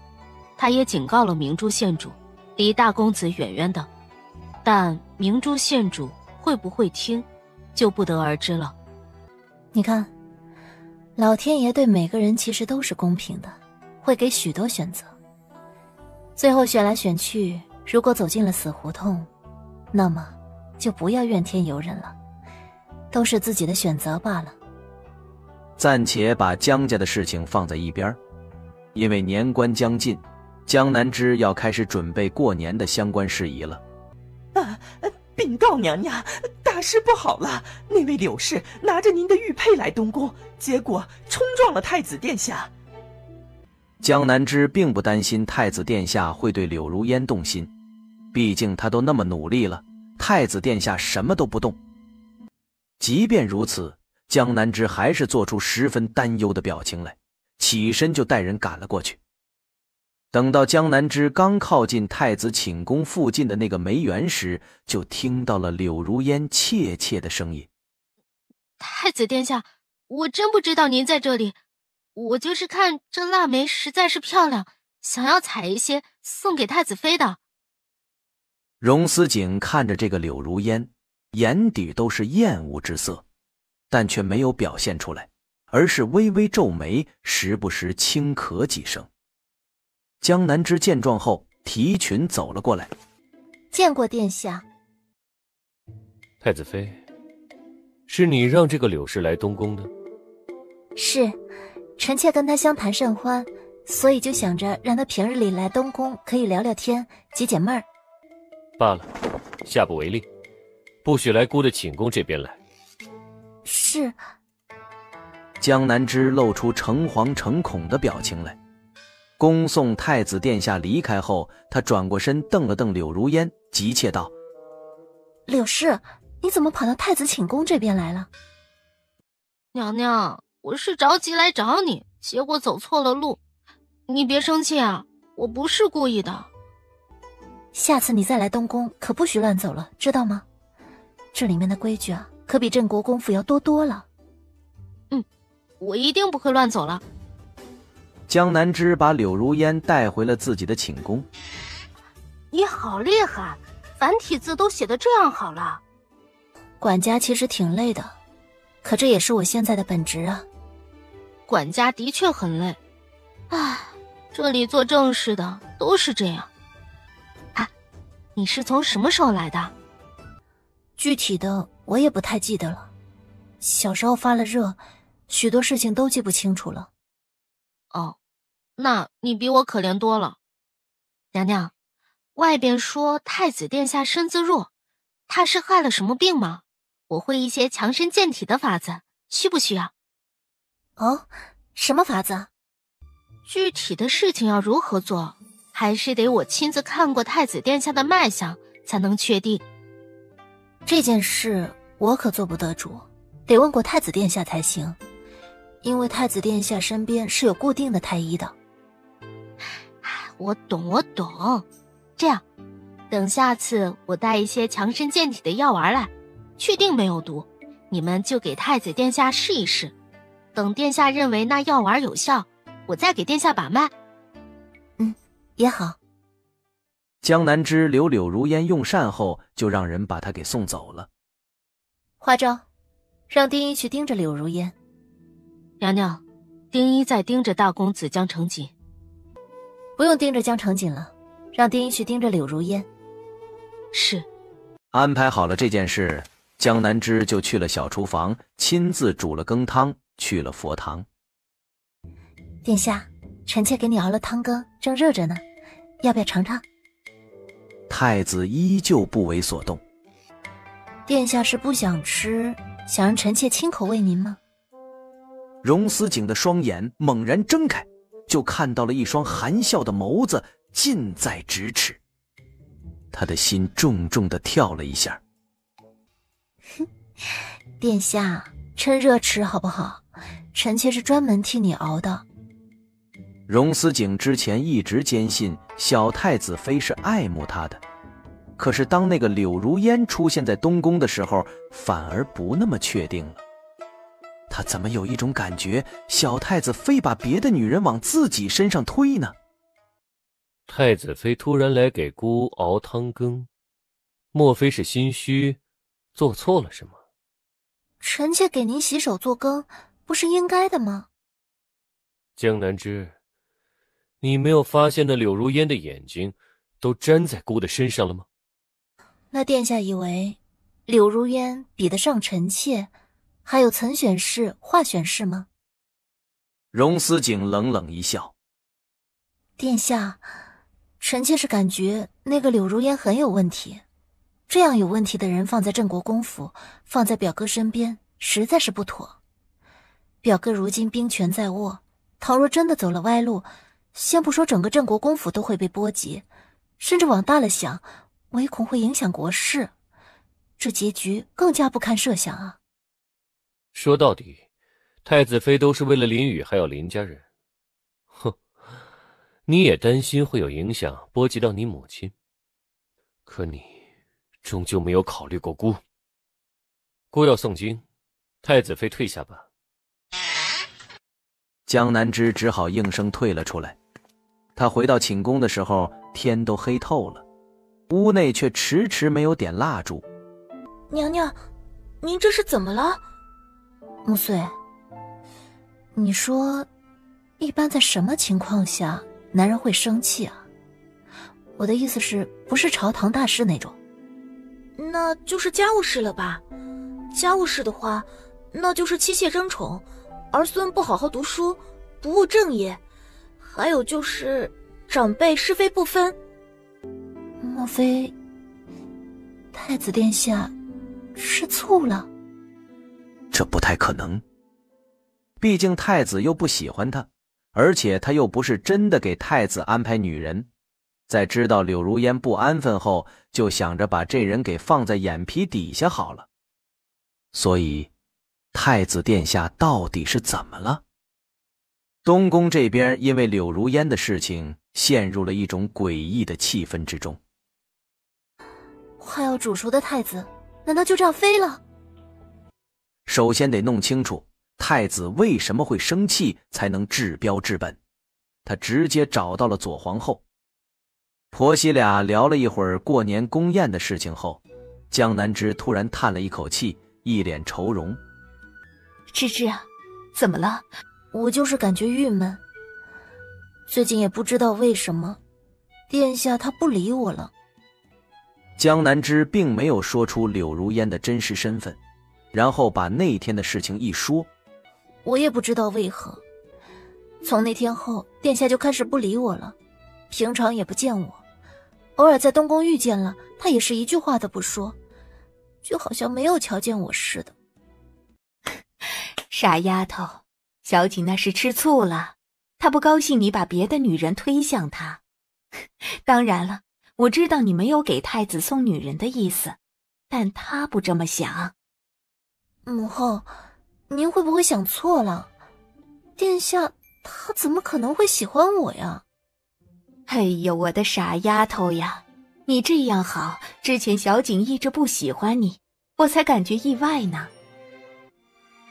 她也警告了明珠县主，离大公子远远的。但明珠县主会不会听，就不得而知了。你看，老天爷对每个人其实都是公平的，会给许多选择。最后选来选去，如果走进了死胡同，那么就不要怨天尤人了，都是自己的选择罢了。暂且把江家的事情放在一边，因为年关将近，江南枝要开始准备过年的相关事宜了。禀告娘娘，大事不好了！那位柳氏拿着您的玉佩来东宫，结果冲撞了太子殿下。江南枝并不担心太子殿下会对柳如烟动心，毕竟他都那么努力了，太子殿下什么都不动。即便如此，江南枝还是做出十分担忧的表情来，起身就带人赶了过去。等到江南枝刚靠近太子寝宫附近的那个梅园时，就听到了柳如烟怯怯的声音：“太子殿下，我真不知道您在这里，我就是看这腊梅实在是漂亮，想要采一些送给太子妃的。”荣思景看着这个柳如烟，眼底都是厌恶之色，但却没有表现出来，而是微微皱眉，时不时轻咳几声。江南枝见状后，提裙走了过来：“见过殿下。”太子妃，是你让这个柳氏来东宫的？是，臣妾跟他相谈甚欢，所以就想着让他平日里来东宫可以聊聊天，解解闷儿。罢了，下不为例，不许来姑的寝宫这边来。是。江南枝露出诚惶诚恐的表情来。恭送太子殿下离开后，他转过身瞪了瞪柳如烟，急切道：“柳氏，你怎么跑到太子寝宫这边来了？”“娘娘，我是着急来找你，结果走错了路，你别生气啊，我不是故意的。”“下次你再来东宫可不许乱走了，知道吗？这里面的规矩啊，可比镇国公府要多多了。”“我一定不会乱走了。”江南枝把柳如烟带回了自己的寝宫。“你好厉害，繁体字都写得这样好了。”“管家其实挺累的，可这也是我现在的本职啊。”“管家的确很累，唉，这里做正事的都是这样。你是从什么时候来的？”“具体的我也不太记得了，小时候发了热，许多事情都记不清楚了。”“哦，那你比我可怜多了。娘娘，外边说太子殿下身子弱，他是害了什么病吗？我会一些强身健体的法子，需不需要？”“哦，什么法子？”“具体的事情要如何做，还是得我亲自看过太子殿下的脉象才能确定。”“这件事我可做不得主，得问过太子殿下才行。因为太子殿下身边是有固定的太医的。”“我懂。这样，等下次我带一些强身健体的药丸来，确定没有毒，你们就给太子殿下试一试。等殿下认为那药丸有效，我再给殿下把脉。”“也好。”江南枝留柳如烟用膳后，就让人把她给送走了。“花昭，让丁一去盯着柳如烟。”“娘娘，丁一在盯着大公子江承锦。”“不用盯着江承锦了，让丁一去盯着柳如烟。”“是。”安排好了这件事，江南枝就去了小厨房，亲自煮了羹汤，去了佛堂。“殿下，臣妾给你熬了汤羹，正热着呢，要不要尝尝？”太子依旧不为所动。“殿下是不想吃，想让臣妾亲口喂您吗？”荣思景的双眼猛然睁开，就看到了一双含笑的眸子近在咫尺，他的心重重地跳了一下。“殿下，趁热吃好不好？臣妾是专门替你熬的。”荣思景之前一直坚信小太子妃是爱慕他的，可是当那个柳如烟出现在东宫的时候，反而不那么确定了。他怎么有一种感觉，小太子非把别的女人往自己身上推呢？太子妃突然来给姑熬汤羹，莫非是心虚，做错了什么？臣妾给您洗手做羹，不是应该的吗？江南枝，你没有发现那柳如烟的眼睛都粘在姑的身上了吗？那殿下以为柳如烟比得上臣妾，还有岑选侍、华选侍吗？荣思景冷冷一笑：殿下，臣妾是感觉那个柳如烟很有问题，这样有问题的人放在镇国公府，放在表哥身边，实在是不妥。表哥如今兵权在握，倘若真的走了歪路，先不说整个镇国公府都会被波及，甚至往大了想，唯恐会影响国事，这结局更加不堪设想啊！说到底，太子妃都是为了林宇还有林家人。哼，你也担心会有影响，波及到你母亲。可你终究没有考虑过姑。姑要诵经，太子妃退下吧。江南之只好应声退了出来。他回到寝宫的时候，天都黑透了，屋内却迟迟没有点蜡烛。娘娘，您这是怎么了？木穗，你说，一般在什么情况下男人会生气啊？我的意思是，不是朝堂大事那种。那就是家务事了吧？家务事的话，那就是妻妾争宠，儿孙不好好读书，不务正业，还有就是长辈是非不分。莫非太子殿下吃醋了？这不太可能，毕竟太子又不喜欢他，而且他又不是真的给太子安排女人，在知道柳如烟不安分后，就想着把这人给放在眼皮底下好了。所以太子殿下到底是怎么了？东宫这边因为柳如烟的事情陷入了一种诡异的气氛之中。快要煮熟的太子难道就这样飞了？首先得弄清楚太子为什么会生气，才能治标治本。他直接找到了左皇后，婆媳俩聊了一会儿过年宫宴的事情后，江南之突然叹了一口气，一脸愁容。芝芝啊，怎么了？我就是感觉郁闷，最近也不知道为什么，殿下他不理我了。江南之并没有说出柳如烟的真实身份，然后把那天的事情一说。我也不知道为何，从那天后，殿下就开始不理我了，平常也不见我，偶尔在东宫遇见了，他也是一句话都不说，就好像没有瞧见我似的。傻丫头，小景那是吃醋了，他不高兴你把别的女人推向他。当然了，我知道你没有给太子送女人的意思，但他不这么想。母后，您会不会想错了？殿下他怎么可能会喜欢我呀？哎呦，我的傻丫头呀，你这样好，之前小景一直不喜欢你，我才感觉意外呢。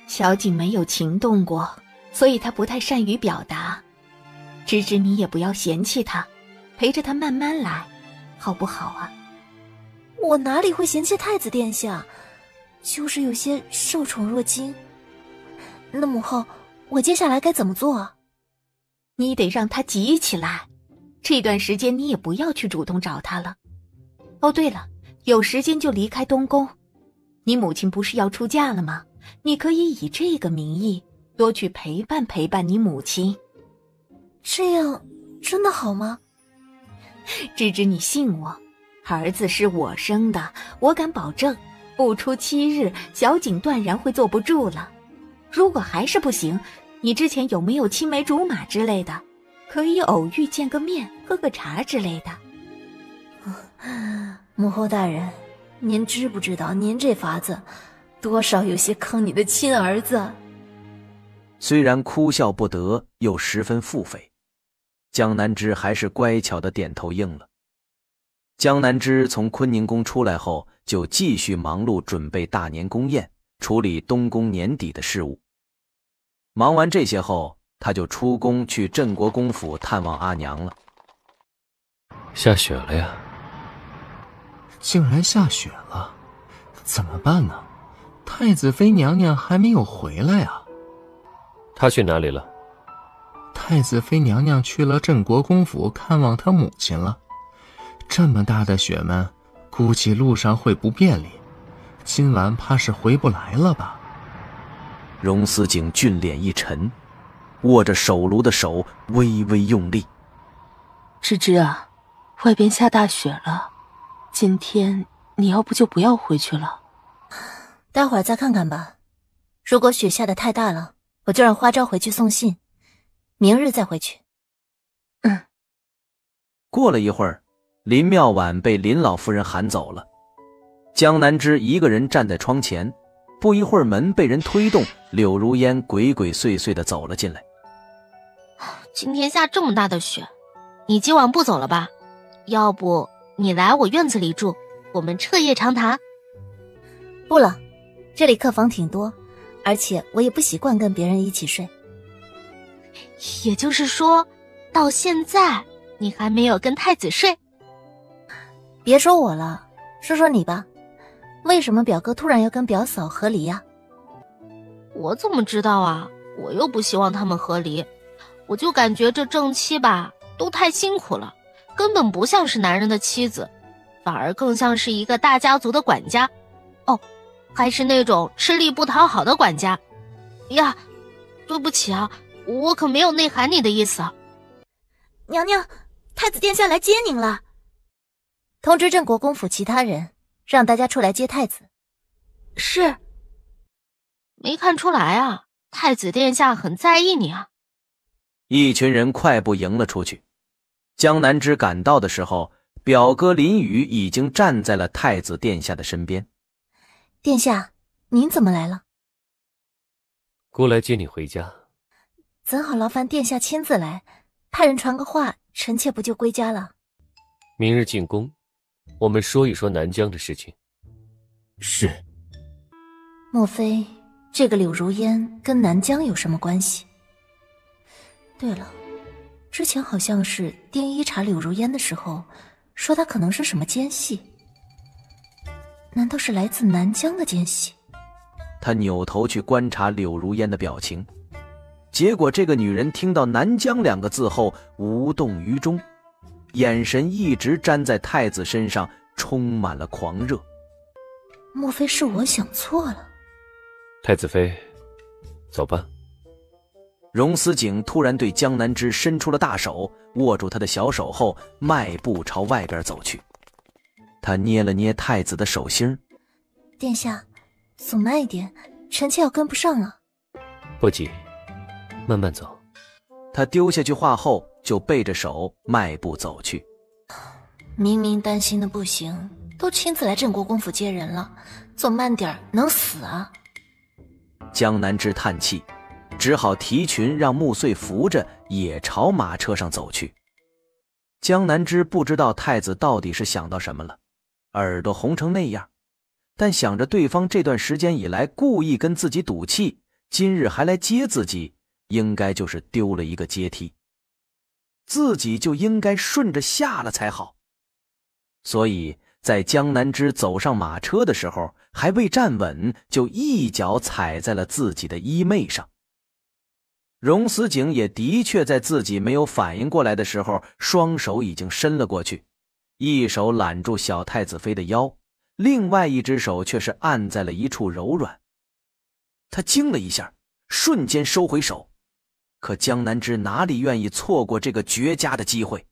小景没有情动过，所以他不太善于表达。芝芝你也不要嫌弃他，陪着他慢慢来，好不好啊？我哪里会嫌弃太子殿下，就是有些受宠若惊。那母后，我接下来该怎么做啊？你得让他急起来，这段时间你也不要去主动找他了。哦对了，有时间就离开东宫，你母亲不是要出嫁了吗？你可以以这个名义多去陪伴陪伴你母亲。这样真的好吗？芝芝你信我，儿子是我生的，我敢保证不出7日，小景断然会坐不住了。如果还是不行，你之前有没有青梅竹马之类的，可以偶遇见个面，喝个茶之类的。母后大人，您知不知道您这法子多少有些坑你的亲儿子？虽然哭笑不得，又十分腹诽，江南之还是乖巧的点头应了。江南之从坤宁宫出来后，就继续忙碌准备大年宫宴，处理东宫年底的事务。忙完这些后，他就出宫去镇国公府探望阿娘了。下雪了呀！竟然下雪了，怎么办呢？太子妃娘娘还没有回来啊。她去哪里了？太子妃娘娘去了镇国公府看望她母亲了。这么大的雪们，估计路上会不便利，今晚怕是回不来了吧？荣思景俊脸一沉，握着手炉的手微微用力。芝芝啊，外边下大雪了，今天你要不就不要回去了。待会儿再看看吧，如果雪下得太大了，我就让花招回去送信，明日再回去。过了一会儿，林妙婉被林老夫人喊走了。江南枝一个人站在窗前，不一会儿门被人推动，柳如烟鬼鬼祟祟地走了进来。今天下这么大的雪，你今晚不走了吧？要不你来我院子里住，我们彻夜长谈。不了，这里客房挺多，而且我也不习惯跟别人一起睡。也就是说，到现在你还没有跟太子睡？别说我了，说说你吧，为什么表哥突然要跟表嫂和离呀？我怎么知道啊？我又不希望他们和离，我就感觉这正妻吧，都太辛苦了，根本不像是男人的妻子，反而更像是一个大家族的管家。哦，还是那种吃力不讨好的管家。呀，对不起啊，我可没有内涵你的意思。娘娘，太子殿下来接您了。通知镇国公府其他人，让大家出来接太子。是。没看出来啊，太子殿下很在意你啊。一群人快步迎了出去。江南枝赶到的时候，表哥林宇已经站在了太子殿下的身边。殿下，您怎么来了？姑来接你回家。怎好劳烦殿下亲自来，派人传个话，臣妾不就归家了？明日进宫，我们说一说南疆的事情。是。莫非这个柳如烟跟南疆有什么关系？对了，之前好像是丁一查柳如烟的时候，说她可能是什么奸细。难道是来自南疆的奸细？他扭头去观察柳如烟的表情，结果这个女人听到南疆两个字后无动于衷，眼神一直粘在太子身上，充满了狂热。莫非是我想错了？太子妃，走吧。荣思景突然对江南枝伸出了大手，握住他的小手后迈步朝外边走去。他捏了捏太子的手心。殿下，走慢一点，臣妾要跟不上了。不急，慢慢走。他丢下句话后就背着手迈步走去。明明担心的不行，都亲自来镇国公府接人了，走慢点能死啊！江南枝叹气，只好提裙让穆穗扶着，也朝马车上走去。江南枝不知道太子到底是想到什么了，耳朵红成那样，但想着对方这段时间以来故意跟自己赌气，今日还来接自己，应该就是丢了一个阶梯，自己就应该顺着下了才好。所以在江南枝走上马车的时候，还未站稳，就一脚踩在了自己的衣袂上。荣思景也的确在自己没有反应过来的时候，双手已经伸了过去，一手揽住小太子妃的腰，另外一只手却是按在了一处柔软。他惊了一下，瞬间收回手，可江南枝哪里愿意错过这个绝佳的机会？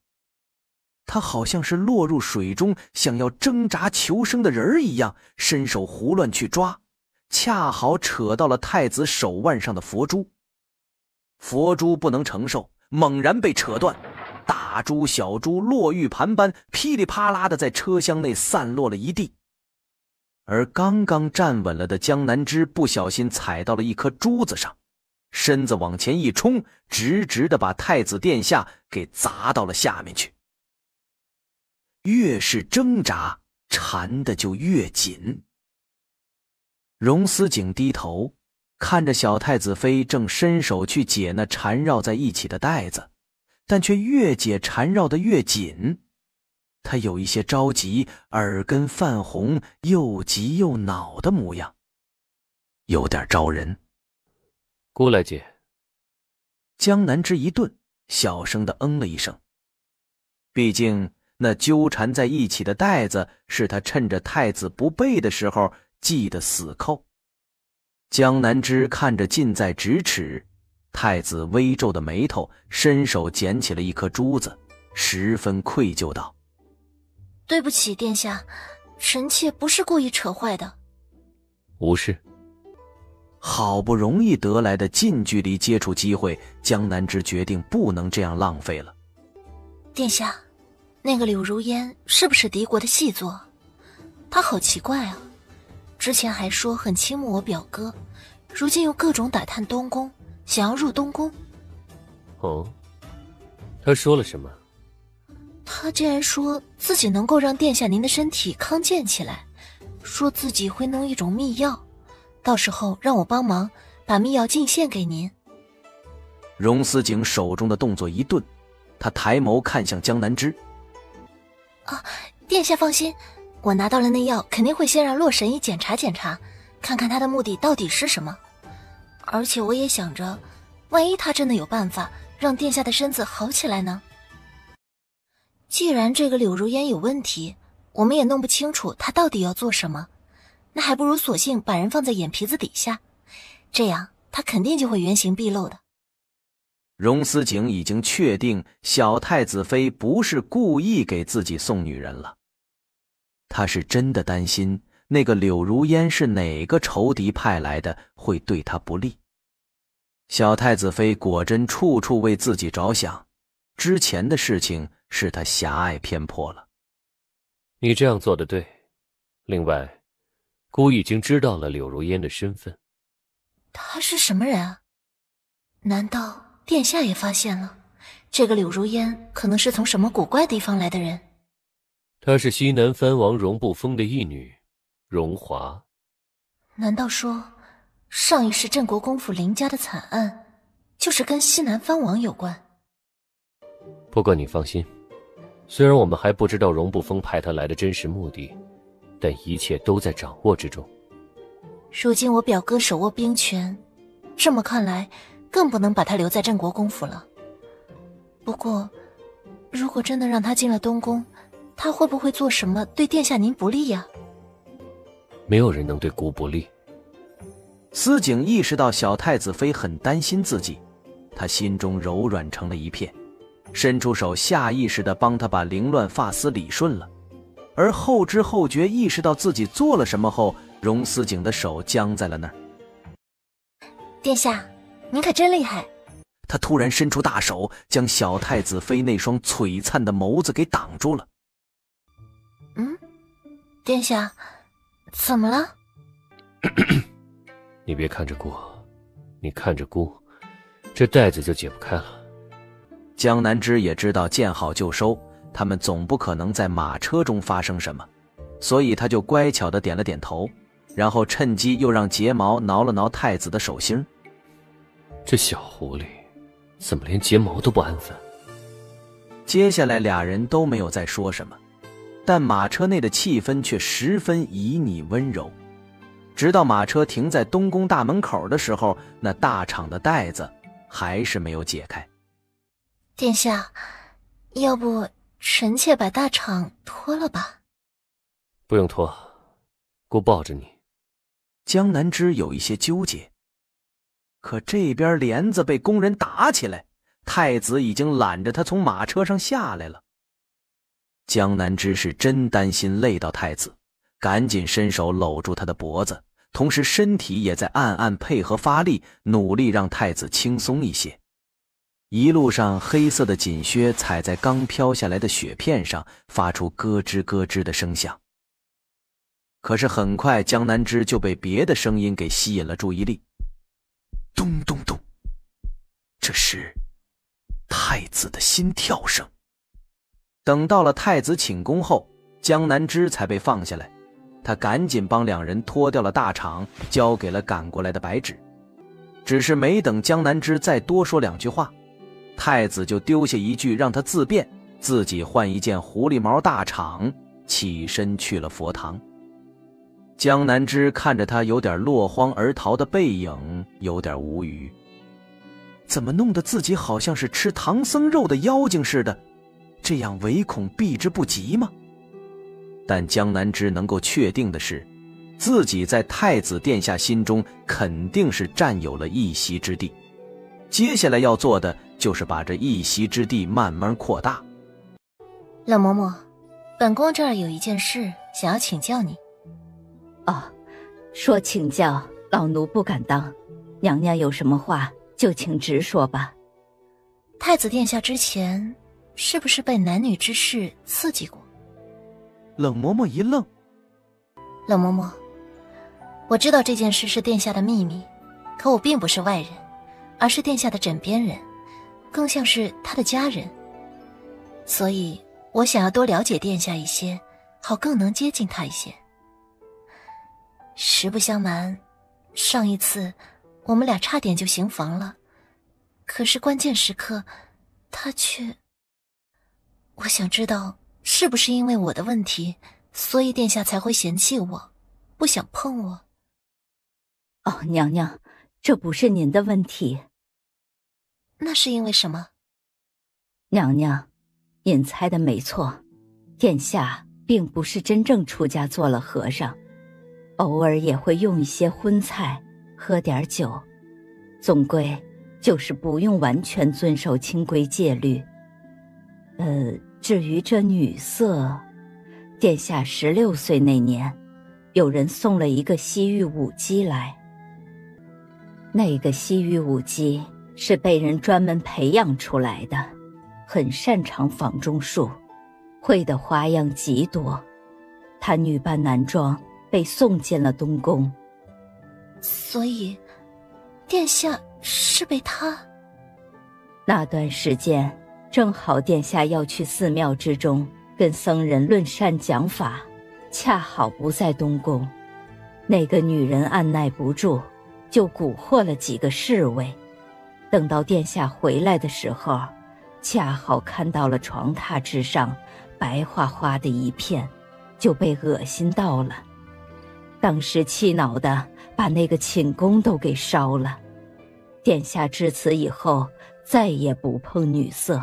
他好像是落入水中想要挣扎求生的人一样，伸手胡乱去抓，恰好扯到了太子手腕上的佛珠。佛珠不能承受，猛然被扯断，大珠小珠落玉盘般噼里啪啦的在车厢内散落了一地。而刚刚站稳了的江南枝不小心踩到了一颗珠子上，身子往前一冲，直直的把太子殿下给砸到了下面去。越是挣扎，缠的就越紧。荣思景低头看着小太子妃正伸手去解那缠绕在一起的带子，但却越解缠绕的越紧。他有一些着急，耳根泛红，又急又恼的模样，有点招人。姑来姐。江南枝一顿，小声的嗯了一声。毕竟那纠缠在一起的带子是他趁着太子不备的时候系的死扣。江南枝看着近在咫尺，太子微皱的眉头，伸手捡起了一颗珠子，十分愧疚道：对不起殿下，臣妾不是故意扯坏的。无事。好不容易得来的近距离接触机会，江南枝决定不能这样浪费了。殿下，那个柳如烟是不是敌国的细作？他好奇怪啊，之前还说很倾慕我表哥，如今又各种打探东宫，想要入东宫。哦，他说了什么？他竟然说自己能够让殿下您的身体康健起来，说自己会弄一种秘药，到时候让我帮忙把秘药进献给您。荣思景手中的动作一顿，他抬眸看向江南枝。殿下放心，我拿到了那药，肯定会先让洛神医检查检查，看看他的目的到底是什么。而且我也想着，万一他真的有办法让殿下的身子好起来呢？既然这个柳如烟有问题，我们也弄不清楚他到底要做什么，那还不如索性把人放在眼皮子底下，这样他肯定就会原形毕露的。荣思景已经确定小太子妃不是故意给自己送女人了，他是真的担心那个柳如烟是哪个仇敌派来的，会对他不利。小太子妃果真处处为自己着想，之前的事情是他狭隘偏颇了。你这样做的对。另外，姑已经知道了柳如烟的身份。他是什么人啊？难道殿下也发现了，这个柳如烟可能是从什么古怪地方来的人？她是西南藩王荣不封的义女，荣华。难道说，上一世镇国公府林家的惨案，就是跟西南藩王有关？不过你放心，虽然我们还不知道荣不封派他来的真实目的，但一切都在掌握之中。如今我表哥手握兵权，这么看来更不能把他留在镇国公府了。不过如果真的让他进了东宫，他会不会做什么对殿下您不利呀？没有人能对姑不利。思景意识到小太子妃很担心自己，他心中柔软成了一片，伸出手下意识地帮他把凌乱发丝理顺了。而后知后觉意识到自己做了什么后，荣思景的手僵在了那儿。殿下，您可真厉害！他突然伸出大手，将小太子妃那双璀璨的眸子给挡住了。殿下，怎么了？你别看着姑，你看着姑，这带子就解不开了。江南枝也知道见好就收，他们总不可能在马车中发生什么，所以他就乖巧地点了点头，然后趁机又让睫毛挠了挠太子的手心。这小狐狸怎么连睫毛都不安分？接下来俩人都没有再说什么，但马车内的气氛却十分旖旎温柔。直到马车停在东宫大门口的时候，那大氅的带子还是没有解开。殿下，要不臣妾把大氅脱了吧？不用脱，姑抱着你。江南枝有一些纠结，可这边帘子被工人打起来，太子已经揽着他从马车上下来了。江南枝是真担心累到太子，赶紧伸手搂住他的脖子，同时身体也在暗暗配合发力，努力让太子轻松一些。一路上黑色的锦靴踩在刚飘下来的雪片上，发出咯吱咯吱的声响。可是很快江南枝就被别的声音给吸引了注意力。咚咚咚，这是太子的心跳声。等到了太子寝宫后，江南枝才被放下来，他赶紧帮两人脱掉了大氅，交给了赶过来的白纸。只是没等江南枝再多说两句话，太子就丢下一句让他自便，自己换一件狐狸毛大氅，起身去了佛堂。江南枝看着他有点落荒而逃的背影，有点无语。怎么弄得自己好像是吃唐僧肉的妖精似的，这样唯恐避之不及吗？但江南之能够确定的是，自己在太子殿下心中肯定是占有了一席之地，接下来要做的就是把这一席之地慢慢扩大。冷嬷嬷，本宫这儿有一件事想要请教你。哦，说请教，老奴不敢当，娘娘有什么话就请直说吧。太子殿下之前是不是被男女之事刺激过？冷嬷嬷一愣。冷嬷嬷，我知道这件事是殿下的秘密，可我并不是外人，而是殿下的枕边人，更像是他的家人，所以我想要多了解殿下一些，好更能接近他一些。实不相瞒，上一次我们俩差点就行房了，可是关键时刻他却……我想知道是不是因为我的问题，所以殿下才会嫌弃我，不想碰我。哦，娘娘，这不是您的问题。那是因为什么？娘娘，您猜的没错，殿下并不是真正出家做了和尚，偶尔也会用一些荤菜，喝点酒，总归就是不用完全遵守清规戒律。至于这女色，殿下16岁那年，有人送了一个西域舞姬来。那个西域舞姬是被人专门培养出来的，很擅长房中术，会的花样极多。她女扮男装被送进了东宫。所以殿下是被她……那段时间正好殿下要去寺庙之中跟僧人论善讲法，恰好不在东宫。那个女人按耐不住，就蛊惑了几个侍卫。等到殿下回来的时候，恰好看到了床榻之上白花花的一片，就被恶心到了。当时气恼的把那个寝宫都给烧了。殿下至此以后再也不碰女色，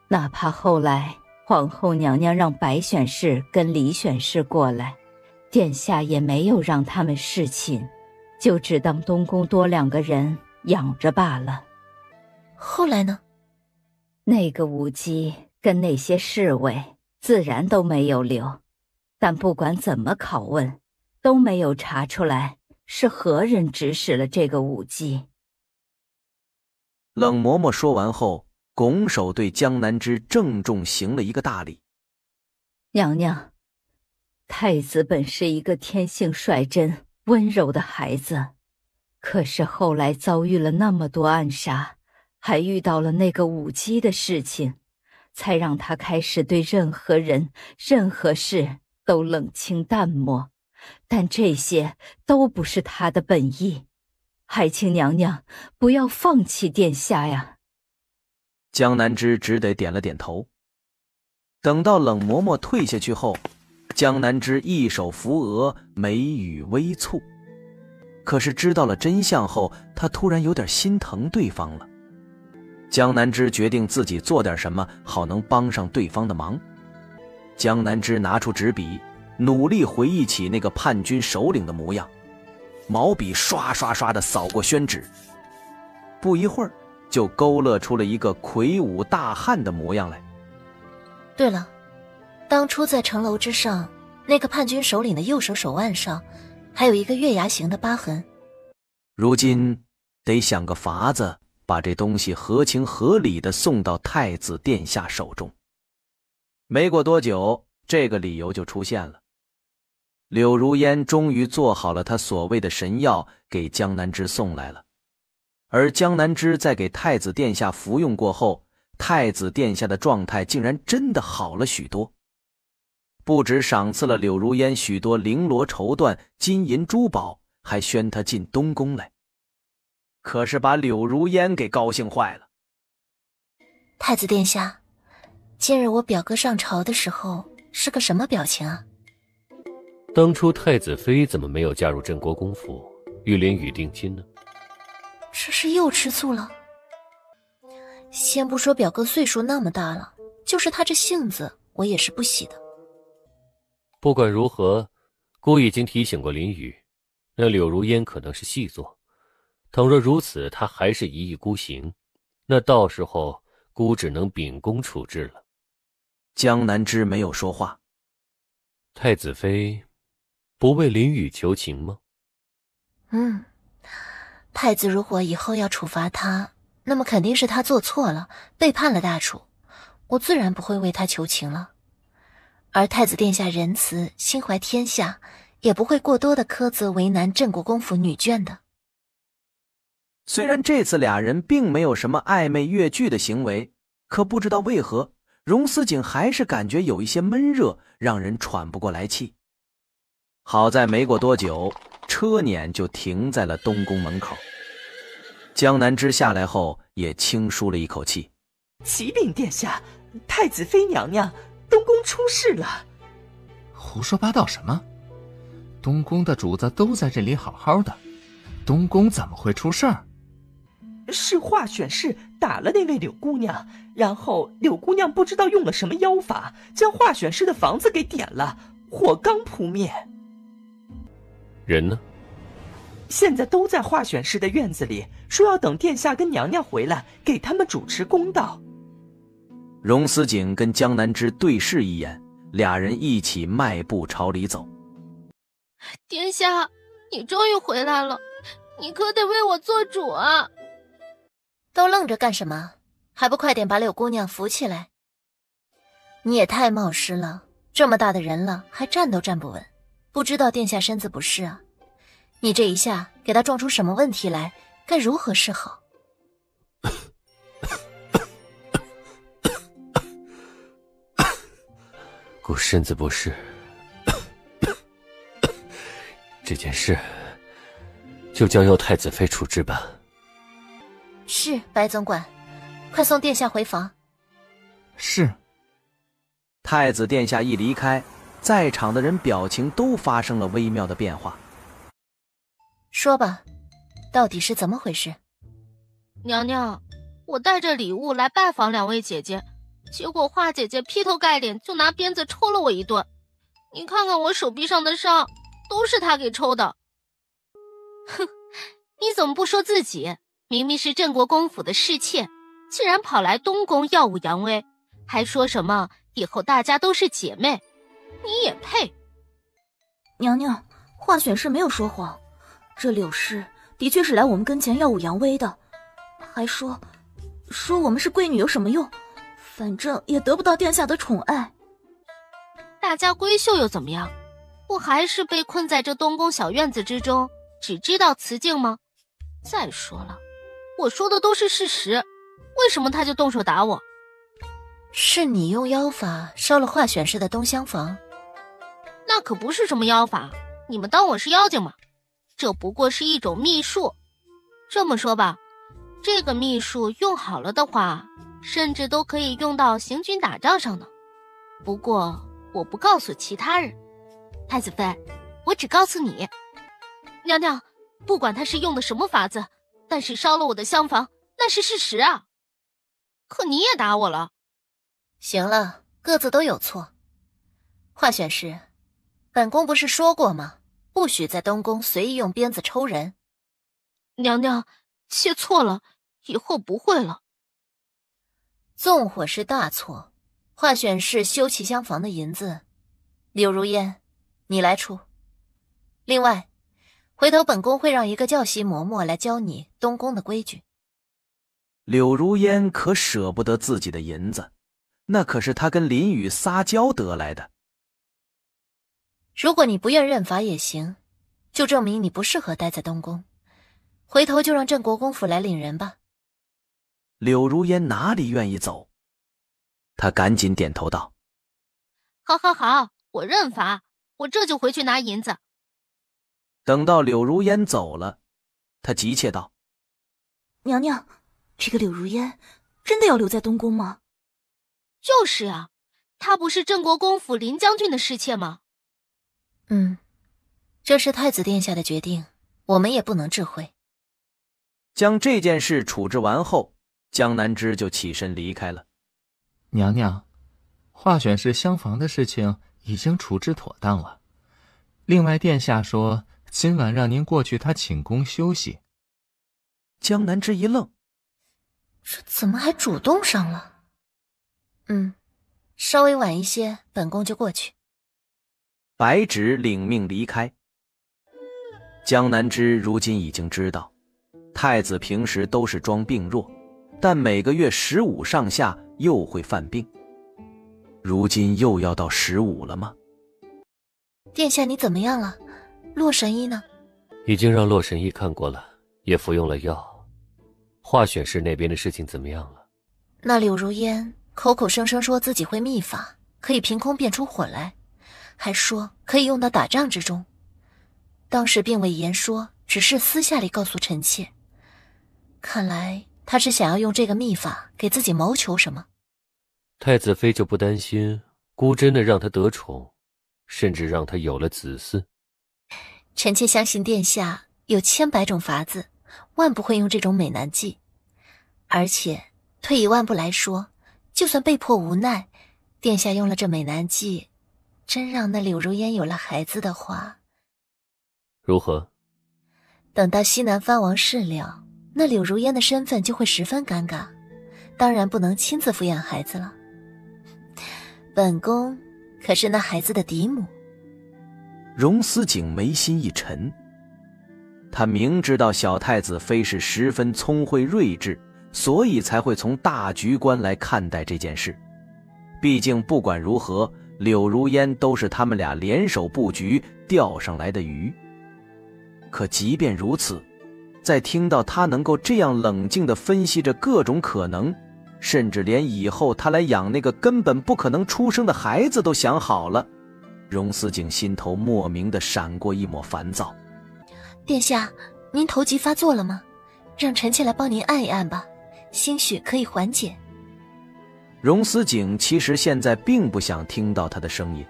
哪怕后来皇后娘娘让白选侍跟李选侍过来，殿下也没有让他们侍寝，就只当东宫多2个人养着罢了。后来呢？那个舞姬跟那些侍卫自然都没有留，但不管怎么拷问，都没有查出来是何人指使了这个舞姬。冷嬷嬷说完后，拱手对江南之郑重行了一个大礼。娘娘，太子本是一个天性率真温柔的孩子，可是后来遭遇了那么多暗杀，还遇到了那个舞姬的事情，才让他开始对任何人任何事都冷清淡漠，但这些都不是他的本意，还请娘娘不要放弃殿下呀。江南之只得点了点头。等到冷嬷嬷退下去后，江南之一手扶额，眉宇微蹙。可是知道了真相后，他突然有点心疼对方了。江南之决定自己做点什么，好能帮上对方的忙。江南之拿出纸笔，努力回忆起那个叛军首领的模样，毛笔刷刷刷地扫过宣纸，不一会儿就勾勒出了一个魁梧大汉的模样来。对了，当初在城楼之上，那个叛军首领的右手手腕上还有一个月牙形的疤痕。如今得想个法子，把这东西合情合理地送到太子殿下手中。没过多久，这个理由就出现了。柳如烟终于做好了他所谓的神药，给江南之送来了。而江南之在给太子殿下服用过后，太子殿下的状态竟然真的好了许多，不止赏赐了柳如烟许多绫罗绸缎、金银珠宝，还宣他进东宫来。可是把柳如烟给高兴坏了。太子殿下，今日我表哥上朝的时候是个什么表情啊？当初太子妃怎么没有嫁入镇国公府，玉莲与定亲呢？这是又吃醋了？先不说表哥岁数那么大了，就是他这性子，我也是不喜的。不管如何，姑已经提醒过林雨，那柳如烟可能是细作。倘若如此，他还是一意孤行，那到时候姑只能秉公处置了。江南之没有说话。太子妃不为林雨求情吗？太子如果以后要处罚他，那么肯定是他做错了，背叛了大楚，我自然不会为他求情了。而太子殿下仁慈，心怀天下，也不会过多的苛责为难镇国公府女眷的。虽然这次俩人并没有什么暧昧越剧的行为，可不知道为何，荣思景还是感觉有一些闷热，让人喘不过来气。好在没过多久，车辇就停在了东宫门口。江南之下来后也轻舒了一口气。启禀殿下，太子妃娘娘，东宫出事了。胡说八道什么？东宫的主子都在这里好好的，东宫怎么会出事儿？是华选氏打了那位柳姑娘，然后柳姑娘不知道用了什么妖法，将华选氏的房子给点了，火刚扑灭。人呢？现在都在华选氏的院子里，说要等殿下跟娘娘回来，给他们主持公道。荣思景跟江南之对视一眼，俩人一起迈步朝里走。殿下，你终于回来了，你可得为我做主啊！都愣着干什么？还不快点把柳姑娘扶起来！你也太冒失了，这么大的人了，还站都站不稳，不知道殿下身子不适啊？你这一下给他撞出什么问题来，该如何是好？姑身子不适，这件事就交由太子妃处置吧。是，白总管，快送殿下回房。是。太子殿下一离开，在场的人表情都发生了微妙的变化。说吧，到底是怎么回事？娘娘，我带着礼物来拜访两位姐姐，结果华姐姐劈头盖脸就拿鞭子抽了我一顿。你看看我手臂上的伤，都是她给抽的。哼，你怎么不说自己？明明是镇国公府的侍妾，竟然跑来东宫耀武扬威，还说什么以后大家都是姐妹，你也配？娘娘，华选氏没有说谎，这柳氏的确是来我们跟前耀武扬威的，还说我们是闺女有什么用，反正也得不到殿下的宠爱。大家闺秀又怎么样？不还是被困在这东宫小院子之中，只知道雌竞吗？再说了，我说的都是事实，为什么他就动手打我？是你用妖法烧了华选氏的东厢房？那可不是什么妖法，你们当我是妖精吗？这不过是一种秘术。这么说吧，这个秘术用好了的话，甚至都可以用到行军打仗上呢。不过我不告诉其他人，太子妃，我只告诉你。娘娘，不管他是用的什么法子，但是烧了我的厢房，那是事实啊。可你也打我了。行了，各自都有错。华选氏，本宫不是说过吗？不许在东宫随意用鞭子抽人。娘娘，切错了，以后不会了。纵火是大错，华选氏修葺厢房的银子，柳如烟，你来出。另外，回头本宫会让一个教习嬷嬷来教你东宫的规矩。柳如烟可舍不得自己的银子，那可是她跟林雨撒娇得来的。如果你不愿认罚也行，就证明你不适合待在东宫，回头就让镇国公府来领人吧。柳如烟哪里愿意走？她赶紧点头道：好好好，我认罚，我这就回去拿银子。等到柳如烟走了，她急切道：娘娘，这个柳如烟真的要留在东宫吗？就是啊，她不是镇国公府林将军的侍妾吗？这是太子殿下的决定，我们也不能智慧。将这件事处置完后，江南之就起身离开了。娘娘，华选氏厢房的事情已经处置妥当了。另外，殿下说今晚让您过去他寝宫休息。江南之一愣，这怎么还主动上了？稍微晚一些，本宫就过去。白芷领命离开。江南之如今已经知道，太子平时都是装病弱，但每个月15上下又会犯病。如今又要到15了吗？殿下，你怎么样了？洛神医呢？已经让洛神医看过了，也服用了药。华选氏那边的事情怎么样了？那柳如烟口口声声说自己会秘法，可以凭空变出火来，还说可以用到打仗之中。当时并未言说，只是私下里告诉臣妾。看来他是想要用这个秘法给自己谋求什么。太子妃就不担心孤真的让他得宠，甚至让他有了子嗣？臣妾相信殿下有千百种法子，万不会用这种美男计。而且退一万步来说，就算被迫无奈，殿下用了这美男计，真让那柳如烟有了孩子的话，如何？等到西南藩王事了，那柳如烟的身份就会十分尴尬，当然不能亲自抚养孩子了。本宫可是那孩子的嫡母。荣思景眉心一沉，他明知道小太子妃是十分聪慧睿智，所以才会从大局观来看待这件事。毕竟不管如何，柳如烟都是他们俩联手布局钓上来的鱼。可即便如此，在听到他能够这样冷静地分析着各种可能，甚至连以后他来养那个根本不可能出生的孩子都想好了，荣思景心头莫名地闪过一抹烦躁。殿下，您头疾发作了吗？让臣妾来帮您按一按吧，兴许可以缓解。荣思景其实现在并不想听到他的声音，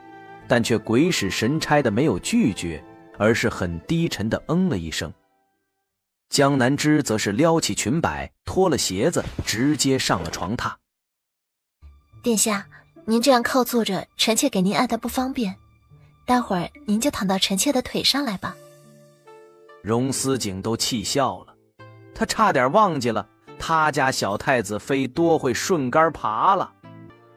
但却鬼使神差的没有拒绝，而是很低沉的了一声。江南之则是撩起裙摆，脱了鞋子，直接上了床榻。殿下，您这样靠坐着，臣妾给您按的不方便，待会儿您就躺到臣妾的腿上来吧。荣思景都气笑了，他差点忘记了他家小太子妃多会顺杆爬了。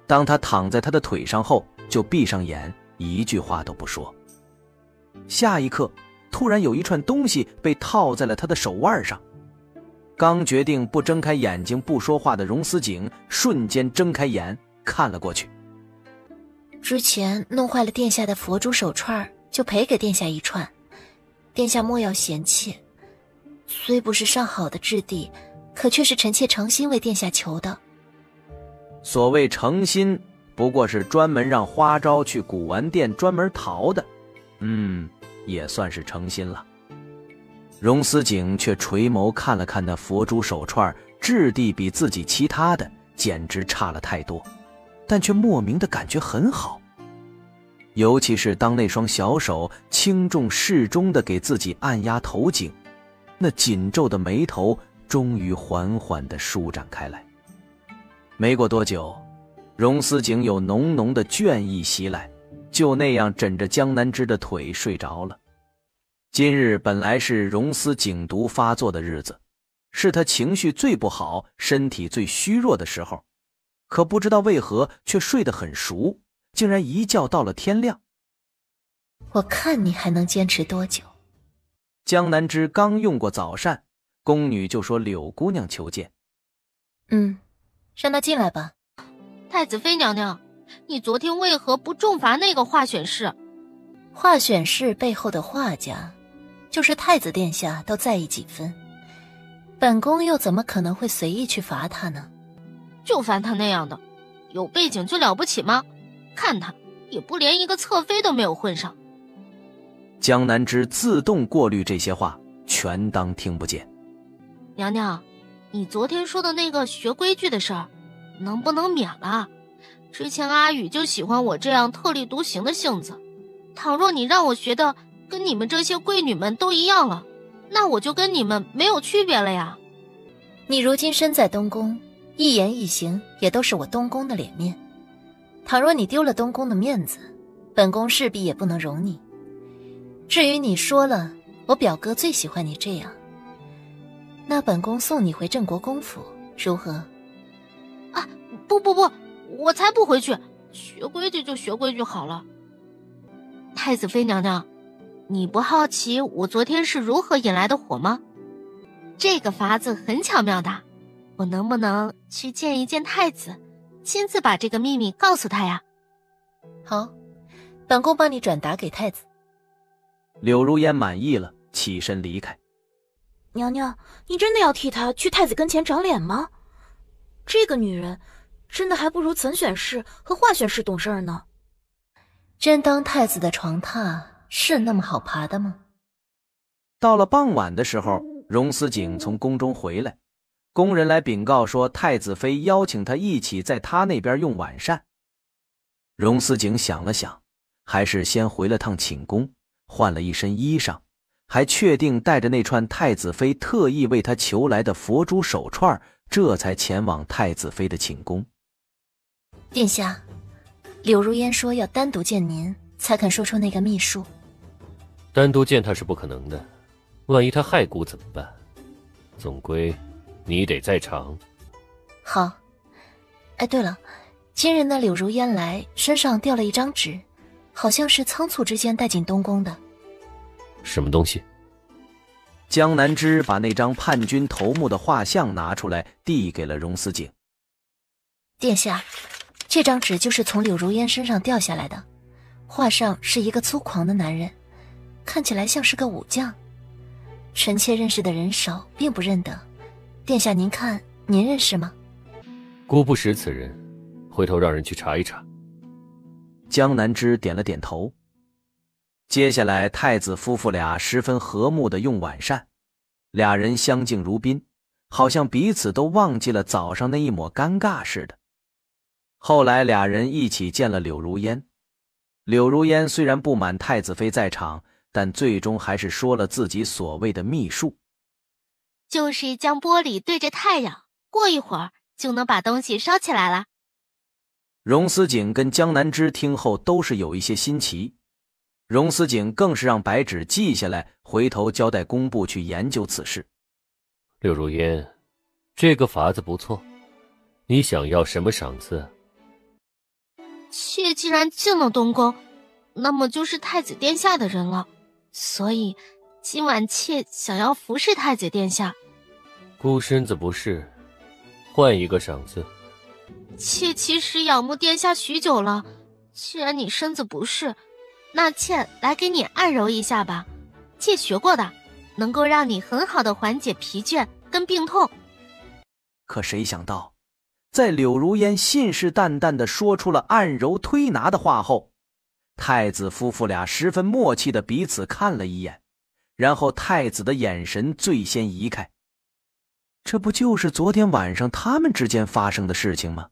当他躺在他的腿上后，就闭上眼，一句话都不说。下一刻，突然有一串东西被套在了他的手腕上。刚决定不睁开眼睛不说话的荣思景瞬间睁开眼看了过去。之前弄坏了殿下的佛珠手串，就赔给殿下一串，殿下莫要嫌弃。虽不是上好的质地，可却是臣妾诚心为殿下求的。所谓诚心，不过是专门让花昭去古玩店专门淘的，也算是诚心了。荣思景却垂眸看了看那佛珠手串，质地比自己其他的简直差了太多，但却莫名的感觉很好。尤其是当那双小手轻重适中的给自己按压头颈，那紧皱的眉头终于缓缓地舒展开来。没过多久，荣思景有浓浓的倦意袭来，就那样枕着江南之的腿睡着了。今日本来是荣思景毒发作的日子，是他情绪最不好、身体最虚弱的时候，可不知道为何却睡得很熟，竟然一觉到了天亮。我看你还能坚持多久？江南之刚用过早膳，宫女就说柳姑娘求见。让她进来吧。太子妃娘娘，你昨天为何不重罚那个华选氏？华选氏背后的华家，就是太子殿下都在意几分，本宫又怎么可能会随意去罚他呢？就烦他那样的，有背景就了不起吗？看他也不连一个侧妃都没有混上。江南之自动过滤这些话，全当听不见。娘娘，你昨天说的那个学规矩的事儿，能不能免了？之前阿宇就喜欢我这样特立独行的性子，倘若你让我学的跟你们这些贵女们都一样了，那我就跟你们没有区别了呀。你如今身在东宫，一言一行也都是我东宫的脸面，倘若你丢了东宫的面子，本宫势必也不能容你。至于你说了我表哥最喜欢你这样，那本宫送你回郑国公府如何？啊，不，我才不回去，学规矩就学规矩好了。太子妃娘娘，你不好奇我昨天是如何引来的火吗？这个法子很巧妙的，我能不能去见一见太子，亲自把这个秘密告诉他呀？好，本宫帮你转达给太子。柳如烟满意了，起身离开。娘娘，你真的要替她去太子跟前长脸吗？这个女人真的还不如岑选侍和华选侍懂事呢。真当太子的床榻是那么好爬的吗？到了傍晚的时候，荣思景从宫中回来，宫人来禀告说太子妃邀请他一起在他那边用晚膳。荣思景想了想，还是先回了趟寝宫，换了一身衣裳，还确定带着那串太子妃特意为他求来的佛珠手串，这才前往太子妃的寝宫。殿下，柳如烟说要单独见您才肯说出那个秘术。单独见他是不可能的，万一他害姑怎么办？总归你得在场。好。哎，对了，今日那柳如烟来，身上掉了一张纸，好像是仓促之间带进东宫的。什么东西？江南枝把那张叛军头目的画像拿出来，递给了荣思景。殿下，这张纸就是从柳如烟身上掉下来的，画上是一个粗犷的男人，看起来像是个武将。臣妾认识的人少，并不认得。殿下您看，您认识吗？姑不识此人，回头让人去查一查。江南枝点了点头。接下来太子夫妇俩十分和睦地用晚膳，俩人相敬如宾，好像彼此都忘记了早上那一抹尴尬似的。后来俩人一起见了柳如烟。柳如烟虽然不满太子妃在场，但最终还是说了自己所谓的秘术，就是将玻璃对着太阳，过一会儿就能把东西烧起来了。荣思景跟江南枝听后都是有一些新奇，荣思景更是让白纸记下来，回头交代工部去研究此事。柳如烟，这个法子不错，你想要什么赏赐？妾既然进了东宫，那么就是太子殿下的人了，所以今晚妾想要服侍太子殿下。孤身子不是，换一个赏赐。妾其实仰慕殿下许久了，既然你身子不适，那妾来给你按揉一下吧，妾学过的，能够让你很好的缓解疲倦跟病痛。可谁想到，在柳如烟信誓旦旦地说出了按揉推拿的话后，太子夫妇俩十分默契地彼此看了一眼，然后太子的眼神最先移开。这不就是昨天晚上他们之间发生的事情吗？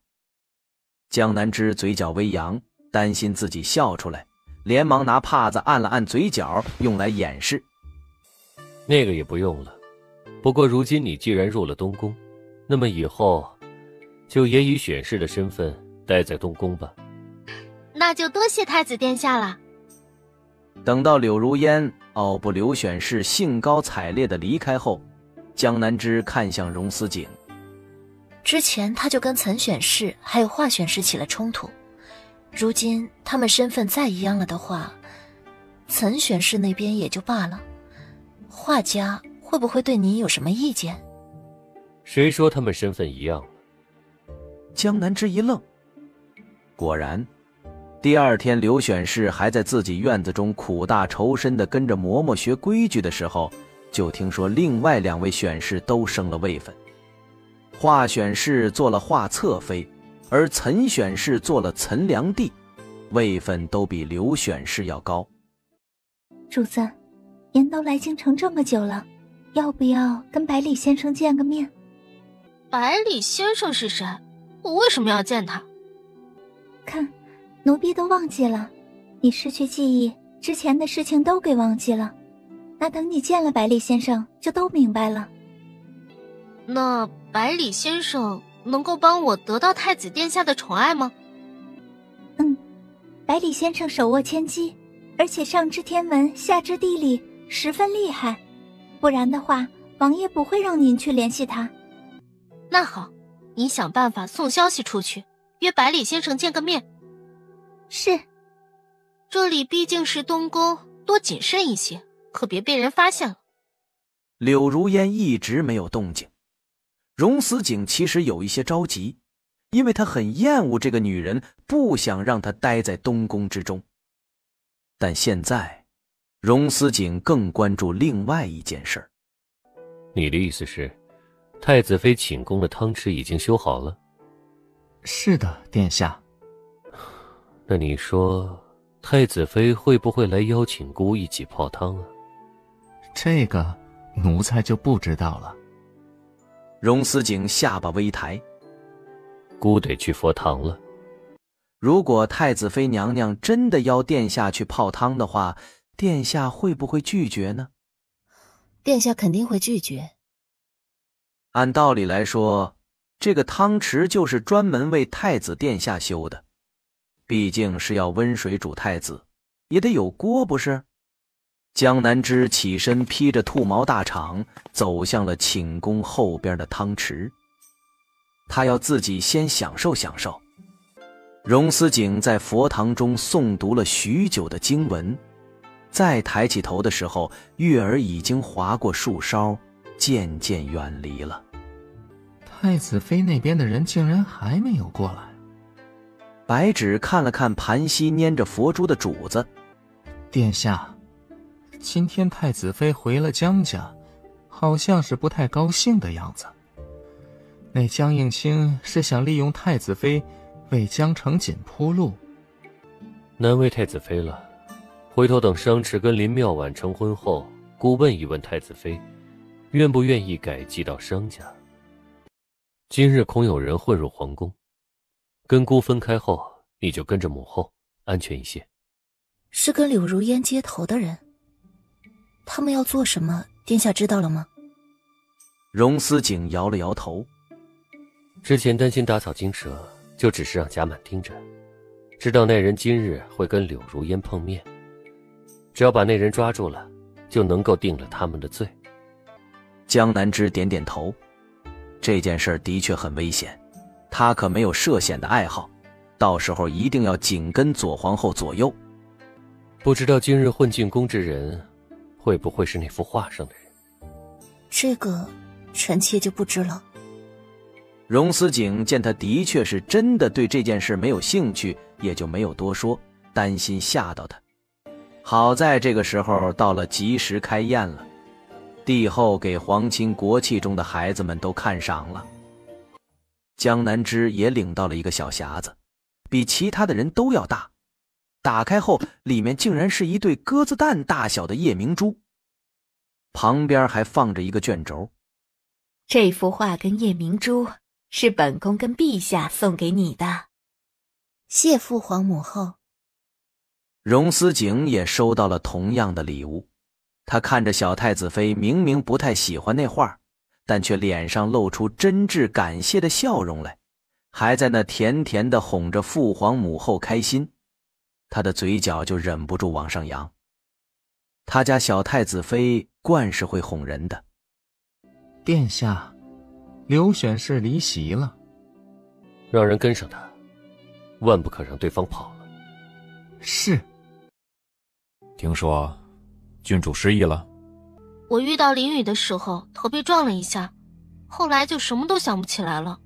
江南枝嘴角微扬，担心自己笑出来，连忙拿帕子按了按嘴角，用来掩饰。那个也不用了，不过如今你既然入了东宫，那么以后就也以选侍的身份待在东宫吧。那就多谢太子殿下了。等到柳如烟、奥部刘选侍兴高采烈地离开后，江南枝看向荣思景。之前他就跟岑选侍还有华选侍起了冲突，如今他们身份再一样了的话，岑选侍那边也就罢了，华家会不会对你有什么意见？谁说他们身份一样了？江南枝一愣，果然第二天刘选侍还在自己院子中苦大仇深地跟着嬷嬷学规矩的时候，就听说另外2位选侍都升了位分。华选侍做了华侧妃，而岑选侍做了岑良娣，位分都比刘选侍要高。主子，您都来京城这么久了，要不要跟百里先生见个面？百里先生是谁？我为什么要见他？看，奴婢都忘记了，你失去记忆，之前的事情都给忘记了。那等你见了百里先生，就都明白了。那百里先生能够帮我得到太子殿下的宠爱吗？百里先生手握千机，而且上知天文，下知地理，十分厉害。不然的话，王爷不会让您去联系他。那好，你想办法送消息出去，约百里先生见个面。是。这里毕竟是东宫，多谨慎一些，可别被人发现了。柳如烟一直没有动静。荣思景其实有一些着急，因为他很厌恶这个女人，不想让她待在东宫之中。但现在荣思景更关注另外一件事儿。你的意思是，太子妃寝宫的汤池已经修好了？是的，殿下。那你说，太子妃会不会来邀请姑一起泡汤啊？这个奴才就不知道了。荣思景下巴微抬，姑得去佛堂了。如果太子妃娘娘真的邀殿下去泡汤的话，殿下会不会拒绝呢？殿下肯定会拒绝。按道理来说，这个汤池就是专门为太子殿下修的，毕竟是要温水煮太子，也得有锅不是？江南枝起身披着兔毛大氅，走向了寝宫后边的汤池。他要自己先享受享受。荣思景在佛堂中诵读了许久的经文，再抬起头的时候，月儿已经划过树梢，渐渐远离了。太子妃那边的人竟然还没有过来。白芷看了看盘膝拈着佛珠的主子，殿下，今天太子妃回了江家，好像是不太高兴的样子。那江应清是想利用太子妃为江城锦铺路。难为太子妃了，回头等商池跟林妙婉成婚后，姑问一问太子妃，愿不愿意改寄到商家。今日恐有人混入皇宫，跟姑分开后，你就跟着母后，安全一些。是跟柳如烟接头的人，他们要做什么？殿下知道了吗？荣思景摇了摇头。之前担心打草惊蛇，就只是让贾满盯着，知道那人今日会跟柳如烟碰面，只要把那人抓住了，就能够定了他们的罪。江南枝点点头，这件事的确很危险，他可没有涉险的爱好，到时候一定要紧跟左皇后左右。不知道今日混进宫之人，会不会是那幅画上的人？这个臣妾就不知了。荣思景见他的确是真的对这件事没有兴趣，也就没有多说，担心吓到他。好在这个时候到了及时开宴了，帝后给皇亲国戚中的孩子们都看赏了。江南枝也领到了一个小匣子，比其他的人都要大，打开后里面竟然是一对鸽子蛋大小的夜明珠，旁边还放着一个卷轴。这幅画跟夜明珠是本宫跟陛下送给你的，谢父皇母后。荣思景也收到了同样的礼物，他看着小太子妃明明不太喜欢那画，但却脸上露出真挚感谢的笑容来，还在那甜甜的哄着父皇母后开心，他的嘴角就忍不住往上扬。他家小太子妃惯是会哄人的。殿下，刘选侍离席了，让人跟上他，万不可让对方跑了。是。听说郡主失忆了？我遇到林雨的时候头被撞了一下，后来就什么都想不起来了，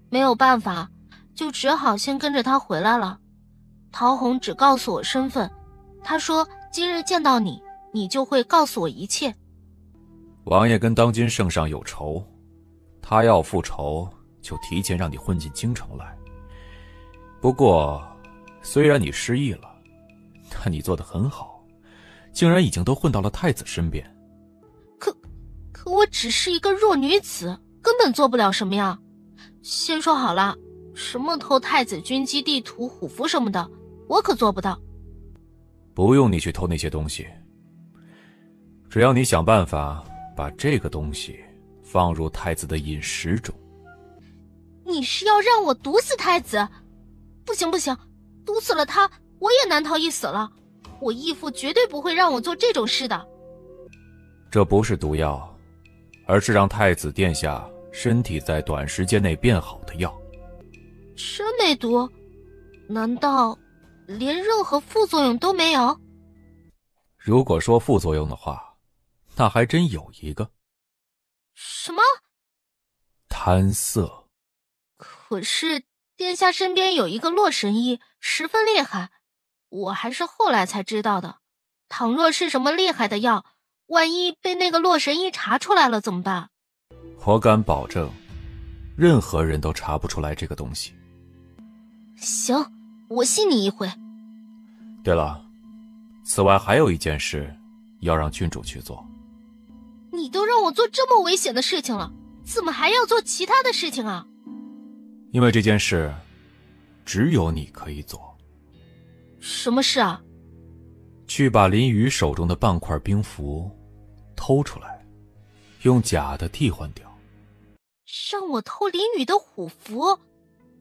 没有办法，就只好先跟着他回来了。陶虹只告诉我身份，他说今日见到你，你就会告诉我一切。王爷跟当今圣上有仇，他要复仇，就提前让你混进京城来。不过，虽然你失忆了，但你做得很好，竟然已经都混到了太子身边。可我只是一个弱女子，根本做不了什么呀。先说好了，什么偷太子军机地图、虎符什么的，我可做不到。不用你去偷那些东西，只要你想办法把这个东西放入太子的饮食中。你是要让我毒死太子？不行不行，毒死了他，我也难逃一死了。我义父绝对不会让我做这种事的。这不是毒药，而是让太子殿下身体在短时间内变好的药。真没毒？难道连任何副作用都没有？如果说副作用的话，那还真有一个。什么？贪色。可是殿下身边有一个洛神医，十分厉害，我还是后来才知道的。倘若是什么厉害的药，万一被那个洛神医查出来了怎么办？我敢保证，任何人都查不出来这个东西。行，我信你一回。对了，此外还有一件事要让郡主去做。你都让我做这么危险的事情了，怎么还要做其他的事情啊？因为这件事只有你可以做。什么事啊？去把林雨手中的半块冰符偷出来，用假的替换掉。让我偷林雨的虎符？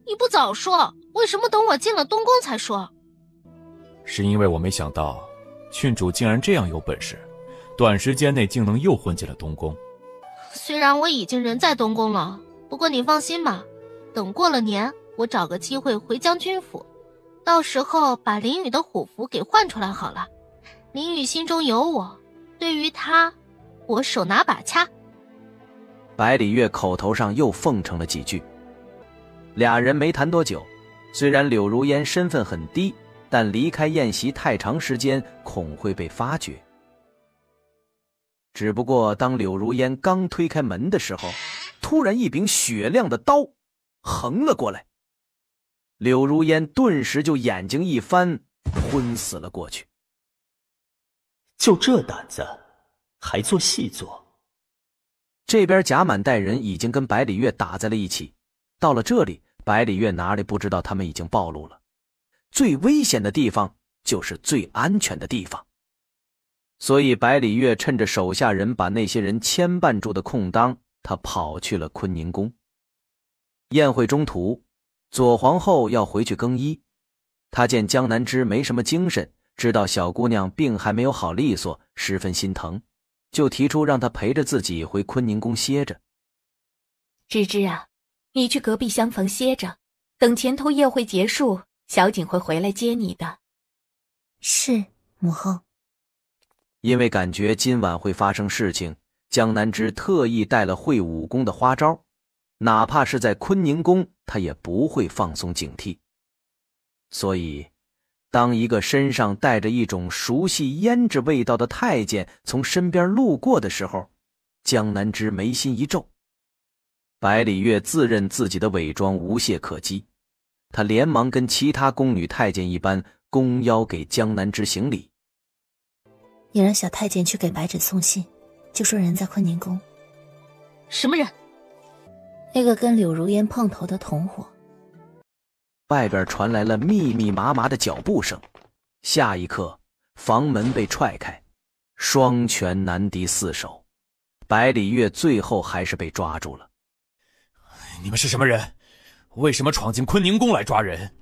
你不早说，为什么等我进了东宫才说？是因为我没想到郡主竟然这样有本事，短时间内竟能又混进了东宫。虽然我已经人在东宫了，不过你放心吧，等过了年，我找个机会回将军府，到时候把林雨的虎符给换出来好了。林雨心中有我，对于他，我手拿把掐。百里月口头上又奉承了几句。俩人没谈多久，虽然柳如烟身份很低，但离开宴席太长时间，恐会被发觉。只不过当柳如烟刚推开门的时候，突然一柄雪亮的刀横了过来，柳如烟顿时就眼睛一翻，昏死了过去。就这胆子，还做细作？这边贾满带人已经跟百里月打在了一起，到了这里，百里月哪里不知道他们已经暴露了。最危险的地方就是最安全的地方，所以百里月趁着手下人把那些人牵绊住的空当，他跑去了坤宁宫。宴会中途，左皇后要回去更衣，她见江南枝没什么精神，知道小姑娘病还没有好利索，十分心疼，就提出让她陪着自己回坤宁宫歇着。芝芝啊，你去隔壁厢房歇着，等前头宴会结束，小景会回来接你的。是，母后。因为感觉今晚会发生事情，江南枝特意带了会武功的花招，哪怕是在坤宁宫，他也不会放松警惕。所以当一个身上带着一种熟悉胭脂味道的太监从身边路过的时候，江南枝眉心一皱。百里月自认自己的伪装无懈可击，他连忙跟其他宫女太监一般弓腰给江南枝行礼。你让小太监去给白芷送信，就说人在坤宁宫。什么人？那个跟柳如烟碰头的同伙。外边传来了密密麻麻的脚步声，下一刻房门被踹开，双拳难敌四手，百里月最后还是被抓住了。你们是什么人？为什么闯进坤宁宫来抓人？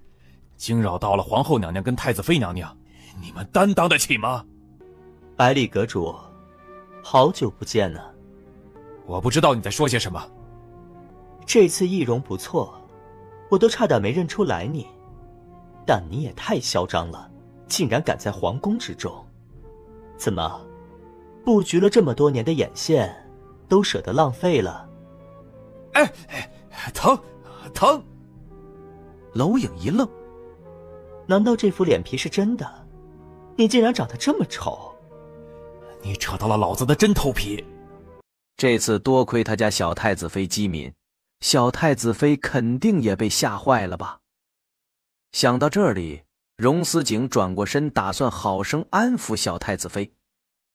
惊扰到了皇后娘娘跟太子妃娘娘，你们担当得起吗？百里阁主，好久不见呢。我不知道你在说些什么。这次易容不错，我都差点没认出来你，但你也太嚣张了，竟然敢在皇宫之中。怎么，布局了这么多年的眼线，都舍得浪费了？哎，疼，疼！娄颖一愣，难道这副脸皮是真的？你竟然长得这么丑！你扯到了老子的真头皮。这次多亏他家小太子妃机敏，小太子妃肯定也被吓坏了吧。想到这里，荣思景转过身打算好生安抚小太子妃，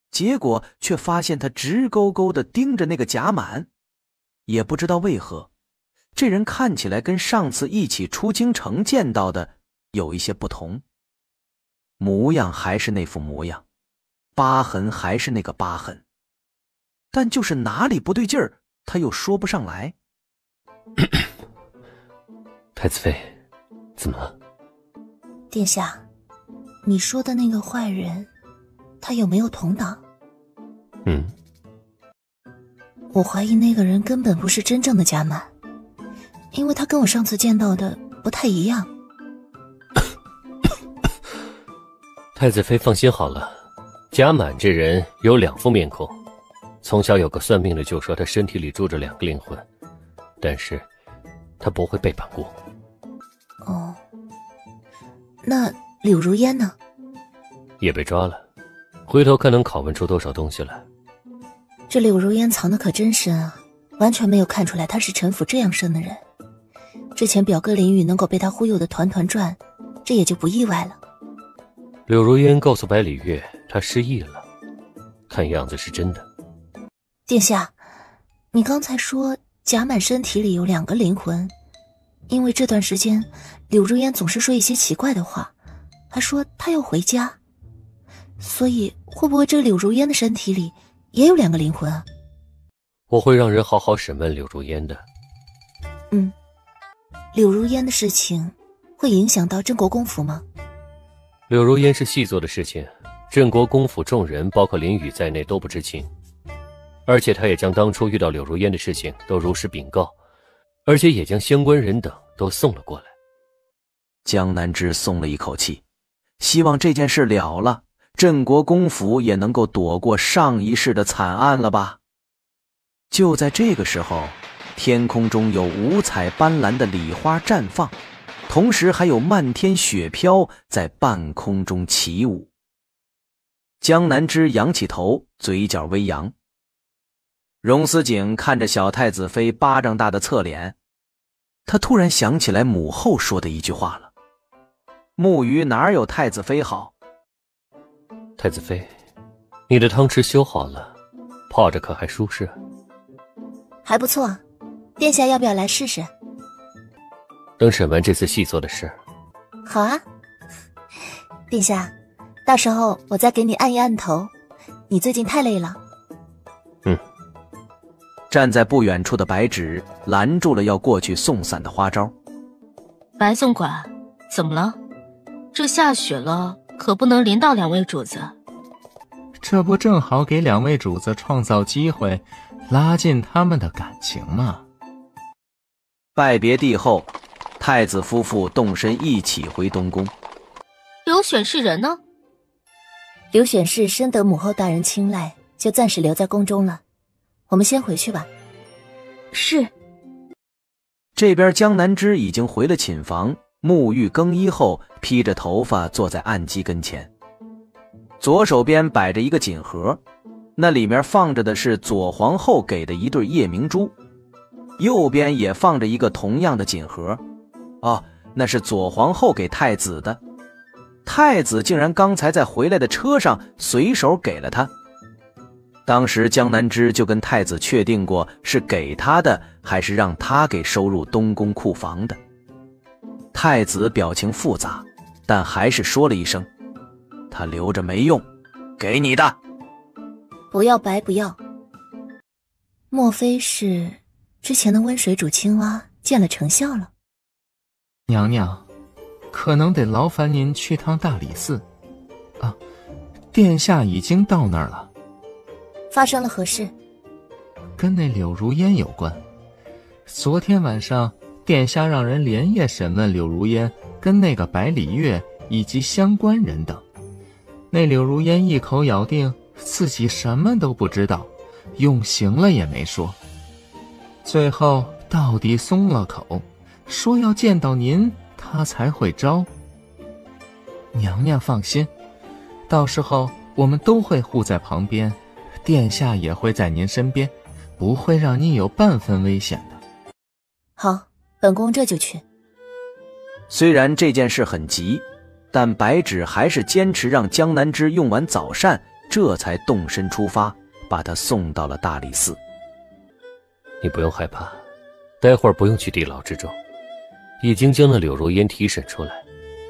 结果却发现他直勾勾地盯着那个贾满。也不知道为何，这人看起来跟上次一起出京城见到的有一些不同，模样还是那副模样，疤痕还是那个疤痕，但就是哪里不对劲儿，他又说不上来。太子妃，怎么了？殿下，你说的那个坏人，他有没有同党？我怀疑那个人根本不是真正的贾满，因为他跟我上次见到的不太一样。太子妃放心好了，贾满这人有2副面孔，从小有个算命的就说他身体里住着2个灵魂，但是他不会背叛过。哦，那柳如烟呢？也被抓了，回头看能拷问出多少东西来。这柳如烟藏的可真深啊，完全没有看出来他是城府这样深的人。之前表哥林宇能够被他忽悠的团团转，这也就不意外了。柳如烟告诉百里月他失忆了，看样子是真的。殿下，你刚才说贾满身体里有2个灵魂，因为这段时间柳如烟总是说一些奇怪的话，还说她要回家，所以会不会这柳如烟的身体里也有2个灵魂啊？我会让人好好审问柳如烟的。柳如烟的事情会影响到镇国公府吗？柳如烟是细做的事情，镇国公府众人包括林宇在内都不知情，而且他也将当初遇到柳如烟的事情都如实禀告，而且也将相关人等都送了过来。江南之松了一口气，希望这件事了了，镇国公府也能够躲过上一世的惨案了吧。就在这个时候，天空中有五彩斑斓的礼花绽放，同时还有漫天雪飘在半空中起舞。江南之仰起头，嘴角微扬。荣思景看着小太子妃巴掌大的侧脸，他突然想起来母后说的一句话了：木鱼哪有太子妃好？太子妃，你的汤匙修好了，泡着可还舒适？还不错，殿下要不要来试试？等审完这次细做的事。好啊，殿下，到时候我再给你按一按头，你最近太累了。站在不远处的白芷拦住了要过去送伞的花招。白总管，怎么了？这下雪了，可不能淋到2位主子。这不正好给2位主子创造机会，拉近他们的感情吗？拜别帝后，太子夫妇动身一起回东宫。刘选侍人呢？刘选侍深得母后大人青睐，就暂时留在宫中了。我们先回去吧。是。这边江南之已经回了寝房，沐浴更衣后披着头发坐在案几跟前，左手边摆着一个锦盒，那里面放着的是左皇后给的一对夜明珠，右边也放着一个同样的锦盒。哦，那是左皇后给太子的，太子竟然刚才在回来的车上随手给了他。当时江南之就跟太子确定过是给他的还是让他给收入东宫库房的。太子表情复杂，但还是说了一声：他留着没用，给你的。不要白不要。莫非是之前的温水煮青蛙见了成效了？娘娘，可能得劳烦您去趟大理寺。啊，殿下已经到那儿了。发生了何事？跟那柳如烟有关。昨天晚上殿下让人连夜审问柳如烟跟那个百里月以及相关人等，那柳如烟一口咬定自己什么都不知道，用刑了也没说，最后到底松了口，说要见到您他才会招。娘娘放心，到时候我们都会护在旁边，殿下也会在您身边，不会让您有半分危险的。好，本宫这就去。虽然这件事很急，但白芷还是坚持让江南之用完早膳，这才动身出发，把他送到了大理寺。你不用害怕，待会儿不用去地牢之中，已经将那柳如烟提审出来，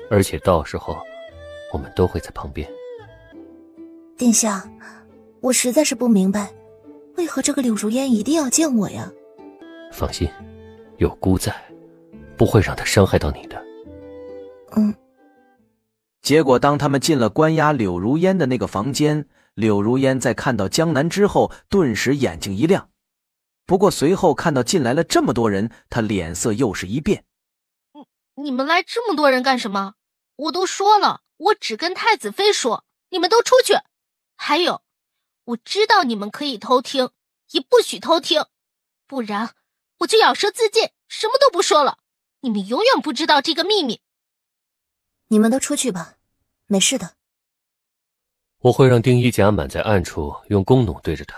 而且到时候我们都会在旁边。殿下，我实在是不明白，为何这个柳如烟一定要见我呀？放心，有姑在，不会让她伤害到你的。结果当他们进了关押柳如烟的那个房间，柳如烟在看到江南之后顿时眼睛一亮，不过随后看到进来了这么多人，她脸色又是一变。你们来这么多人干什么？我都说了，我只跟太子妃说，你们都出去。还有，我知道你们可以偷听，也不许偷听，不然我就咬舌自尽，什么都不说了。你们永远不知道这个秘密。你们都出去吧，没事的。我会让丁一甲满在暗处用弓弩对着他，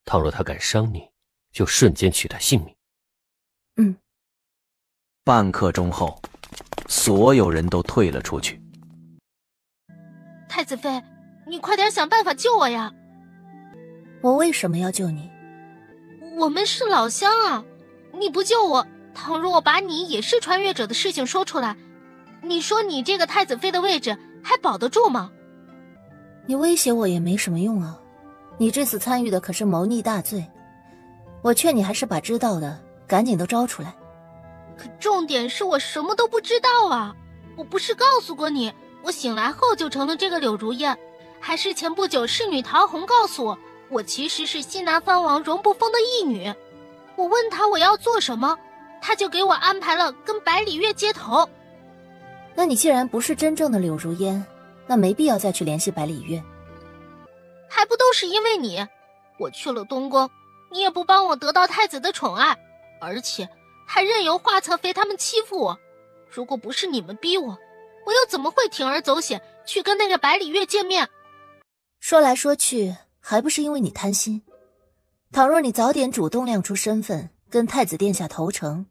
倘若他敢伤你，就瞬间取他性命。半刻钟后，所有人都退了出去。太子妃，你快点想办法救我呀！我为什么要救你？我们是老乡啊，你不救我，倘若我把你也是穿越者的事情说出来，你说你这个太子妃的位置还保得住吗？你威胁我也没什么用啊，你这次参与的可是谋逆大罪，我劝你还是把知道的赶紧都招出来。可重点是我什么都不知道啊！我不是告诉过你，我醒来后就成了这个柳如烟，还是前不久侍女陶红告诉我，我其实是西南藩王荣不封的义女。我问他我要做什么，他就给我安排了跟百里月接头。那你既然不是真正的柳如烟，那没必要再去联系百里月。还不都是因为你，我去了东宫，你也不帮我得到太子的宠爱，而且还任由华侧妃他们欺负我。如果不是你们逼我，我又怎么会铤而走险去跟那个百里月见面？说来说去，还不是因为你贪心。倘若你早点主动亮出身份，跟太子殿下投诚，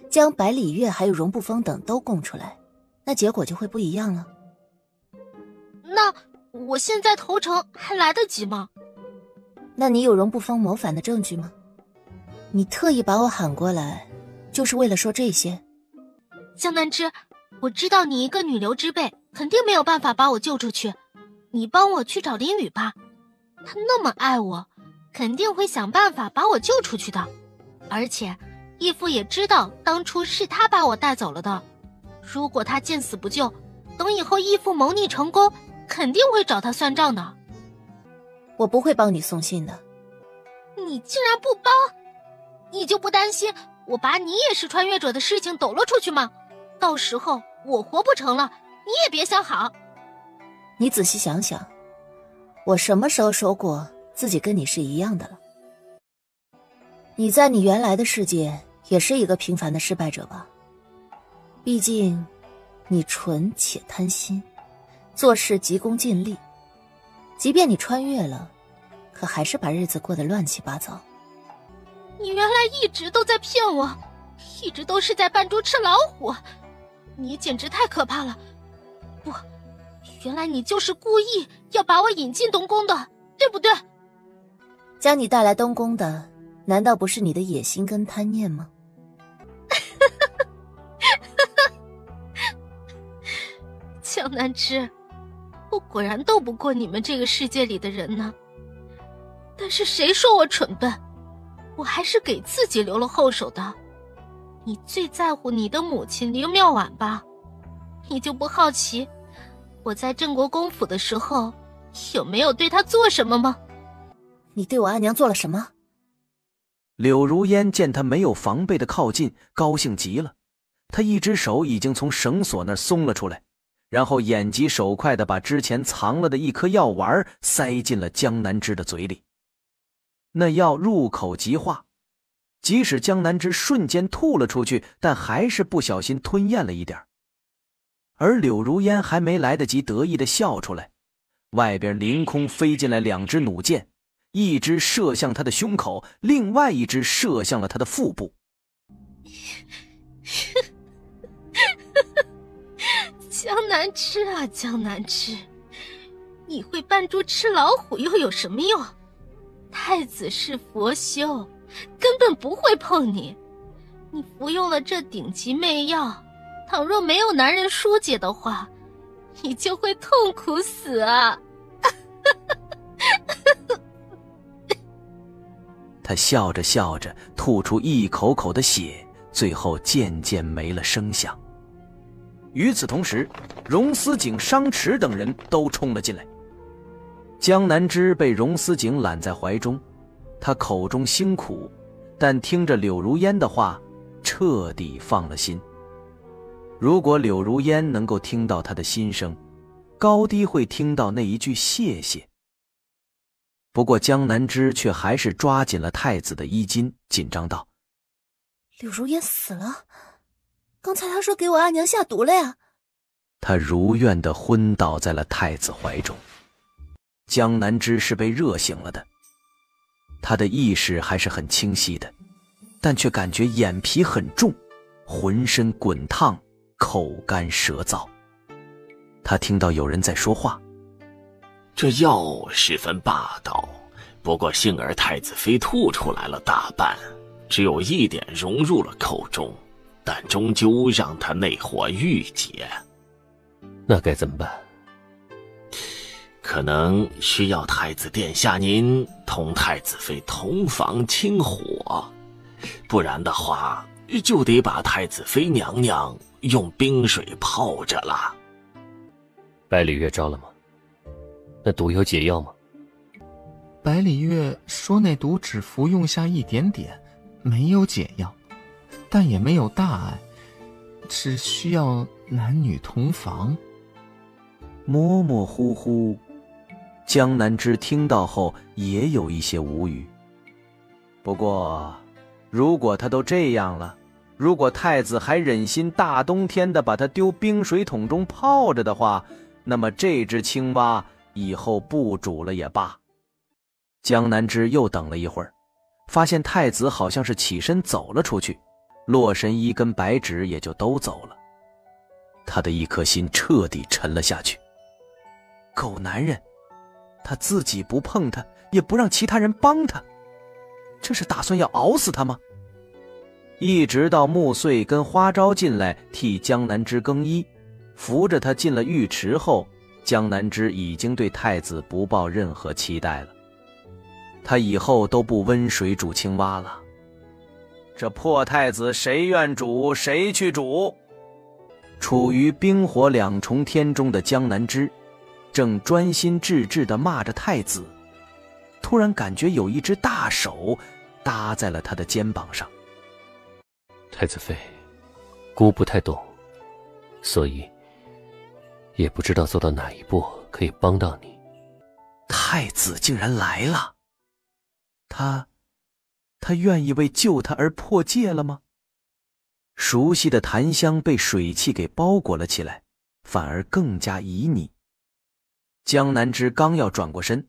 将百里月还有荣不封等都供出来，那结果就会不一样了。那我现在投诚还来得及吗？那你有荣不封谋反的证据吗？你特意把我喊过来，就是为了说这些？江南之，我知道你一个女流之辈，肯定没有办法把我救出去。你帮我去找林雨吧，他那么爱我，肯定会想办法把我救出去的。而且义父也知道当初是他把我带走了的，如果他见死不救，等以后义父谋逆成功，肯定会找他算账的。我不会帮你送信的。你竟然不帮？你就不担心我把你也是穿越者的事情抖了出去吗？到时候我活不成了，你也别想好。你仔细想想，我什么时候说过自己跟你是一样的了？你在你原来的世界也是一个平凡的失败者吧？毕竟你纯且贪心，做事急功近利，即便你穿越了，可还是把日子过得乱七八糟。你原来一直都在骗我，一直都是在扮猪吃老虎，你简直太可怕了。不，原来你就是故意要把我引进东宫的，对不对？将你带来东宫的，难道不是你的野心跟贪念吗？江南之，我果然斗不过你们这个世界里的人呢。但是谁说我蠢笨？我还是给自己留了后手的。你最在乎你的母亲凌妙婉吧？你就不好奇我在镇国公府的时候有没有对她做什么吗？你对我阿娘做了什么？柳如烟见他没有防备的靠近，高兴极了。他一只手已经从绳索那儿松了出来，然后眼疾手快地把之前藏了的一颗药丸塞进了江南之的嘴里。那药入口即化，即使江南之瞬间吐了出去，但还是不小心吞咽了一点。而柳如烟还没来得及得意地笑出来，外边凌空飞进来2支弩箭，一支射向他的胸口，另外一支射向了他的腹部。江南之啊，江南之，你会扮猪吃老虎又有什么用？太子是佛修，根本不会碰你。你服用了这顶级媚药，倘若没有男人疏解的话，你就会痛苦死啊！他笑着笑着吐出一口口的血，最后渐渐没了声响。与此同时，荣思景、商池等人都冲了进来。江南枝被荣思景揽在怀中，他口中辛苦，但听着柳如烟的话，彻底放了心。如果柳如烟能够听到他的心声，高低会听到那一句谢谢。不过江南枝却还是抓紧了太子的衣襟，紧张道：柳如烟死了，刚才他说给我阿娘下毒了呀。他如愿地昏倒在了太子怀中。江南枝是被热醒了的，他的意识还是很清晰的，但却感觉眼皮很重，浑身滚烫，口干舌燥。他听到有人在说话：这药十分霸道，不过幸而太子妃吐出来了大半，只有一点融入了口中，但终究让他内火郁结。那该怎么办？可能需要太子殿下您同太子妃同房清火，不然的话就得把太子妃娘娘用冰水泡着了。百里月招了吗？那毒有解药吗？百里月说那毒只服用下一点点，没有解药，但也没有大碍，只需要男女同房。模模糊糊，江南枝听到后也有一些无语。不过如果他都这样了，如果太子还忍心大冬天的把他丢冰水桶中泡着的话，那么这只青蛙以后不煮了也罢。江南枝又等了一会儿，发现太子好像是起身走了出去，洛神医跟白芷也就都走了。他的一颗心彻底沉了下去。狗男人，他自己不碰他，也不让其他人帮他，这是打算要熬死他吗？一直到穆穗跟花昭进来替江南枝更衣，扶着他进了浴池后，江南枝已经对太子不抱任何期待了。他以后都不温水煮青蛙了。这破太子谁愿煮谁去煮。处于冰火两重天中的江南枝正专心致志地骂着太子，突然感觉有一只大手搭在了他的肩膀上。太子妃，姑不太懂，所以也不知道做到哪一步可以帮到你。太子竟然来了，他愿意为救他而破戒了吗？熟悉的檀香被水汽给包裹了起来，反而更加旖旎。江南枝刚要转过身，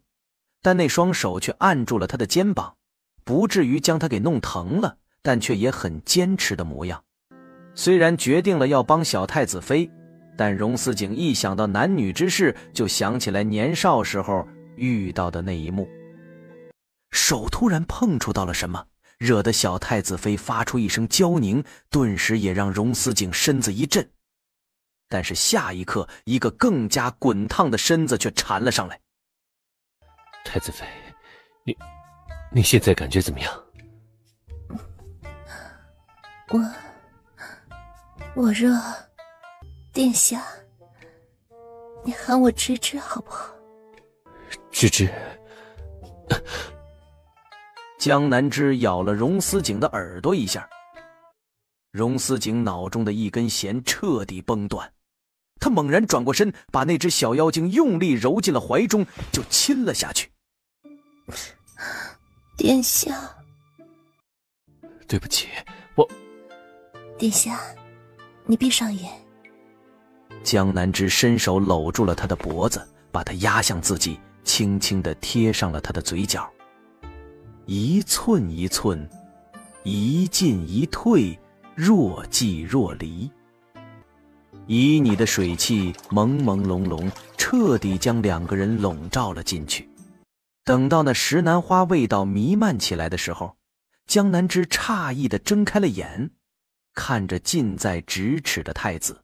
但那双手却按住了他的肩膀，不至于将他给弄疼了，但却也很坚持的模样。虽然决定了要帮小太子妃，但荣思景一想到男女之事，就想起来年少时候遇到的那一幕。手突然碰触到了什么，惹得小太子妃发出一声娇狞，顿时也让荣思景身子一震。但是下一刻，一个更加滚烫的身子却缠了上来。太子妃，你现在感觉怎么样？我热，殿下，你喊我芝芝好不好？芝芝。江南枝咬了荣思景的耳朵一下，荣思景脑中的一根弦彻底崩断，他猛然转过身，把那只小妖精用力揉进了怀中，就亲了下去。殿下，对不起，殿下，你闭上眼。江南枝伸手搂住了他的脖子，把他压向自己，轻轻地贴上了他的嘴角。一寸一寸，一进一退，若即若离。旖旎的水汽朦朦胧胧，彻底将两个人笼罩了进去。等到那石楠花味道弥漫起来的时候，江南枝诧异地睁开了眼，看着近在咫尺的太子。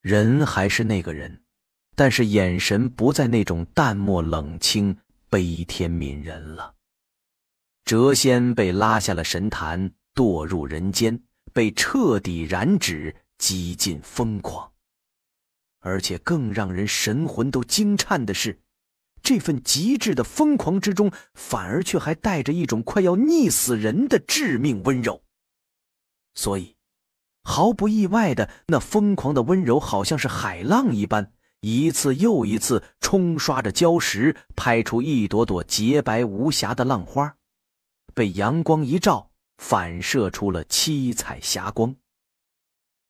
人还是那个人，但是眼神不再那种淡漠冷清、悲天悯人了。谪仙被拉下了神坛，堕入人间，被彻底染指，几近疯狂。而且更让人神魂都惊颤的是，这份极致的疯狂之中，反而却还带着一种快要溺死人的致命温柔。所以毫不意外的，那疯狂的温柔好像是海浪一般，一次又一次冲刷着礁石，拍出一朵朵洁白无瑕的浪花，被阳光一照，反射出了七彩霞光。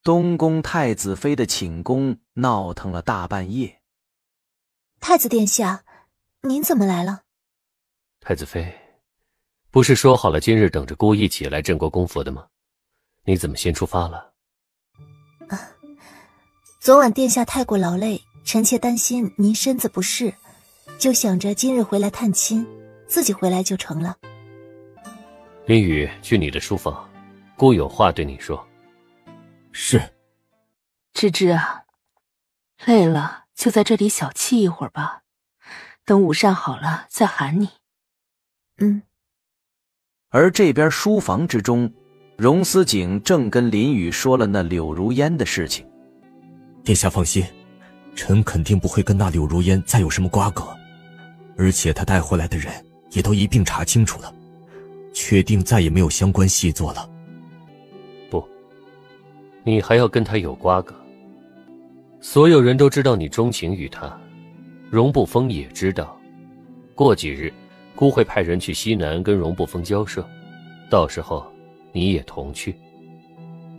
东宫太子妃的寝宫闹腾了大半夜。太子殿下，您怎么来了？太子妃，不是说好了今日等着姑一起来镇国公府的吗？你怎么先出发了？昨晚殿下太过劳累，臣妾担心您身子不适，就想着今日回来探亲，自己回来就成了。林雨，去你的书房，姑有话对你说。是。芝芝啊，累了就在这里小憩一会儿吧，等午膳好了再喊你。而这边书房之中，荣思景正跟林雨说了那柳如烟的事情。殿下放心，臣肯定不会跟那柳如烟再有什么瓜葛，而且他带回来的人也都一并查清楚了，确定再也没有相关细作了。不，你还要跟他有瓜葛。所有人都知道你钟情于他，荣不封也知道。过几日，姑会派人去西南跟荣不封交涉，到时候你也同去。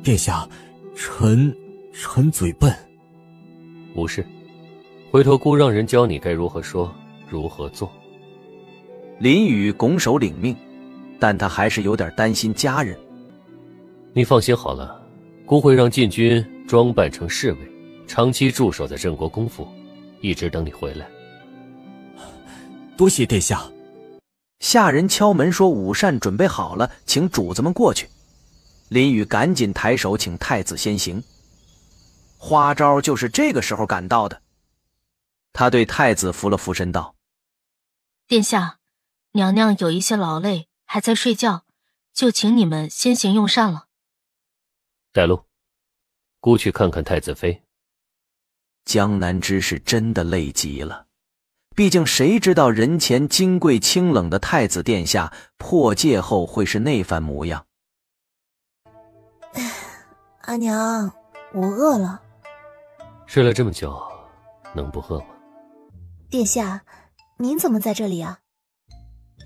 殿下，臣嘴笨。无事，回头姑让人教你该如何说，如何做。林雨拱手领命，但他还是有点担心家人。你放心好了，姑会让禁军装扮成侍卫，长期驻守在镇国公府，一直等你回来。多谢殿下。下人敲门说午膳准备好了，请主子们过去。林雨赶紧抬手请太子先行。花招就是这个时候赶到的。他对太子扶了扶身道：殿下，娘娘有一些劳累，还在睡觉，就请你们先行用膳了。带路，姑去看看太子妃。江南之是真的累极了，毕竟谁知道人前金贵清冷的太子殿下破戒后会是那番模样。阿娘，我饿了。睡了这么久，能不饿吗？殿下，您怎么在这里啊？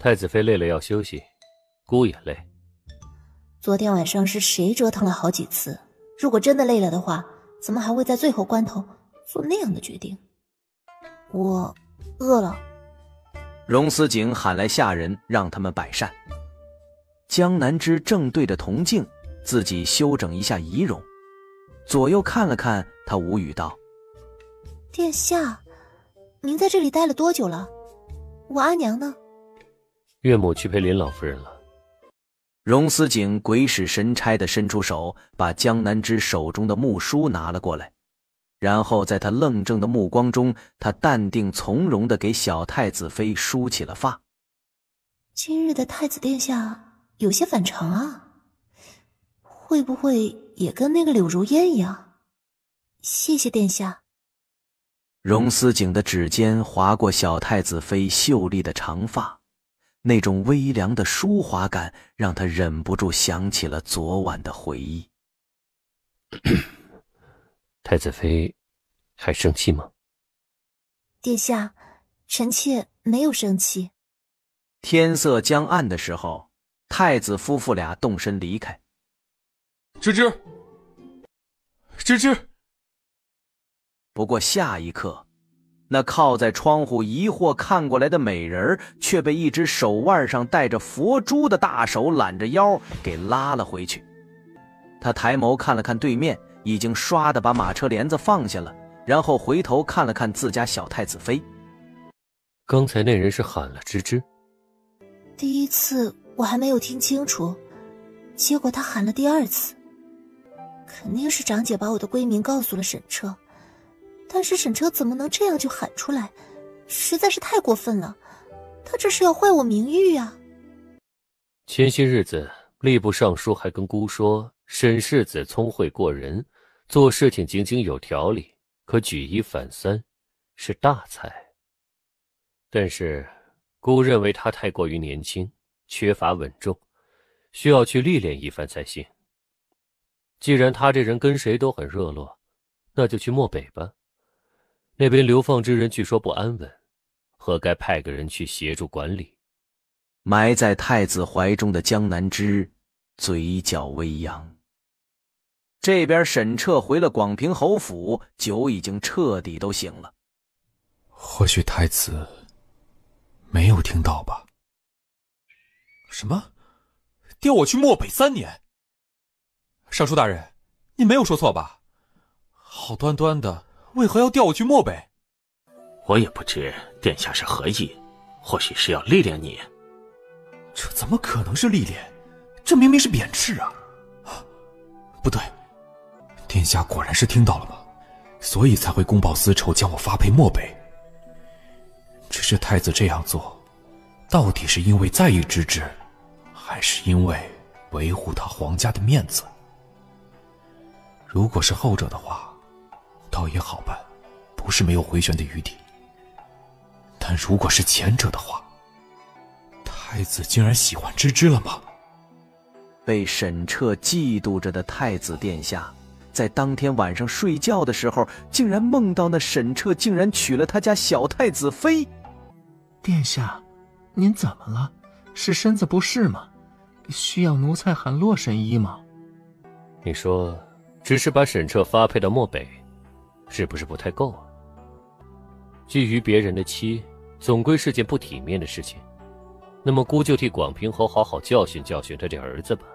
太子妃累了要休息，姑也累。昨天晚上是谁折腾了好几次？如果真的累了的话，怎么还会在最后关头做那样的决定？我饿了。荣思景喊来下人，让他们摆膳。江南之正对着铜镜，自己修整一下仪容，左右看了看，他无语道：殿下，您在这里待了多久了？我阿娘呢？岳母去陪林老夫人了。荣思景鬼使神差地伸出手，把江南之手中的木梳拿了过来，然后在他愣怔的目光中，他淡定从容地给小太子妃梳起了发。今日的太子殿下有些反常啊，会不会也跟那个柳如烟一样？谢谢殿下。荣思景的指尖划过小太子妃秀丽的长发，那种微凉的舒滑感让他忍不住想起了昨晚的回忆。太子妃还生气吗？殿下，臣妾没有生气。天色将暗的时候，太子夫妇俩动身离开。芝芝。不过下一刻，那靠在窗户疑惑看过来的美人却被一只手腕上戴着佛珠的大手揽着腰给拉了回去。他抬眸看了看对面，已经唰地把马车帘子放下了，然后回头看了看自家小太子妃。刚才那人是喊了芝芝。第一次我还没有听清楚，结果他喊了第二次。肯定是长姐把我的闺名告诉了沈彻，但是沈彻怎么能这样就喊出来，实在是太过分了。他这是要坏我名誉啊。前些日子吏部尚书还跟姑说沈世子聪慧过人，做事情井井有条理，可举一反三，是大才。但是姑认为他太过于年轻，缺乏稳重，需要去历练一番才行。既然他这人跟谁都很热络，那就去漠北吧。那边流放之人据说不安稳，何该派个人去协助管理？埋在太子怀中的江南之嘴角微扬。这边沈彻回了广平侯府，酒已经彻底都醒了。或许太子没有听到吧？什么？调我去漠北3年？尚书大人，你没有说错吧？好端端的，为何要调我去漠北？我也不知殿下是何意，或许是要历练你。这怎么可能是历练？这明明是贬斥啊！不对，殿下果然是听到了吗？所以才会公报私仇，将我发配漠北。只是太子这样做，到底是因为在意之至，还是因为维护他皇家的面子？如果是后者的话，倒也好办，不是没有回旋的余地。但如果是前者的话，太子竟然喜欢芝芝了吗？被沈彻嫉妒着的太子殿下，在当天晚上睡觉的时候，竟然梦到那沈彻竟然娶了他家小太子妃。殿下，您怎么了？是身子不适吗？需要奴才喊洛神医吗？你说，只是把沈彻发配到漠北，是不是不太够啊？觊觎别人的妻，总归是件不体面的事情。那么姑就替广平侯好好教训教训他这儿子吧。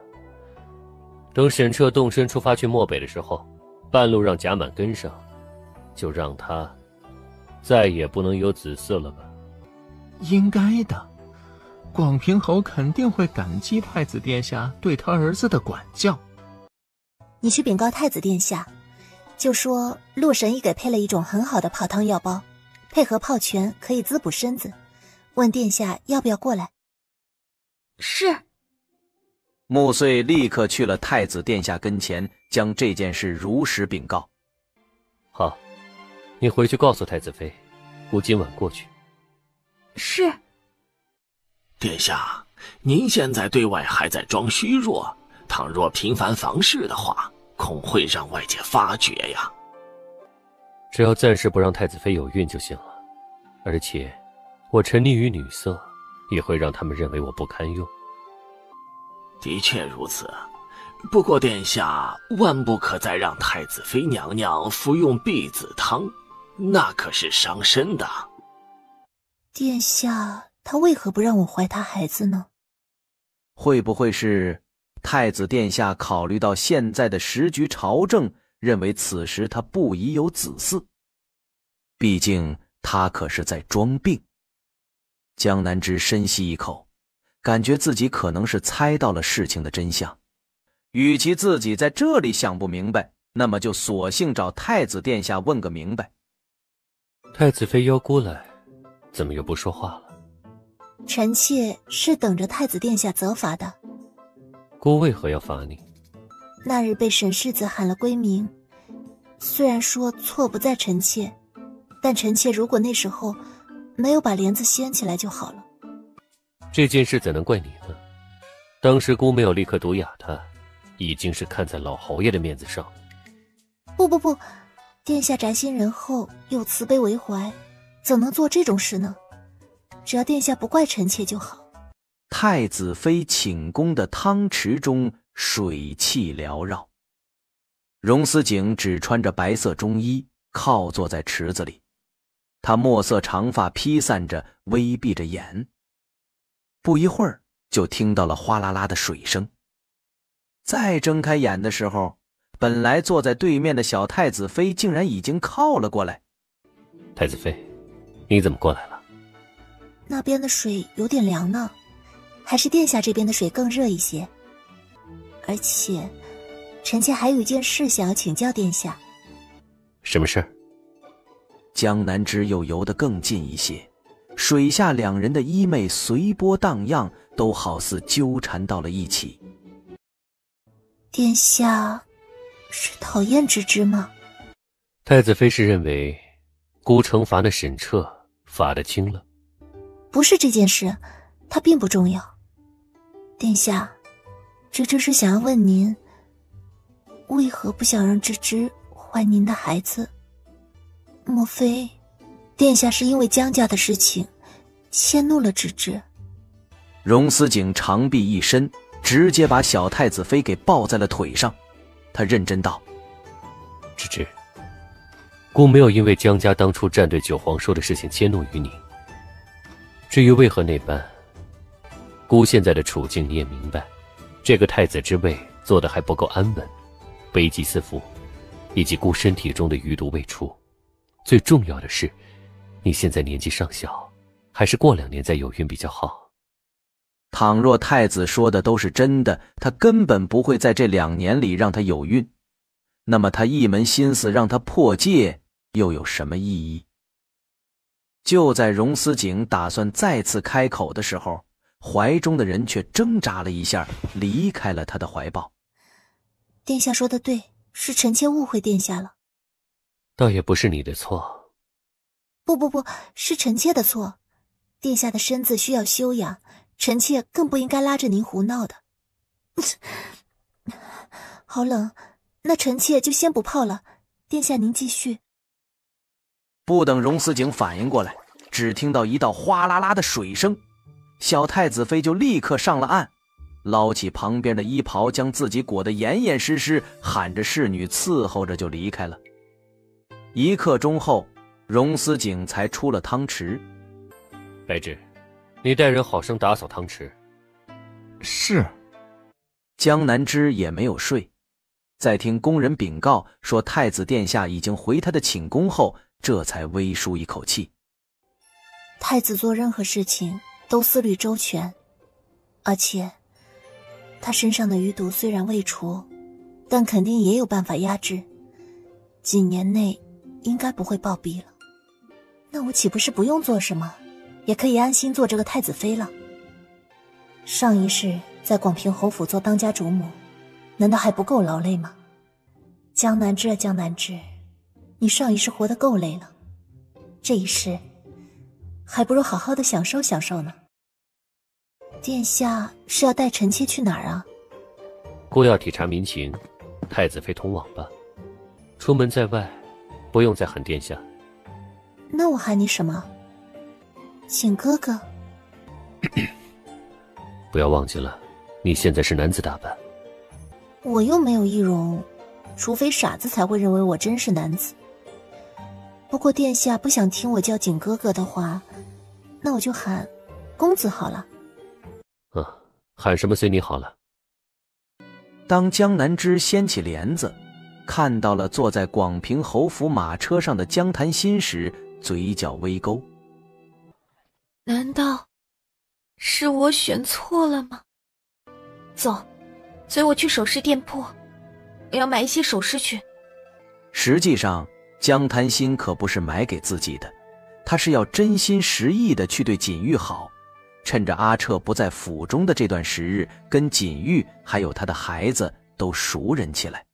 等沈彻动身出发去漠北的时候，半路让贾满跟上，就让他再也不能有子嗣了吧。应该的，广平侯肯定会感激太子殿下对他儿子的管教。你去禀告太子殿下，就说洛神医给配了一种很好的泡汤药包，配合泡泉可以滋补身子，问殿下要不要过来。是。穆遂立刻去了太子殿下跟前，将这件事如实禀告。好，你回去告诉太子妃，姑今晚过去。是。殿下，您现在对外还在装虚弱，倘若频繁房事的话，恐会让外界发觉呀。只要暂时不让太子妃有孕就行了，而且我沉溺于女色，也会让他们认为我不堪用。的确如此，不过殿下万不可再让太子妃娘娘服用避子汤，那可是伤身的。殿下，他为何不让我怀他孩子呢？会不会是太子殿下考虑到现在的时局朝政，认为此时他不宜有子嗣？毕竟他可是在装病。江南之深吸一口，感觉自己可能是猜到了事情的真相。与其自己在这里想不明白，那么就索性找太子殿下问个明白。太子妃邀姑来，怎么又不说话了？臣妾是等着太子殿下责罚的。姑为何要罚你？那日被沈世子喊了归名，虽然说错不在臣妾，但臣妾如果那时候没有把帘子掀起来就好了。这件事怎能怪你呢？当时姑没有立刻毒哑他，已经是看在老侯爷的面子上。不，殿下宅心仁厚，又慈悲为怀，怎能做这种事呢？只要殿下不怪臣妾就好。太子妃寝宫的汤池中水气缭绕，荣思景只穿着白色中衣，靠坐在池子里，他墨色长发披散着，微闭着眼。不一会儿就听到了哗啦啦的水声，再睁开眼的时候，本来坐在对面的小太子妃竟然已经靠了过来。太子妃，你怎么过来了？那边的水有点凉呢，还是殿下这边的水更热一些。而且臣妾还有一件事想要请教殿下。什么事儿？江南之又游得更近一些，水下两人的衣袂随波荡漾，都好似纠缠到了一起。殿下，是讨厌芝芝吗？太子妃是认为孤城罚那沈彻罚得轻了？不是这件事，它并不重要。殿下，芝芝是想要问您，为何不想让芝芝怀您的孩子？莫非殿下是因为江家的事情迁怒了芝芝？荣思景长臂一伸，直接把小太子妃给抱在了腿上。他认真道：芝芝，姑没有因为江家当初站对九皇说的事情迁怒于你。至于为何那般，姑现在的处境你也明白，这个太子之位做得还不够安稳，危机四伏，以及姑身体中的余毒未除。最重要的是，你现在年纪尚小，还是过2年再有孕比较好。倘若太子说的都是真的，他根本不会在这2年里让他有孕，那么他一门心思让他破戒又有什么意义？就在荣思景打算再次开口的时候，怀中的人却挣扎了一下，离开了他的怀抱。殿下说的对，是臣妾误会殿下了。倒也不是你的错。不，是臣妾的错。殿下的身子需要休养，臣妾更不应该拉着您胡闹的。好冷，那臣妾就先不泡了，殿下您继续。不等荣思景反应过来，只听到一道哗啦啦的水声，小太子妃就立刻上了岸，捞起旁边的衣袍，将自己裹得严严实实，喊着侍女伺候着就离开了。1刻钟后，荣思景才出了汤池。白芷，你带人好生打扫汤池。是。江南枝也没有睡，在听宫人禀告说太子殿下已经回他的寝宫后，这才微舒一口气。太子做任何事情都思虑周全，而且他身上的余毒虽然未除，但肯定也有办法压制，几年内应该不会暴毙了。那我岂不是不用做什么，也可以安心做这个太子妃了？上一世在广平侯府做当家主母，难道还不够劳累吗？江南枝啊，江南枝，你上一世活得够累了，这一世还不如好好的享受享受呢。殿下是要带臣妾去哪儿啊？姑要体察民情，太子妃同往吧。出门在外，不用再喊殿下。那我喊你什么？请哥哥。不要忘记了，你现在是男子打扮。我又没有易容，除非傻子才会认为我真是男子。不过殿下不想听我叫景哥哥的话，那我就喊公子好了。喊什么随你好了。当江南枝掀起帘子，看到了坐在广平侯府马车上的江潭心时，嘴角微勾。难道是我选错了吗？走，随我去首饰店铺，我要买一些首饰去。实际上江潭心可不是买给自己的，他是要真心实意的去对锦玉好，趁着阿彻不在府中的这段时日，跟锦玉还有他的孩子都熟人起来。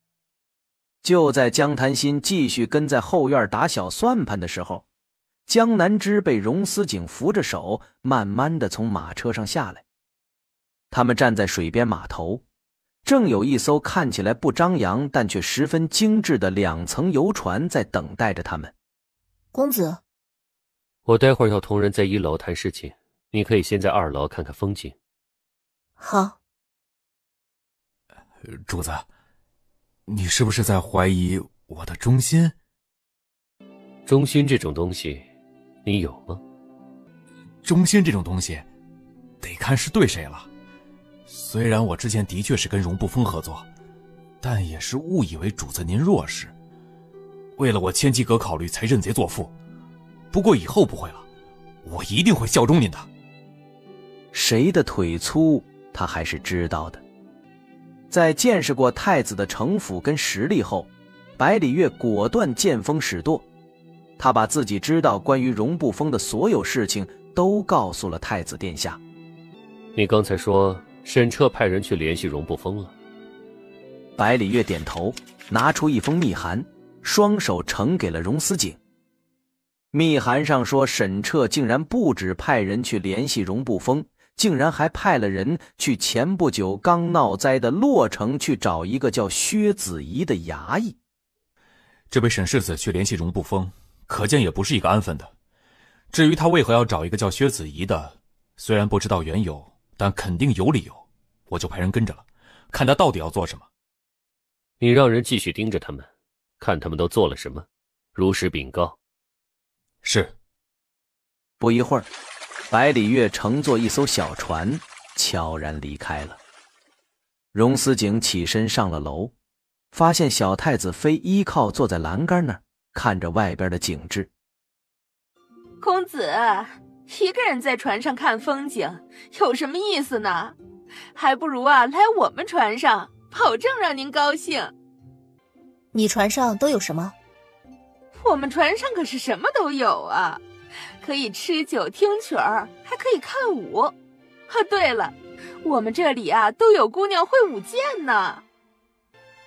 就在江潭心继续跟在后院打小算盘的时候，江南枝被荣思景扶着手慢慢的从马车上下来。他们站在水边码头，正有一艘看起来不张扬但却十分精致的2层游船在等待着他们。公子，我待会儿要同人在1楼谈事情，你可以先在2楼看看风景。好。主子，你是不是在怀疑我的忠心？忠心这种东西你有吗？忠心这种东西得看是对谁了。虽然我之前的确是跟荣不封合作，但也是误以为主子您弱势，为了我千机阁考虑才认贼作父。不过以后不会了，我一定会效忠您的。谁的腿粗他还是知道的。在见识过太子的城府跟实力后，百里越果断见风使舵，他把自己知道关于荣不封的所有事情都告诉了太子殿下。你刚才说沈彻派人去联系荣不封了？百里月点头，拿出一封密函，双手呈给了荣思景。密函上说，沈彻竟然不止派人去联系荣不封，竟然还派了人去前不久刚闹灾的洛城去找一个叫薛子仪的衙役。这位沈世子去联系荣不封，可见也不是一个安分的。至于他为何要找一个叫薛子仪的，虽然不知道缘由，但肯定有理由，我就派人跟着了，看他到底要做什么。你让人继续盯着他们，看他们都做了什么，如实禀告。是。不一会儿，百里月乘坐一艘小船悄然离开了。荣思景起身上了楼，发现小太子妃依靠坐在栏杆那儿，看着外边的景致。公子，一个人在船上看风景，有什么意思呢？还不如来我们船上，保证让您高兴。你船上都有什么？我们船上可是什么都有啊，可以吃酒听曲儿，还可以看舞。对了，我们这里都有姑娘会舞剑呢。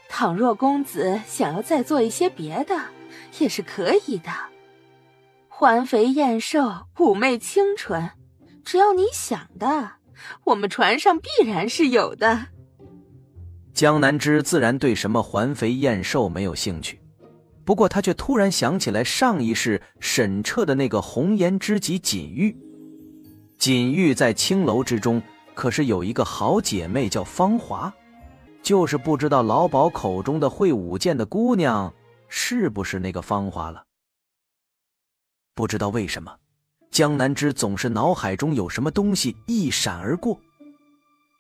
倘若公子想要再做一些别的，也是可以的。环肥燕瘦，妩媚清纯，只要你想的，我们船上必然是有的。江南之自然对什么环肥燕瘦没有兴趣，不过他却突然想起来上一世沈彻的那个红颜知己锦玉。锦玉在青楼之中可是有一个好姐妹叫芳华，就是不知道老鸨口中的会舞剑的姑娘是不是那个芳华了。不知道为什么，江南之总是脑海中有什么东西一闪而过。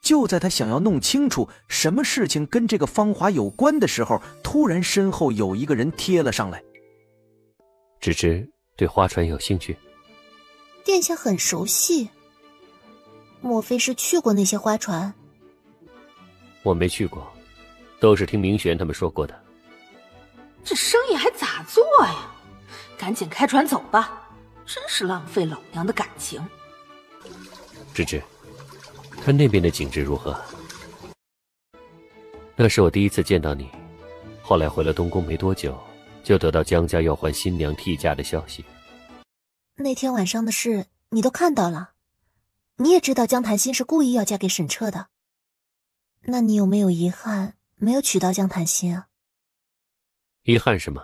就在他想要弄清楚什么事情跟这个芳华有关的时候，突然身后有一个人贴了上来。芝芝对花船有兴趣？殿下很熟悉，莫非是去过那些花船？我没去过，都是听明玄他们说过的。这生意还咋做呀？赶紧开船走吧，真是浪费老娘的感情。芝芝，看那边的景致如何？那是我第一次见到你，后来回了东宫没多久，就得到江家要还新娘替嫁的消息。那天晚上的事你都看到了，你也知道江檀心是故意要嫁给沈彻的，那你有没有遗憾没有娶到江檀心啊？遗憾什么？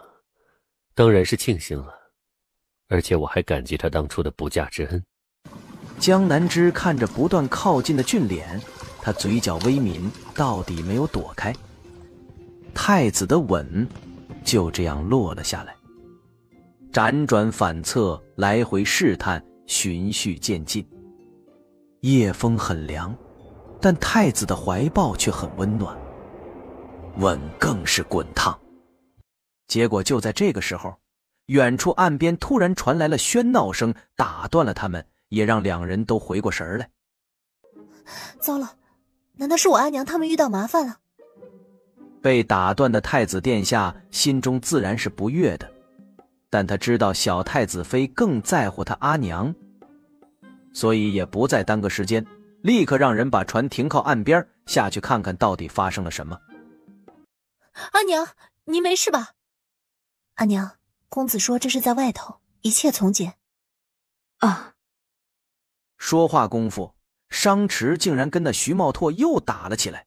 当然是庆幸了，而且我还感激他当初的不嫁之恩。江南之看着不断靠近的俊脸，他嘴角微抿，到底没有躲开。太子的吻就这样落了下来，辗转反侧，来回试探，循序渐进。夜风很凉，但太子的怀抱却很温暖，吻更是滚烫。结果就在这个时候，远处岸边突然传来了喧闹声，打断了他们，也让两人都回过神来。糟了，难道是我阿娘他们遇到麻烦了？被打断的太子殿下心中自然是不悦的，但他知道小太子妃更在乎他阿娘，所以也不再耽搁时间，立刻让人把船停靠岸边，下去看看到底发生了什么。阿娘，您没事吧？阿娘，公子说这是在外头，一切从简。说话功夫，商池竟然跟那徐茂拓又打了起来。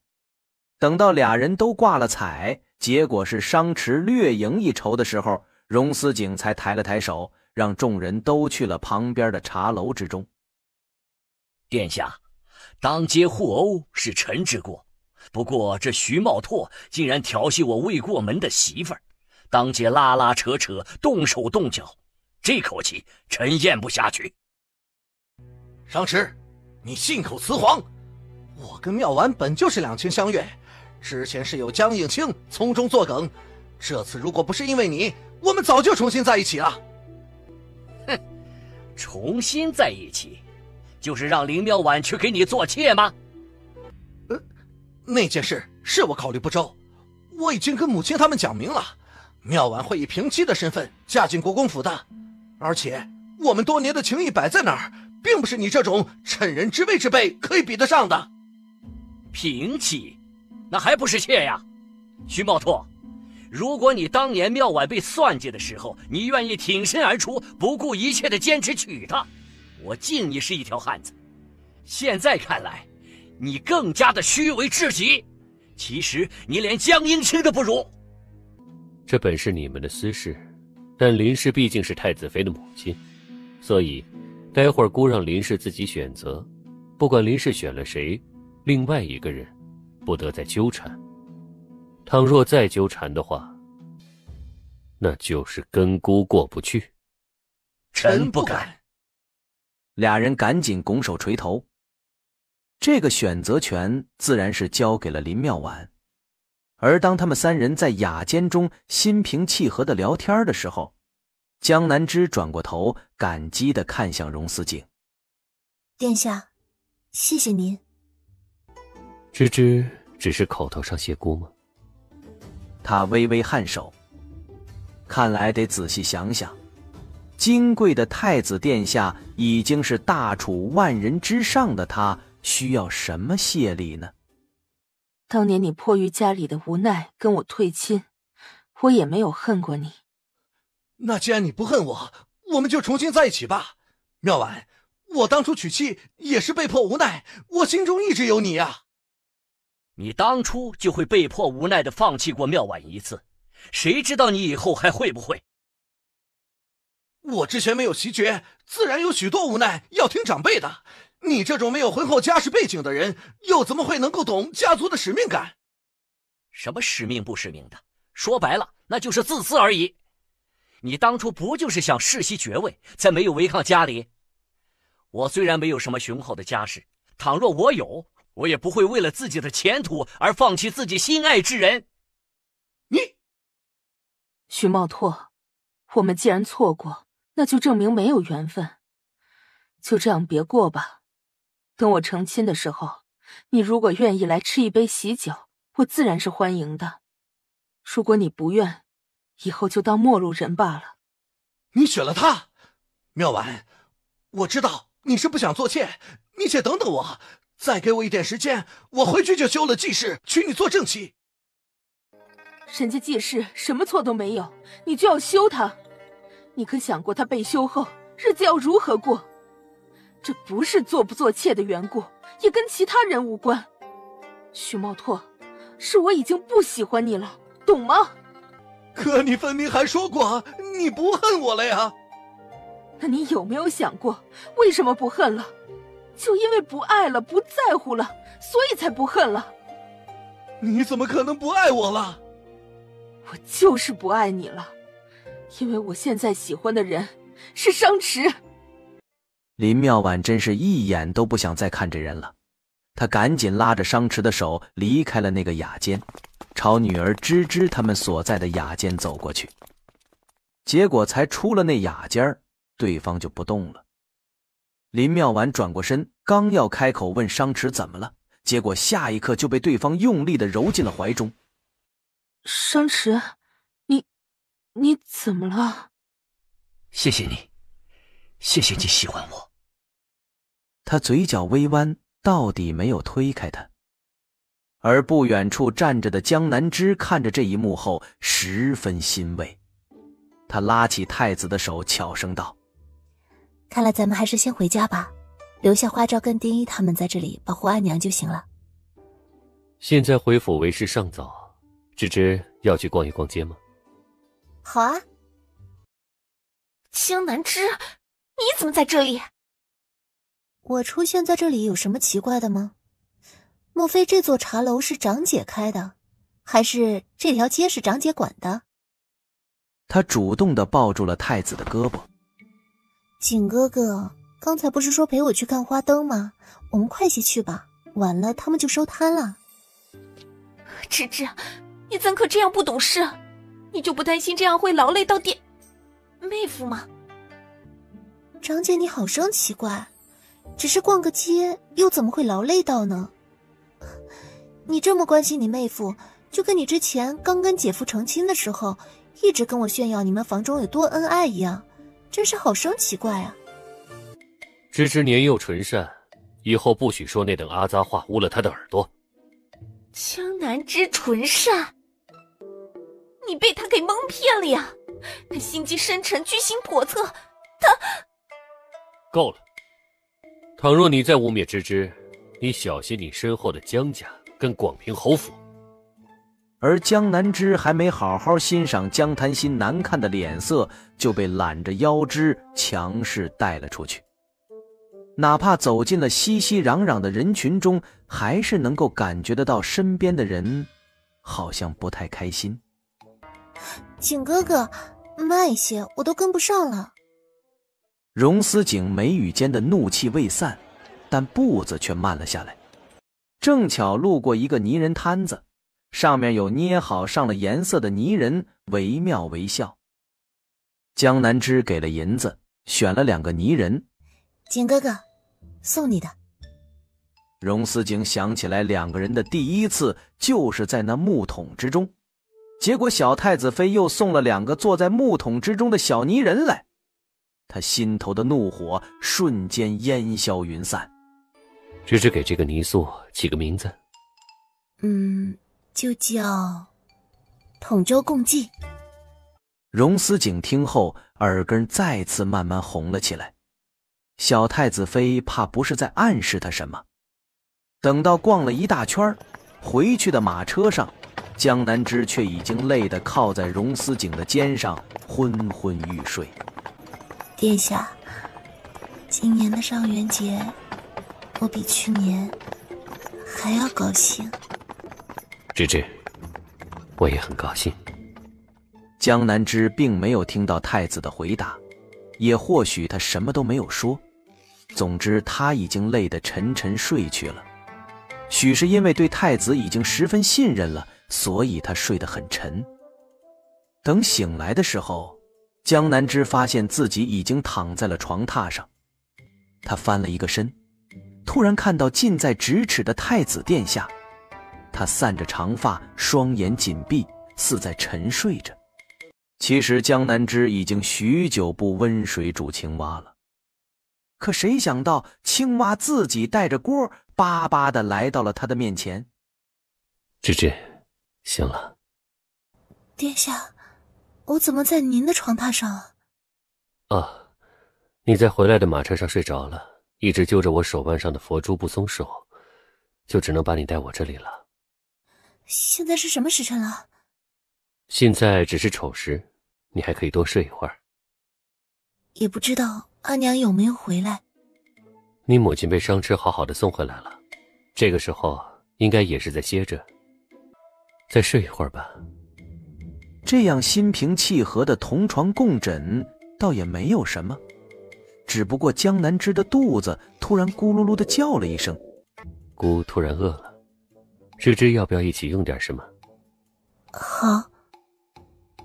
等到俩人都挂了彩，结果是商池略赢一筹的时候，荣思景才抬了抬手，让众人都去了旁边的茶楼之中。殿下，当街互殴是臣之过，不过这徐茂拓竟然调戏我未过门的媳妇儿，当街拉拉扯扯，动手动脚，这口气臣咽不下去。商池，你信口雌黄！我跟妙婉本就是两情相悦，之前是有江应清从中作梗，这次如果不是因为你，我们早就重新在一起了。哼，重新在一起，就是让林妙婉去给你做妾吗？那件事是我考虑不周，我已经跟母亲他们讲明了，妙婉会以平妻的身份嫁进国公府的，而且我们多年的情谊摆在那儿，并不是你这种趁人之危之辈可以比得上的。平妻，那还不是妾呀？徐茂拓，如果你当年妙婉被算计的时候，你愿意挺身而出，不顾一切的坚持娶她，我敬你是一条汉子。现在看来，你更加的虚伪至极，其实你连江英清都不如。这本是你们的私事，但林氏毕竟是太子妃的母亲，所以待会儿姑让林氏自己选择，不管林氏选了谁，另外一个人不得再纠缠。倘若再纠缠的话，那就是跟姑过不去。臣不敢。俩人赶紧拱手垂头。这个选择权自然是交给了林妙婉。而当他们三人在雅间中心平气和的聊天的时候，江南枝转过头，感激地看向荣思景。殿下，谢谢您。芝芝只是口头上谢姑吗？他微微颔首，看来得仔细想想。金贵的太子殿下已经是大楚万人之上的他，需要什么谢礼呢？当年你迫于家里的无奈跟我退亲，我也没有恨过你。那既然你不恨我，我们就重新在一起吧。妙婉，我当初娶妻也是被迫无奈，我心中一直有你啊。你当初就会被迫无奈的放弃过妙婉一次，谁知道你以后还会不会？我之前没有袭爵，自然有许多无奈要听长辈的。你这种没有浑厚家世背景的人，又怎么会能够懂家族的使命感？什么使命不使命的，说白了那就是自私而已。你当初不就是想世袭爵位，才没有违抗家里？我虽然没有什么雄厚的家世，倘若我有，我也不会为了自己的前途而放弃自己心爱之人。徐茂拓，我们既然错过，那就证明没有缘分，就这样别过吧。等我成亲的时候，你如果愿意来吃一杯喜酒，我自然是欢迎的。如果你不愿，以后就当陌路人罢了。你选了他，妙婉，我知道你是不想做妾，你且等等我，再给我一点时间，我回去就休了季氏，娶你做正妻。人家季氏什么错都没有，你就要休他？你可想过他被休后日子要如何过？这不是做不做妾的缘故，也跟其他人无关。徐茂拓，是我已经不喜欢你了，懂吗？可你分明还说过你不恨我了呀。那你有没有想过为什么不恨了？就因为不爱了，不在乎了，所以才不恨了。你怎么可能不爱我了？我就是不爱你了，因为我现在喜欢的人是商池。林妙婉真是一眼都不想再看这人了，她赶紧拉着商池的手离开了那个雅间，朝女儿芝芝他们所在的雅间走过去。结果才出了那雅间，对方就不动了。林妙婉转过身，刚要开口问商池怎么了，结果下一刻就被对方用力地揉进了怀中。商池，你怎么了？谢谢你，谢谢你喜欢我。他嘴角微弯，到底没有推开他。而不远处站着的江南枝看着这一幕后十分欣慰，他拉起太子的手，悄声道：看来咱们还是先回家吧，留下花昭跟丁一他们在这里保护阿娘就行了。现在回府为时尚早，芝芝要去逛一逛街吗？好啊。江南枝，你怎么在这里？我出现在这里有什么奇怪的吗？莫非这座茶楼是长姐开的，还是这条街是长姐管的？他主动地抱住了太子的胳膊。景哥哥，刚才不是说陪我去看花灯吗？我们快些去吧，晚了他们就收摊了。芝芝，你怎可这样不懂事？你就不担心这样会劳累到妹夫吗？长姐你好生奇怪，只是逛个街又怎么会劳累到呢？你这么关心你妹夫，就跟你之前刚跟姐夫成亲的时候一直跟我炫耀你们房中有多恩爱一样，真是好生奇怪啊。芝芝年幼纯善，以后不许说那等阿杂话，污了他的耳朵。江南枝纯善，你被他给蒙骗了呀！他心机深沉，居心叵测，他……够了！倘若你再污蔑芝芝，你小心你身后的江家跟广平侯府。而江南枝还没好好欣赏江滩心难看的脸色，就被揽着腰肢强势带了出去。哪怕走进了熙熙攘攘的人群中，还是能够感觉得到身边的人好像不太开心。景哥哥，慢一些，我都跟不上了。荣思景眉宇间的怒气未散，但步子却慢了下来。正巧路过一个泥人摊子，上面有捏好上了颜色的泥人，惟妙惟肖。江南枝给了银子，选了2个泥人。景哥哥，送你的。荣思景想起来2个人的第一次就是在那木桶之中，结果小太子妃又送了2个坐在木桶之中的小泥人来，他心头的怒火瞬间烟消云散。芝芝给这个泥塑起个名字。就叫统州共济。荣思景听后，耳根再次慢慢红了起来。小太子妃怕不是在暗示他什么。等到逛了一大圈，回去的马车上，江南枝却已经累得靠在荣思景的肩上，昏昏欲睡。殿下，今年的上元节，我比去年还要高兴。芝芝，我也很高兴。江南枝并没有听到太子的回答，也或许他什么都没有说。总之，他已经累得沉沉睡去了。许是因为对太子已经十分信任了，所以他睡得很沉。等醒来的时候，江南枝发现自己已经躺在了床榻上。他翻了一个身，突然看到近在咫尺的太子殿下。他散着长发，双眼紧闭，似在沉睡着。其实江南枝已经许久不温水煮青蛙了，可谁想到青蛙自己带着锅巴巴地来到了他的面前。芝芝，醒了。殿下，我怎么在您的床榻上啊？你在回来的马车上睡着了，一直揪着我手腕上的佛珠不松手，就只能把你带我这里了。现在是什么时辰了？现在只是丑时，你还可以多睡一会儿。也不知道阿娘有没有回来。你母亲被伤痴好好的送回来了，这个时候应该也是在歇着，再睡一会儿吧。这样心平气和的同床共枕倒也没有什么，只不过江南枝的肚子突然咕噜噜的叫了一声。姑突然饿了，芝芝要不要一起用点什么？好。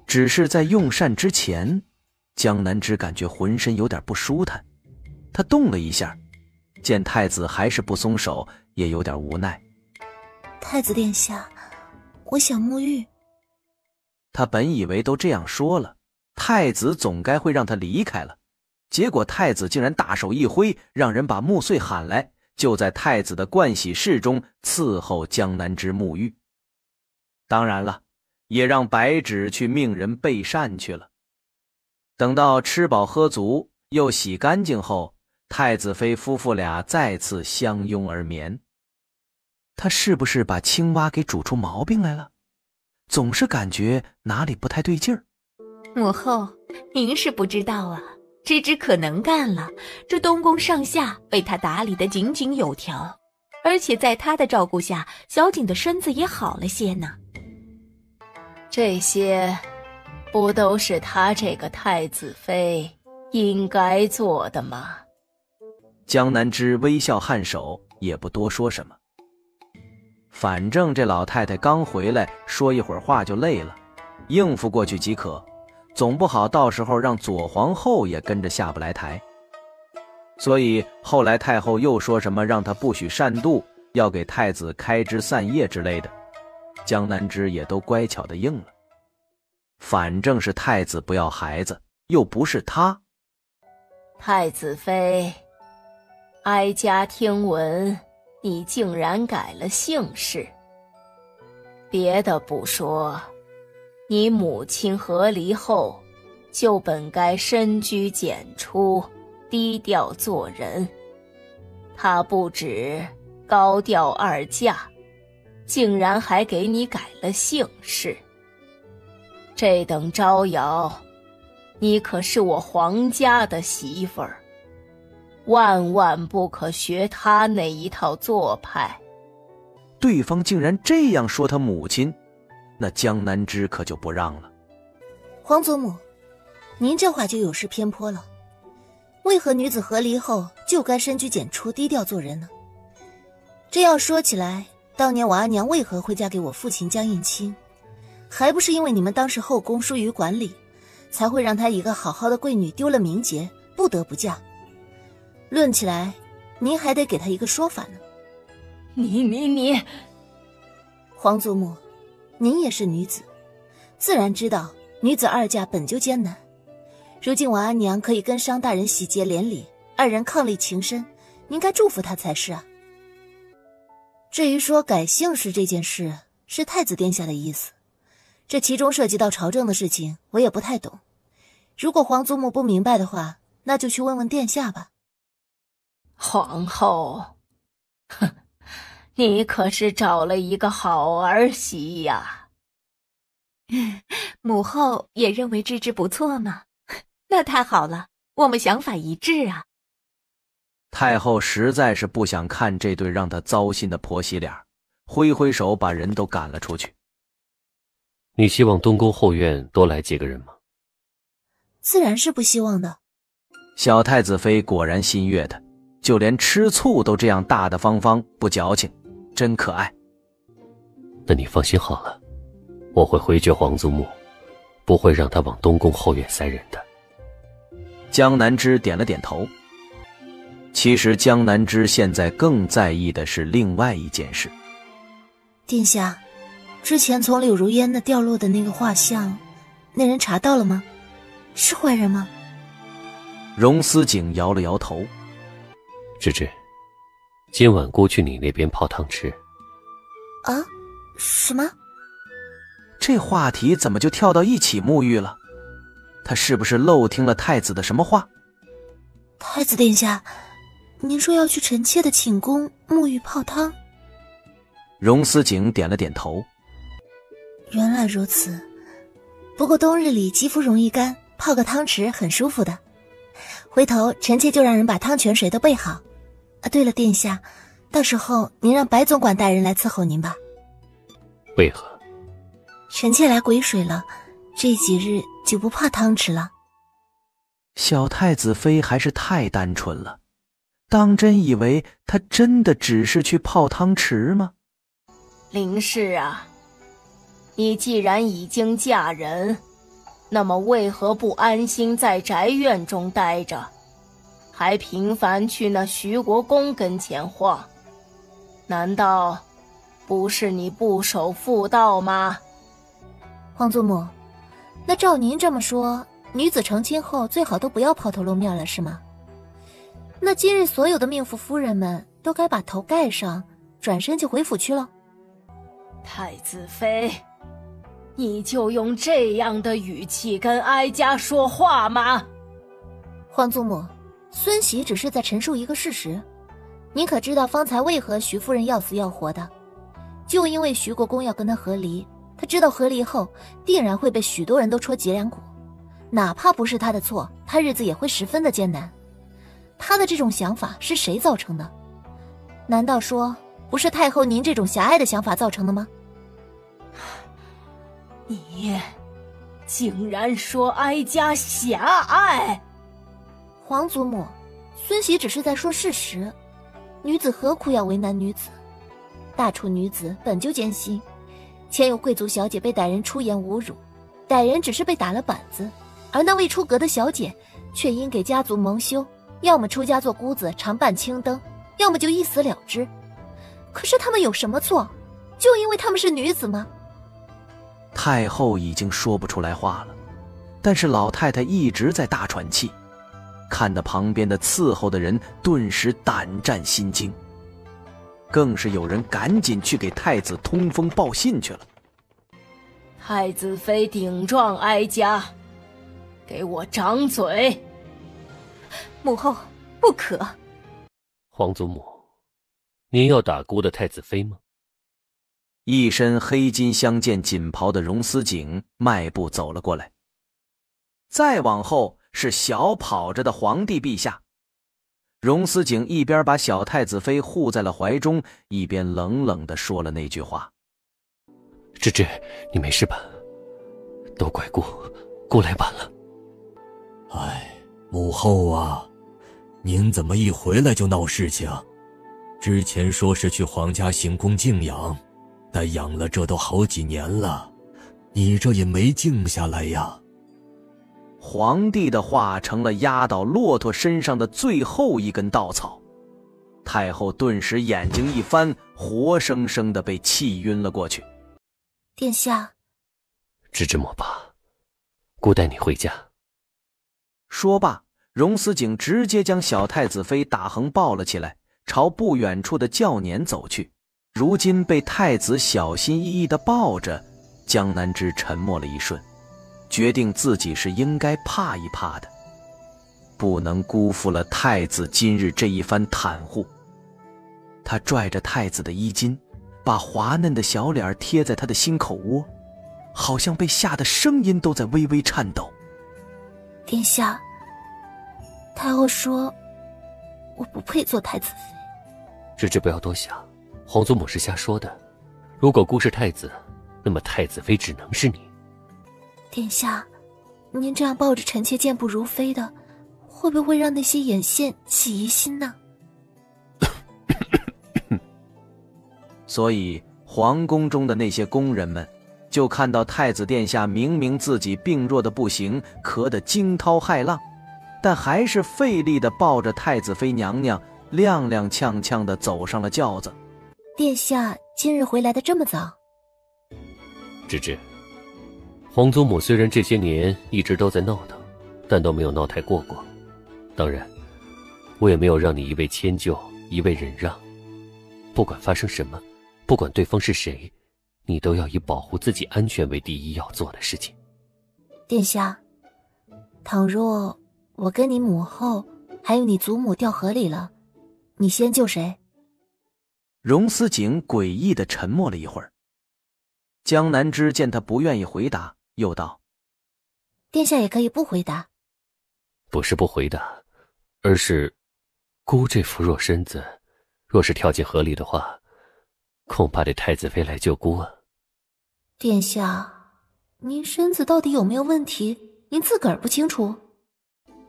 只是在用膳之前，江南枝感觉浑身有点不舒坦。他动了一下，见太子还是不松手，也有点无奈。太子殿下，我想沐浴。他本以为都这样说了，太子总该会让他离开了，结果太子竟然大手一挥，让人把穆穗喊来，就在太子的盥洗室中伺候江南枝沐浴。当然了，也让白芷去命人备膳去了。等到吃饱喝足，又洗干净后，太子妃夫妇俩再次相拥而眠。他是不是把青蛙给煮出毛病来了？总是感觉哪里不太对劲儿。母后，您是不知道啊，芝芝可能干了，这东宫上下被他打理得井井有条，而且在他的照顾下，小景的身子也好了些呢。这些不都是他这个太子妃应该做的吗？江南枝微笑颔首，也不多说什么。反正这老太太刚回来，说一会儿话就累了，应付过去即可，总不好到时候让左皇后也跟着下不来台。所以后来太后又说什么让她不许擅妒，要给太子开枝散叶之类的，江南枝也都乖巧地应了。反正是太子不要孩子，又不是他。太子妃，哀家听闻你竟然改了姓氏。别的不说，你母亲和离后，就本该深居简出，低调做人。她不止高调二嫁，竟然还给你改了姓氏。这等招摇，你可是我皇家的媳妇儿，万万不可学他那一套做派。对方竟然这样说他母亲，那江南枝可就不让了。皇祖母，您这话就有失偏颇了。为何女子和离后就该深居简出，低调做人呢？这要说起来，当年王阿娘为何会嫁给我父亲江应清，还不是因为你们当时后宫疏于管理，才会让她一个好好的贵女丢了名节，不得不嫁。论起来，您还得给她一个说法呢。你，皇祖母，您也是女子，自然知道女子二嫁本就艰难。如今王阿娘可以跟商大人喜结连理，二人伉俪情深，您该祝福她才是啊。至于说改姓氏这件事，是太子殿下的意思，这其中涉及到朝政的事情，我也不太懂。如果皇祖母不明白的话，那就去问问殿下吧。皇后，哼，你可是找了一个好儿媳呀。母后也认为芝芝不错嘛，那太好了，我们想法一致啊。太后实在是不想看这对让她糟心的婆媳俩，挥挥手把人都赶了出去。你希望东宫后院多来几个人吗？自然是不希望的。小太子妃果然心悦他，就连吃醋都这样大大方方，不矫情，真可爱。那你放心好了，我会回绝皇祖母，不会让他往东宫后院塞人的。江南枝点了点头。其实江南枝现在更在意的是另外一件事。殿下，之前从柳如烟那掉落的那个画像，那人查到了吗？是坏人吗？荣思景摇了摇头。芝芝，今晚姑去你那边泡汤吃。啊？什么？这话题怎么就跳到一起沐浴了？他是不是漏听了太子的什么话？太子殿下，您说要去臣妾的寝宫沐浴泡汤？荣思景点了点头。原来如此，不过冬日里肌肤容易干，泡个汤池很舒服的。回头臣妾就让人把汤泉水都备好。啊，对了，殿下，到时候您让白总管带人来伺候您吧。为何？臣妾来癸水了，这几日就不怕汤池了。小太子妃还是太单纯了，当真以为她真的只是去泡汤池吗？林氏啊，你既然已经嫁人，那么为何不安心在宅院中待着，还频繁去那徐国公跟前晃？难道不是你不守妇道吗？皇祖母，那照您这么说，女子成亲后最好都不要抛头露面了，是吗？那今日所有的命妇夫人们都该把头盖上，转身就回府去了。太子妃，你就用这样的语气跟哀家说话吗？皇祖母，孙喜只是在陈述一个事实。您可知道方才为何徐夫人要死要活的？就因为徐国公要跟他和离，他知道和离后定然会被许多人都戳脊梁骨，哪怕不是他的错，他日子也会十分的艰难。他的这种想法是谁造成的？难道说不是太后您这种狭隘的想法造成的吗？你竟然说哀家狭隘！皇祖母，孙喜只是在说事实，女子何苦要为难女子？大楚女子本就艰辛，前有贵族小姐被歹人出言侮辱，歹人只是被打了板子，而那未出阁的小姐却因给家族蒙羞，要么出家做姑子常伴青灯，要么就一死了之。可是她们有什么错？就因为她们是女子吗？太后已经说不出来话了，但是老太太一直在大喘气，看得旁边的伺候的人顿时胆战心惊，更是有人赶紧去给太子通风报信去了。太子妃顶撞哀家，给我掌嘴！母后，不可！皇祖母，您要打姑的太子妃吗？一身黑金相间锦袍的荣思景迈步走了过来。再往后是小跑着的皇帝陛下。荣思景一边把小太子妃护在了怀中，一边冷冷地说了那句话：芝芝，你没事吧？都怪姑来晚了。哎，母后啊，您怎么一回来就闹事情？之前说是去皇家行宫静养，但养了这都好几年了，你这也没静下来呀。皇帝的话成了压倒骆驼身上的最后一根稻草。太后顿时眼睛一翻，活生生的被气晕了过去。殿下，芝芝莫怕，姑带你回家。说罢，荣思景直接将小太子妃大横抱了起来，朝不远处的轿辇走去。如今被太子小心翼翼地抱着，江南枝沉默了一瞬，决定自己是应该怕一怕的，不能辜负了太子今日这一番袒护。他拽着太子的衣襟，把滑嫩的小脸贴在他的心口窝，好像被吓得声音都在微微颤抖。殿下，太后说我不配做太子妃。芝芝不要多想，皇祖母是瞎说的。如果姑是太子，那么太子妃只能是你。殿下，您这样抱着臣妾健步如飞的，会不会让那些眼线起疑心呢？所以皇宫中的那些宫人们就看到太子殿下明明自己病弱的不行，咳得惊涛骇浪，但还是费力地抱着太子妃娘娘踉踉跄跄地走上了轿子。殿下今日回来的这么早？芝芝，皇祖母虽然这些年一直都在闹腾，但都没有闹太过过。当然，我也没有让你一味迁就，一味忍让。不管发生什么，不管对方是谁，你都要以保护自己安全为第一要做的事情。殿下，倘若我跟你母后还有你祖母掉河里了，你先救谁？荣思景诡异地沉默了一会儿。江南枝见他不愿意回答，又道：殿下也可以不回答。不是不回答，而是姑这副弱身子，若是跳进河里的话，恐怕得太子妃来救姑啊。殿下，您身子到底有没有问题，您自个儿不清楚？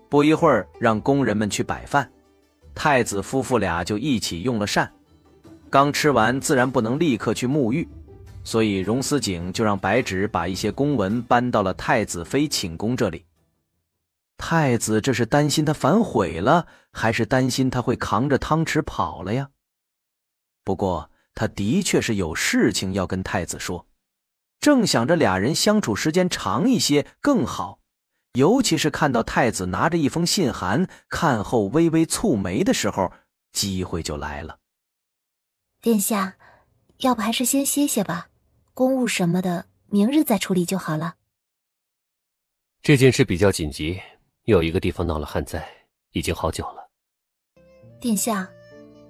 不一会儿，让工人们去摆饭，太子夫妇俩就一起用了膳。刚吃完，自然不能立刻去沐浴，所以荣思景就让白芷把一些公文搬到了太子妃寝宫这里。太子这是担心他反悔了，还是担心他会扛着汤匙跑了呀？不过他的确是有事情要跟太子说，正想着俩人相处时间长一些更好，尤其是看到太子拿着一封信函，看后微微蹙眉的时候，机会就来了。殿下，要不还是先歇歇吧，公务什么的明日再处理就好了。这件事比较紧急，有一个地方闹了旱灾，已经好久了。殿下，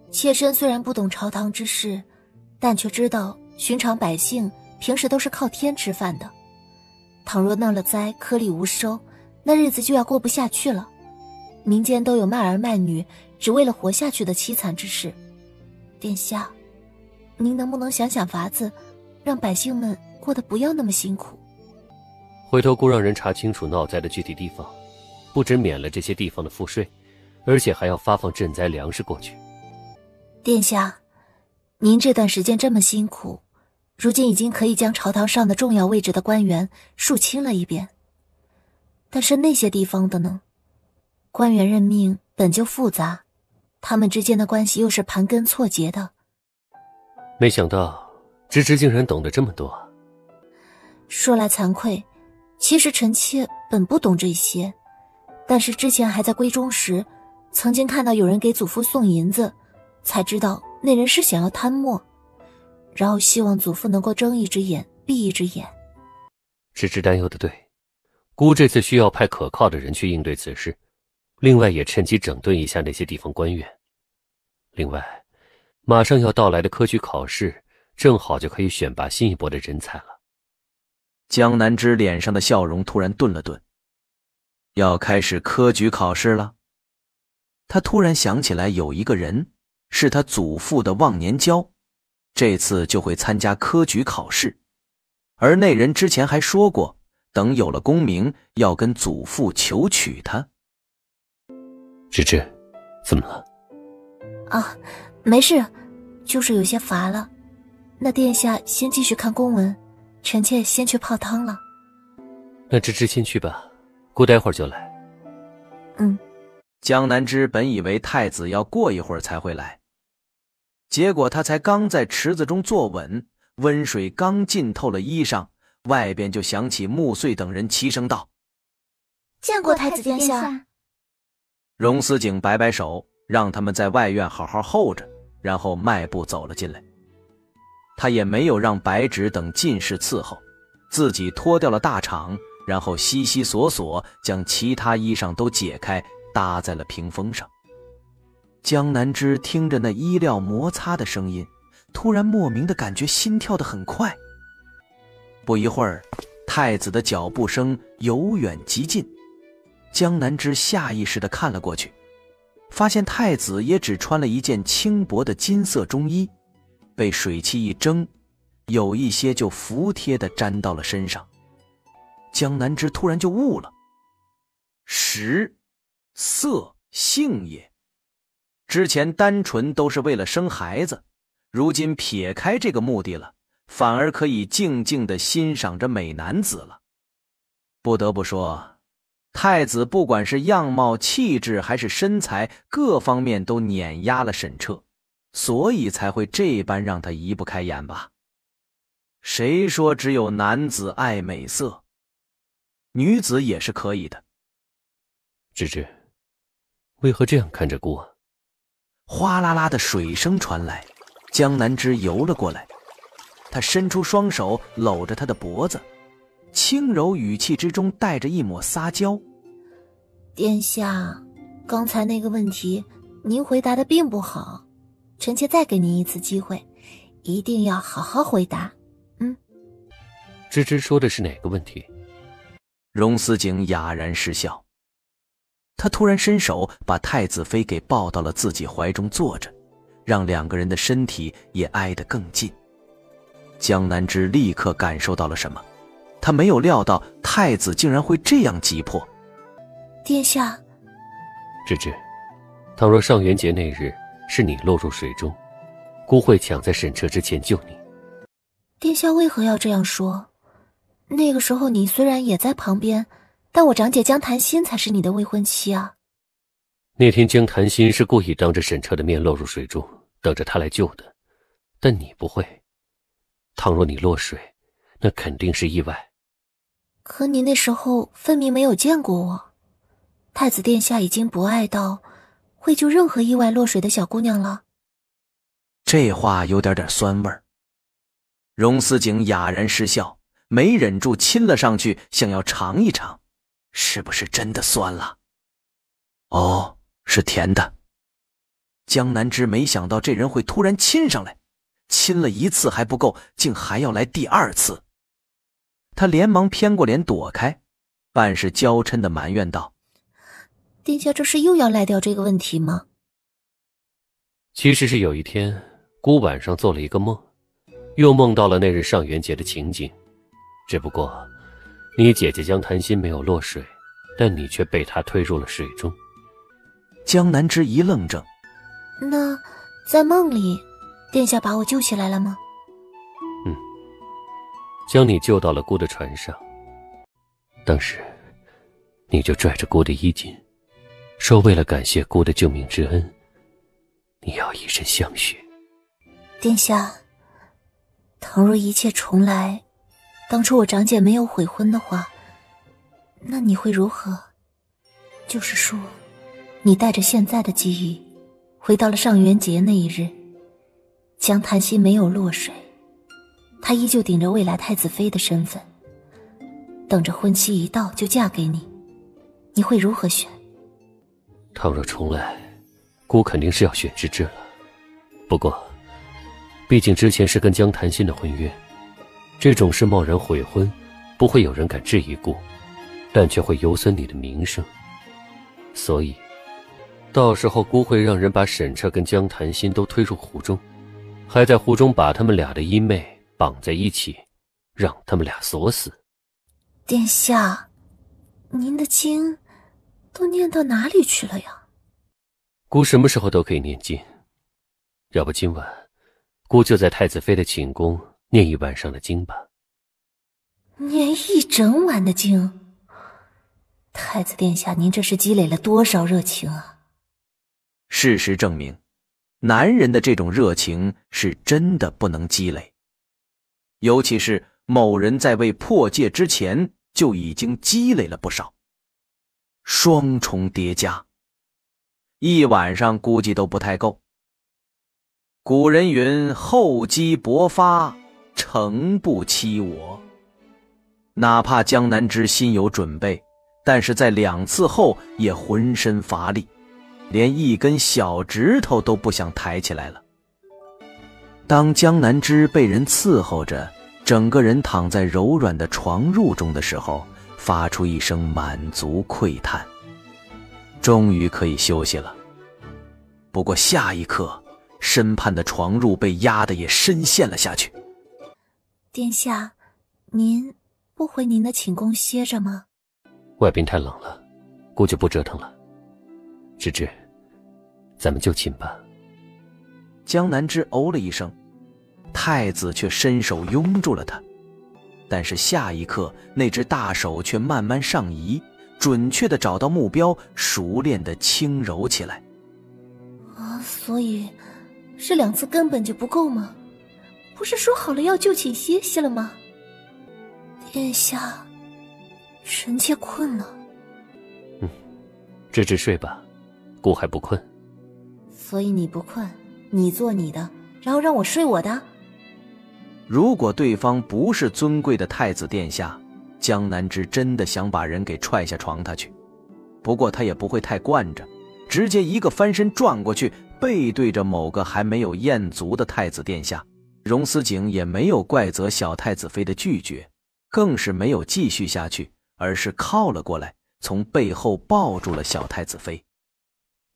妾身虽然不懂朝堂之事，但却知道寻常百姓平时都是靠天吃饭的。倘若闹了灾，颗粒无收，那日子就要过不下去了。民间都有卖儿卖女，只为了活下去的凄惨之事。殿下，您能不能想想法子，让百姓们过得不要那么辛苦？回头姑让人查清楚闹灾的具体地方，不止免了这些地方的赋税，而且还要发放赈灾粮食过去。殿下，您这段时间这么辛苦，如今已经可以将朝堂上的重要位置的官员肃清了一遍。但是那些地方的呢？官员任命本就复杂，他们之间的关系又是盘根错节的。没想到芝芝竟然懂得这么多。说来惭愧，其实臣妾本不懂这些，但是之前还在闺中时，曾经看到有人给祖父送银子，才知道那人是想要贪墨，然后希望祖父能够睁一只眼闭一只眼。芝芝担忧的对，姑这次需要派可靠的人去应对此事，另外也趁机整顿一下那些地方官员。另外，马上要到来的科举考试，正好就可以选拔新一波的人才了。江南之脸上的笑容突然顿了顿，要开始科举考试了。他突然想起来有一个人是他祖父的忘年交，这次就会参加科举考试，而那人之前还说过，等有了功名要跟祖父求娶他。芝芝，怎么了？啊，没事，就是有些乏了。那殿下先继续看公文，臣妾先去泡汤了。那芝芝先去吧，姑待会儿就来。江南之本以为太子要过一会儿才会来，结果他才刚在池子中坐稳，温水刚浸透了衣裳，外边就响起穆穗等人齐声道：“见过太子殿下。”荣思景摆摆手，让他们在外院好好候着，然后迈步走了进来。他也没有让白芷等进士伺候，自己脱掉了大氅，然后悉悉索索将其他衣裳都解开，搭在了屏风上。江南之听着那衣料摩擦的声音，突然莫名的感觉心跳得很快。不一会儿，太子的脚步声由远及近，江南之下意识地看了过去，发现太子也只穿了一件轻薄的金色中衣，被水汽一蒸，有一些就服帖地沾到了身上。江南之突然就悟了，食色性也。之前单纯都是为了生孩子，如今撇开这个目的了，反而可以静静地欣赏着美男子了。不得不说，太子不管是样貌气质还是身材，各方面都碾压了沈彻，所以才会这般让他移不开眼吧。谁说只有男子爱美色，女子也是可以的。芝芝，为何这样看着姑啊？哗啦啦的水声传来，江南之游了过来，他伸出双手搂着他的脖子，轻柔语气之中带着一抹撒娇：“殿下，刚才那个问题您回答的并不好，臣妾再给您一次机会，一定要好好回答。”芝芝说的是哪个问题？荣思景哑然失笑，他突然伸手把太子妃给抱到了自己怀中坐着，让两个人的身体也挨得更近。江南之立刻感受到了什么，他没有料到太子竟然会这样急迫。殿下，芝芝，倘若上元节那日是你落入水中，姑会抢在沈彻之前救你。殿下为何要这样说？那个时候你虽然也在旁边，但我长姐江檀心才是你的未婚妻啊。那天江檀心是故意当着沈彻的面落入水中，等着他来救的，但你不会。倘若你落水，那肯定是意外。可你那时候分明没有见过我，太子殿下已经不爱到会救任何意外落水的小姑娘了。这话有点酸味儿。荣思景哑然失笑，没忍住亲了上去，想要尝一尝，是不是真的酸了？哦，是甜的。江南之没想到这人会突然亲上来，亲了一次还不够，竟还要来第二次。他连忙偏过脸躲开，半是娇嗔的埋怨道：“殿下这是又要赖掉这个问题吗？”其实是有一天，姑晚上做了一个梦，又梦到了那日上元节的情景。只不过，你姐姐江檀心没有落水，但你却被她推入了水中。江南之一愣怔，那在梦里，殿下把我救起来了吗？将你救到了姑的船上。当时，你就拽着姑的衣襟，说为了感谢姑的救命之恩，你要以身相许。殿下，倘若一切重来，当初我长姐没有悔婚的话，那你会如何？就是说，你带着现在的机遇，回到了上元节那一日，江檀心没有落水，她依旧顶着未来太子妃的身份，等着婚期一到就嫁给你，你会如何选？倘若重来，姑肯定是要选芝芝了。不过，毕竟之前是跟江谈心的婚约，这种事贸然悔婚，不会有人敢质疑姑，但却会有损你的名声。所以，到时候姑会让人把沈彻跟江谈心都推入湖中，还在湖中把他们俩的衣袂绑在一起，让他们俩锁死。殿下，您的经都念到哪里去了呀？姑什么时候都可以念经，要不今晚姑就在太子妃的寝宫念一晚上的经吧。念一整晚的经？太子殿下，您这是积累了多少热情啊？事实证明，男人的这种热情是真的不能积累，尤其是某人在未破戒之前就已经积累了不少，双重叠加，一晚上估计都不太够。古人云：厚积薄发，诚不欺我。哪怕江南之心有准备，但是在2次后也浑身乏力，连一根小指头都不想抬起来了。当江南之被人伺候着，整个人躺在柔软的床褥中的时候，发出一声满足喟叹，终于可以休息了。不过下一刻，身畔的床褥被压得也深陷了下去。殿下，您不回您的寝宫歇着吗？外边太冷了，姑就不折腾了。芝芝，咱们就寝吧。江南之哦了一声，太子却伸手拥住了他，但是下一刻，那只大手却慢慢上移，准确地找到目标，熟练地轻柔起来。所以这2次根本就不够吗？不是说好了要就寝歇息了吗？殿下，臣妾困了。芝芝睡吧，姑还不困。所以你不困，你做你的，然后让我睡我的。如果对方不是尊贵的太子殿下，江南之真的想把人给踹下床榻去。不过他也不会太惯着，直接一个翻身转过去，背对着某个还没有宴足的太子殿下。荣思景也没有怪责小太子妃的拒绝，更是没有继续下去，而是靠了过来，从背后抱住了小太子妃。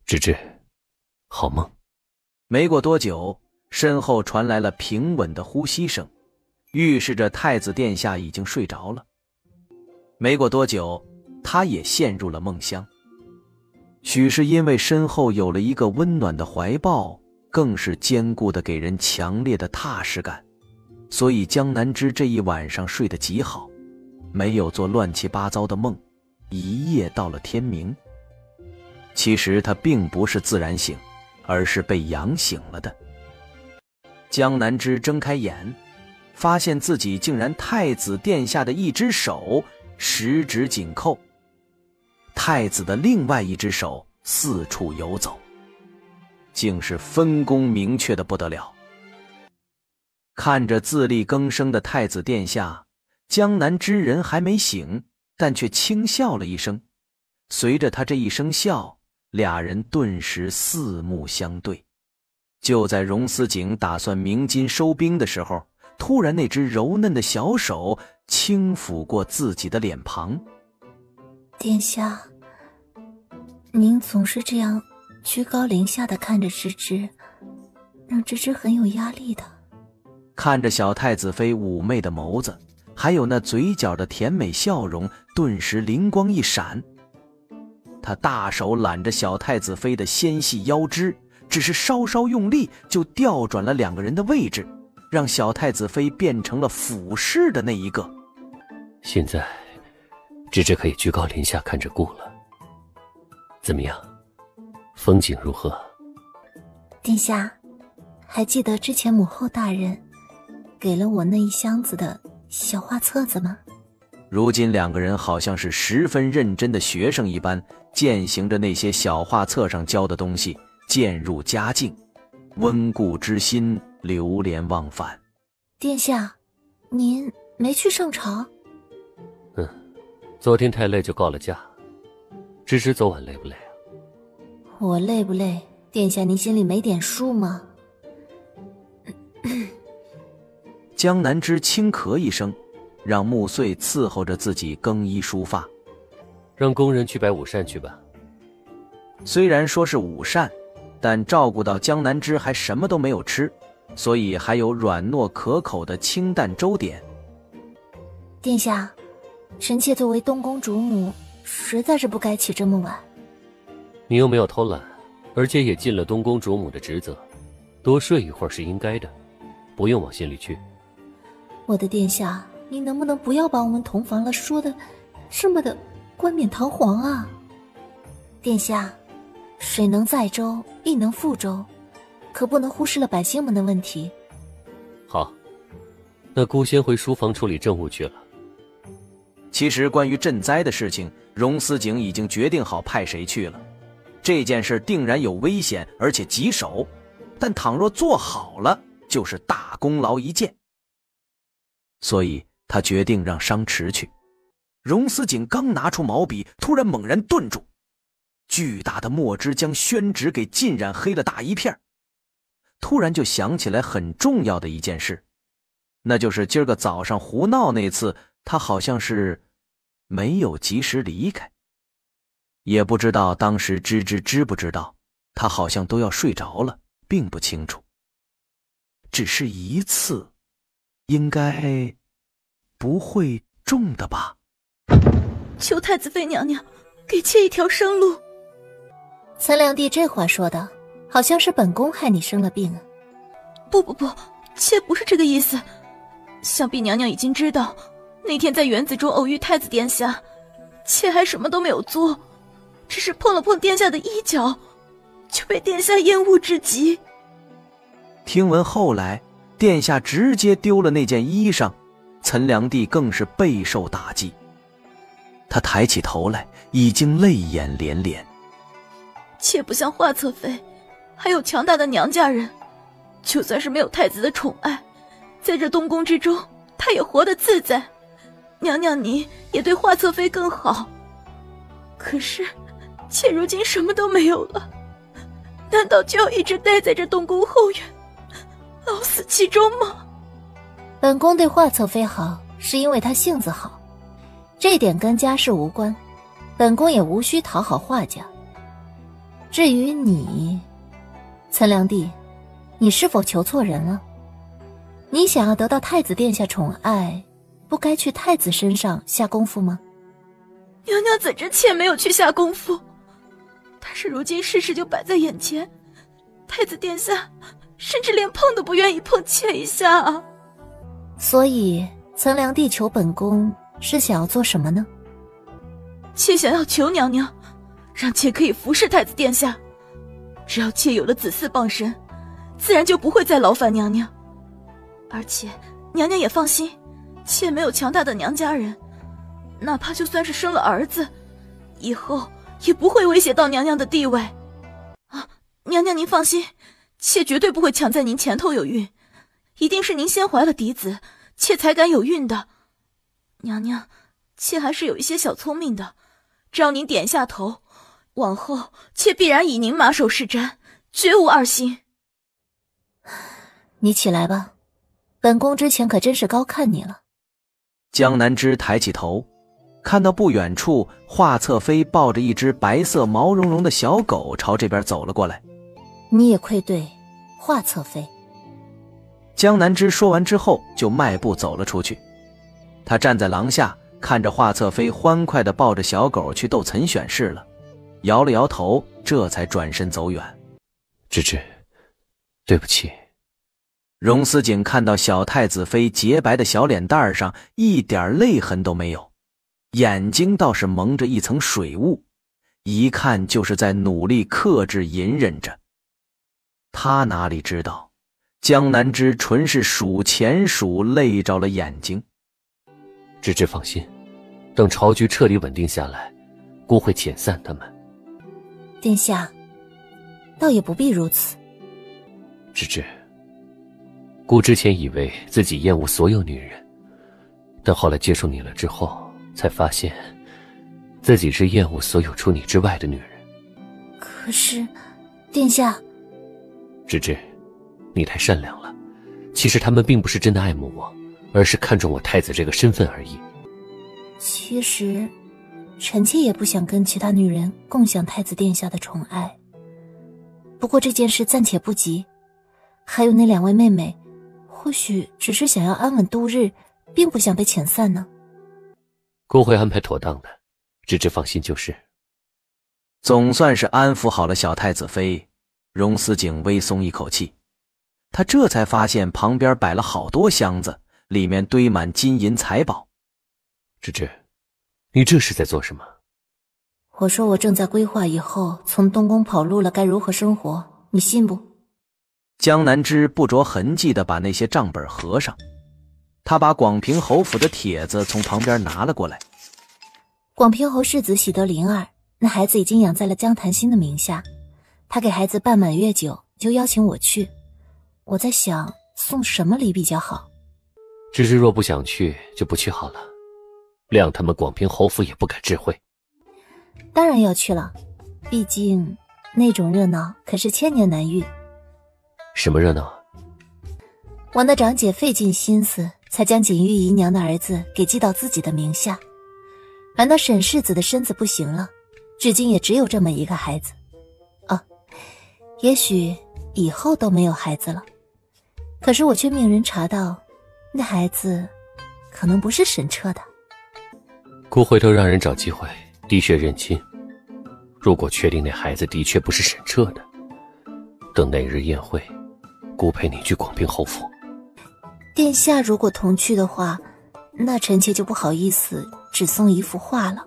芝芝，好梦。没过多久，身后传来了平稳的呼吸声，预示着太子殿下已经睡着了。没过多久，他也陷入了梦乡。许是因为身后有了一个温暖的怀抱，更是坚固的给人强烈的踏实感，所以江南之这一晚上睡得极好，没有做乱七八糟的梦，一夜到了天明。其实他并不是自然醒，而是被养醒了的。江南之睁开眼，发现自己竟然太子殿下的一只手十指紧扣，太子的另外一只手四处游走，竟是分工明确的不得了。看着自力更生的太子殿下，江南之人还没醒，但却轻笑了一声。随着他这一声笑，俩人顿时四目相对。就在荣思景打算鸣金收兵的时候，突然那只柔嫩的小手轻抚过自己的脸庞。殿下，您总是这样居高临下的看着芝芝，让芝芝很有压力的。看着小太子妃妩媚的眸子，还有那嘴角的甜美笑容，顿时灵光一闪。他大手揽着小太子妃的纤细腰肢，只是稍稍用力就调转了两个人的位置，让小太子妃变成了俯视的那一个。现在芝芝可以居高临下看着顾了，怎么样，风景如何？殿下，还记得之前母后大人给了我那一箱子的小画册子吗？如今两个人好像是十分认真的学生一般，践行着那些小画册上教的东西，渐入佳境，温故知新，流连忘返。殿下，您没去上朝？昨天太累就告了假。芝芝昨晚累不累啊？我累不累，殿下您心里没点数吗？江南之轻咳一声，让穆穗伺候着自己更衣梳发。让工人去摆午膳去吧。虽然说是午膳，但照顾到江南之还什么都没有吃，所以还有软糯可口的清淡粥点。殿下，臣妾作为东宫主母，实在是不该起这么晚。你又没有偷懒，而且也尽了东宫主母的职责，多睡一会儿是应该的，不用往心里去。我的殿下，您能不能不要把我们同房了说的这么的冠冕堂皇啊？殿下，水能载舟，亦能覆舟，可不能忽视了百姓们的问题。好，那姑先回书房处理政务去了。其实关于赈灾的事情，荣思景已经决定好派谁去了。这件事定然有危险，而且棘手，但倘若做好了，就是大功劳一件。所以他决定让商池去。荣思景刚拿出毛笔，突然猛然顿住，巨大的墨汁将宣纸给浸染黑了大一片。突然就想起来很重要的一件事，那就是今儿个早上胡闹那次，他好像是没有及时离开。也不知道当时芝芝知不知道，他好像都要睡着了，并不清楚。只是一次，应该不会中的吧？求太子妃娘娘给妾一条生路。岑良娣这话说的，好像是本宫害你生了病啊。不，妾不是这个意思。想必娘娘已经知道，那天在园子中偶遇太子殿下，妾还什么都没有做，只是碰了碰殿下的衣角，就被殿下厌恶至极。听闻后来殿下直接丢了那件衣裳，岑良娣更是备受打击。他抬起头来，已经泪眼连连。妾不像华侧妃，还有强大的娘家人，就算是没有太子的宠爱，在这东宫之中，她也活得自在。娘娘你也对华侧妃更好。可是妾如今什么都没有了，难道就要一直待在这东宫后院，老死其中吗？本宫对华侧妃好，是因为她性子好，这点跟家世无关，本宫也无需讨好华家。至于你，岑良娣，你是否求错人了？你想要得到太子殿下宠爱，不该去太子身上下功夫吗？娘娘怎知妾没有去下功夫？但是如今事实就摆在眼前，太子殿下甚至连碰都不愿意碰妾一下啊！所以岑良娣求本宫是想要做什么呢？妾想要求娘娘，让妾可以服侍太子殿下。只要妾有了子嗣傍身，自然就不会再劳烦娘娘。而且娘娘也放心，妾没有强大的娘家人，哪怕就算是生了儿子，以后也不会威胁到娘娘的地位。啊，娘娘您放心，妾绝对不会抢在您前头有孕，一定是您先怀了嫡子，妾才敢有孕的。娘娘，妾还是有一些小聪明的，只要您点下头，往后妾必然以您马首是瞻，绝无二心。你起来吧，本宫之前可真是高看你了。江南之抬起头，看到不远处华侧妃抱着一只白色毛茸茸的小狗朝这边走了过来。你也愧对华侧妃。江南之说完之后就迈步走了出去。他站在廊下，看着华侧妃欢快地抱着小狗去逗岑选侍了，摇了摇头，这才转身走远。芝芝，对不起。荣思景看到小太子妃洁白的小脸蛋上一点泪痕都没有，眼睛倒是蒙着一层水雾，一看就是在努力克制隐忍着。他哪里知道，江南之纯是数钱数累着了眼睛。芝芝放心，等朝局彻底稳定下来，姑会遣散他们。殿下，倒也不必如此。芝芝，姑之前以为自己厌恶所有女人，但后来接触你了之后，才发现自己是厌恶所有除你之外的女人。可是，殿下，芝芝，你太善良了。其实他们并不是真的爱慕我，而是看中我太子这个身份而已。其实，臣妾也不想跟其他女人共享太子殿下的宠爱。不过这件事暂且不急，还有那2位妹妹，或许只是想要安稳度日，并不想被遣散呢。姑会安排妥当的，芝芝放心就是。总算是安抚好了小太子妃，荣思景微松一口气。他这才发现旁边摆了好多箱子，里面堆满金银财宝。芝芝，你这是在做什么？我说我正在规划以后从东宫跑路了该如何生活，你信不？江南枝不着痕迹地把那些账本合上，他把广平侯府的帖子从旁边拿了过来。广平侯世子喜得灵儿，那孩子已经养在了江潭心的名下，他给孩子办满月酒，就邀请我去。我在想送什么礼比较好。芝芝若不想去就不去好了，谅他们广平侯府也不敢智慧。当然要去了，毕竟那种热闹可是千年难遇。什么热闹？王大长姐费尽心思才将锦玉姨娘的儿子给记到自己的名下，而那沈世子的身子不行了，至今也只有这么一个孩子。也许以后都没有孩子了，可是我却命人查到那孩子可能不是沈彻的。姑回头让人找机会滴血认亲，如果确定那孩子的确不是沈彻的，等那日宴会，姑陪你去广平侯府。殿下如果同去的话，那臣妾就不好意思只送一幅画了。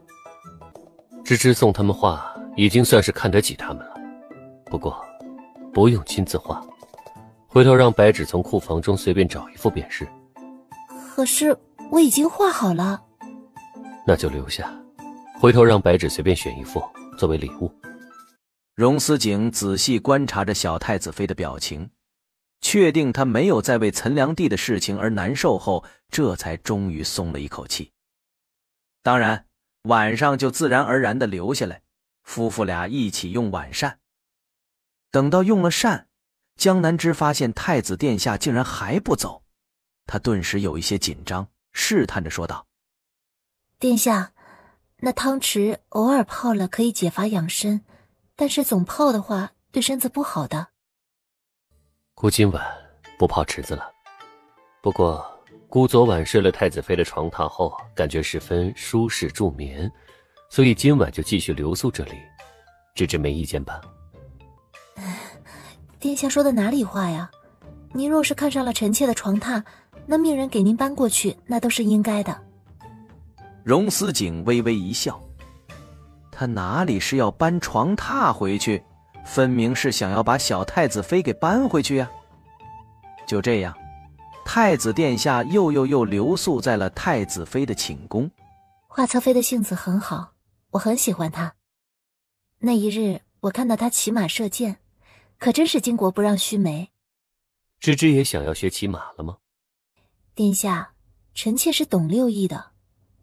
芝芝送他们画已经算是看得起他们了，不过不用亲自画，回头让白纸从库房中随便找一幅便是。可是我已经画好了。那就留下，回头让白纸随便选一幅作为礼物。荣思景仔细观察着小太子妃的表情，确定她没有在为岑良娣的事情而难受后，这才终于松了一口气。当然晚上就自然而然地留下来，夫妇俩一起用晚膳。等到用了膳，江南枝发现太子殿下竟然还不走，他顿时有一些紧张，试探着说道：殿下，那汤池偶尔泡了可以解乏养身，但是总泡的话对身子不好的。姑今晚不泡池子了，不过姑昨晚睡了太子妃的床榻后，感觉十分舒适助眠，所以今晚就继续留宿这里。芝芝没意见吧？殿下说的哪里话呀？您若是看上了臣妾的床榻，那命人给您搬过去，那都是应该的。荣思景微微一笑，他哪里是要搬床榻回去，分明是想要把小太子妃给搬回去呀。就这样，太子殿下又留宿在了太子妃的寝宫。华侧妃的性子很好，我很喜欢她。那一日我看到她骑马射箭，可真是巾帼不让须眉。芝芝也想要学骑马了吗？殿下，臣妾是懂六艺的，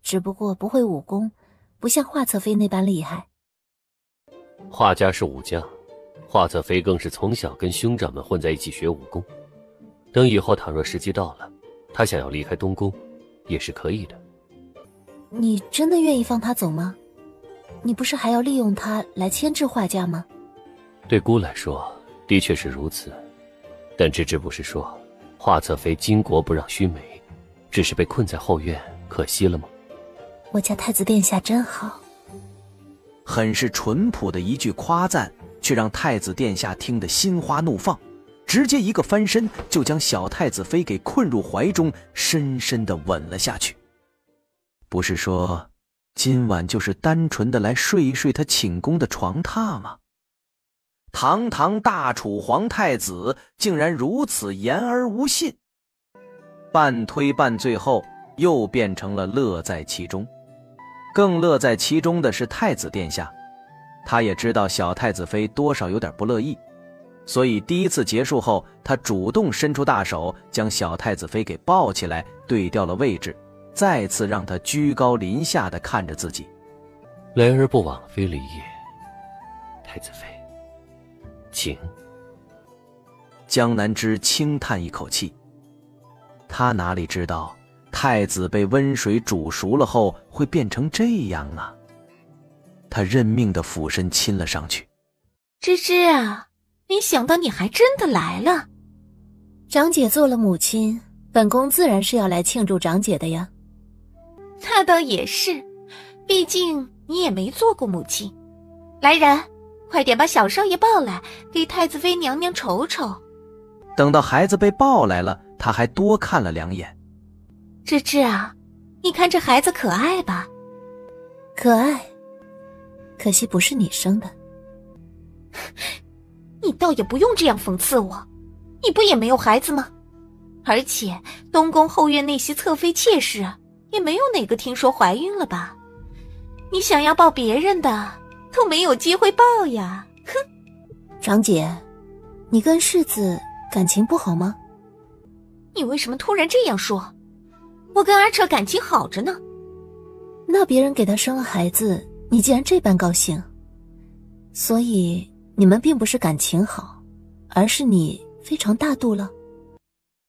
只不过不会武功，不像华侧妃那般厉害。华家是武将，华侧妃更是从小跟兄长们混在一起学武功。等以后倘若时机到了，她想要离开东宫，也是可以的。你真的愿意放她走吗？你不是还要利用她来牵制华家吗？对姑来说，的确是如此。但芝芝不是说华侧妃巾帼不让须眉，只是被困在后院，可惜了吗？我家太子殿下真好。很是淳朴的一句夸赞，却让太子殿下听得心花怒放，直接一个翻身就将小太子妃给困入怀中，深深地吻了下去。不是说今晚就是单纯的来睡一睡他寝宫的床榻吗？堂堂大楚皇太子竟然如此言而无信，半推半最后又变成了乐在其中。更乐在其中的是太子殿下，他也知道小太子妃多少有点不乐意，所以第一次结束后，他主动伸出大手将小太子妃给抱起来，对调了位置，再次让她居高临下地看着自己。来而不往非礼也。太子妃，请。江南之轻叹一口气，他哪里知道太子被温水煮熟了后会变成这样啊。他认命的俯身亲了上去。芝芝啊，没想到你还真的来了。长姐做了母亲，本宫自然是要来庆祝长姐的呀。那倒也是，毕竟你也没做过母亲。来人，快点把小少爷抱来，给太子妃娘娘瞅瞅。等到孩子被抱来了，他还多看了2眼。芝芝啊，你看这孩子可爱吧？可爱，可惜不是你生的。你倒也不用这样讽刺我，你不也没有孩子吗？而且东宫后院那些侧妃妾室，也没有哪个听说怀孕了吧？你想要抱别人的，都没有机会抱呀！哼！长姐，你跟世子感情不好吗？你为什么突然这样说？我跟阿彻感情好着呢。那别人给他生了孩子，你竟然这般高兴，所以你们并不是感情好，而是你非常大度了。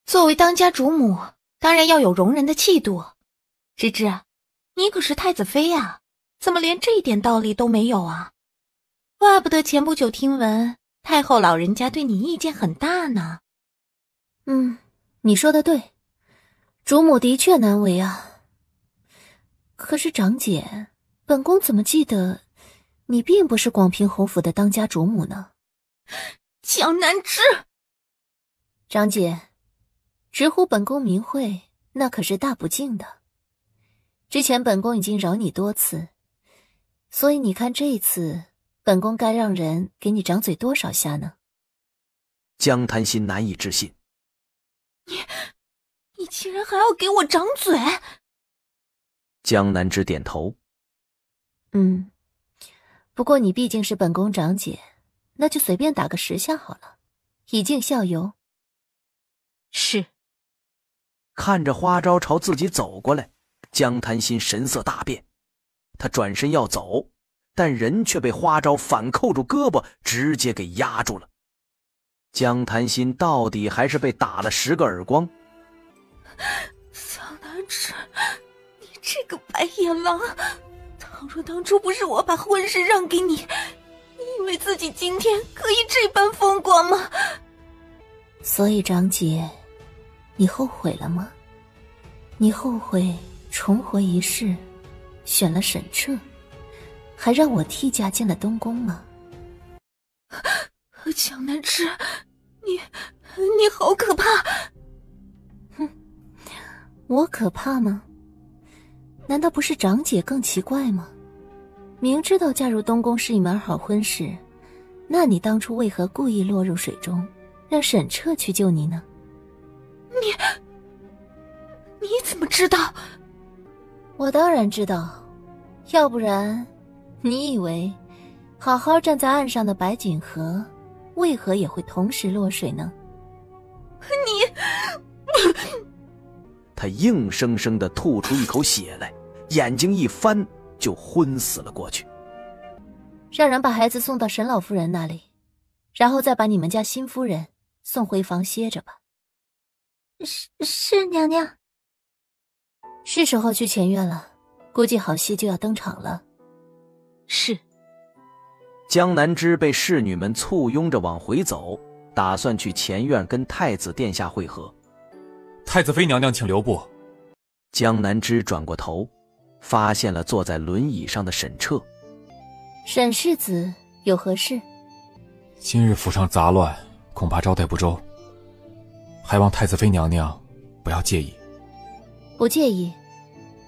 作为当家主母，当然要有容人的气度。芝芝，你可是太子妃啊，怎么连这一点道理都没有啊？怪不得前不久听闻太后老人家对你意见很大呢。你说的对，主母的确难为啊。可是长姐，本宫怎么记得你并不是广平侯府的当家主母呢？江南之，长姐，直呼本宫名讳，那可是大不敬的。之前本宫已经饶你多次，所以你看这一次，本宫该让人给你掌嘴多少下呢？江檀心难以置信，你竟然还要给我掌嘴？江南之点头。不过你毕竟是本宫长姐，那就随便打个10下好了，以儆效尤。是。看着花招朝自己走过来，江檀心神色大变，他转身要走，但人却被花招反扣住胳膊，直接给压住了。江檀心到底还是被打了10个耳光。江南之，你这个白眼狼，倘若当初不是我把婚事让给你，你以为自己今天可以这般风光吗？所以长姐，你后悔了吗？你后悔重活一世，选了沈彻，还让我替嫁进了东宫吗？江南之，你好可怕！我可怕吗？难道不是长姐更奇怪吗？明知道嫁入东宫是一门好婚事，那你当初为何故意落入水中，让沈彻去救你呢？你怎么知道？我当然知道，要不然你以为好好站在岸上的白锦河为何也会同时落水呢？他硬生生地吐出一口血来，眼睛一翻就昏死了过去。让人把孩子送到沈老夫人那里，然后再把你们家新夫人送回房歇着吧。是娘娘。是时候去前院了，估计好戏就要登场了。是。江南之被侍女们簇拥着往回走，打算去前院跟太子殿下会合。太子妃娘娘请留步。江南之转过头，发现了坐在轮椅上的沈彻。沈世子有何事？今日府上杂乱，恐怕招待不周，还望太子妃娘娘不要介意。不介意。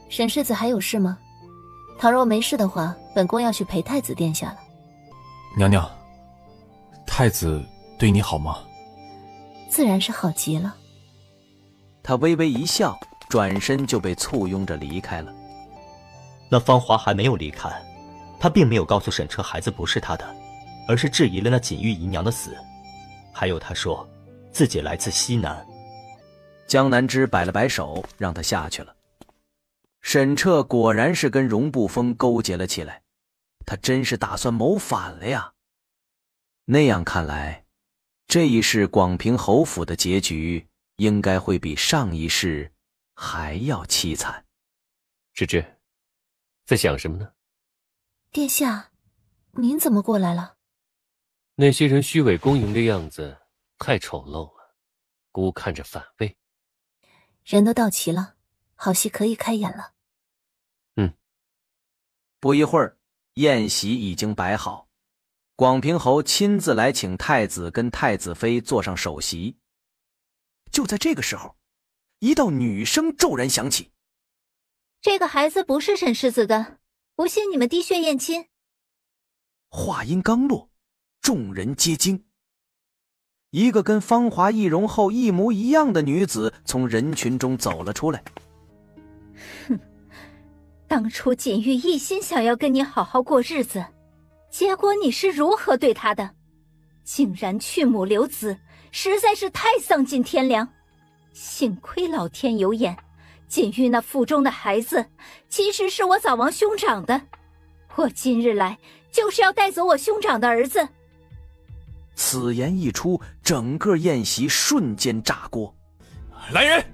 沈世子还有事吗？倘若没事的话，本宫要去陪太子殿下了。娘娘，太子对你好吗？自然是好极了。他微微一笑，转身就被簇拥着离开了。那芳华还没有离开，他并没有告诉沈彻孩子不是他的，而是质疑了那锦玉姨娘的死，还有他说自己来自西南。江南之摆了摆手，让他下去了。沈彻果然是跟荣不封勾结了起来，他真是打算谋反了呀！那样看来，这一世广平侯府的结局应该会比上一世还要凄惨。芝芝，在想什么呢？殿下，您怎么过来了？那些人虚伪恭迎的样子太丑陋了，姑看着反胃。人都到齐了，好戏可以开演了。不一会儿，宴席已经摆好，广平侯亲自来请太子跟太子妃坐上首席。就在这个时候，一道女声骤然响起：“这个孩子不是沈世子的，不信你们滴血验亲。”话音刚落，众人皆惊。一个跟芳华易容后一模一样的女子从人群中走了出来。哼，当初锦玉一心想要跟你好好过日子，结果你是如何对她的？竟然去母留子，实在是太丧尽天良。幸亏老天有眼，锦玉那腹中的孩子其实是我早亡兄长的，我今日来就是要带走我兄长的儿子。此言一出，整个宴席瞬间炸锅。来人，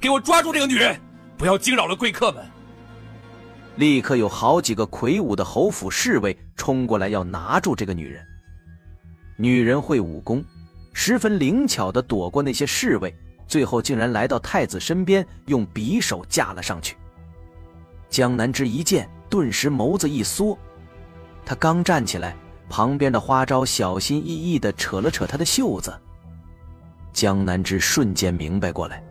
给我抓住这个女人，不要惊扰了贵客们。立刻有好几个魁梧的侯府侍卫冲过来要拿住这个女人。女人会武功，十分灵巧地躲过那些侍卫，最后竟然来到太子身边，用匕首架了上去。江南之一见，顿时眸子一缩，他刚站起来，旁边的花招小心翼翼地扯了扯他的袖子。江南之瞬间明白过来，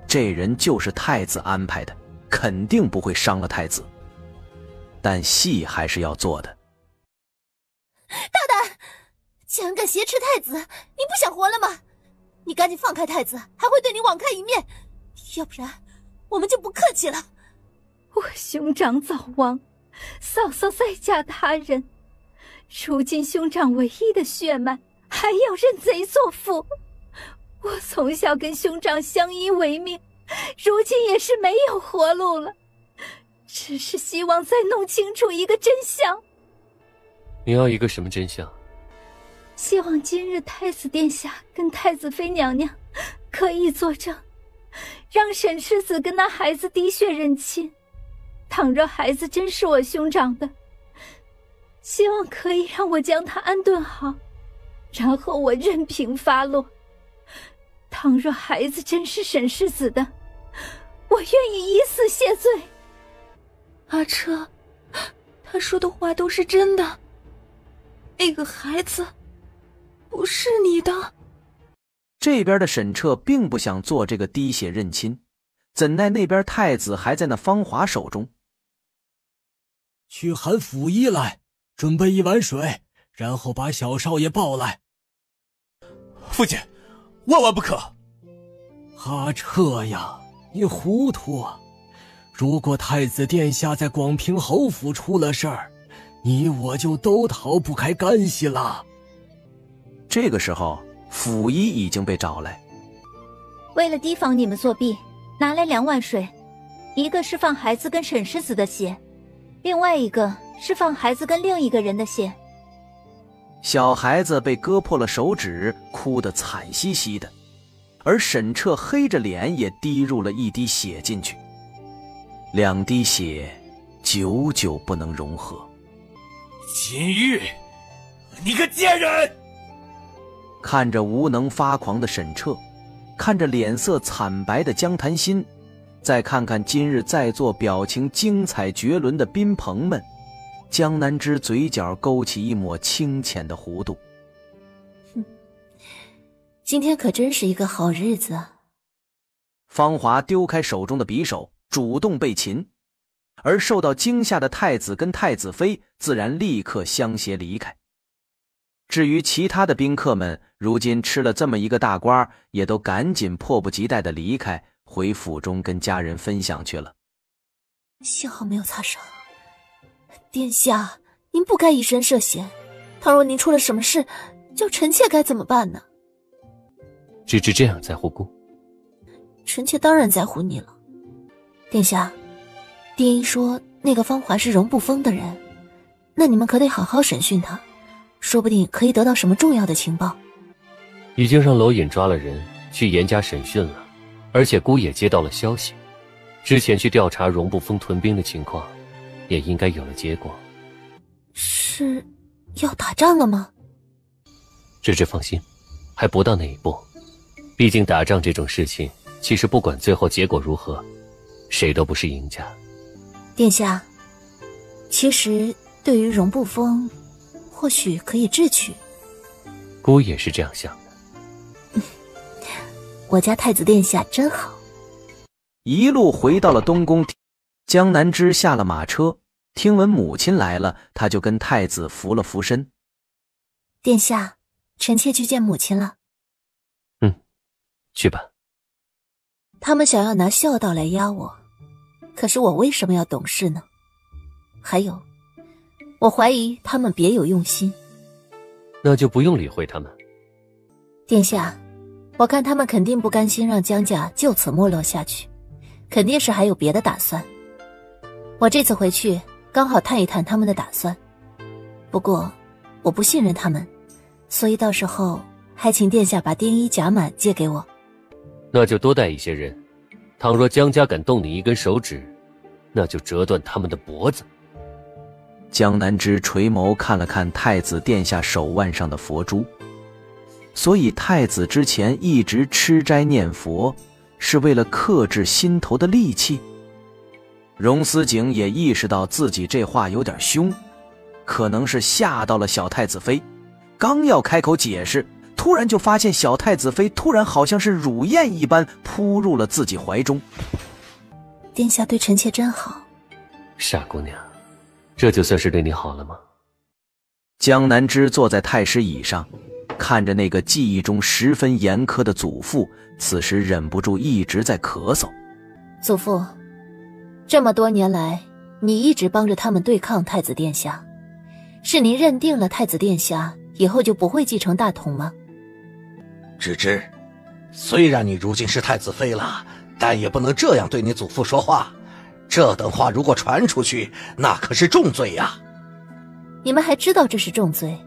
这人就是太子安排的，肯定不会伤了太子。但戏还是要做的。大胆，竟然敢挟持太子，你不想活了吗？你赶紧放开太子，还会对你网开一面，要不然我们就不客气了。我兄长早亡，嫂嫂再嫁他人，如今兄长唯一的血脉还要认贼作父，我从小跟兄长相依为命，如今也是没有活路了，只是希望再弄清楚一个真相。你要一个什么真相？希望今日太子殿下跟太子妃娘娘可以作证，让沈世子跟那孩子滴血认亲。倘若孩子真是我兄长的，希望可以让我将他安顿好，然后我任凭发落。倘若孩子真是沈世子的，我愿意以死谢罪。阿车，他说的话都是真的，那个孩子不是你的。这边的沈彻并不想做这个滴血认亲，怎奈那边太子还在那芳华手中。去喊府医来，准备一碗水，然后把小少爷抱来。父亲，万万不可！阿彻呀，你糊涂啊！如果太子殿下在广平侯府出了事儿，你我就都逃不开干系了。这个时候，府医已经被找来。为了提防你们作弊，拿来2碗水，一个是放孩子跟沈世子的血，另外一个是放孩子跟另一个人的血。小孩子被割破了手指，哭得惨兮兮的，而沈彻黑着脸也滴入了一滴血进去，2滴血久久不能融合。秦玉，你个贱人！看着无能发狂的沈彻，看着脸色惨白的江潭心，再看看今日在座表情精彩绝伦的宾朋们，江南之嘴角勾起一抹清浅的弧度。今天可真是一个好日子啊！芳华丢开手中的匕首，主动被擒，而受到惊吓的太子跟太子妃自然立刻相携离开。至于其他的宾客们，如今吃了这么一个大瓜，也都赶紧迫不及待地离开，回府中跟家人分享去了。幸好没有擦伤。殿下，您不该以身涉险，倘若您出了什么事，叫臣妾该怎么办呢？芝芝这样在乎姑，臣妾当然在乎你了。殿下，殿医说那个芳华是容不封的人，那你们可得好好审讯他，说不定可以得到什么重要的情报。已经让娄隐抓了人去严加审讯了，而且姑也接到了消息，之前去调查荣不封屯兵的情况，也应该有了结果。是要打仗了吗？芝芝放心，还不到那一步。毕竟打仗这种事情，其实不管最后结果如何，谁都不是赢家。殿下，其实对于荣不封，或许可以智取。姑也是这样想的。我家太子殿下真好。一路回到了东宫，江南枝下了马车，听闻母亲来了，他就跟太子扶了扶身。殿下，臣妾去见母亲了。去吧。他们想要拿孝道来压我，可是我为什么要懂事呢？还有，我怀疑他们别有用心。那就不用理会他们。殿下，我看他们肯定不甘心让江家就此没落下去，肯定是还有别的打算。我这次回去刚好探一探他们的打算，不过我不信任他们，所以到时候还请殿下把颠衣甲满借给我。那就多带一些人，倘若江家敢动你一根手指，那就折断他们的脖子。江南枝垂眸看了看太子殿下手腕上的佛珠，所以太子之前一直吃斋念佛，是为了克制心头的戾气。荣思景也意识到自己这话有点凶，可能是吓到了小太子妃，刚要开口解释，突然就发现小太子妃突然好像是乳燕一般扑入了自己怀中。殿下对臣妾真好。傻姑娘，这就算是对你好了吗？江南枝坐在太师椅上，看着那个记忆中十分严苛的祖父，此时忍不住一直在咳嗽。祖父，这么多年来，你一直帮着他们对抗太子殿下，是您认定了太子殿下以后就不会继承大统吗？芝芝，虽然你如今是太子妃了，但也不能这样对你祖父说话。这等话如果传出去，那可是重罪呀。你们还知道这是重罪，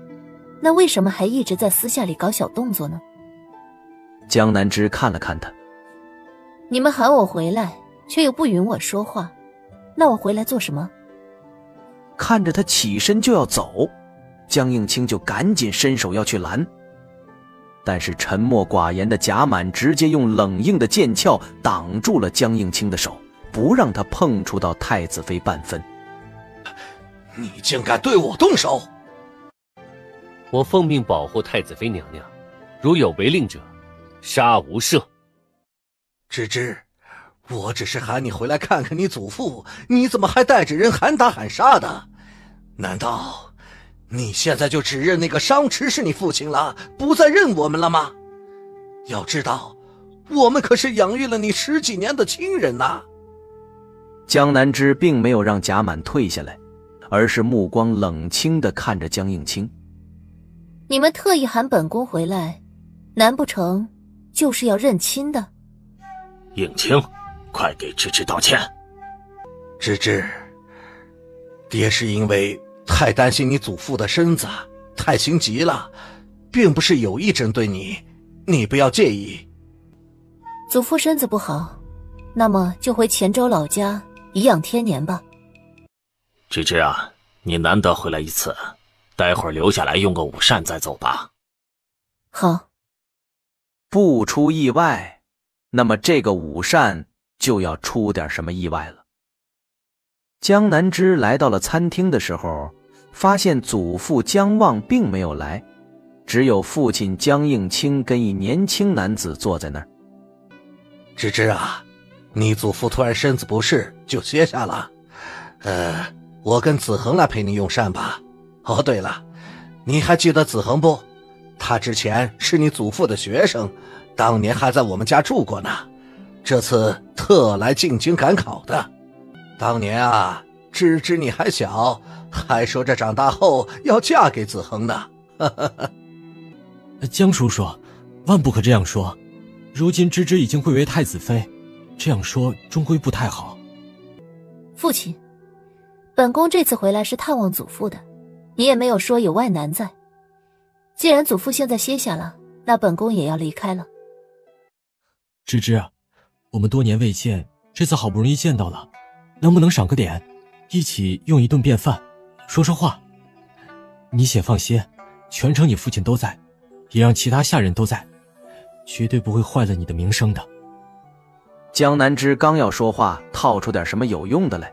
那为什么还一直在私下里搞小动作呢？江南枝看了看他。你们喊我回来，却又不允我说话，那我回来做什么？看着他起身就要走，江应清就赶紧伸手要去拦，但是沉默寡言的贾满直接用冷硬的剑鞘挡住了江应清的手，不让他碰触到太子妃半分。你竟敢对我动手！我奉命保护太子妃娘娘，如有违令者，杀无赦。芝芝，我只是喊你回来看看你祖父，你怎么还带着人喊打喊杀的？难道你现在就只认那个商池是你父亲了，不再认我们了吗？要知道，我们可是养育了你10几年的亲人呐。江南枝并没有让贾满退下来，而是目光冷清地看着江应清。你们特意喊本宫回来，难不成就是要认亲的？应清，快给芝芝道歉。芝芝，爹是因为太担心你祖父的身子，太心急了，并不是有意针对你，你不要介意。祖父身子不好，那么就回黔州老家颐养天年吧。芝芝啊，你难得回来一次，待会儿留下来用个午膳再走吧。好。不出意外，那么这个午膳就要出点什么意外了。江南枝来到了餐厅的时候，发现祖父江望并没有来，只有父亲江应清跟一年轻男子坐在那儿。芝芝啊，你祖父突然身子不适，就歇下了。我跟子恒来陪你用膳吧。哦，对了，你还记得子恒不？他之前是你祖父的学生，当年还在我们家住过呢。这次特来进京赶考的。当年啊，芝芝你还小，还说着长大后要嫁给子恒呢。江叔叔，万不可这样说。如今芝芝已经贵为太子妃，这样说终归不太好。父亲，本宫这次回来是探望祖父的，你也没有说有外男在。既然祖父现在歇下了，那本宫也要离开了。芝芝，我们多年未见，这次好不容易见到了，能不能赏个脸，一起用一顿便饭，说说话？你且放心，全程你父亲都在，也让其他下人都在，绝对不会坏了你的名声的。江南枝刚要说话，套出点什么有用的来，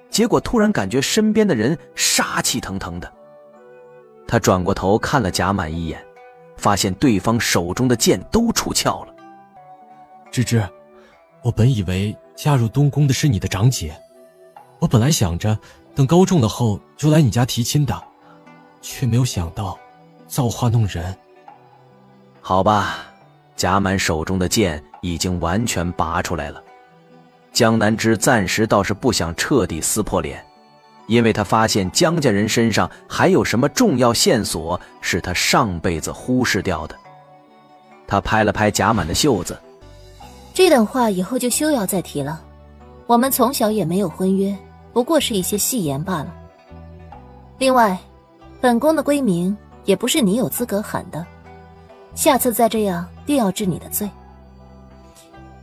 结果突然感觉身边的人杀气腾腾的。他转过头看了贾满一眼，发现对方手中的剑都出鞘了。芝芝，我本以为嫁入东宫的是你的长姐，我本来想着等高中了后就来你家提亲的，却没有想到造化弄人。好吧，贾满手中的剑已经完全拔出来了。江南枝暂时倒是不想彻底撕破脸，因为他发现江家人身上还有什么重要线索是他上辈子忽视掉的。他拍了拍贾满的袖子，这等话以后就休要再提了。我们从小也没有婚约，不过是一些戏言罢了。另外，本宫的闺名也不是你有资格喊的，下次再这样定要治你的罪。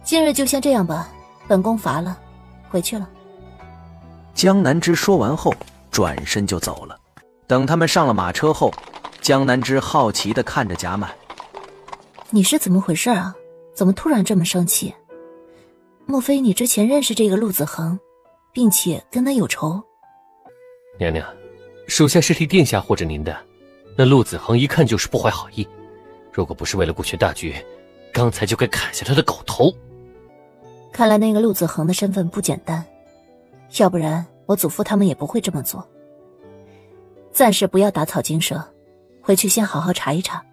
今日就先这样吧，本宫乏了，回去了。江南枝说完后转身就走了。等他们上了马车后，江南枝好奇地看着贾满，你是怎么回事啊？怎么突然这么生气？莫非你之前认识这个陆子恒，并且跟他有仇？娘娘，属下是替殿下护着您的，那陆子恒一看就是不怀好意，如果不是为了顾全大局，刚才就该砍下他的狗头。看来那个陆子恒的身份不简单，要不然我祖父他们也不会这么做。暂时不要打草惊蛇，回去先好好查一查。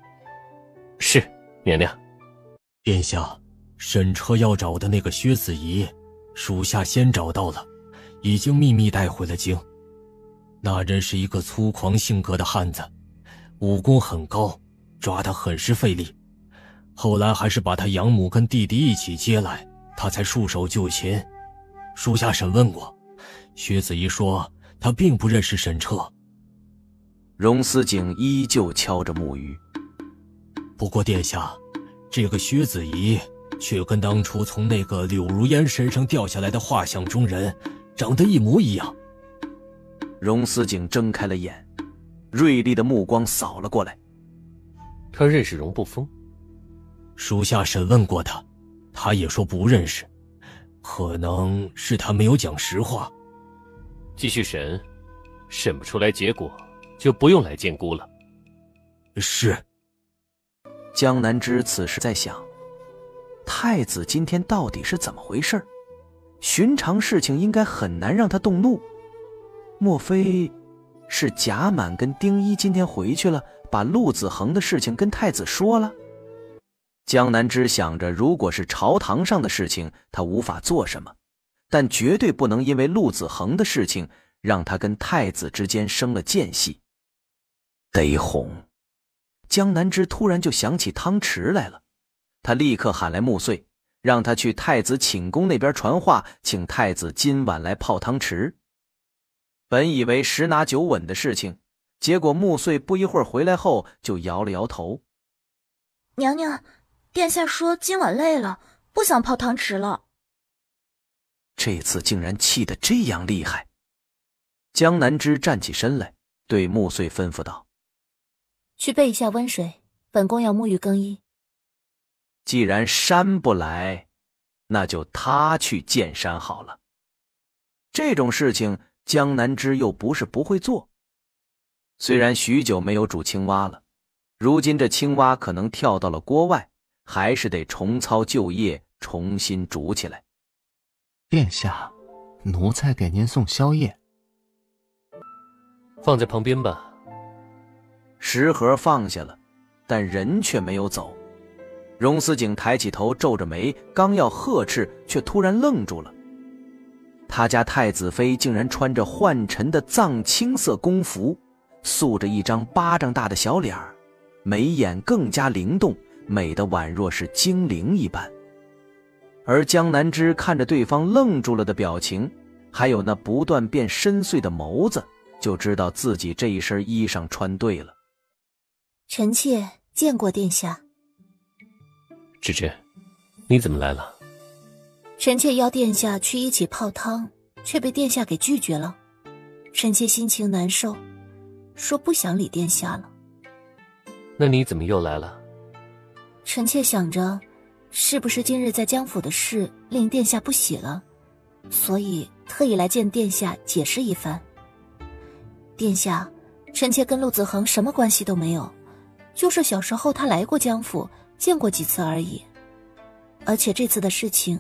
是，娘娘。殿下，沈车要找的那个薛子仪，属下先找到了，已经秘密带回了京。那人是一个粗狂性格的汉子，武功很高，抓他很是费力。后来还是把他养母跟弟弟一起接来，他才束手就擒。属下审问过，薛子仪说他并不认识沈彻。荣思景依旧敲着木鱼。不过殿下，这个薛子仪却跟当初从那个柳如烟身上掉下来的画像中人长得一模一样。荣思景睁开了眼，锐利的目光扫了过来。他认识荣不封？属下审问过他，他也说不认识，可能是他没有讲实话。继续审，审不出来结果就不用来见姑了。是。江南枝此时在想，太子今天到底是怎么回事？寻常事情应该很难让他动怒，莫非是贾满跟丁一今天回去了，把陆子恒的事情跟太子说了？江南枝想着，如果是朝堂上的事情他无法做什么，但绝对不能因为陆子恒的事情让他跟太子之间生了间隙，得哄。江南枝突然就想起汤池来了，他立刻喊来穆穗，让他去太子寝宫那边传话，请太子今晚来泡汤池。本以为十拿九稳的事情，结果穆穗不一会儿回来后就摇了摇头。娘娘，殿下说今晚累了，不想泡汤池了。这次竟然气得这样厉害。江南枝站起身来，对穆穗吩咐道：去备一下温水，本宫要沐浴更衣。既然山不来，那就他去见山好了。这种事情江南枝又不是不会做。虽然许久没有煮青蛙了，如今这青蛙可能跳到了锅外，还是得重操旧业，重新煮起来。殿下，奴才给您送宵夜。放在旁边吧。食盒放下了，但人却没有走。荣思景抬起头，皱着眉，刚要呵斥，却突然愣住了。他家太子妃竟然穿着换尘的藏青色宫服，素着一张巴掌大的小脸儿，眉眼更加灵动，美得宛若是精灵一般。而江南枝看着对方愣住了的表情，还有那不断变深邃的眸子，就知道自己这一身衣裳穿对了。臣妾见过殿下。芝芝，你怎么来了？臣妾邀殿下去一起泡汤，却被殿下给拒绝了。臣妾心情难受，说不想理殿下了。那你怎么又来了？臣妾想着，是不是今日在江府的事令殿下不喜了，所以特意来见殿下解释一番。殿下，臣妾跟陆子恒什么关系都没有，就是小时候他来过江府，见过几次而已。而且这次的事情，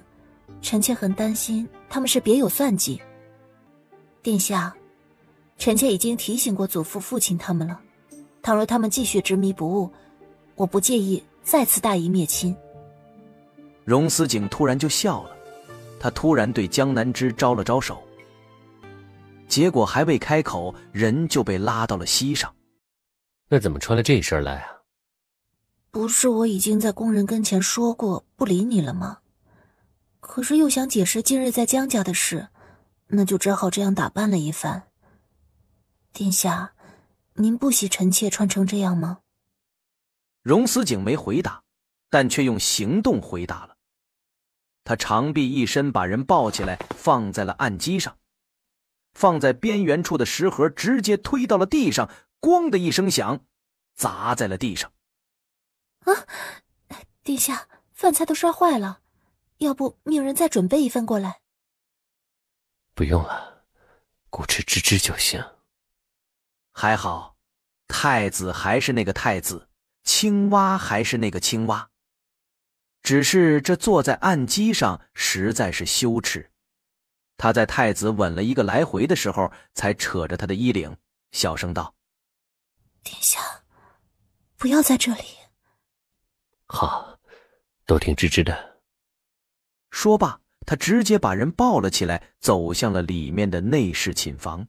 臣妾很担心他们是别有算计。殿下，臣妾已经提醒过祖父、父亲他们了，倘若他们继续执迷不悟，我不介意再次大义灭亲。荣思景突然就笑了，他突然对江南枝招了招手，结果还未开口，人就被拉到了膝上。那怎么穿了这身来啊？不是我已经在工人跟前说过不理你了吗？可是又想解释今日在江家的事，那就只好这样打扮了一番。殿下，您不喜臣妾穿成这样吗？荣思景没回答，但却用行动回答了。他长臂一伸，把人抱起来放在了案几上，放在边缘处的食盒直接推到了地上，咣的一声响，砸在了地上。啊，殿下，饭菜都摔坏了，要不命人再准备一份过来？不用了，顾吃芝芝就行。还好，太子还是那个太子，青蛙还是那个青蛙，只是这坐在案几上实在是羞耻。他在太子吻了一个来回的时候，才扯着他的衣领，小声道：殿下，不要在这里。好，都听芝芝的。说罢，他直接把人抱了起来，走向了里面的内侍寝房。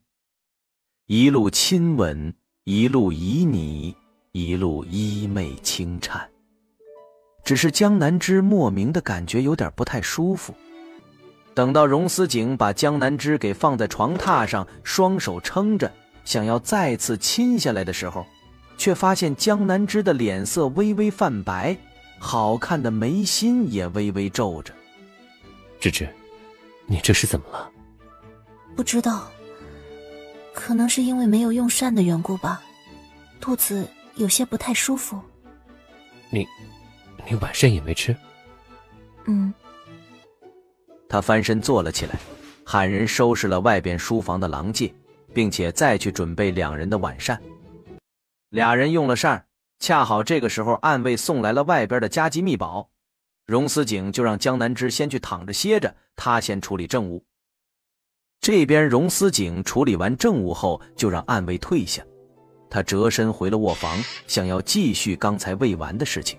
一路亲吻，一路旖旎，一路衣袂轻颤。只是江南枝莫名的感觉有点不太舒服。等到荣思景把江南枝给放在床榻上，双手撑着，想要再次亲下来的时候，却发现江南枝的脸色微微泛白，好看的眉心也微微皱着。芝芝，你这是怎么了？不知道，可能是因为没有用膳的缘故吧，肚子有些不太舒服。你晚膳也没吃？他翻身坐了起来，喊人收拾了外边书房的廊界，并且再去准备两人的晚膳。俩人用了膳，恰好这个时候暗卫送来了外边的加急密宝，荣思景就让江南枝先去躺着歇着，他先处理政务。这边荣思景处理完政务后，就让暗卫退下，他折身回了卧房，想要继续刚才未完的事情。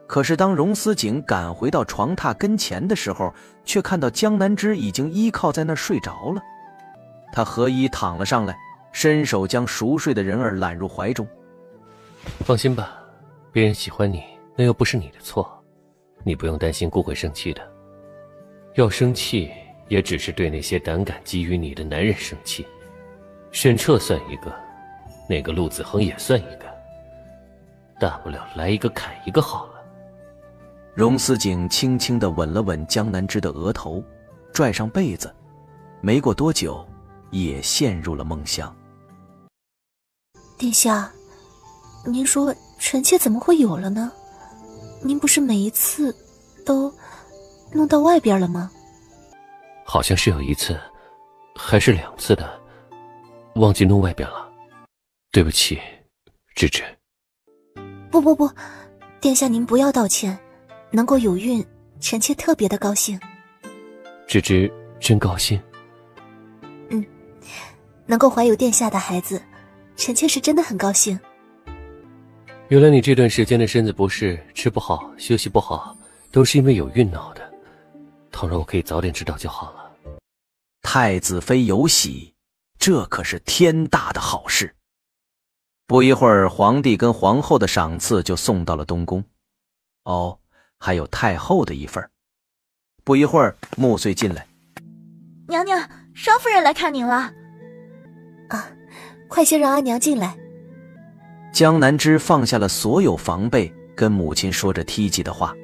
可是当荣思景赶回到床榻跟前的时候，却看到江南枝已经依靠在那儿睡着了。他合衣躺了上来，伸手将熟睡的人儿揽入怀中。放心吧，别人喜欢你，那又不是你的错，你不用担心顾会生气的。要生气，也只是对那些胆敢觊觎你的男人生气。沈彻算一个，那个陆子恒也算一个，大不了来一个砍一个好了。荣思景轻轻地吻了吻江南枝的额头，拽上被子，没过多久也陷入了梦乡。殿下，您说臣妾怎么会有了呢？您不是每一次都弄到外边了吗？好像是有一次，还是2次的，忘记弄外边了，对不起，芝芝。不，殿下您不要道歉，能够有孕，臣妾特别的高兴。芝芝真高兴。能够怀有殿下的孩子，臣妾是真的很高兴。原来你这段时间的身子不适，吃不好，休息不好，都是因为有孕闹的。倘若我可以早点知道就好了。太子妃有喜，这可是天大的好事。不一会儿，皇帝跟皇后的赏赐就送到了东宫。哦，还有太后的一份。不一会儿，穆穗进来。娘娘，商夫人来看您了。啊，快些让阿娘进来。江南枝放下了所有防备，跟母亲说着梯级的话。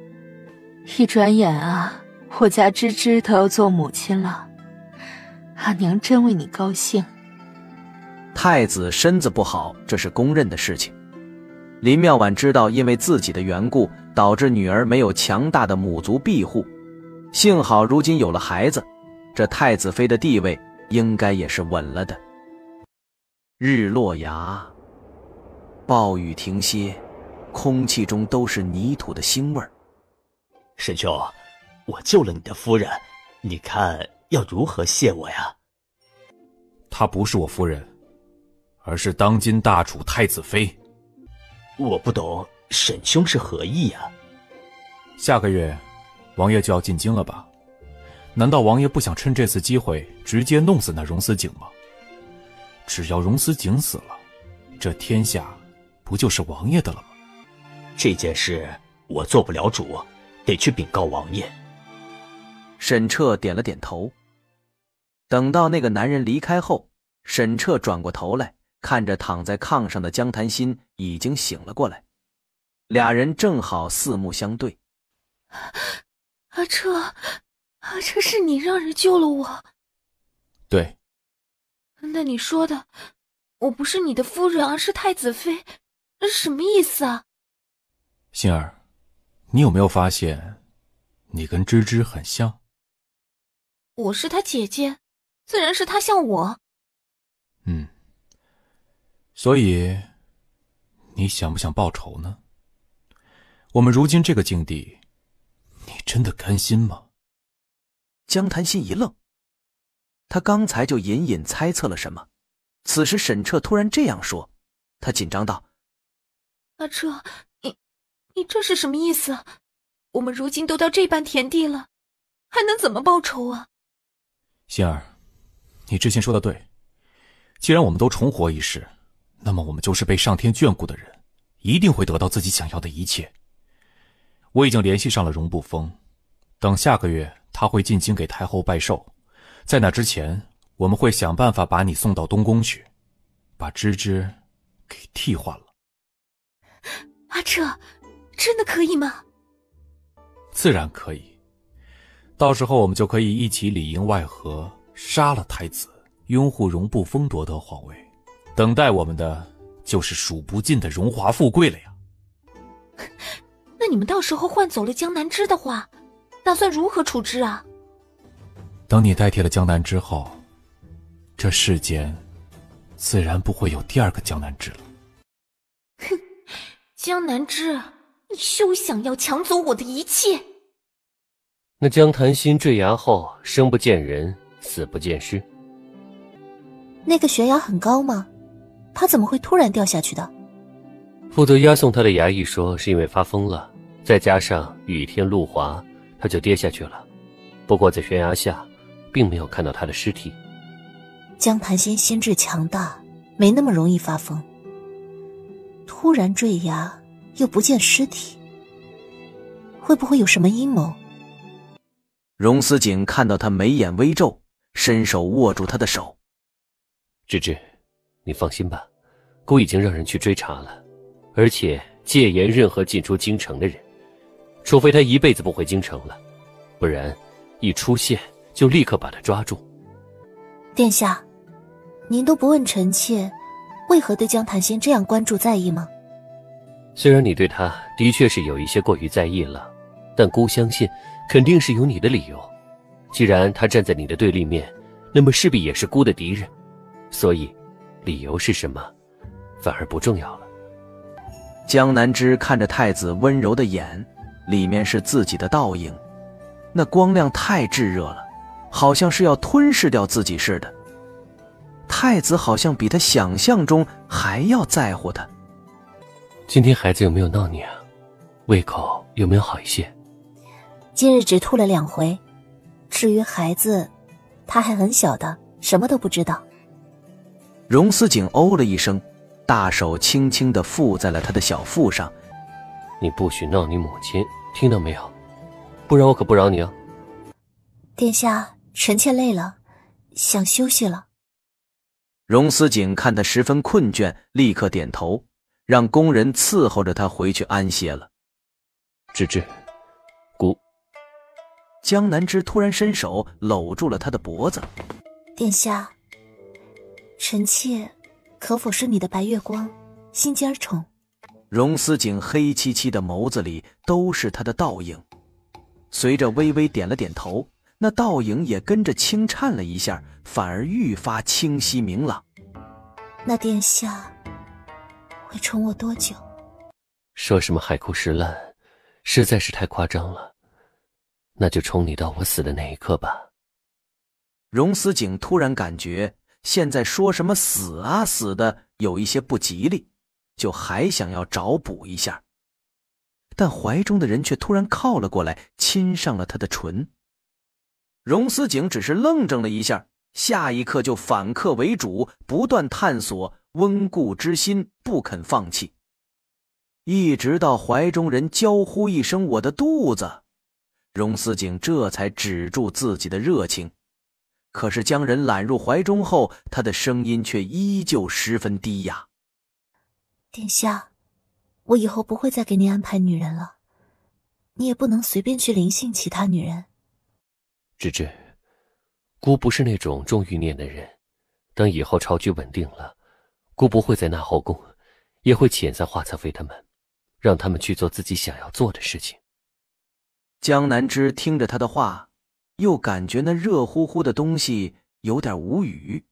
一转眼啊，我家芝芝都要做母亲了，阿娘真为你高兴。太子身子不好，这是公认的事情。林妙婉知道因为自己的缘故，导致女儿没有强大的母族庇护，幸好如今有了孩子，这太子妃的地位应该也是稳了的。日落崖，暴雨停歇，空气中都是泥土的腥味儿。沈兄，我救了你的夫人，你看要如何谢我呀？她不是我夫人，而是当今大楚太子妃。我不懂沈兄是何意呀？下个月王爷就要进京了吧？难道王爷不想趁这次机会直接弄死那荣思景吗？只要荣思景死了，这天下不就是王爷的了吗？这件事我做不了主，得去禀告王爷。沈彻点了点头。等到那个男人离开后，沈彻转过头来，看着躺在炕上的江潭心已经醒了过来，俩人正好四目相对。阿彻，阿彻，是你让人救了我。对。那你说的我不是你的夫人，而是太子妃，什么意思啊？心儿，你有没有发现你跟芝芝很像？我是她姐姐，自然是她像我。所以你想不想报仇呢？我们如今这个境地，你真的甘心吗？江潭心一愣，他刚才就隐隐猜测了什么，此时沈彻突然这样说，他紧张道：阿彻，你这是什么意思？我们如今都到这般田地了，还能怎么报仇啊？心儿，你之前说的对，既然我们都重活一世，那么我们就是被上天眷顾的人，一定会得到自己想要的一切。我已经联系上了荣不封，等下个月他会进京给太后拜寿，在那之前，我们会想办法把你送到东宫去，把芝芝给替换了。阿彻，真的可以吗？自然可以，到时候我们就可以一起里应外合，杀了太子，拥护荣不封夺得皇位，等待我们的就是数不尽的荣华富贵了呀。那你们到时候换走了江南枝的话，打算如何处置啊？等你代替了江南之后，这世间自然不会有第二个江南枝了。哼，江南枝，你休想要抢走我的一切！那江潭心坠崖后，生不见人，死不见尸。那个悬崖很高吗？他怎么会突然掉下去的？负责押送他的衙役说是因为发疯了，再加上雨天路滑，他就跌下去了。不过在悬崖下并没有看到他的尸体。江潭心心智强大，没那么容易发疯。突然坠崖又不见尸体，会不会有什么阴谋？荣思景看到他眉眼微皱，伸手握住他的手。芝芝，你放心吧，姑已经让人去追查了，而且戒严任何进出京城的人，除非他一辈子不回京城了，不然一出现就立刻把他抓住。殿下，您都不问臣妾为何对江潭心这样关注在意吗？虽然你对他的确是有一些过于在意了，但姑相信肯定是有你的理由。既然他站在你的对立面，那么势必也是姑的敌人，所以理由是什么反而不重要了。江南枝看着太子温柔的眼，里面是自己的倒影，那光亮太炙热了，好像是要吞噬掉自己似的。太子好像比他想象中还要在乎他。今天孩子有没有闹你啊？胃口有没有好一些？今日只吐了2回，至于孩子，他还很小的，什么都不知道。荣思景哦了一声，大手轻轻地附在了他的小腹上。你不许闹你母亲，听到没有？不然我可不饶你啊！殿下，臣妾累了，想休息了。荣思景看他十分困倦，立刻点头，让工人伺候着他回去安歇了。芝芝，姑。江南枝突然伸手搂住了他的脖子。殿下，臣妾可否是你的白月光，心尖宠？荣思景黑漆漆的眸子里都是他的倒影，随着微微点了点头，那倒影也跟着轻颤了一下，反而愈发清晰明朗。那殿下会宠我多久？说什么海枯石烂，实在是太夸张了。那就宠你到我死的那一刻吧。荣思景突然感觉现在说什么死啊死的有一些不吉利，就还想要找补一下，但怀中的人却突然靠了过来，亲上了他的唇。荣思景只是愣怔了一下，下一刻就反客为主，不断探索，温故知新，不肯放弃，一直到怀中人娇呼一声我的肚子，荣思景这才止住自己的热情。可是将人揽入怀中后，他的声音却依旧十分低哑。殿下，我以后不会再给您安排女人了，你也不能随便去临幸其他女人。芝芝，姑不是那种重欲念的人，等以后朝局稳定了，姑不会再纳后宫，也会遣散华侧妃他们，让他们去做自己想要做的事情。江南枝听着他的话，又感觉那热乎乎的东西有点无语。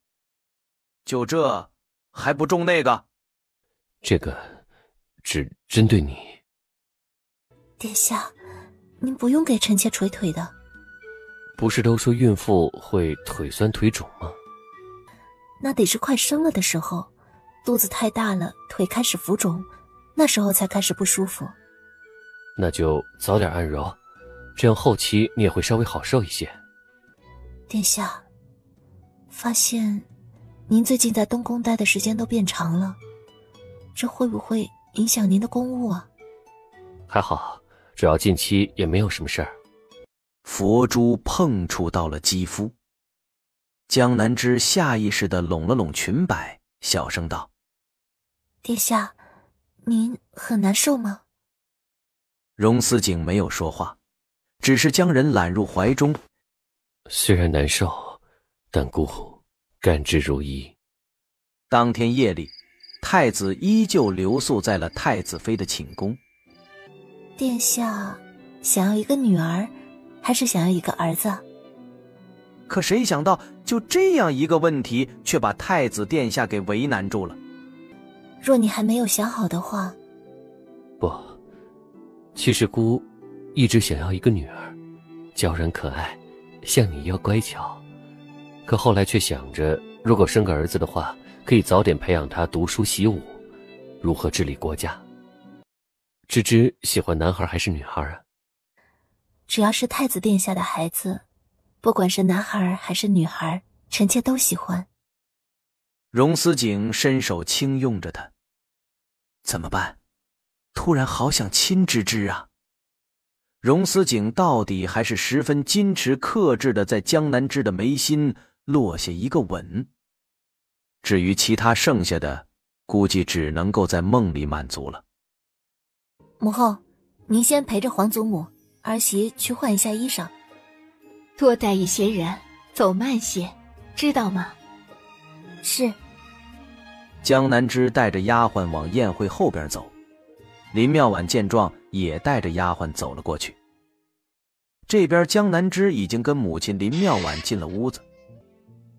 就这还不中那个？这个只针对你。殿下，您不用给臣妾捶腿的。不是都说孕妇会腿酸腿肿吗？那得是快生了的时候，肚子太大了，腿开始浮肿，那时候才开始不舒服。那就早点按揉，这样后期你也会稍微好受一些。殿下，发现您最近在东宫待的时间都变长了，这会不会影响您的公务啊？还好，主要近期也没有什么事儿。佛珠碰触到了肌肤，江南枝下意识地拢了拢裙摆，小声道：殿下，您很难受吗？荣思景没有说话，只是将人揽入怀中。虽然难受，但姑甘之如饴。当天夜里，太子依旧留宿在了太子妃的寝宫。殿下想要一个女儿，还是想要一个儿子？可谁想到，就这样一个问题，却把太子殿下给为难住了。若你还没有想好的话……不，其实姑一直想要一个女儿，娇软可爱，像你一样乖巧。可后来却想着，如果生个儿子的话，可以早点培养他读书习武，如何治理国家。芝芝喜欢男孩还是女孩啊？只要是太子殿下的孩子，不管是男孩还是女孩，臣妾都喜欢。荣思景伸手轻拥着他。怎么办？突然好想亲芝芝啊！荣思景到底还是十分矜持克制的在江南枝的眉心落下一个吻。至于其他剩下的，估计只能够在梦里满足了。母后，您先陪着皇祖母儿媳去换一下衣裳，多带一些人，走慢些，知道吗？是。江南枝带着丫鬟往宴会后边走，林妙婉见状也带着丫鬟走了过去。这边江南枝已经跟母亲林妙婉进了屋子。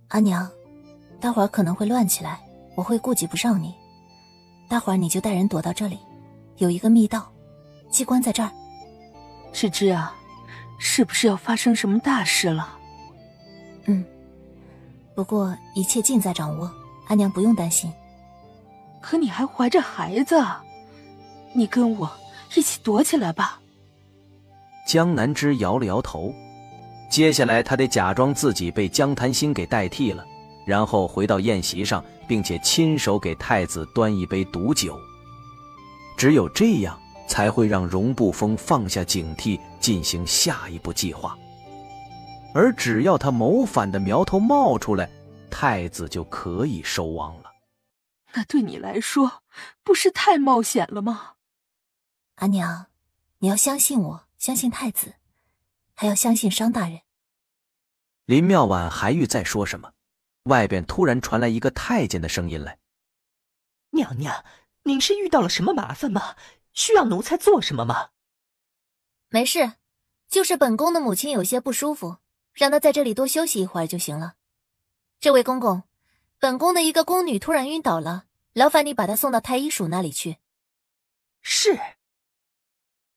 阿娘，待会儿可能会乱起来，我会顾及不上你，待会儿你就带人躲到这里，有一个密道，机关在这儿。芝芝啊，是不是要发生什么大事了？不过一切尽在掌握，阿娘不用担心。可你还怀着孩子，你跟我一起躲起来吧。江南枝摇了摇头，接下来他得假装自己被江檀心给代替了，然后回到宴席上，并且亲手给太子端一杯毒酒。只有这样，才会让荣不封放下警惕，进行下一步计划。而只要他谋反的苗头冒出来，太子就可以收网了。那对你来说，不是太冒险了吗？阿娘，你要相信我，相信太子，还要相信商大人。林妙婉还欲再说什么，外边突然传来一个太监的声音来：“娘娘，您是遇到了什么麻烦吗？需要奴才做什么吗？”没事，就是本宫的母亲有些不舒服，让她在这里多休息一会儿就行了。这位公公，本宫的一个宫女突然晕倒了，劳烦你把她送到太医署那里去。是。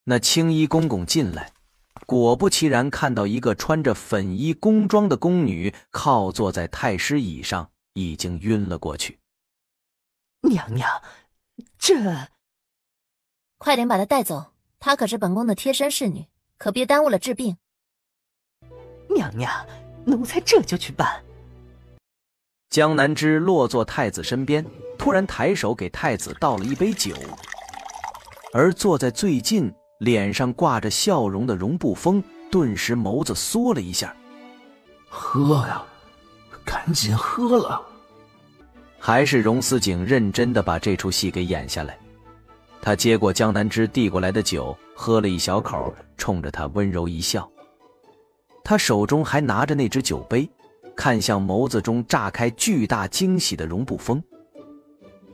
那青衣公公进来，果不其然看到一个穿着粉衣宫装的宫女靠坐在太师椅上，已经晕了过去。娘娘，这……快点把她带走，她可是本宫的贴身侍女，可别耽误了治病。娘娘，奴才这就去办。江南之落坐太子身边，突然抬手给太子倒了一杯酒，而坐在最近脸上挂着笑容的荣不封顿时眸子缩了一下。喝呀，赶紧喝了。还是荣思景认真地把这出戏给演下来。他接过江南之递过来的酒，喝了一小口，冲着他温柔一笑。他手中还拿着那只酒杯，看向眸子中炸开巨大惊喜的荣不封。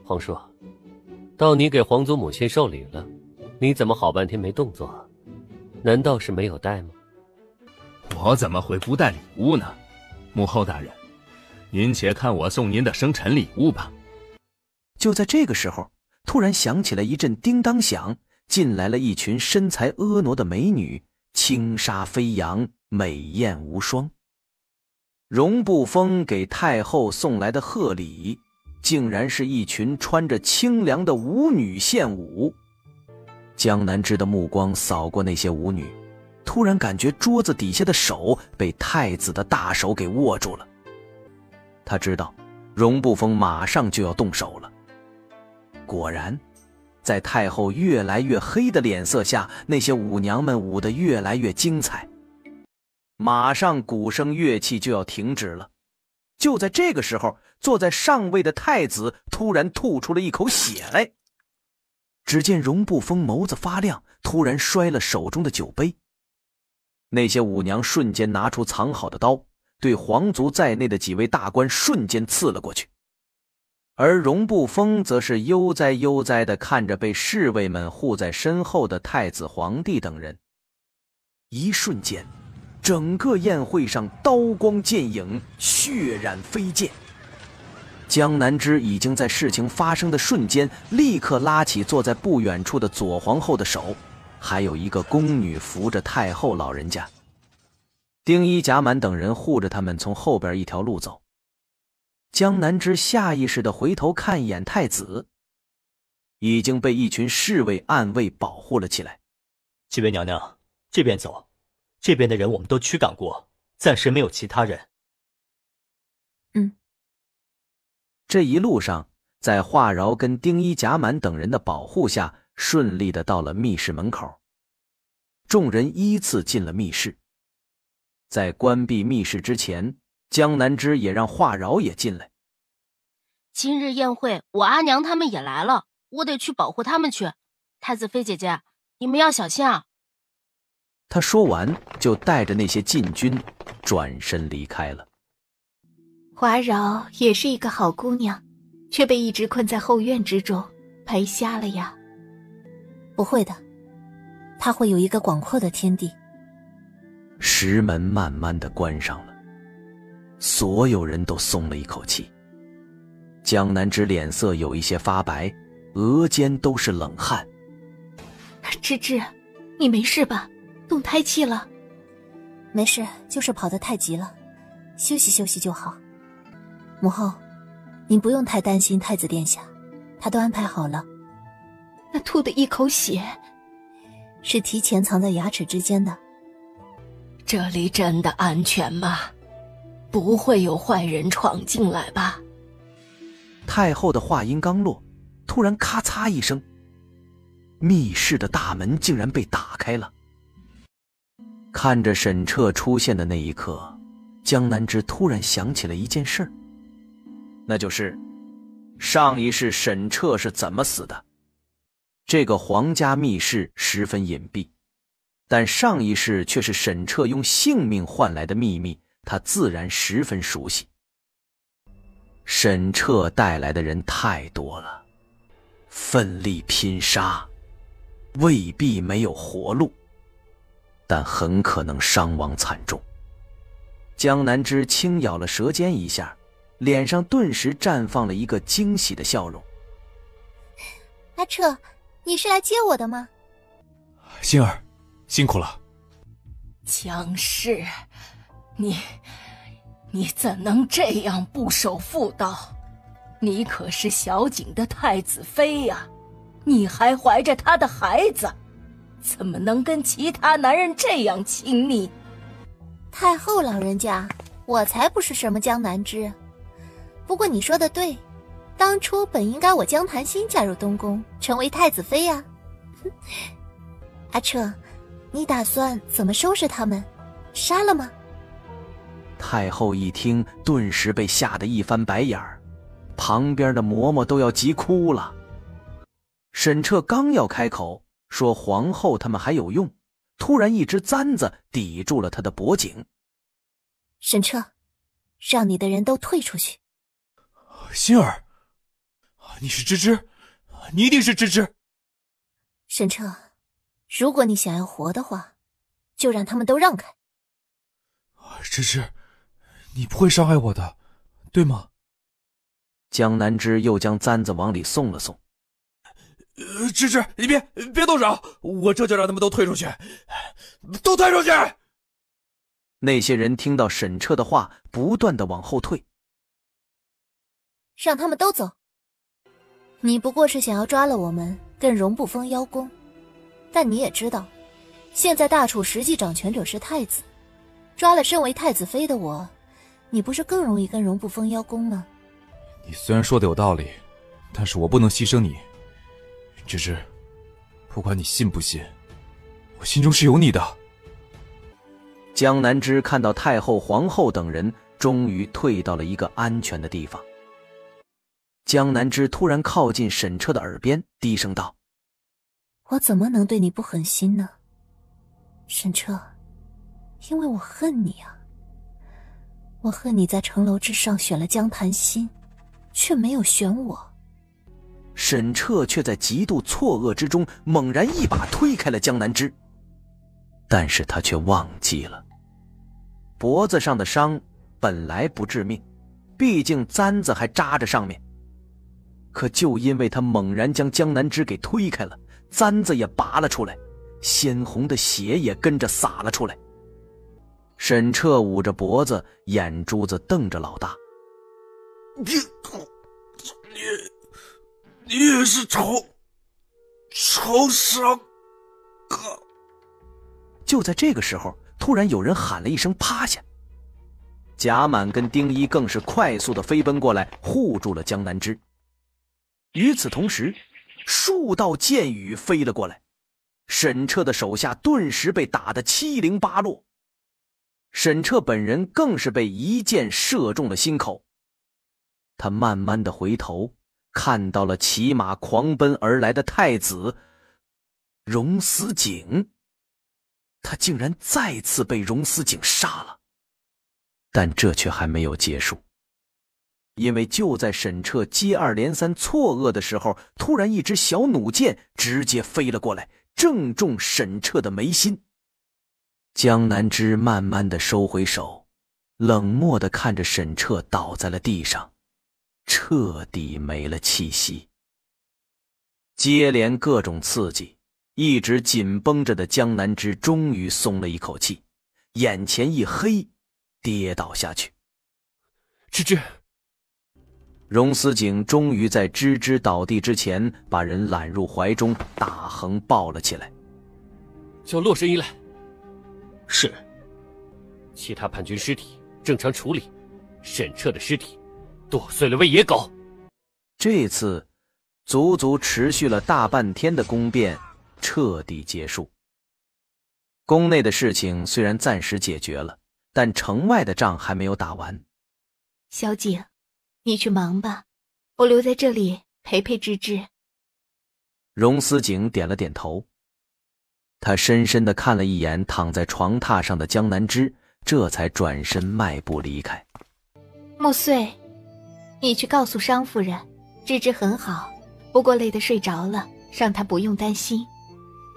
皇叔，到你给皇祖母亲受礼了，你怎么好半天没动作？难道是没有带吗？我怎么会不带礼物呢？母后大人，您且看我送您的生辰礼物吧。就在这个时候，突然响起了一阵叮当响，进来了一群身材婀娜的美女，轻纱飞扬，美艳无双。荣不封给太后送来的贺礼，竟然是一群穿着清凉的舞女献舞。江南之的目光扫过那些舞女，突然感觉桌子底下的手被太子的大手给握住了。他知道荣不封马上就要动手了。果然，在太后越来越黑的脸色下，那些舞娘们舞得越来越精彩。马上鼓声乐器就要停止了。就在这个时候，坐在上位的太子突然吐出了一口血来。只见荣不封眸子发亮，突然摔了手中的酒杯。那些舞娘瞬间拿出藏好的刀，对皇族在内的几位大官瞬间刺了过去。而荣不封则是悠哉悠哉地看着被侍卫们护在身后的太子皇帝等人。一瞬间，整个宴会上刀光剑影，血染飞溅。江南之已经在事情发生的瞬间立刻拉起坐在不远处的左皇后的手，还有一个宫女扶着太后老人家。丁一、贾满等人护着他们从后边一条路走。江南之下意识地回头看一眼太子，已经被一群侍卫暗卫保护了起来。几位娘娘，这边走，这边的人我们都驱赶过，暂时没有其他人。这一路上，在华饶跟丁一、贾满等人的保护下，顺利地到了密室门口。众人依次进了密室。在关闭密室之前，江南之也让华饶也进来。今日宴会，我阿娘他们也来了，我得去保护他们去。太子妃姐姐，你们要小心啊！他说完，就带着那些禁军转身离开了。华饶也是一个好姑娘，却被一直困在后院之中，白瞎了呀。不会的，她会有一个广阔的天地。石门慢慢地关上了，所有人都松了一口气。江南之脸色有一些发白，额间都是冷汗。芝芝，你没事吧？动胎气了？没事，就是跑得太急了，休息休息就好。母后，您不用太担心太子殿下，他都安排好了。那吐的一口血，是提前藏在牙齿之间的。这里真的安全吗？不会有坏人闯进来吧？太后的话音刚落，突然咔嚓一声，密室的大门竟然被打开了。看着沈彻出现的那一刻，江南之突然想起了一件事儿。那就是上一世沈彻是怎么死的。这个皇家密室十分隐蔽，但上一世却是沈彻用性命换来的秘密，他自然十分熟悉。沈彻带来的人太多了，奋力拼杀，未必没有活路，但很可能伤亡惨重。江南之轻咬了舌尖一下，脸上顿时绽放了一个惊喜的笑容。阿彻，你是来接我的吗？星儿，辛苦了。江氏，你怎能这样不守妇道？你可是小景的太子妃呀，你还怀着他的孩子，怎么能跟其他男人这样亲密？太后老人家，我才不是什么江南之。不过你说的对，当初本应该我江檀心加入东宫，成为太子妃呀。阿彻，你打算怎么收拾他们？杀了吗？太后一听，顿时被吓得一翻白眼儿，旁边的嬷嬷都要急哭了。沈彻刚要开口说皇后他们还有用，突然一只簪子抵住了他的脖颈。沈彻，让你的人都退出去。心儿，你是芝芝，你一定是芝芝。沈彻，如果你想要活的话，就让他们都让开。芝芝，你不会伤害我的，对吗？江南之又将簪子往里送了送。芝芝，你别动手，我这就让他们都退出去，都退出去！那些人听到沈彻的话，不断的往后退。让他们都走。你不过是想要抓了我们，跟荣不封邀功，但你也知道，现在大楚实际掌权者是太子，抓了身为太子妃的我，你不是更容易跟荣不封邀功吗？你虽然说的有道理，但是我不能牺牲你。芝芝，不管你信不信，我心中是有你的。江南之看到太后、皇后等人终于退到了一个安全的地方。江南之突然靠近沈彻的耳边，低声道：我怎么能对你不狠心呢？沈彻，因为我恨你啊。我恨你在城楼之上选了江檀心，却没有选我。沈彻却在极度错愕之中，猛然一把推开了江南之。但是他却忘记了，脖子上的伤本来不致命，毕竟簪子还扎着上面。可就因为他猛然将江南之给推开了，簪子也拔了出来，鲜红的血也跟着洒了出来。沈彻捂着脖子，眼珠子瞪着老大。你也是仇杀哥。就在这个时候，突然有人喊了一声趴下。贾满跟丁一更是快速的飞奔过来，护住了江南之。与此同时，数道箭雨飞了过来，沈彻的手下顿时被打得七零八落。沈彻本人更是被一箭射中了心口。他慢慢的回头，看到了骑马狂奔而来的太子荣思景。他竟然再次被荣思景杀了。但这却还没有结束，因为就在沈彻接二连三错愕的时候，突然一支小弩箭直接飞了过来，正中沈彻的眉心。江南之慢慢的收回手，冷漠的看着沈彻倒在了地上，彻底没了气息。接连各种刺激，一直紧绷着的江南之终于松了一口气，眼前一黑，跌倒下去。芝芝，荣思景终于在芝芝倒地之前，把人揽入怀中，大横抱了起来。叫洛神医来。是。其他叛军尸体正常处理，沈彻的尸体剁碎了喂野狗。这次足足持续了大半天的宫变彻底结束。宫内的事情虽然暂时解决了，但城外的仗还没有打完。小姐，你去忙吧，我留在这里陪陪芝芝。荣思景点了点头，他深深地看了一眼躺在床榻上的江南枝，这才转身迈步离开。莫穗，你去告诉商夫人，芝芝很好，不过累得睡着了，让她不用担心。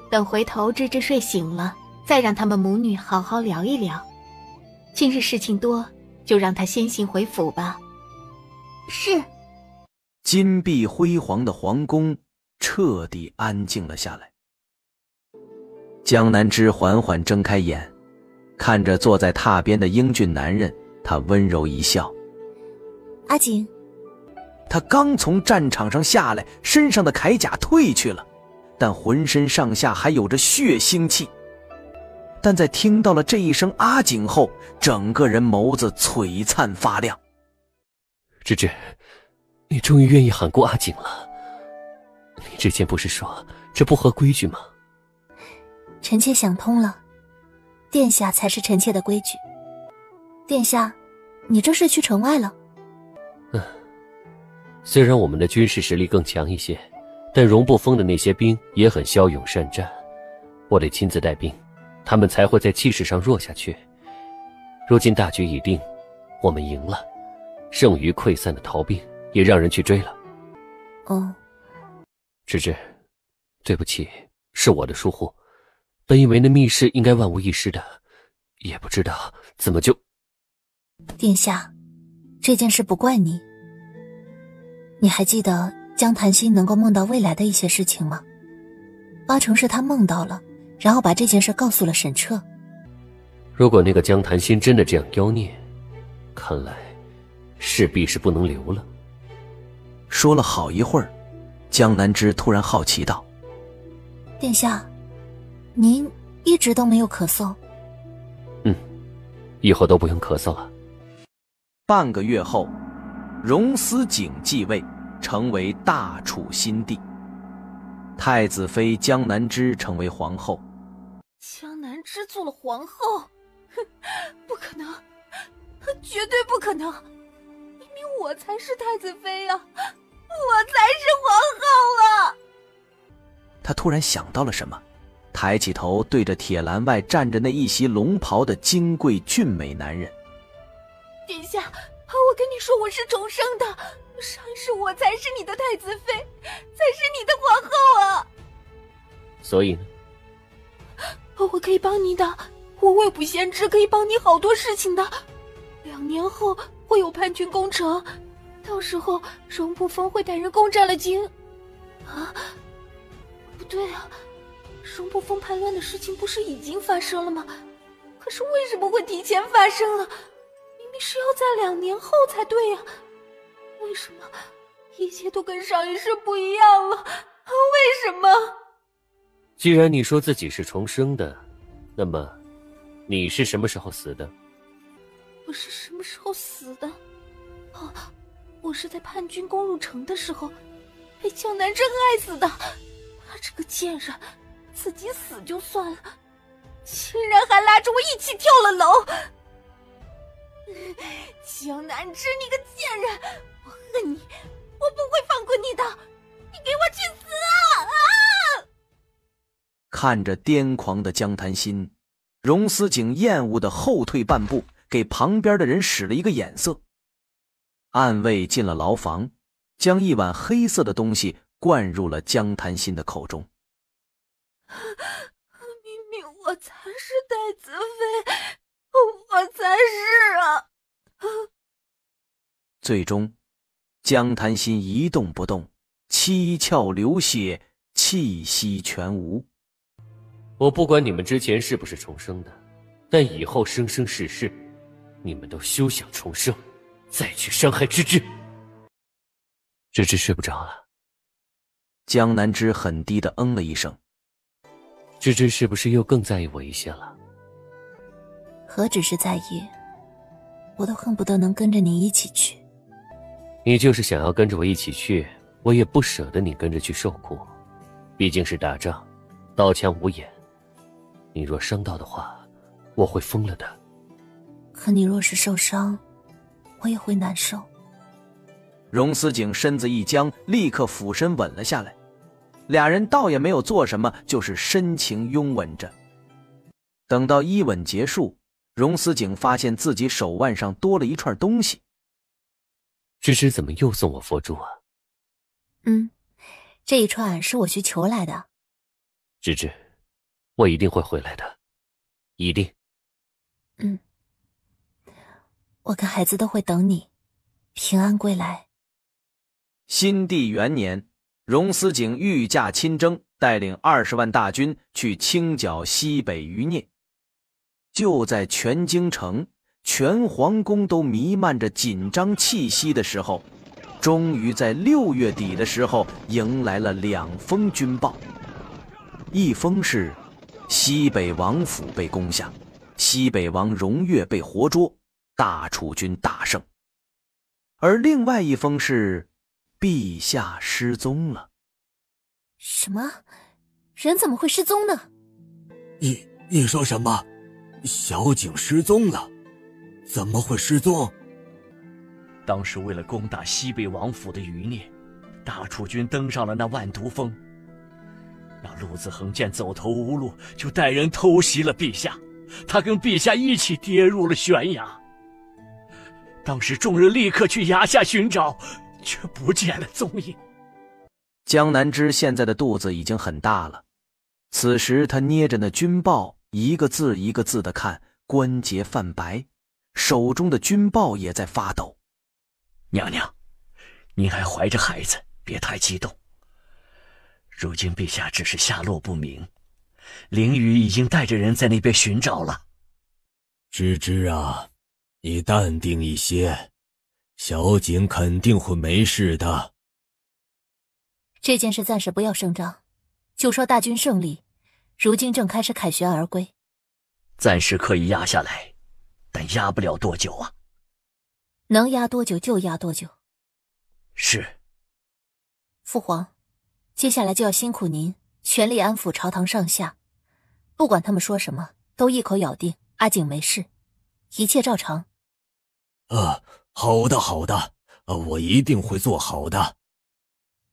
等回头芝芝睡醒了，再让他们母女好好聊一聊。今日事情多，就让她先行回府吧。是。金碧辉煌的皇宫彻底安静了下来。江南枝缓缓睁开眼，看着坐在榻边的英俊男人，他温柔一笑。阿景。他刚从战场上下来，身上的铠甲褪去了，但浑身上下还有着血腥气。但在听到了这一声阿景后，整个人眸子璀璨发亮。芝芝，你终于愿意喊过阿景了。你之前不是说这不合规矩吗？臣妾想通了，殿下才是臣妾的规矩。殿下，你这是去城外了？虽然我们的军事实力更强一些，但荣不封的那些兵也很骁勇善战，我得亲自带兵，他们才会在气势上弱下去。如今大局已定，我们赢了，剩余溃散的逃兵也让人去追了。哦，芝芝，对不起，是我的疏忽。本以为那密室应该万无一失的，也不知道怎么就……殿下，这件事不怪你。你还记得江檀心能够梦到未来的一些事情吗？8成是他梦到了，然后把这件事告诉了沈彻。如果那个江檀心真的这样妖孽，看来势必是不能留了。说了好一会儿，江南枝突然好奇道：殿下，您一直都没有咳嗽？以后都不用咳嗽了。半个月后，荣思景继位，成为大楚新帝。太子妃江南枝成为皇后。江南枝做了皇后？哼，不可能，绝对不可能！明明我才是太子妃啊，我才是皇后啊！他突然想到了什么，抬起头对着铁栏外站着那一袭龙袍的金贵俊美男人。殿下，我跟你说，我是重生的，上一世我才是你的太子妃，才是你的皇后啊！所以呢？我可以帮你的，我未卜先知，可以帮你好多事情的。2年后会有叛军攻城，到时候荣不封会带人攻占了京。啊，不对啊，荣不封叛乱的事情不是已经发生了吗？可是为什么会提前发生了？明明是要在2年后才对呀，为什么一切都跟上一世不一样了？为什么？既然你说自己是重生的，那么你是什么时候死的？我是什么时候死的？哦，我是在叛军攻入城的时候被江南枝害死的。他这个贱人，自己死就算了，竟然还拉着我一起跳了楼。江南枝，你个贱人，我恨你，我不会放过你的，你给我去死啊！看着癫狂的江檀心，荣思景厌恶的后退半步，给旁边的人使了一个眼色。暗卫进了牢房，将一碗黑色的东西灌入了江檀心的口中。明明我才是太子妃，我才是啊！最终，江檀心一动不动，七窍流血，气息全无。我不管你们之前是不是重生的，但以后生生世世，你们都休想重生，再去伤害芝芝。芝芝睡不着了。江南枝很低的嗯了一声。芝芝是不是又更在意我一些了？何止是在意，我都恨不得能跟着你一起去。你就是想要跟着我一起去，我也不舍得你跟着去受苦。毕竟是打仗，刀枪无眼，你若伤到的话，我会疯了的。可你若是受伤，我也会难受。荣思景身子一僵，立刻俯身吻了下来。俩人倒也没有做什么，就是深情拥吻着。等到一吻结束，荣思景发现自己手腕上多了一串东西。芝芝怎么又送我佛珠啊？这一串是我去求来的。芝芝，我一定会回来的，一定。我跟孩子都会等你，平安归来。新帝元年，荣思景御驾亲征，带领20万大军去清剿西北余孽。就在全京城、全皇宫都弥漫着紧张气息的时候，终于在6月底的时候迎来了2封军报。一封是西北王府被攻下，西北王荣越被活捉，大楚军大胜。而另外一封是陛下失踪了。什么？人怎么会失踪呢？你说什么？小景失踪了？怎么会失踪？当时为了攻打西北王府的余孽，大楚军登上了那万毒峰。那陆子恒见走投无路，就带人偷袭了陛下，他跟陛下一起跌入了悬崖。当时众人立刻去崖下寻找，却不见了踪影。江南之现在的肚子已经很大了，此时他捏着那军报，一个字一个字地看，关节泛白，手中的军报也在发抖。娘娘，您还怀着孩子，别太激动。如今陛下只是下落不明，凌雨已经带着人在那边寻找了。芝芝啊，你淡定一些，小景肯定会没事的。这件事暂时不要声张，就说大军胜利，如今正开始凯旋而归。暂时可以压下来，但压不了多久啊。能压多久就压多久。是。父皇，接下来就要辛苦您全力安抚朝堂上下，不管他们说什么，都一口咬定阿景没事，一切照常。好的，我一定会做好的。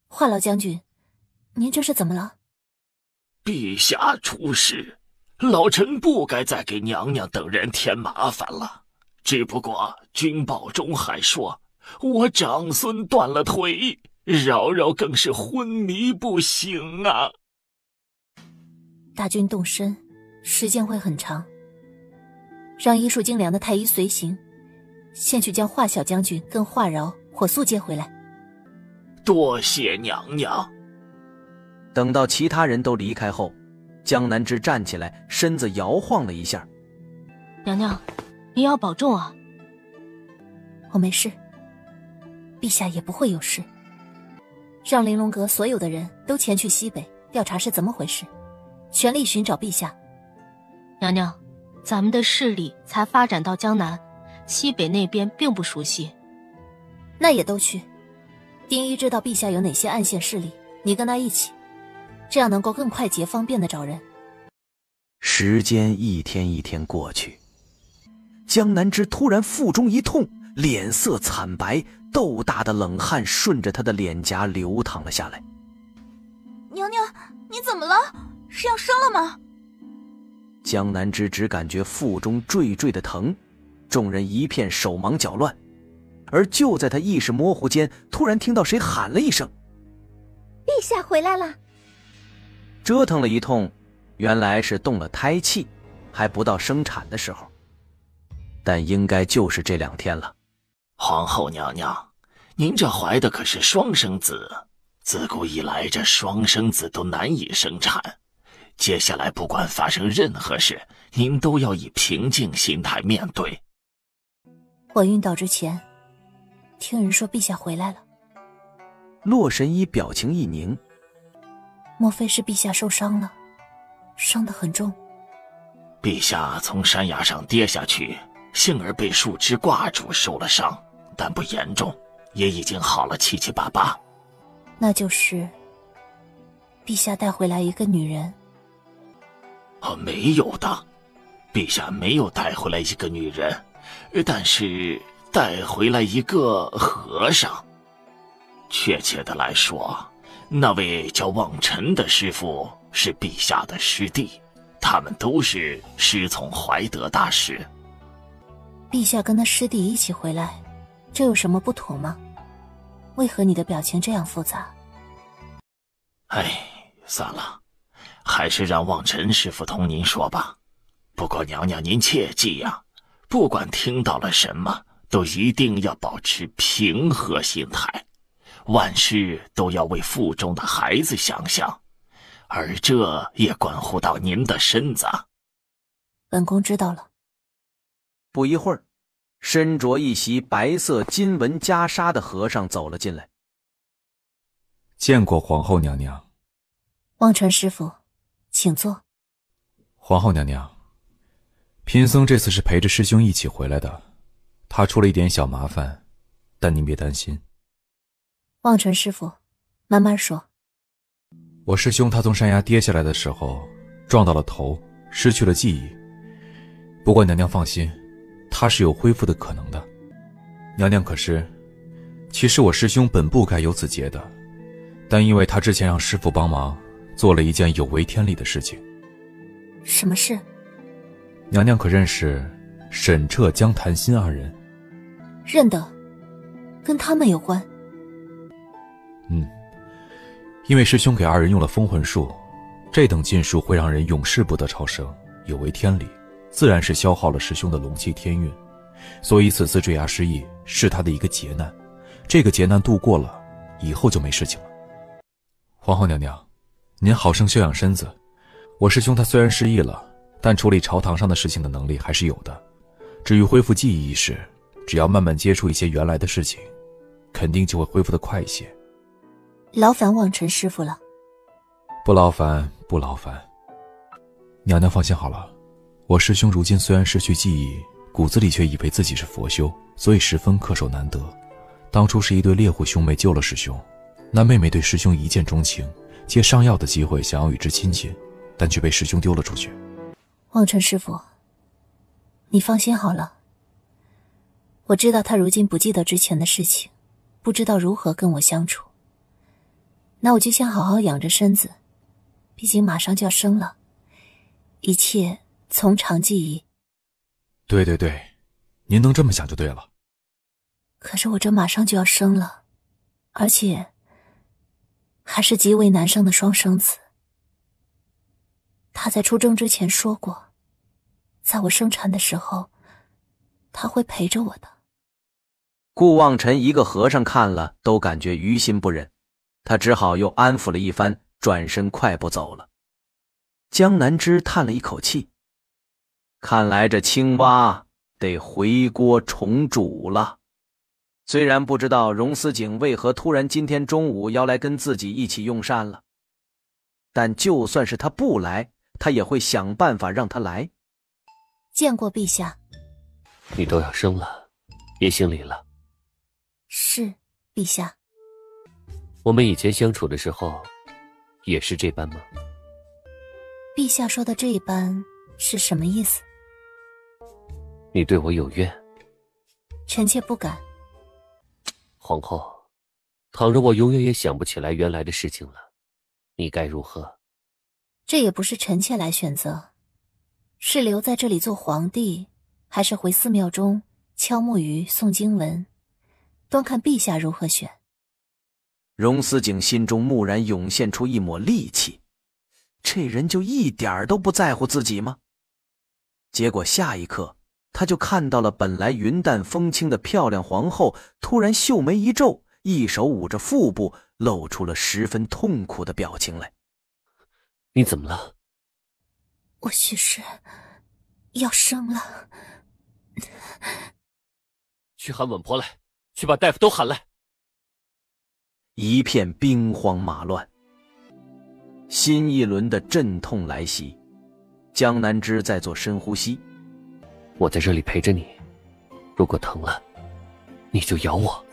华老将军，您这是怎么了？陛下出事，老臣不该再给娘娘等人添麻烦了。只不过军报中还说我长孙断了腿，扰扰更是昏迷不醒啊。大军动身，时间会很长，让医术精良的太医随行，先去将华小将军跟华饶火速接回来。多谢娘娘。等到其他人都离开后，江南之站起来，身子摇晃了一下。娘娘，您要保重啊。我没事，陛下也不会有事。让玲珑阁所有的人都前去西北调查是怎么回事，全力寻找陛下。娘娘，咱们的势力才发展到江南，西北那边并不熟悉。那也都去。丁一知道陛下有哪些暗线势力，你跟他一起，这样能够更快捷方便的找人。时间一天一天过去，江南之突然腹中一痛，脸色惨白，豆大的冷汗顺着他的脸颊流淌了下来。娘娘，你怎么了？是要生了吗？江南之只感觉腹中坠坠的疼，众人一片手忙脚乱。而就在他意识模糊间，突然听到谁喊了一声：“陛下回来了！”折腾了一通，原来是动了胎气，还不到生产的时候，但应该就是这2天了。皇后娘娘，您这怀的可是双生子，自古以来这双生子都难以生产，接下来不管发生任何事，您都要以平静心态面对。我晕倒之前听人说陛下回来了。洛神医表情一凝，莫非是陛下受伤了，伤得很重？陛下从山崖上跌下去，幸而被树枝挂住，受了伤，但不严重，也已经好了七七八八。那就是陛下带回来一个女人？没有的，陛下没有带回来一个女人，但是带回来一个和尚。确切的来说，那位叫望尘的师傅是陛下的师弟，他们都是师从怀德大师。陛下跟他师弟一起回来，这有什么不妥吗？为何你的表情这样复杂？算了，还是让望尘师傅同您说吧。不过娘娘您切记呀，不管听到了什么，都一定要保持平和心态，万事都要为腹中的孩子想想，而这也关乎到您的身子。本宫知道了。不一会儿，身着一袭白色金纹袈裟的和尚走了进来。见过皇后娘娘。望尘师傅，请坐。皇后娘娘，贫僧这次是陪着师兄一起回来的，他出了一点小麻烦，但您别担心。望尘师傅，慢慢说。我师兄他从山崖跌下来的时候撞到了头，失去了记忆。不过娘娘放心，他是有恢复的可能的。娘娘可是，其实我师兄本不该有此劫的，但因为他之前让师父帮忙，做了一件有违天理的事情。什么事？娘娘可认识沈彻、江潭心二人？认得，跟他们有关。因为师兄给二人用了封魂术，这等禁术会让人永世不得超生，有违天理，自然是消耗了师兄的龙气天运，所以此次坠崖失忆是他的一个劫难。这个劫难度过了，以后就没事情了。皇后娘娘，您好生休养身子。我师兄他虽然失忆了，但处理朝堂上的事情的能力还是有的。至于恢复记忆一事，只要慢慢接触一些原来的事情，肯定就会恢复得快一些。劳烦望尘师傅了。不劳烦，不劳烦。娘娘放心好了，我师兄如今虽然失去记忆，骨子里却以为自己是佛修，所以十分恪守难得。当初是一对猎户兄妹救了师兄，那妹妹对师兄一见钟情，借上药的机会想要与之亲近，但却被师兄丢了出去。望尘师傅，你放心好了。我知道他如今不记得之前的事情，不知道如何跟我相处。那我就先好好养着身子，毕竟马上就要生了，一切从长计议。对对对，您能这么想就对了。可是我这马上就要生了，而且还是极为难生的双生子。他在出征之前说过，在我生产的时候，他会陪着我的。顾望尘一个和尚看了都感觉于心不忍，他只好又安抚了一番，转身快步走了。江南枝叹了一口气，看来这青蛙得回锅重煮了。虽然不知道荣思景为何突然今天中午要来跟自己一起用膳了，但就算是他不来，他也会想办法让他来。见过陛下。你都要生了，别行礼了。是，陛下。我们以前相处的时候，也是这般吗？陛下说的这一般是什么意思？你对我有怨？臣妾不敢。皇后，倘若我永远也想不起来原来的事情了，你该如何？这也不是臣妾来选择，是留在这里做皇帝，还是回寺庙中敲木鱼诵经文，端看陛下如何选。荣思景心中蓦然涌现出一抹戾气，这人就一点都不在乎自己吗？结果下一刻，他就看到了本来云淡风轻的漂亮皇后突然秀眉一皱，一手捂着腹部，露出了十分痛苦的表情来。你怎么了？我许是要生了。去喊稳婆来，去把大夫都喊来。一片兵荒马乱，新一轮的阵痛来袭。江南枝在做深呼吸。我在这里陪着你，如果疼了，你就咬我。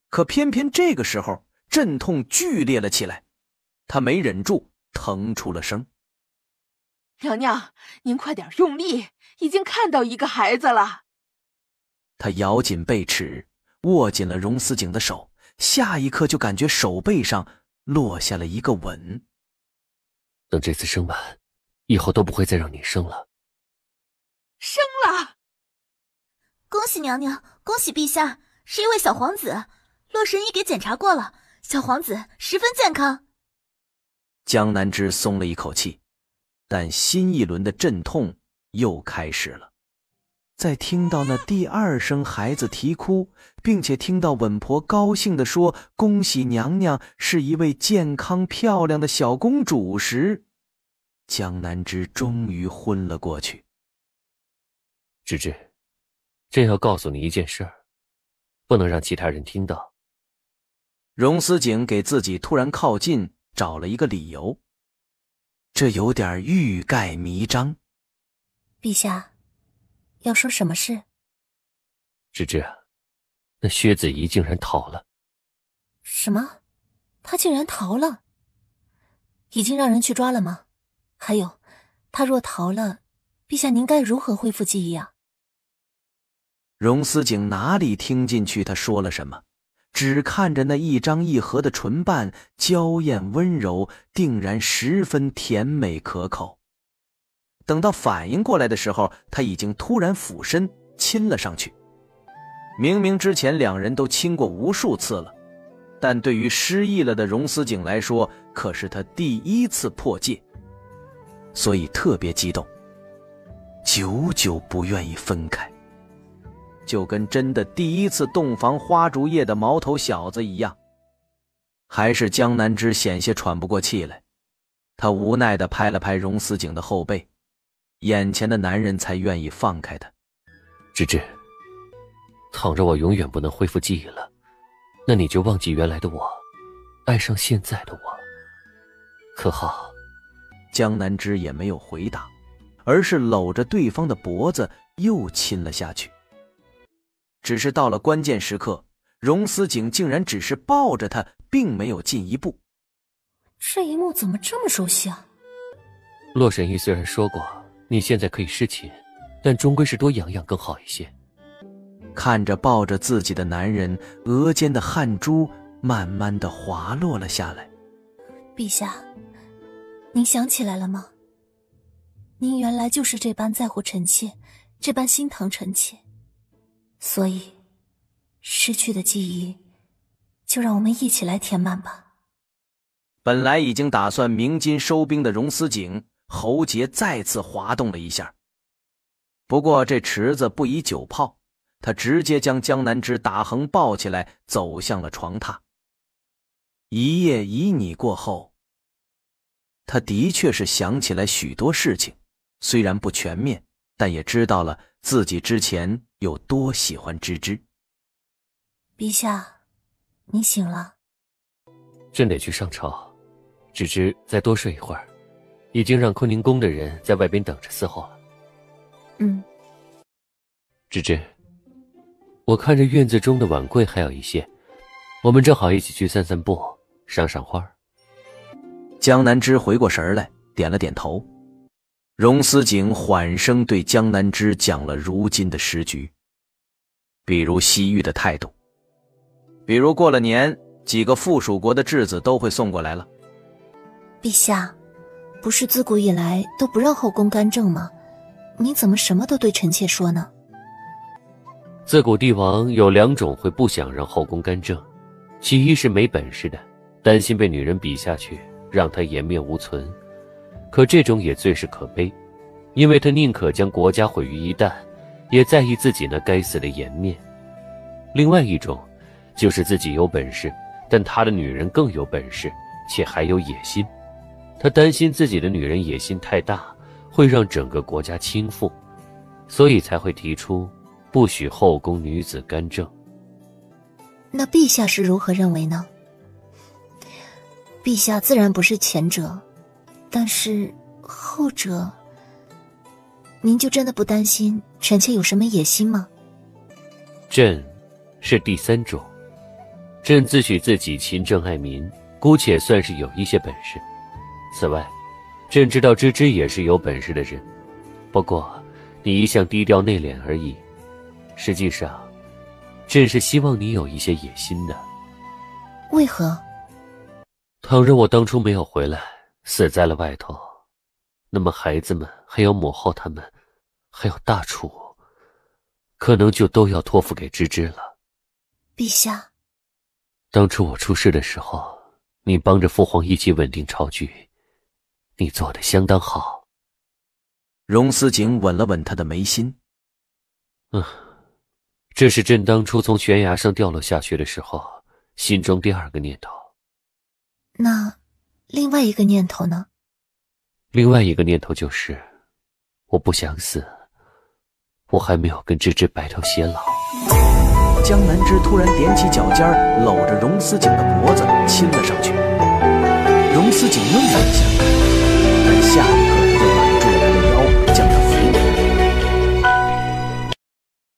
可偏偏这个时候，阵痛剧烈了起来，他没忍住，疼出了声。娘娘，您快点用力，已经看到一个孩子了。他咬紧背齿，握紧了荣思景的手，下一刻就感觉手背上落下了一个吻。等这次生完，以后都不会再让你生了。生了！恭喜娘娘，恭喜陛下，是一位小皇子。洛神医给检查过了，小皇子十分健康。江南枝松了一口气，但新一轮的阵痛又开始了。在听到那第二声孩子啼哭，并且听到稳婆高兴地说恭喜娘娘是一位健康漂亮的小公主时，江南枝终于昏了过去。芝芝，朕要告诉你一件事儿，不能让其他人听到。荣思景给自己突然靠近找了一个理由，这有点欲盖弥彰。陛下，要说什么事？芝芝，那薛子仪竟然逃了。什么？他竟然逃了？已经让人去抓了吗？还有，他若逃了，陛下您该如何恢复记忆啊？荣思景哪里听进去他说了什么，只看着那一张一合的唇瓣，娇艳温柔，定然十分甜美可口。等到反应过来的时候，他已经突然俯身亲了上去。明明之前两人都亲过无数次了，但对于失忆了的荣思景来说，可是他第一次破戒，所以特别激动，久久不愿意分开，就跟真的第一次洞房花烛夜的毛头小子一样。还是江南枝险些喘不过气来，他无奈地拍了拍荣思景的后背，眼前的男人才愿意放开他。芝芝，倘若我永远不能恢复记忆了，那你就忘记原来的我，爱上现在的我，可好？江南枝也没有回答，而是搂着对方的脖子又亲了下去。只是到了关键时刻，荣思景竟然只是抱着他，并没有进一步。这一幕怎么这么熟悉啊？洛神医虽然说过你现在可以侍寝，但终归是多养养更好一些。看着抱着自己的男人，额间的汗珠慢慢地滑落了下来。陛下，您想起来了吗？您原来就是这般在乎臣妾，这般心疼臣妾，所以失去的记忆就让我们一起来填满吧。本来已经打算鸣金收兵的荣思景，喉结再次滑动了一下。不过这池子不宜久泡，他直接将江南枝打横抱起来，走向了床榻。一夜旖旎过后，他的确是想起来许多事情，虽然不全面，但也知道了自己之前有多喜欢芝芝。陛下，你醒了。朕得去上朝，芝芝再多睡一会儿，已经让坤宁宫的人在外边等着伺候了。芝芝，我看着院子中的碗柜还有一些，我们正好一起去散散步，赏赏花。江南枝回过神来，点了点头。荣思景缓声对江南枝讲了如今的时局，比如西域的态度，比如过了年几个附属国的质子都会送过来了。陛下，不是自古以来都不让后宫干政吗？你怎么什么都对臣妾说呢？自古帝王有两种会不想让后宫干政，其一是没本事的，担心被女人比下去，让他颜面无存。可这种也最是可悲，因为他宁可将国家毁于一旦，也在意自己那该死的颜面。另外一种，就是自己有本事，但他的女人更有本事，且还有野心。他担心自己的女人野心太大，会让整个国家倾覆，所以才会提出不许后宫女子干政。那陛下是如何认为呢？陛下自然不是前者，但是后者，您就真的不担心臣妾有什么野心吗？朕是第三种，朕自诩自己勤政爱民，姑且算是有一些本事。此外，朕知道芝芝也是有本事的人，不过你一向低调内敛而已。实际上，朕是希望你有一些野心的。为何？倘若我当初没有回来，死在了外头，那么孩子们还有母后他们，还有大楚，可能就都要托付给芝芝了。陛下，当初我出事的时候，你帮着父皇一起稳定朝局，你做得相当好。荣思景吻了吻他的眉心。这是朕当初从悬崖上掉落下去的时候，心中第二个念头。那另外一个念头呢？另外一个念头就是，我不想死，我还没有跟芝芝白头偕老。江南枝突然踮起脚尖，搂着荣思景的脖子亲了上去。荣思景愣了一下，但下